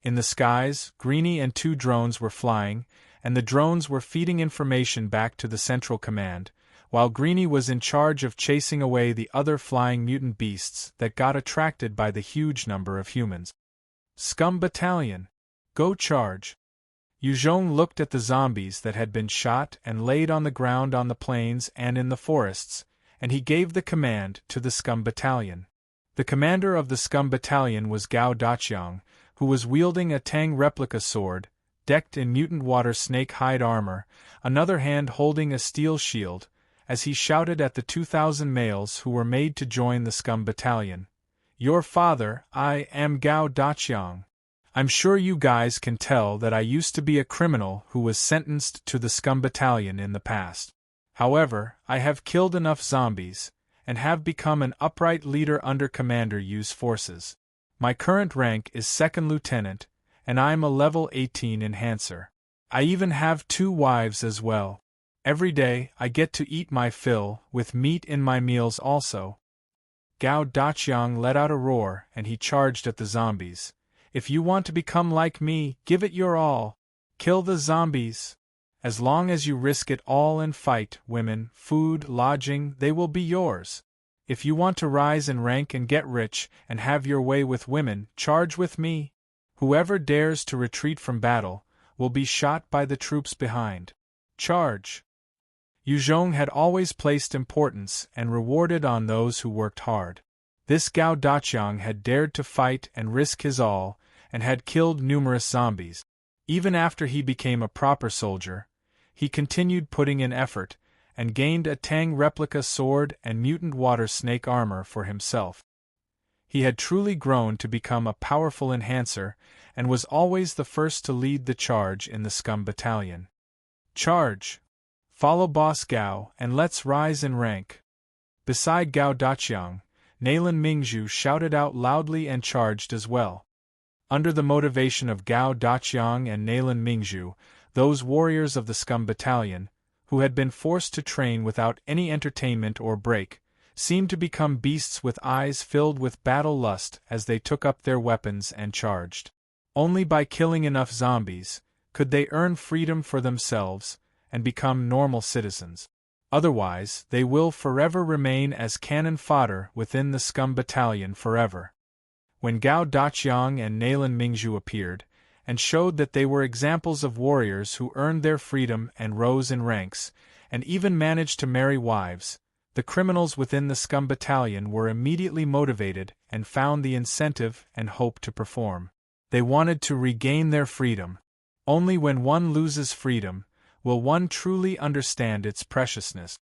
In the skies, Greenie and 2 drones were flying, and the drones were feeding information back to the Central Command, while Greenie was in charge of chasing away the other flying mutant beasts that got attracted by the huge number of humans. Scum Battalion! Go charge! Yu Zhong looked at the zombies that had been shot and laid on the ground on the plains and in the forests, and he gave the command to the Scum Battalion. The commander of the Scum Battalion was Gao Daqiang, who was wielding a Tang replica sword, decked in mutant water snake hide armor, another hand holding a steel shield, as he shouted at the 2,000 males who were made to join the Scum Battalion. "Your father, I am Gao Daqiang. I'm sure you guys can tell that I used to be a criminal who was sentenced to the Scum Battalion in the past. However, I have killed enough zombies, and have become an upright leader under Commander Yu's forces. My current rank is 2nd Lieutenant, and I'm a level 18 enhancer. I even have 2 wives as well. Every day I get to eat my fill, with meat in my meals also." Gao Daqiang let out a roar and he charged at the zombies. "If you want to become like me, give it your all. Kill the zombies. As long as you risk it all and fight, women, food, lodging, they will be yours. If you want to rise in rank and get rich and have your way with women, charge with me. Whoever dares to retreat from battle will be shot by the troops behind. Charge!" Yu Zhong had always placed importance and rewarded on those who worked hard. This Gao Daqiang had dared to fight and risk his all, and had killed numerous zombies. Even after he became a proper soldier, he continued putting in effort, and gained a Tang replica sword and mutant water snake armor for himself. He had truly grown to become a powerful enhancer, and was always the first to lead the charge in the Scum Battalion. "Charge! Follow Boss Gao and let's rise in rank." Beside Gao Daqiang, Nalan Mingzhu shouted out loudly and charged as well. Under the motivation of Gao Daqiang and Nalan Mingzhu, those warriors of the Scum Battalion, who had been forced to train without any entertainment or break, seemed to become beasts with eyes filled with battle lust as they took up their weapons and charged. Only by killing enough zombies could they earn freedom for themselves and become normal citizens. Otherwise, they will forever remain as cannon fodder within the Scum Battalion forever. When Gao Daqiang and Nalan Mingzhu appeared, and showed that they were examples of warriors who earned their freedom and rose in ranks, and even managed to marry wives, the criminals within the Scum Battalion were immediately motivated and found the incentive and hope to perform. They wanted to regain their freedom. Only when one loses freedom will one truly understand its preciousness.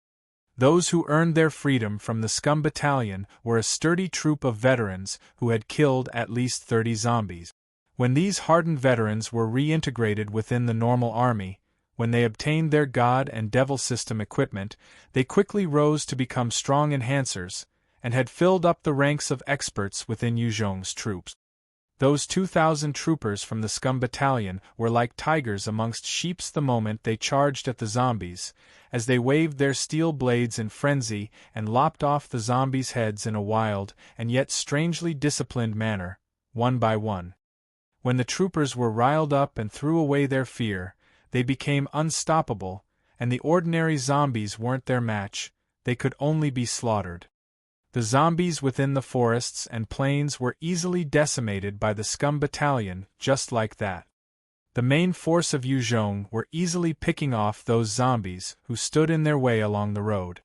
Those who earned their freedom from the Scum Battalion were a sturdy troop of veterans who had killed at least 30 zombies. When these hardened veterans were reintegrated within the normal army, when they obtained their God and Devil system equipment, they quickly rose to become strong enhancers, and had filled up the ranks of experts within Yu Zhong's troops. Those 2,000 troopers from the Scum Battalion were like tigers amongst sheep the moment they charged at the zombies, as they waved their steel blades in frenzy and lopped off the zombies' heads in a wild and yet strangely disciplined manner, one by one. When the troopers were riled up and threw away their fear, they became unstoppable, and the ordinary zombies weren't their match, they could only be slaughtered. The zombies within the forests and plains were easily decimated by the Scum Battalion, just like that. The main force of Yu Zhong were easily picking off those zombies who stood in their way along the road.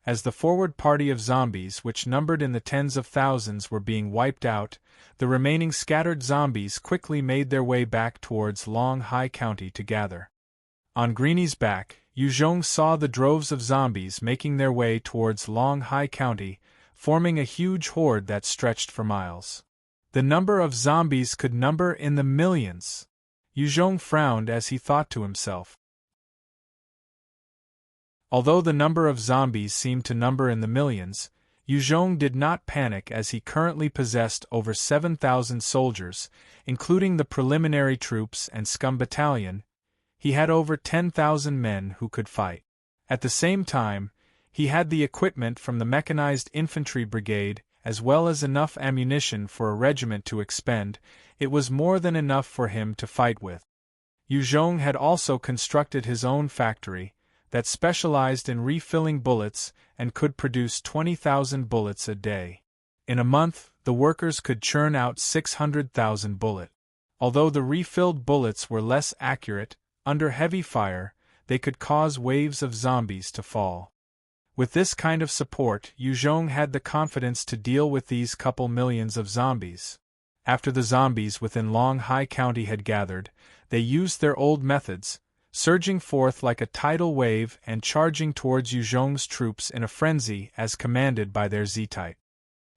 As the forward party of zombies, which numbered in the tens of thousands, were being wiped out, the remaining scattered zombies quickly made their way back towards Long Hai County to gather. On Greenie's back, Yu Zhong saw the droves of zombies making their way towards Long Hai County, forming a huge horde that stretched for miles. The number of zombies could number in the millions. Yu Zhong frowned as he thought to himself. Although the number of zombies seemed to number in the millions, Yu Zhong did not panic, as he currently possessed over 7,000 soldiers, including the preliminary troops and Scum Battalion. He had over 10,000 men who could fight. At the same time, he had the equipment from the mechanized infantry brigade, as well as enough ammunition for a regiment to expend. It was more than enough for him to fight with. Yu Zhong had also constructed his own factory that specialized in refilling bullets and could produce 20,000 bullets a day. In a month, the workers could churn out 600,000 bullets. Although the refilled bullets were less accurate, under heavy fire, they could cause waves of zombies to fall. With this kind of support, Yu Zhong had the confidence to deal with these couple millions of zombies. After the zombies within Long Hai County had gathered, they used their old methods, surging forth like a tidal wave and charging towards Yu Zhong's troops in a frenzy as commanded by their Z-type.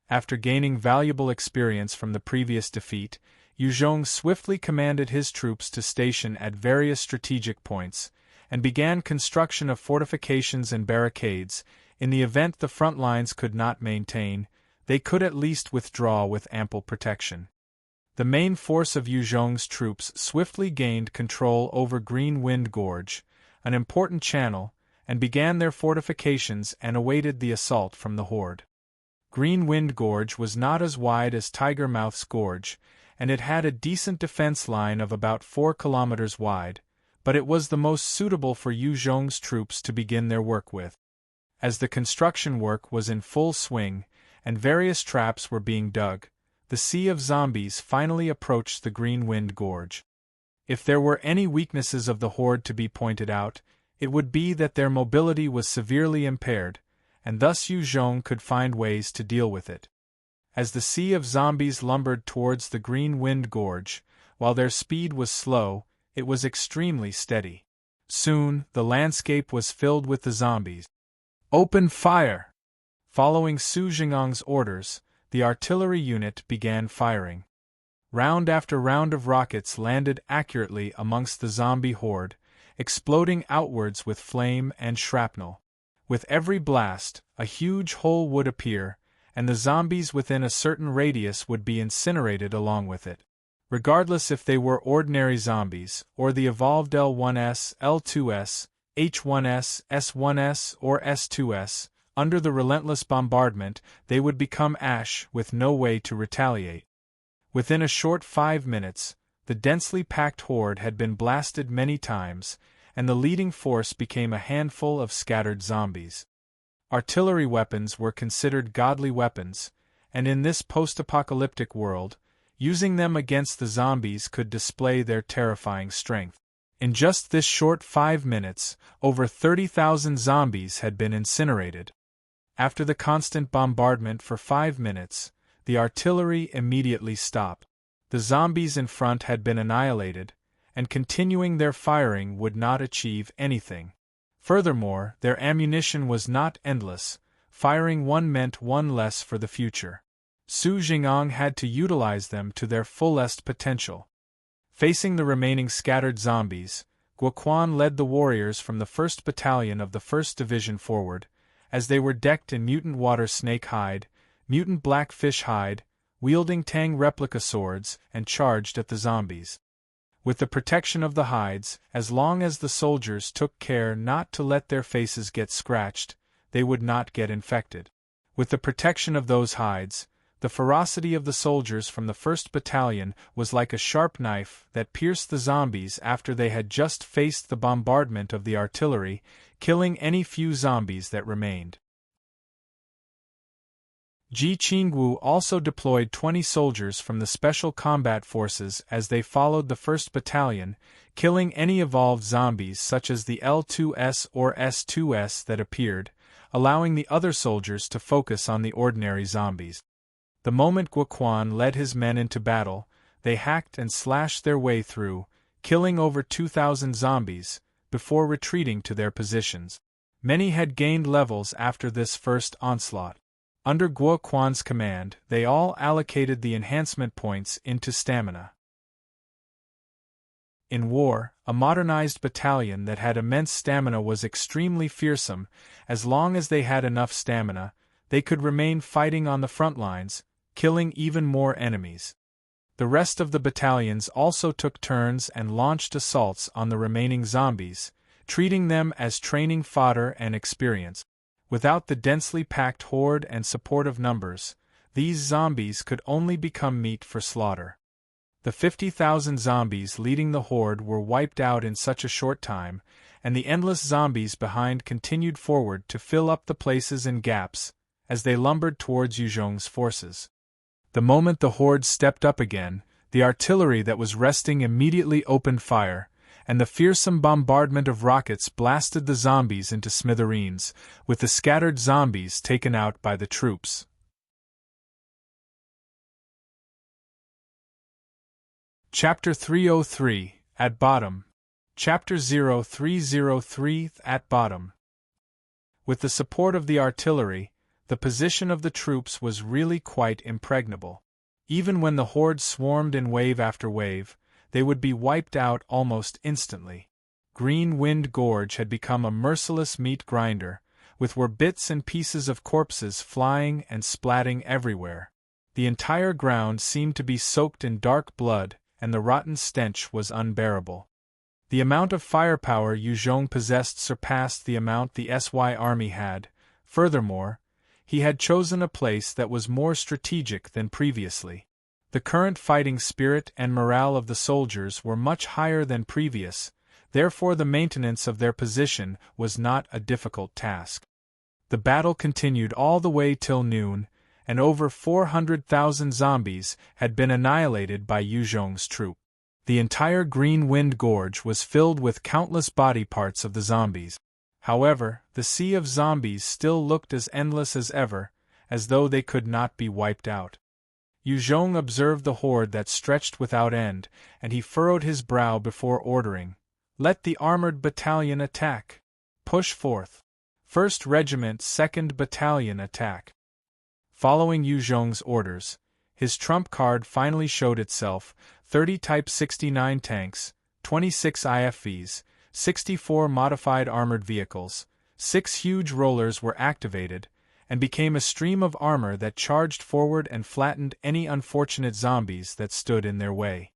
After gaining valuable experience from the previous defeat, Yu Zhong swiftly commanded his troops to station at various strategic points, and began construction of fortifications and barricades. In the event the front lines could not maintain, they could at least withdraw with ample protection. The main force of Yu Zhong's troops swiftly gained control over Green Wind Gorge, an important channel, and began their fortifications and awaited the assault from the horde. Green Wind Gorge was not as wide as Tiger Mouth's Gorge, and it had a decent defense line of about 4 kilometers wide, but it was the most suitable for Yu Zhong's troops to begin their work with. As the construction work was in full swing, and various traps were being dug, the sea of zombies finally approached the Green Wind Gorge. If there were any weaknesses of the horde to be pointed out, it would be that their mobility was severely impaired, and thus Yu Zhong could find ways to deal with it. As the sea of zombies lumbered towards the Green Wind Gorge, while their speed was slow, it was extremely steady. Soon, the landscape was filled with the zombies. "Open fire!" Following Su Jingang's orders, the artillery unit began firing. Round after round of rockets landed accurately amongst the zombie horde, exploding outwards with flame and shrapnel. With every blast, a huge hole would appear, and the zombies within a certain radius would be incinerated along with it. Regardless if they were ordinary zombies, or the evolved L1S, L2S, H1S, S1S, or S2S, under the relentless bombardment, they would become ash with no way to retaliate. Within a short 5 minutes, the densely packed horde had been blasted many times, and the leading force became a handful of scattered zombies. Artillery weapons were considered godly weapons, and in this post-apocalyptic world, using them against the zombies could display their terrifying strength. In just this short 5 minutes, over 30,000 zombies had been incinerated. After the constant bombardment for 5 minutes, the artillery immediately stopped. The zombies in front had been annihilated, and continuing their firing would not achieve anything. Furthermore, their ammunition was not endless. Firing one meant one less for the future. Su Jing'ong had to utilize them to their fullest potential. Facing the remaining scattered zombies, Guo Quan led the warriors from the 1st Battalion of the 1st Division forward, as they were decked in mutant water snake hide, mutant black fish hide, wielding Tang replica swords, and charged at the zombies. With the protection of the hides, as long as the soldiers took care not to let their faces get scratched, they would not get infected. With the protection of those hides, the ferocity of the soldiers from the 1st Battalion was like a sharp knife that pierced the zombies after they had just faced the bombardment of the artillery, killing any few zombies that remained. Ji Qingwu also deployed 20 soldiers from the Special Combat Forces as they followed the 1st Battalion, killing any evolved zombies such as the L2S or S2S that appeared, allowing the other soldiers to focus on the ordinary zombies. The moment Guo Quan led his men into battle, they hacked and slashed their way through, killing over 2,000 zombies, before retreating to their positions. Many had gained levels after this first onslaught. Under Guo Quan's command, they all allocated the enhancement points into stamina. In war, a modernized battalion that had immense stamina was extremely fearsome. As long as they had enough stamina, they could remain fighting on the front lines, killing even more enemies. The rest of the battalions also took turns and launched assaults on the remaining zombies, treating them as training fodder and experience. Without the densely packed horde and support of numbers, these zombies could only become meat for slaughter. The 50,000 zombies leading the horde were wiped out in such a short time, and the endless zombies behind continued forward to fill up the places and gaps, as they lumbered towards Yuzhong's forces. The moment the horde stepped up again, the artillery that was resting immediately opened fire, and the fearsome bombardment of rockets blasted the zombies into smithereens, with the scattered zombies taken out by the troops. Chapter 303, At Bottom. Chapter 0303, At Bottom. With the support of the artillery, the position of the troops was really quite impregnable. Even when the horde swarmed in wave after wave, they would be wiped out almost instantly. Green Wind Gorge had become a merciless meat grinder, with were bits and pieces of corpses flying and splatting everywhere. The entire ground seemed to be soaked in dark blood, and the rotten stench was unbearable. The amount of firepower Yuzhong possessed surpassed the amount the SY army had. Furthermore, he had chosen a place that was more strategic than previously. The current fighting spirit and morale of the soldiers were much higher than previous, therefore the maintenance of their position was not a difficult task. The battle continued all the way till noon, and over 400,000 zombies had been annihilated by Yuzhong's troop. The entire Green Wind Gorge was filled with countless body parts of the zombies. However, the sea of zombies still looked as endless as ever, as though they could not be wiped out. Yuzhong observed the horde that stretched without end, and he furrowed his brow before ordering, "Let the armored battalion attack! Push forth! 1st Regiment 2nd Battalion attack!" Following Yuzhong's orders, his trump card finally showed itself: 30 Type 69 tanks, 26 IFVs, 64 modified armored vehicles, 6 huge rollers were activated, and became a stream of armor that charged forward and flattened any unfortunate zombies that stood in their way.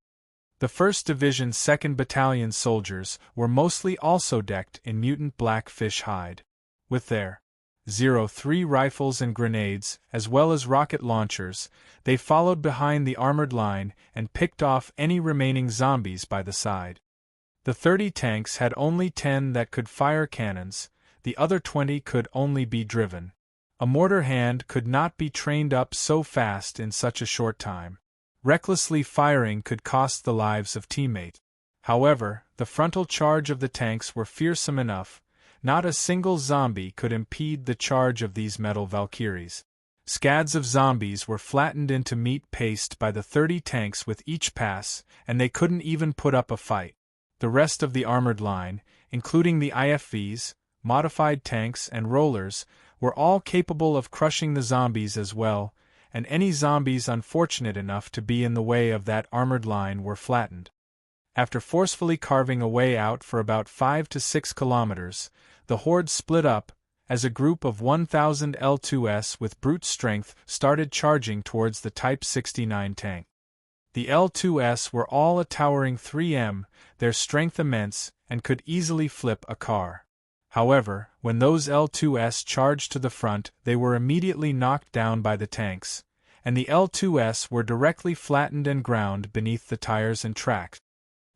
The 1st Division 2nd Battalion soldiers were mostly also decked in mutant black fish hide. With their 03 rifles and grenades, as well as rocket launchers, they followed behind the armored line and picked off any remaining zombies by the side. The 30 tanks had only 10 that could fire cannons, the other 20 could only be driven. A mortar hand could not be trained up so fast in such a short time. Recklessly firing could cost the lives of teammates. However, the frontal charge of the tanks were fearsome enough. Not a single zombie could impede the charge of these metal Valkyries. Scads of zombies were flattened into meat paste by the 30 tanks with each pass, and they couldn't even put up a fight. The rest of the armored line, including the IFVs, modified tanks, and rollers, were all capable of crushing the zombies as well, and any zombies unfortunate enough to be in the way of that armored line were flattened. After forcefully carving a way out for about 5 to 6 kilometers, the horde split up, as a group of 1,000 L2S with brute strength started charging towards the Type 69 tank. The L2S were all a towering 3M, their strength immense, and could easily flip a car. However, when those L2S charged to the front, they were immediately knocked down by the tanks, and the L2S were directly flattened and ground beneath the tires and tracks.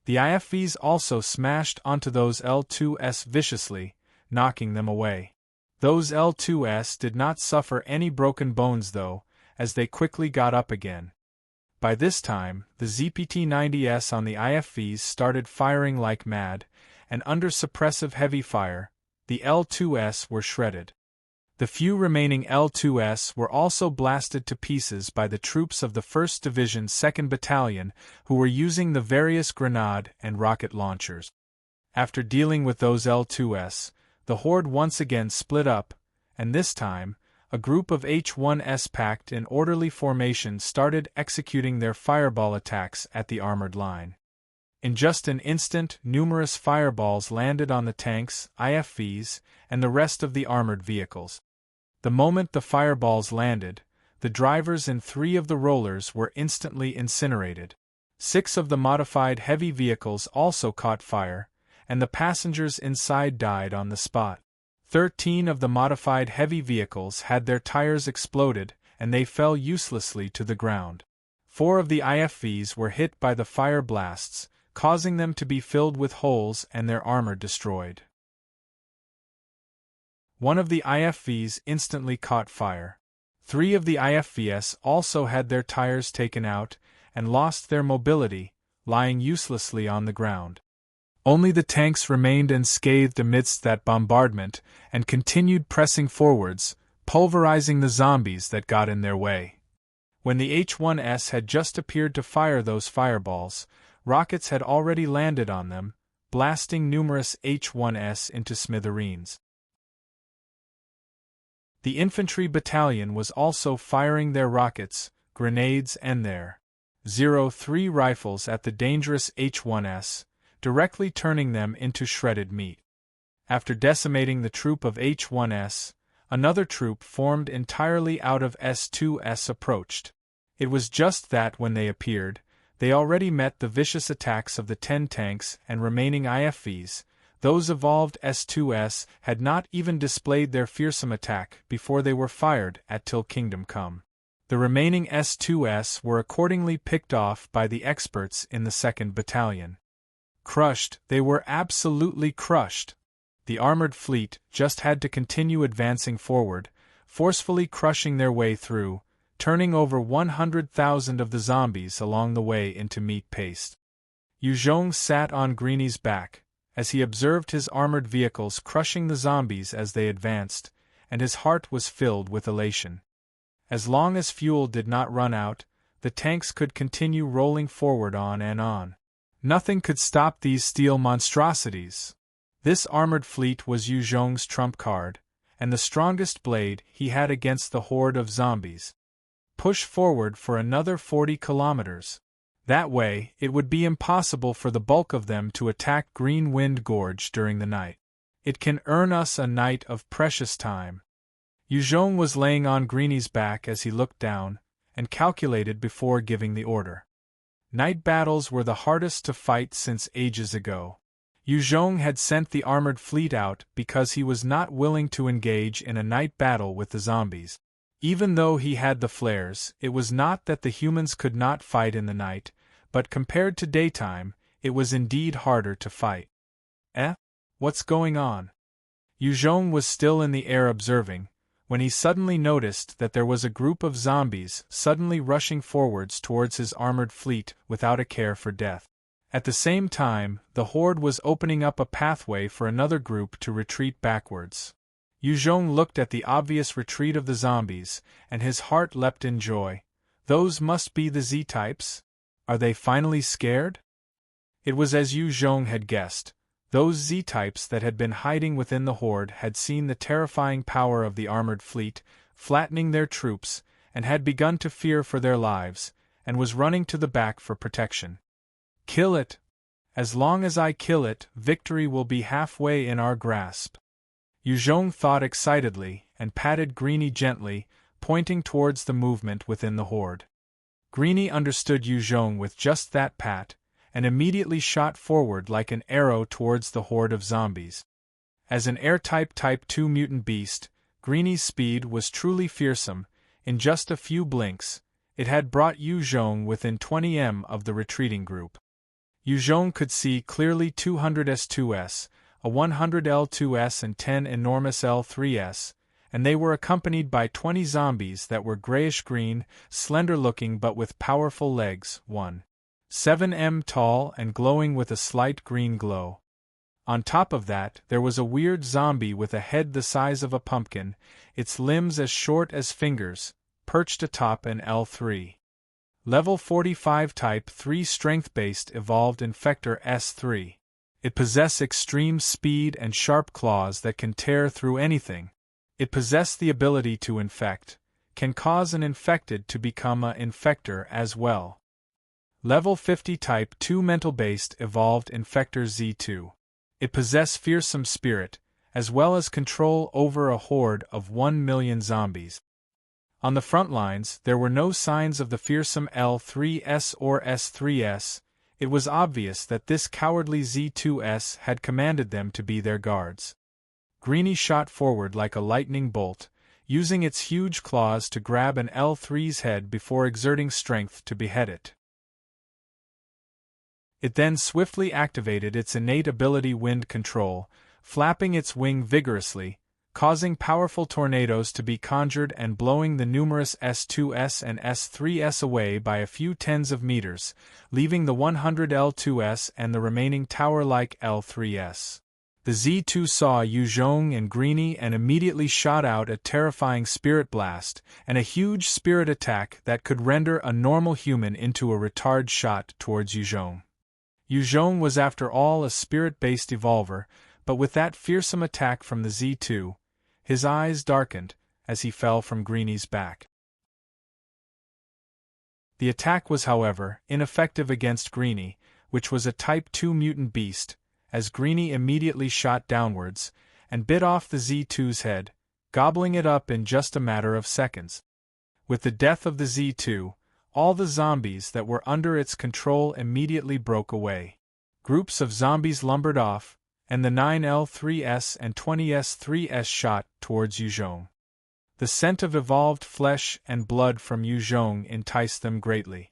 The IFVs also smashed onto those L2S viciously, knocking them away. Those L2S did not suffer any broken bones though, as they quickly got up again. By this time, the ZPT-90S on the IFVs started firing like mad, and under suppressive heavy fire, the L2S were shredded. The few remaining L2S were also blasted to pieces by the troops of the 1st Division 2nd Battalion, who were using the various grenade and rocket launchers. After dealing with those L2S, the horde once again split up, and this time, a group of H-1S packed in orderly formation started executing their fireball attacks at the armored line. In just an instant, numerous fireballs landed on the tanks, IFVs, and the rest of the armored vehicles. The moment the fireballs landed, the drivers in 3 of the rollers were instantly incinerated. 6 of the modified heavy vehicles also caught fire, and the passengers inside died on the spot. 13 of the modified heavy vehicles had their tires exploded, and they fell uselessly to the ground. 4 of the IFVs were hit by the fire blasts, causing them to be filled with holes and their armor destroyed. 1 of the IFVs instantly caught fire. 3 of the IFVs also had their tires taken out and lost their mobility, lying uselessly on the ground. Only the tanks remained unscathed amidst that bombardment and continued pressing forwards, pulverizing the zombies that got in their way. When the H-1S had just appeared to fire those fireballs, rockets had already landed on them, blasting numerous H-1S into smithereens. The infantry battalion was also firing their rockets, grenades and their .03 rifles at the dangerous H-1S, directly turning them into shredded meat. After decimating the troop of H-1S, another troop formed entirely out of S-2S approached. It was just that when they appeared, they already met the vicious attacks of the 10 tanks and remaining IFVs. Those evolved S-2S had not even displayed their fearsome attack before they were fired at till Kingdom Come. The remaining S-2S were accordingly picked off by the experts in the 2nd Battalion. Crushed, they were absolutely crushed. The armored fleet just had to continue advancing forward, forcefully crushing their way through, turning over 100,000 of the zombies along the way into meat paste. Yu Zhong sat on Greeny's back, as he observed his armored vehicles crushing the zombies as they advanced, and his heart was filled with elation. As long as fuel did not run out, the tanks could continue rolling forward on and on. Nothing could stop these steel monstrosities. This armored fleet was Yu Zhong's trump card, and the strongest blade he had against the horde of zombies. Push forward for another 40 kilometers. That way, it would be impossible for the bulk of them to attack Green Wind Gorge during the night. It can earn us a night of precious time. Yu Zhong was laying on Greeny's back as he looked down, and calculated before giving the order. Night battles were the hardest to fight since ages ago. Yu Zhong had sent the armored fleet out because he was not willing to engage in a night battle with the zombies. Even though he had the flares, it was not that the humans could not fight in the night, but compared to daytime, it was indeed harder to fight. What's going on? Yu Zhong was still in the air observing, when he suddenly noticed that there was a group of zombies suddenly rushing forwards towards his armored fleet without a care for death. At the same time, the horde was opening up a pathway for another group to retreat backwards. Yu Zhong looked at the obvious retreat of the zombies, and his heart leapt in joy. Those must be the Z-types? Are they finally scared? It was as Yu Zhong had guessed. Those Z-types that had been hiding within the horde had seen the terrifying power of the armored fleet, flattening their troops, and had begun to fear for their lives, and was running to the back for protection. Kill it! As long as I kill it, victory will be halfway in our grasp. Yuzhong thought excitedly, and patted Greenie gently, pointing towards the movement within the horde. Greenie understood Yuzhong with just that pat, and immediately shot forward like an arrow towards the horde of zombies. As an air-type Type 2 mutant beast, Greenie's speed was truly fearsome. In just a few blinks, it had brought Yuzhong within 20 m of the retreating group. Yuzhong could see clearly 200 S2S, a 100 L2S and 10 enormous L3S, and they were accompanied by 20 zombies that were grayish-green, slender-looking but with powerful legs, 1.7 m tall and glowing with a slight green glow. On top of that, there was a weird zombie with a head the size of a pumpkin, its limbs as short as fingers, perched atop an L3. Level 45 Type 3 Strength-based evolved Infector S3. It possessed extreme speed and sharp claws that can tear through anything. It possessed the ability to infect, can cause an infected to become a infector as well. Level 50 Type 2 Mental-based evolved Infector Z2. It possessed fearsome spirit, as well as control over a horde of 1 million zombies. On the front lines, there were no signs of the fearsome L3S or S3S. It was obvious that this cowardly Z2S had commanded them to be their guards. Greenie shot forward like a lightning bolt, using its huge claws to grab an L3's head before exerting strength to behead it. It then swiftly activated its innate ability Wind Control, flapping its wing vigorously, causing powerful tornadoes to be conjured and blowing the numerous S2S and S3S away by a few tens of meters, leaving the 100 L2S and the remaining tower-like L3S. The Z2 saw Yuzhong and Greenie and immediately shot out a terrifying spirit blast and a huge spirit attack that could render a normal human into a retard shot towards Yuzhong. Yuzhong was after all a spirit-based evolver, but with that fearsome attack from the Z2, his eyes darkened as he fell from Greenie's back. The attack was, however, ineffective against Greenie, which was a Type 2 mutant beast, as Greenie immediately shot downwards and bit off the Z2's head, gobbling it up in just a matter of seconds. With the death of the Z2, all the zombies that were under its control immediately broke away. Groups of zombies lumbered off, and the 9L3S and 20S3S shot towards Yuzhong. The scent of evolved flesh and blood from Yuzhong enticed them greatly.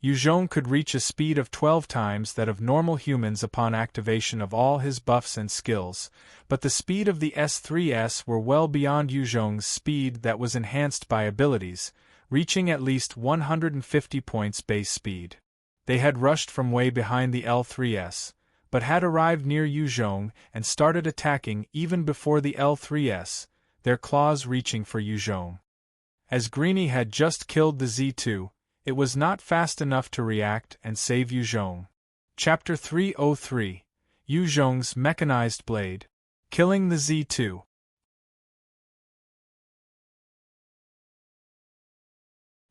Yuzhong could reach a speed of 12 times that of normal humans upon activation of all his buffs and skills, but the speed of the S3S were well beyond Yuzhong's speed that was enhanced by abilities, reaching at least 150 points base speed. They had rushed from way behind the L3S, but had arrived near Yuzhong and started attacking even before the L3S, their claws reaching for Yuzhong. As Greenie had just killed the Z2, it was not fast enough to react and save Yuzhong. Chapter 303: Yuzhong's Mechanized Blade. Killing the Z2.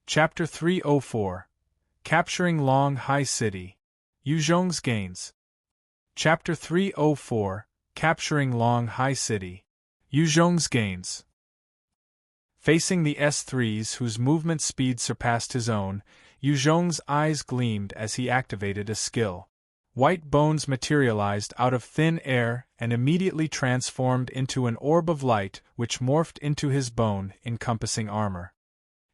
Chapter 304: Capturing Long Hai City. Yuzhong's Gains. Chapter 304: Capturing Long Hai City. Yuzhong's Gains. Facing the S3s whose movement speed surpassed his own, Yuzhong's eyes gleamed as he activated a skill. White bones materialized out of thin air and immediately transformed into an orb of light which morphed into his bone-encompassing armor.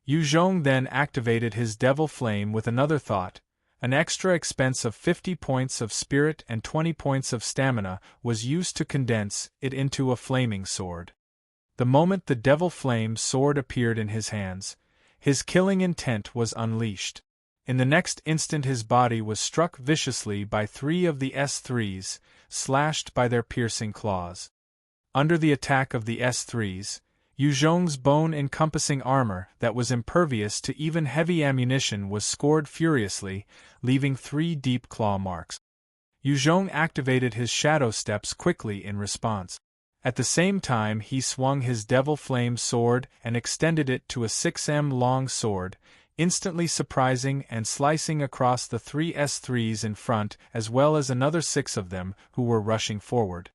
Yuzhong then activated his devil flame with another thought. An extra expense of 50 points of spirit and 20 points of stamina was used to condense it into a flaming sword. The moment the devil flame sword appeared in his hands, his killing intent was unleashed. In the next instant his body was struck viciously by 3 of the S3s, slashed by their piercing claws. Under the attack of the S3s, Yuzhong's bone-encompassing armor that was impervious to even heavy ammunition was scored furiously, leaving 3 deep claw marks. Yuzhong activated his shadow steps quickly in response. At the same time he swung his devil flame sword and extended it to a 6 m long sword, instantly surprising and slicing across the 3 S3s in front as well as another 6 of them who were rushing forward.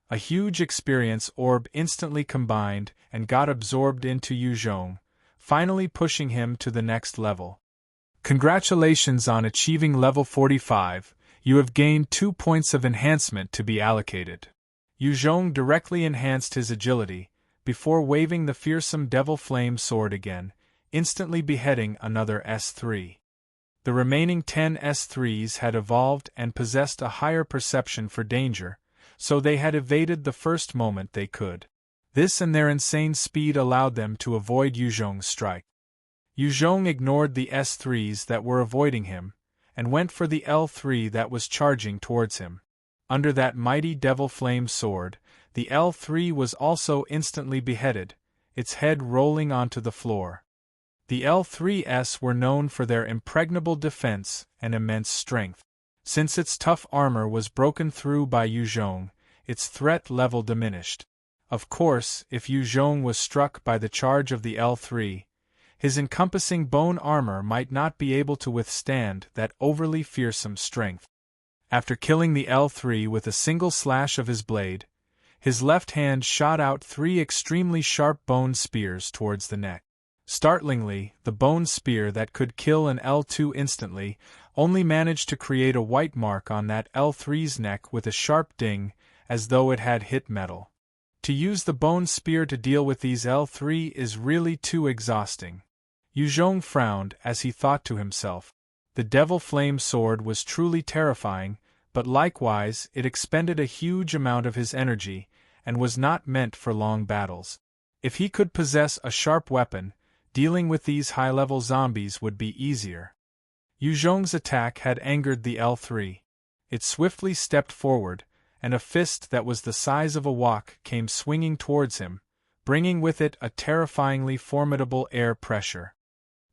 A huge experience orb instantly combined and got absorbed into Yuzhong, finally pushing him to the next level. Congratulations on achieving level 45, you have gained 2 points of enhancement to be allocated. Yuzhong directly enhanced his agility, before waving the fearsome devil flame sword again, instantly beheading another S3. The remaining 10 S3s had evolved and possessed a higher perception for danger, so they had evaded the first moment they could. This and their insane speed allowed them to avoid Yuzhong's strike. Yuzhong ignored the S3s that were avoiding him, and went for the L3 that was charging towards him. Under that mighty devil flame sword, the L3 was also instantly beheaded, its head rolling onto the floor. The L3s were known for their impregnable defense and immense strength. Since its tough armor was broken through by Yuzhong, its threat level diminished. Of course, if Yuzhong was struck by the charge of the L3, his encompassing bone armor might not be able to withstand that overly fearsome strength. After killing the L3 with a single slash of his blade, his left hand shot out 3 extremely sharp bone spears towards the neck. Startlingly, the bone spear that could kill an L2 instantly only managed to create a white mark on that L3's neck with a sharp ding, as though it had hit metal. To use the bone spear to deal with these L3 is really too exhausting. Yuzhong frowned as he thought to himself. The devil flame sword was truly terrifying, but likewise it expended a huge amount of his energy, and was not meant for long battles. If he could possess a sharp weapon, dealing with these high-level zombies would be easier. Yuzhong's attack had angered the L3. It swiftly stepped forward, and a fist that was the size of a wok came swinging towards him, bringing with it a terrifyingly formidable air pressure.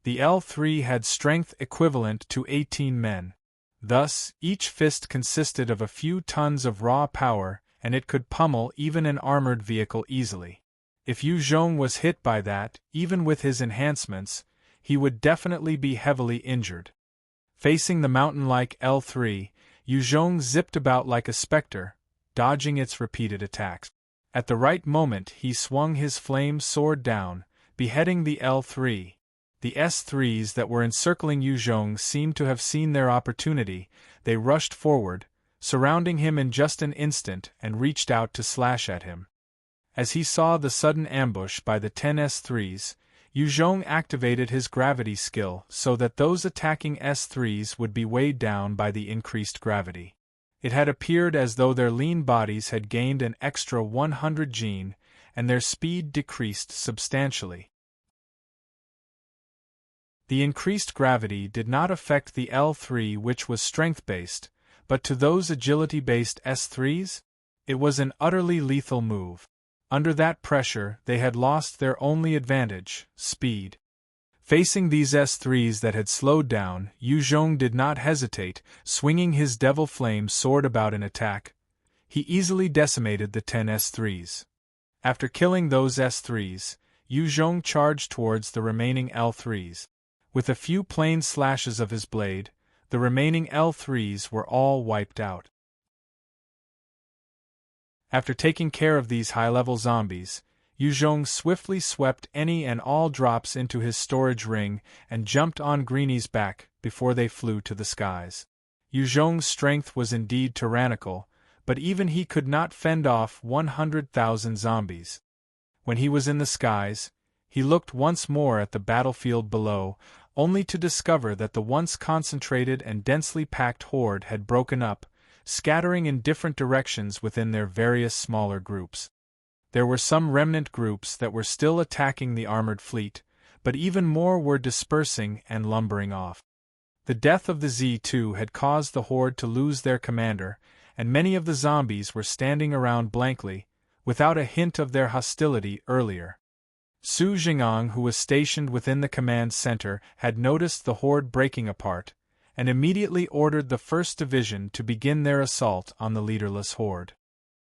The L3 had strength equivalent to 18 men. Thus, each fist consisted of a few tons of raw power, and it could pummel even an armored vehicle easily. If Yuzhong was hit by that, even with his enhancements, he would definitely be heavily injured. Facing the mountain-like L3, Yuzhong zipped about like a specter, dodging its repeated attacks. At the right moment he swung his flame sword down, beheading the L3. The S3s that were encircling Yuzhong seemed to have seen their opportunity. They rushed forward, surrounding him in just an instant, and reached out to slash at him. As he saw the sudden ambush by the 10 S3s, Yuzhong activated his gravity skill so that those attacking S3s would be weighed down by the increased gravity. It had appeared as though their lean bodies had gained an extra 100 gene, and their speed decreased substantially. The increased gravity did not affect the L3, which was strength-based, but to those agility-based S3s, it was an utterly lethal move. Under that pressure, they had lost their only advantage, speed. Facing these S3s that had slowed down, Yuzhong did not hesitate, swinging his devil flame sword about in attack. He easily decimated the 10 S3s. After killing those S3s, Yuzhong charged towards the remaining L3s. With a few plain slashes of his blade, the remaining L3s were all wiped out. After taking care of these high-level zombies, Yuzhong swiftly swept any and all drops into his storage ring and jumped on Greenie's back before they flew to the skies. Yuzhong's strength was indeed tyrannical, but even he could not fend off 100,000 zombies. When he was in the skies, he looked once more at the battlefield below, only to discover that the once concentrated and densely packed horde had broken up, scattering in different directions within their various smaller groups. There were some remnant groups that were still attacking the armored fleet, but even more were dispersing and lumbering off. The death of the Z2 had caused the horde to lose their commander, and many of the zombies were standing around blankly, without a hint of their hostility earlier. Su Jingang, who was stationed within the command center, had noticed the horde breaking apart, and immediately ordered the 1st Division to begin their assault on the leaderless horde.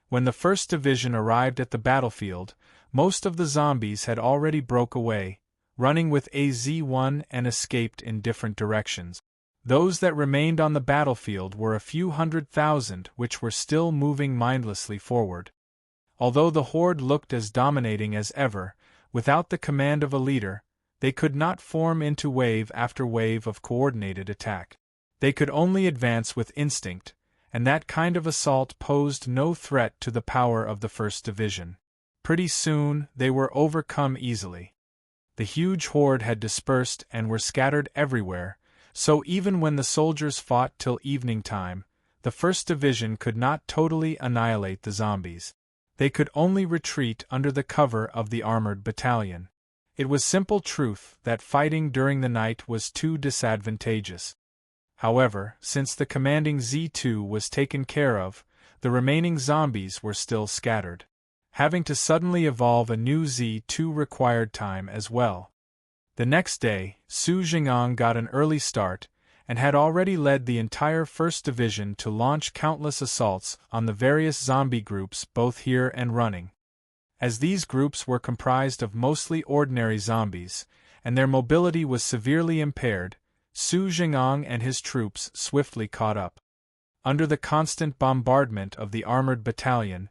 When the 1st Division arrived at the battlefield, most of the zombies had already broke away, running with AZ-1 and escaped in different directions. Those that remained on the battlefield were a few 100,000 which were still moving mindlessly forward. Although the horde looked as dominating as ever, without the command of a leader, they could not form into wave after wave of coordinated attack. They could only advance with instinct, and that kind of assault posed no threat to the power of the 1st Division. Pretty soon, they were overcome easily. The huge horde had dispersed and were scattered everywhere, so even when the soldiers fought till evening time, the 1st Division could not totally annihilate the zombies. They could only retreat under the cover of the armored battalion. It was simple truth that fighting during the night was too disadvantageous. However, since the commanding Z2 was taken care of, the remaining zombies were still scattered. Having to suddenly evolve a new Z2 required time as well. The next day, Su Jing'an got an early start, and had already led the entire 1st Division to launch countless assaults on the various zombie groups both here and running. As these groups were comprised of mostly ordinary zombies, and their mobility was severely impaired, Su Jing'an and his troops swiftly caught up. Under the constant bombardment of the armored battalion,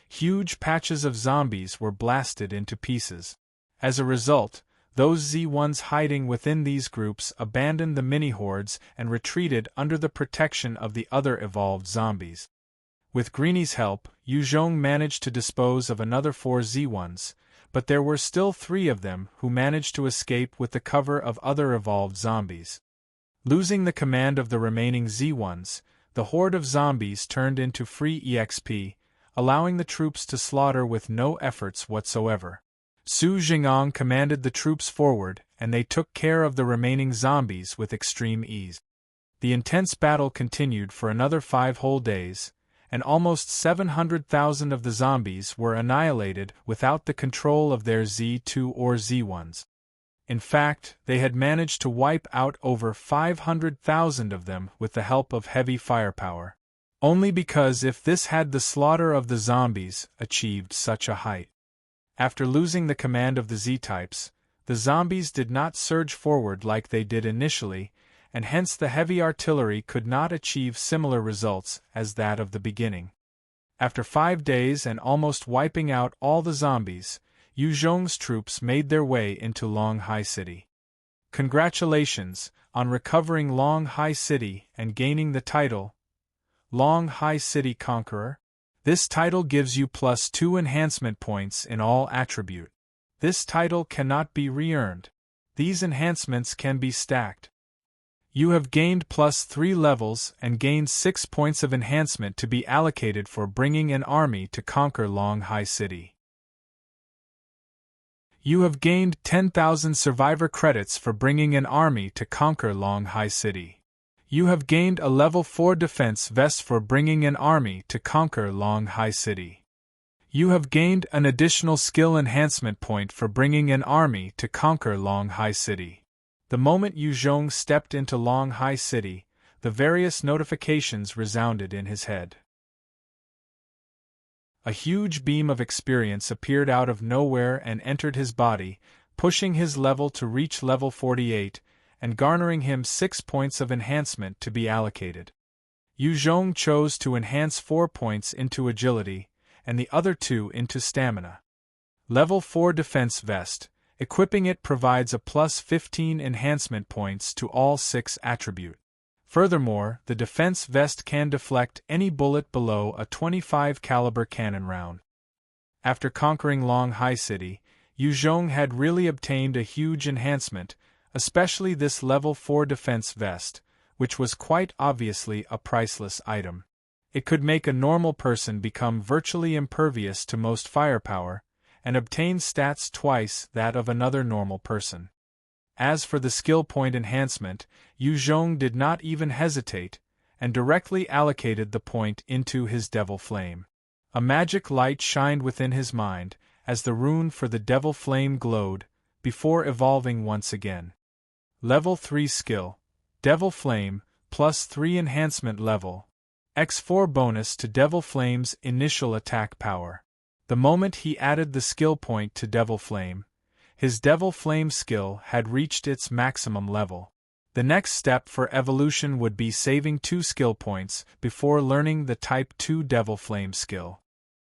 huge patches of zombies were blasted into pieces. As a result, those Z1s hiding within these groups abandoned the mini-hordes and retreated under the protection of the other evolved zombies. With Greeny's help, Yu Zhong managed to dispose of another 4 Z1s, but there were still 3 of them who managed to escape with the cover of other evolved zombies. Losing the command of the remaining Z1s, the horde of zombies turned into free EXP, allowing the troops to slaughter with no efforts whatsoever. Su Jing'an commanded the troops forward, and they took care of the remaining zombies with extreme ease. The intense battle continued for another 5 whole days, and almost 700,000 of the zombies were annihilated without the control of their Z2 or Z1s. In fact, they had managed to wipe out over 500,000 of them with the help of heavy firepower. Only because if this had the slaughter of the zombies achieved such a height. After losing the command of the Z-types, the zombies did not surge forward like they did initially, and hence the heavy artillery could not achieve similar results as that of the beginning. After 5 days and almost wiping out all the zombies, Yu Zhong's troops made their way into Longhai City. Congratulations on recovering Longhai City and gaining the title Longhai City Conqueror. This title gives you +2 enhancement points in all attribute. This title cannot be re-earned. These enhancements can be stacked. You have gained +3 levels and gained 6 points of enhancement to be allocated for bringing an army to conquer Longhai City. You have gained 10,000 survivor credits for bringing an army to conquer Longhai City. You have gained a level 4 defense vest for bringing an army to conquer Longhai City. You have gained an additional skill enhancement point for bringing an army to conquer Longhai City. The moment Yu Zhong stepped into Longhai City, the various notifications resounded in his head. A huge beam of experience appeared out of nowhere and entered his body, pushing his level to reach level 48, and garnering him 6 points of enhancement to be allocated. Yu Zhong chose to enhance 4 points into agility, and the other 2 into stamina. Level 4 defense vest. Equipping it provides a +15 enhancement points to all 6 attribute. Furthermore, the defense vest can deflect any bullet below a 25 caliber cannon round. After conquering Longhai City, Yu Zhong had really obtained a huge enhancement, especially this level 4 defense vest, which was quite obviously a priceless item. It could make a normal person become virtually impervious to most firepower, and obtain stats twice that of another normal person. As for the skill point enhancement, Yu Zhong did not even hesitate, and directly allocated the point into his Devil Flame. A magic light shined within his mind, as the rune for the Devil Flame glowed, before evolving once again. Level 3 skill, Devil Flame, +3 enhancement level, x4 bonus to Devil Flame's initial attack power. The moment he added the skill point to Devil Flame, his Devil Flame skill had reached its maximum level. The next step for evolution would be saving 2 skill points before learning the Type 2 Devil Flame skill.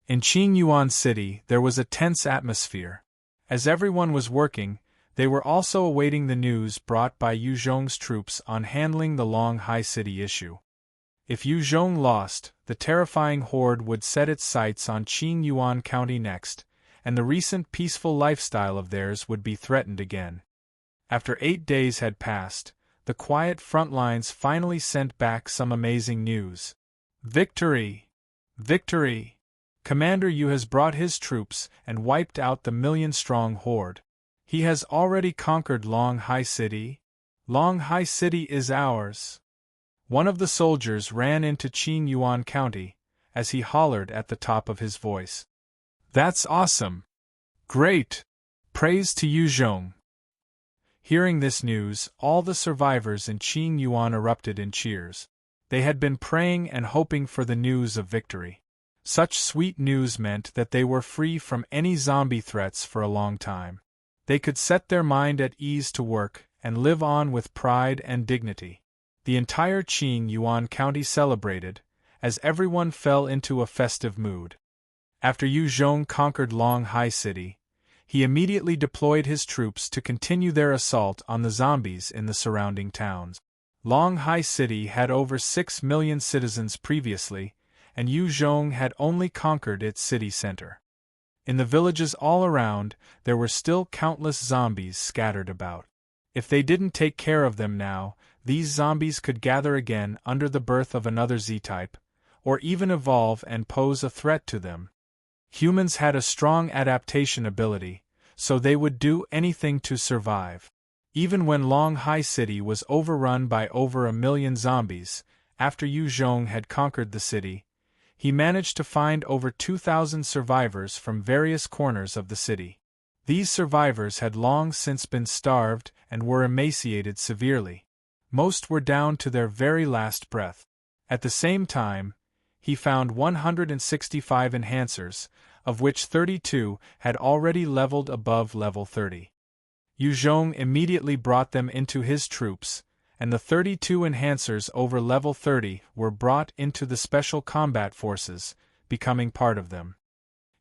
In Qingyuan City, there was a tense atmosphere. As everyone was working, they were also awaiting the news brought by Yu Zhong's troops on handling the Longhai City issue. If Yu Zhong lost, the terrifying horde would set its sights on Qingyuan County next, and the recent peaceful lifestyle of theirs would be threatened again. After 8 days had passed, the quiet front lines finally sent back some amazing news. Victory! Victory! Commander Yu has brought his troops and wiped out the million-strong horde. He has already conquered Longhai City. Longhai City is ours. One of the soldiers ran into Qingyuan County, as he hollered at the top of his voice. That's awesome! Great! Praise to Yu Zhong! Hearing this news, all the survivors in Qingyuan erupted in cheers. They had been praying and hoping for the news of victory. Such sweet news meant that they were free from any zombie threats for a long time. They could set their mind at ease to work and live on with pride and dignity. The entire Qingyuan County celebrated, as everyone fell into a festive mood. After Yu Zhong conquered Longhai City, he immediately deployed his troops to continue their assault on the zombies in the surrounding towns. Longhai City had over 6 million citizens previously, and Yu Zhong had only conquered its city center. In the villages all around, there were still countless zombies scattered about. If they didn't take care of them now, these zombies could gather again under the birth of another Z-type, or even evolve and pose a threat to them. Humans had a strong adaptation ability, so they would do anything to survive. Even when Longhai City was overrun by over 1 million zombies, after Yu Zhong had conquered the city, he managed to find over 2,000 survivors from various corners of the city. These survivors had long since been starved and were emaciated severely. Most were down to their very last breath. At the same time, he found 165 enhancers, of which 32 had already leveled above level 30. Yu Zhong immediately brought them into his troops, and the 32 enhancers over level 30 were brought into the Special Combat Forces, becoming part of them.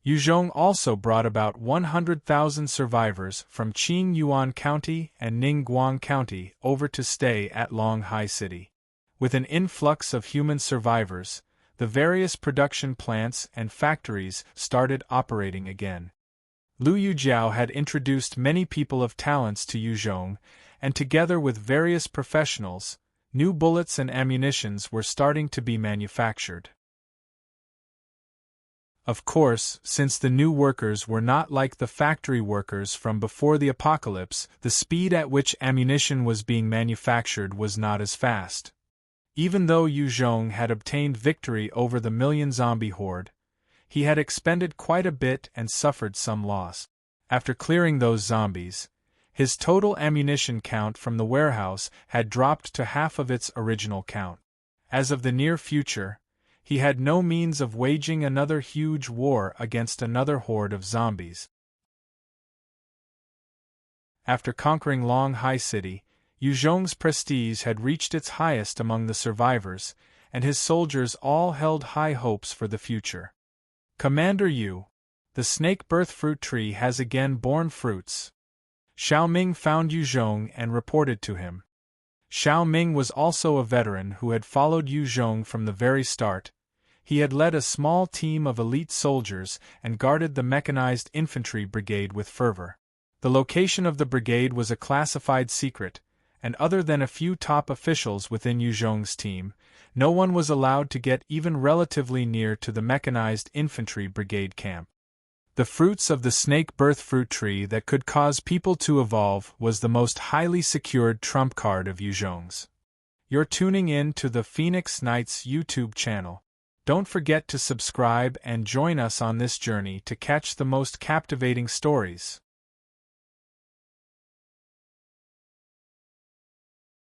Yu Zhong also brought about 100,000 survivors from Qingyuan County and Ningguang County over to stay at Longhai City. With an influx of human survivors, the various production plants and factories started operating again. Lu Yujiao had introduced many people of talents to Yu Zhong, and together with various professionals, new bullets and ammunitions were starting to be manufactured. Of course, since the new workers were not like the factory workers from before the apocalypse, the speed at which ammunition was being manufactured was not as fast. Even though Yu Zhong had obtained victory over the million zombie horde, he had expended quite a bit and suffered some loss. After clearing those zombies, his total ammunition count from the warehouse had dropped to half of its original count. As of the near future, he had no means of waging another huge war against another horde of zombies. After conquering Longhai City, Yu Zhong's prestige had reached its highest among the survivors, and his soldiers all held high hopes for the future. Commander Yu, the snake birth fruit tree has again borne fruits. Xiao Ming found Yu Zhong and reported to him. Xiao Ming was also a veteran who had followed Yu Zhong from the very start. He had led a small team of elite soldiers and guarded the mechanized infantry brigade with fervor. The location of the brigade was a classified secret, and other than a few top officials within Yu Zhong's team, no one was allowed to get even relatively near to the mechanized infantry brigade camp. The fruits of the snake birth fruit tree that could cause people to evolve was the most highly secured trump card of Yu Zhong's. You're tuning in to the Phoenix Knights YouTube channel. Don't forget to subscribe and join us on this journey to catch the most captivating stories.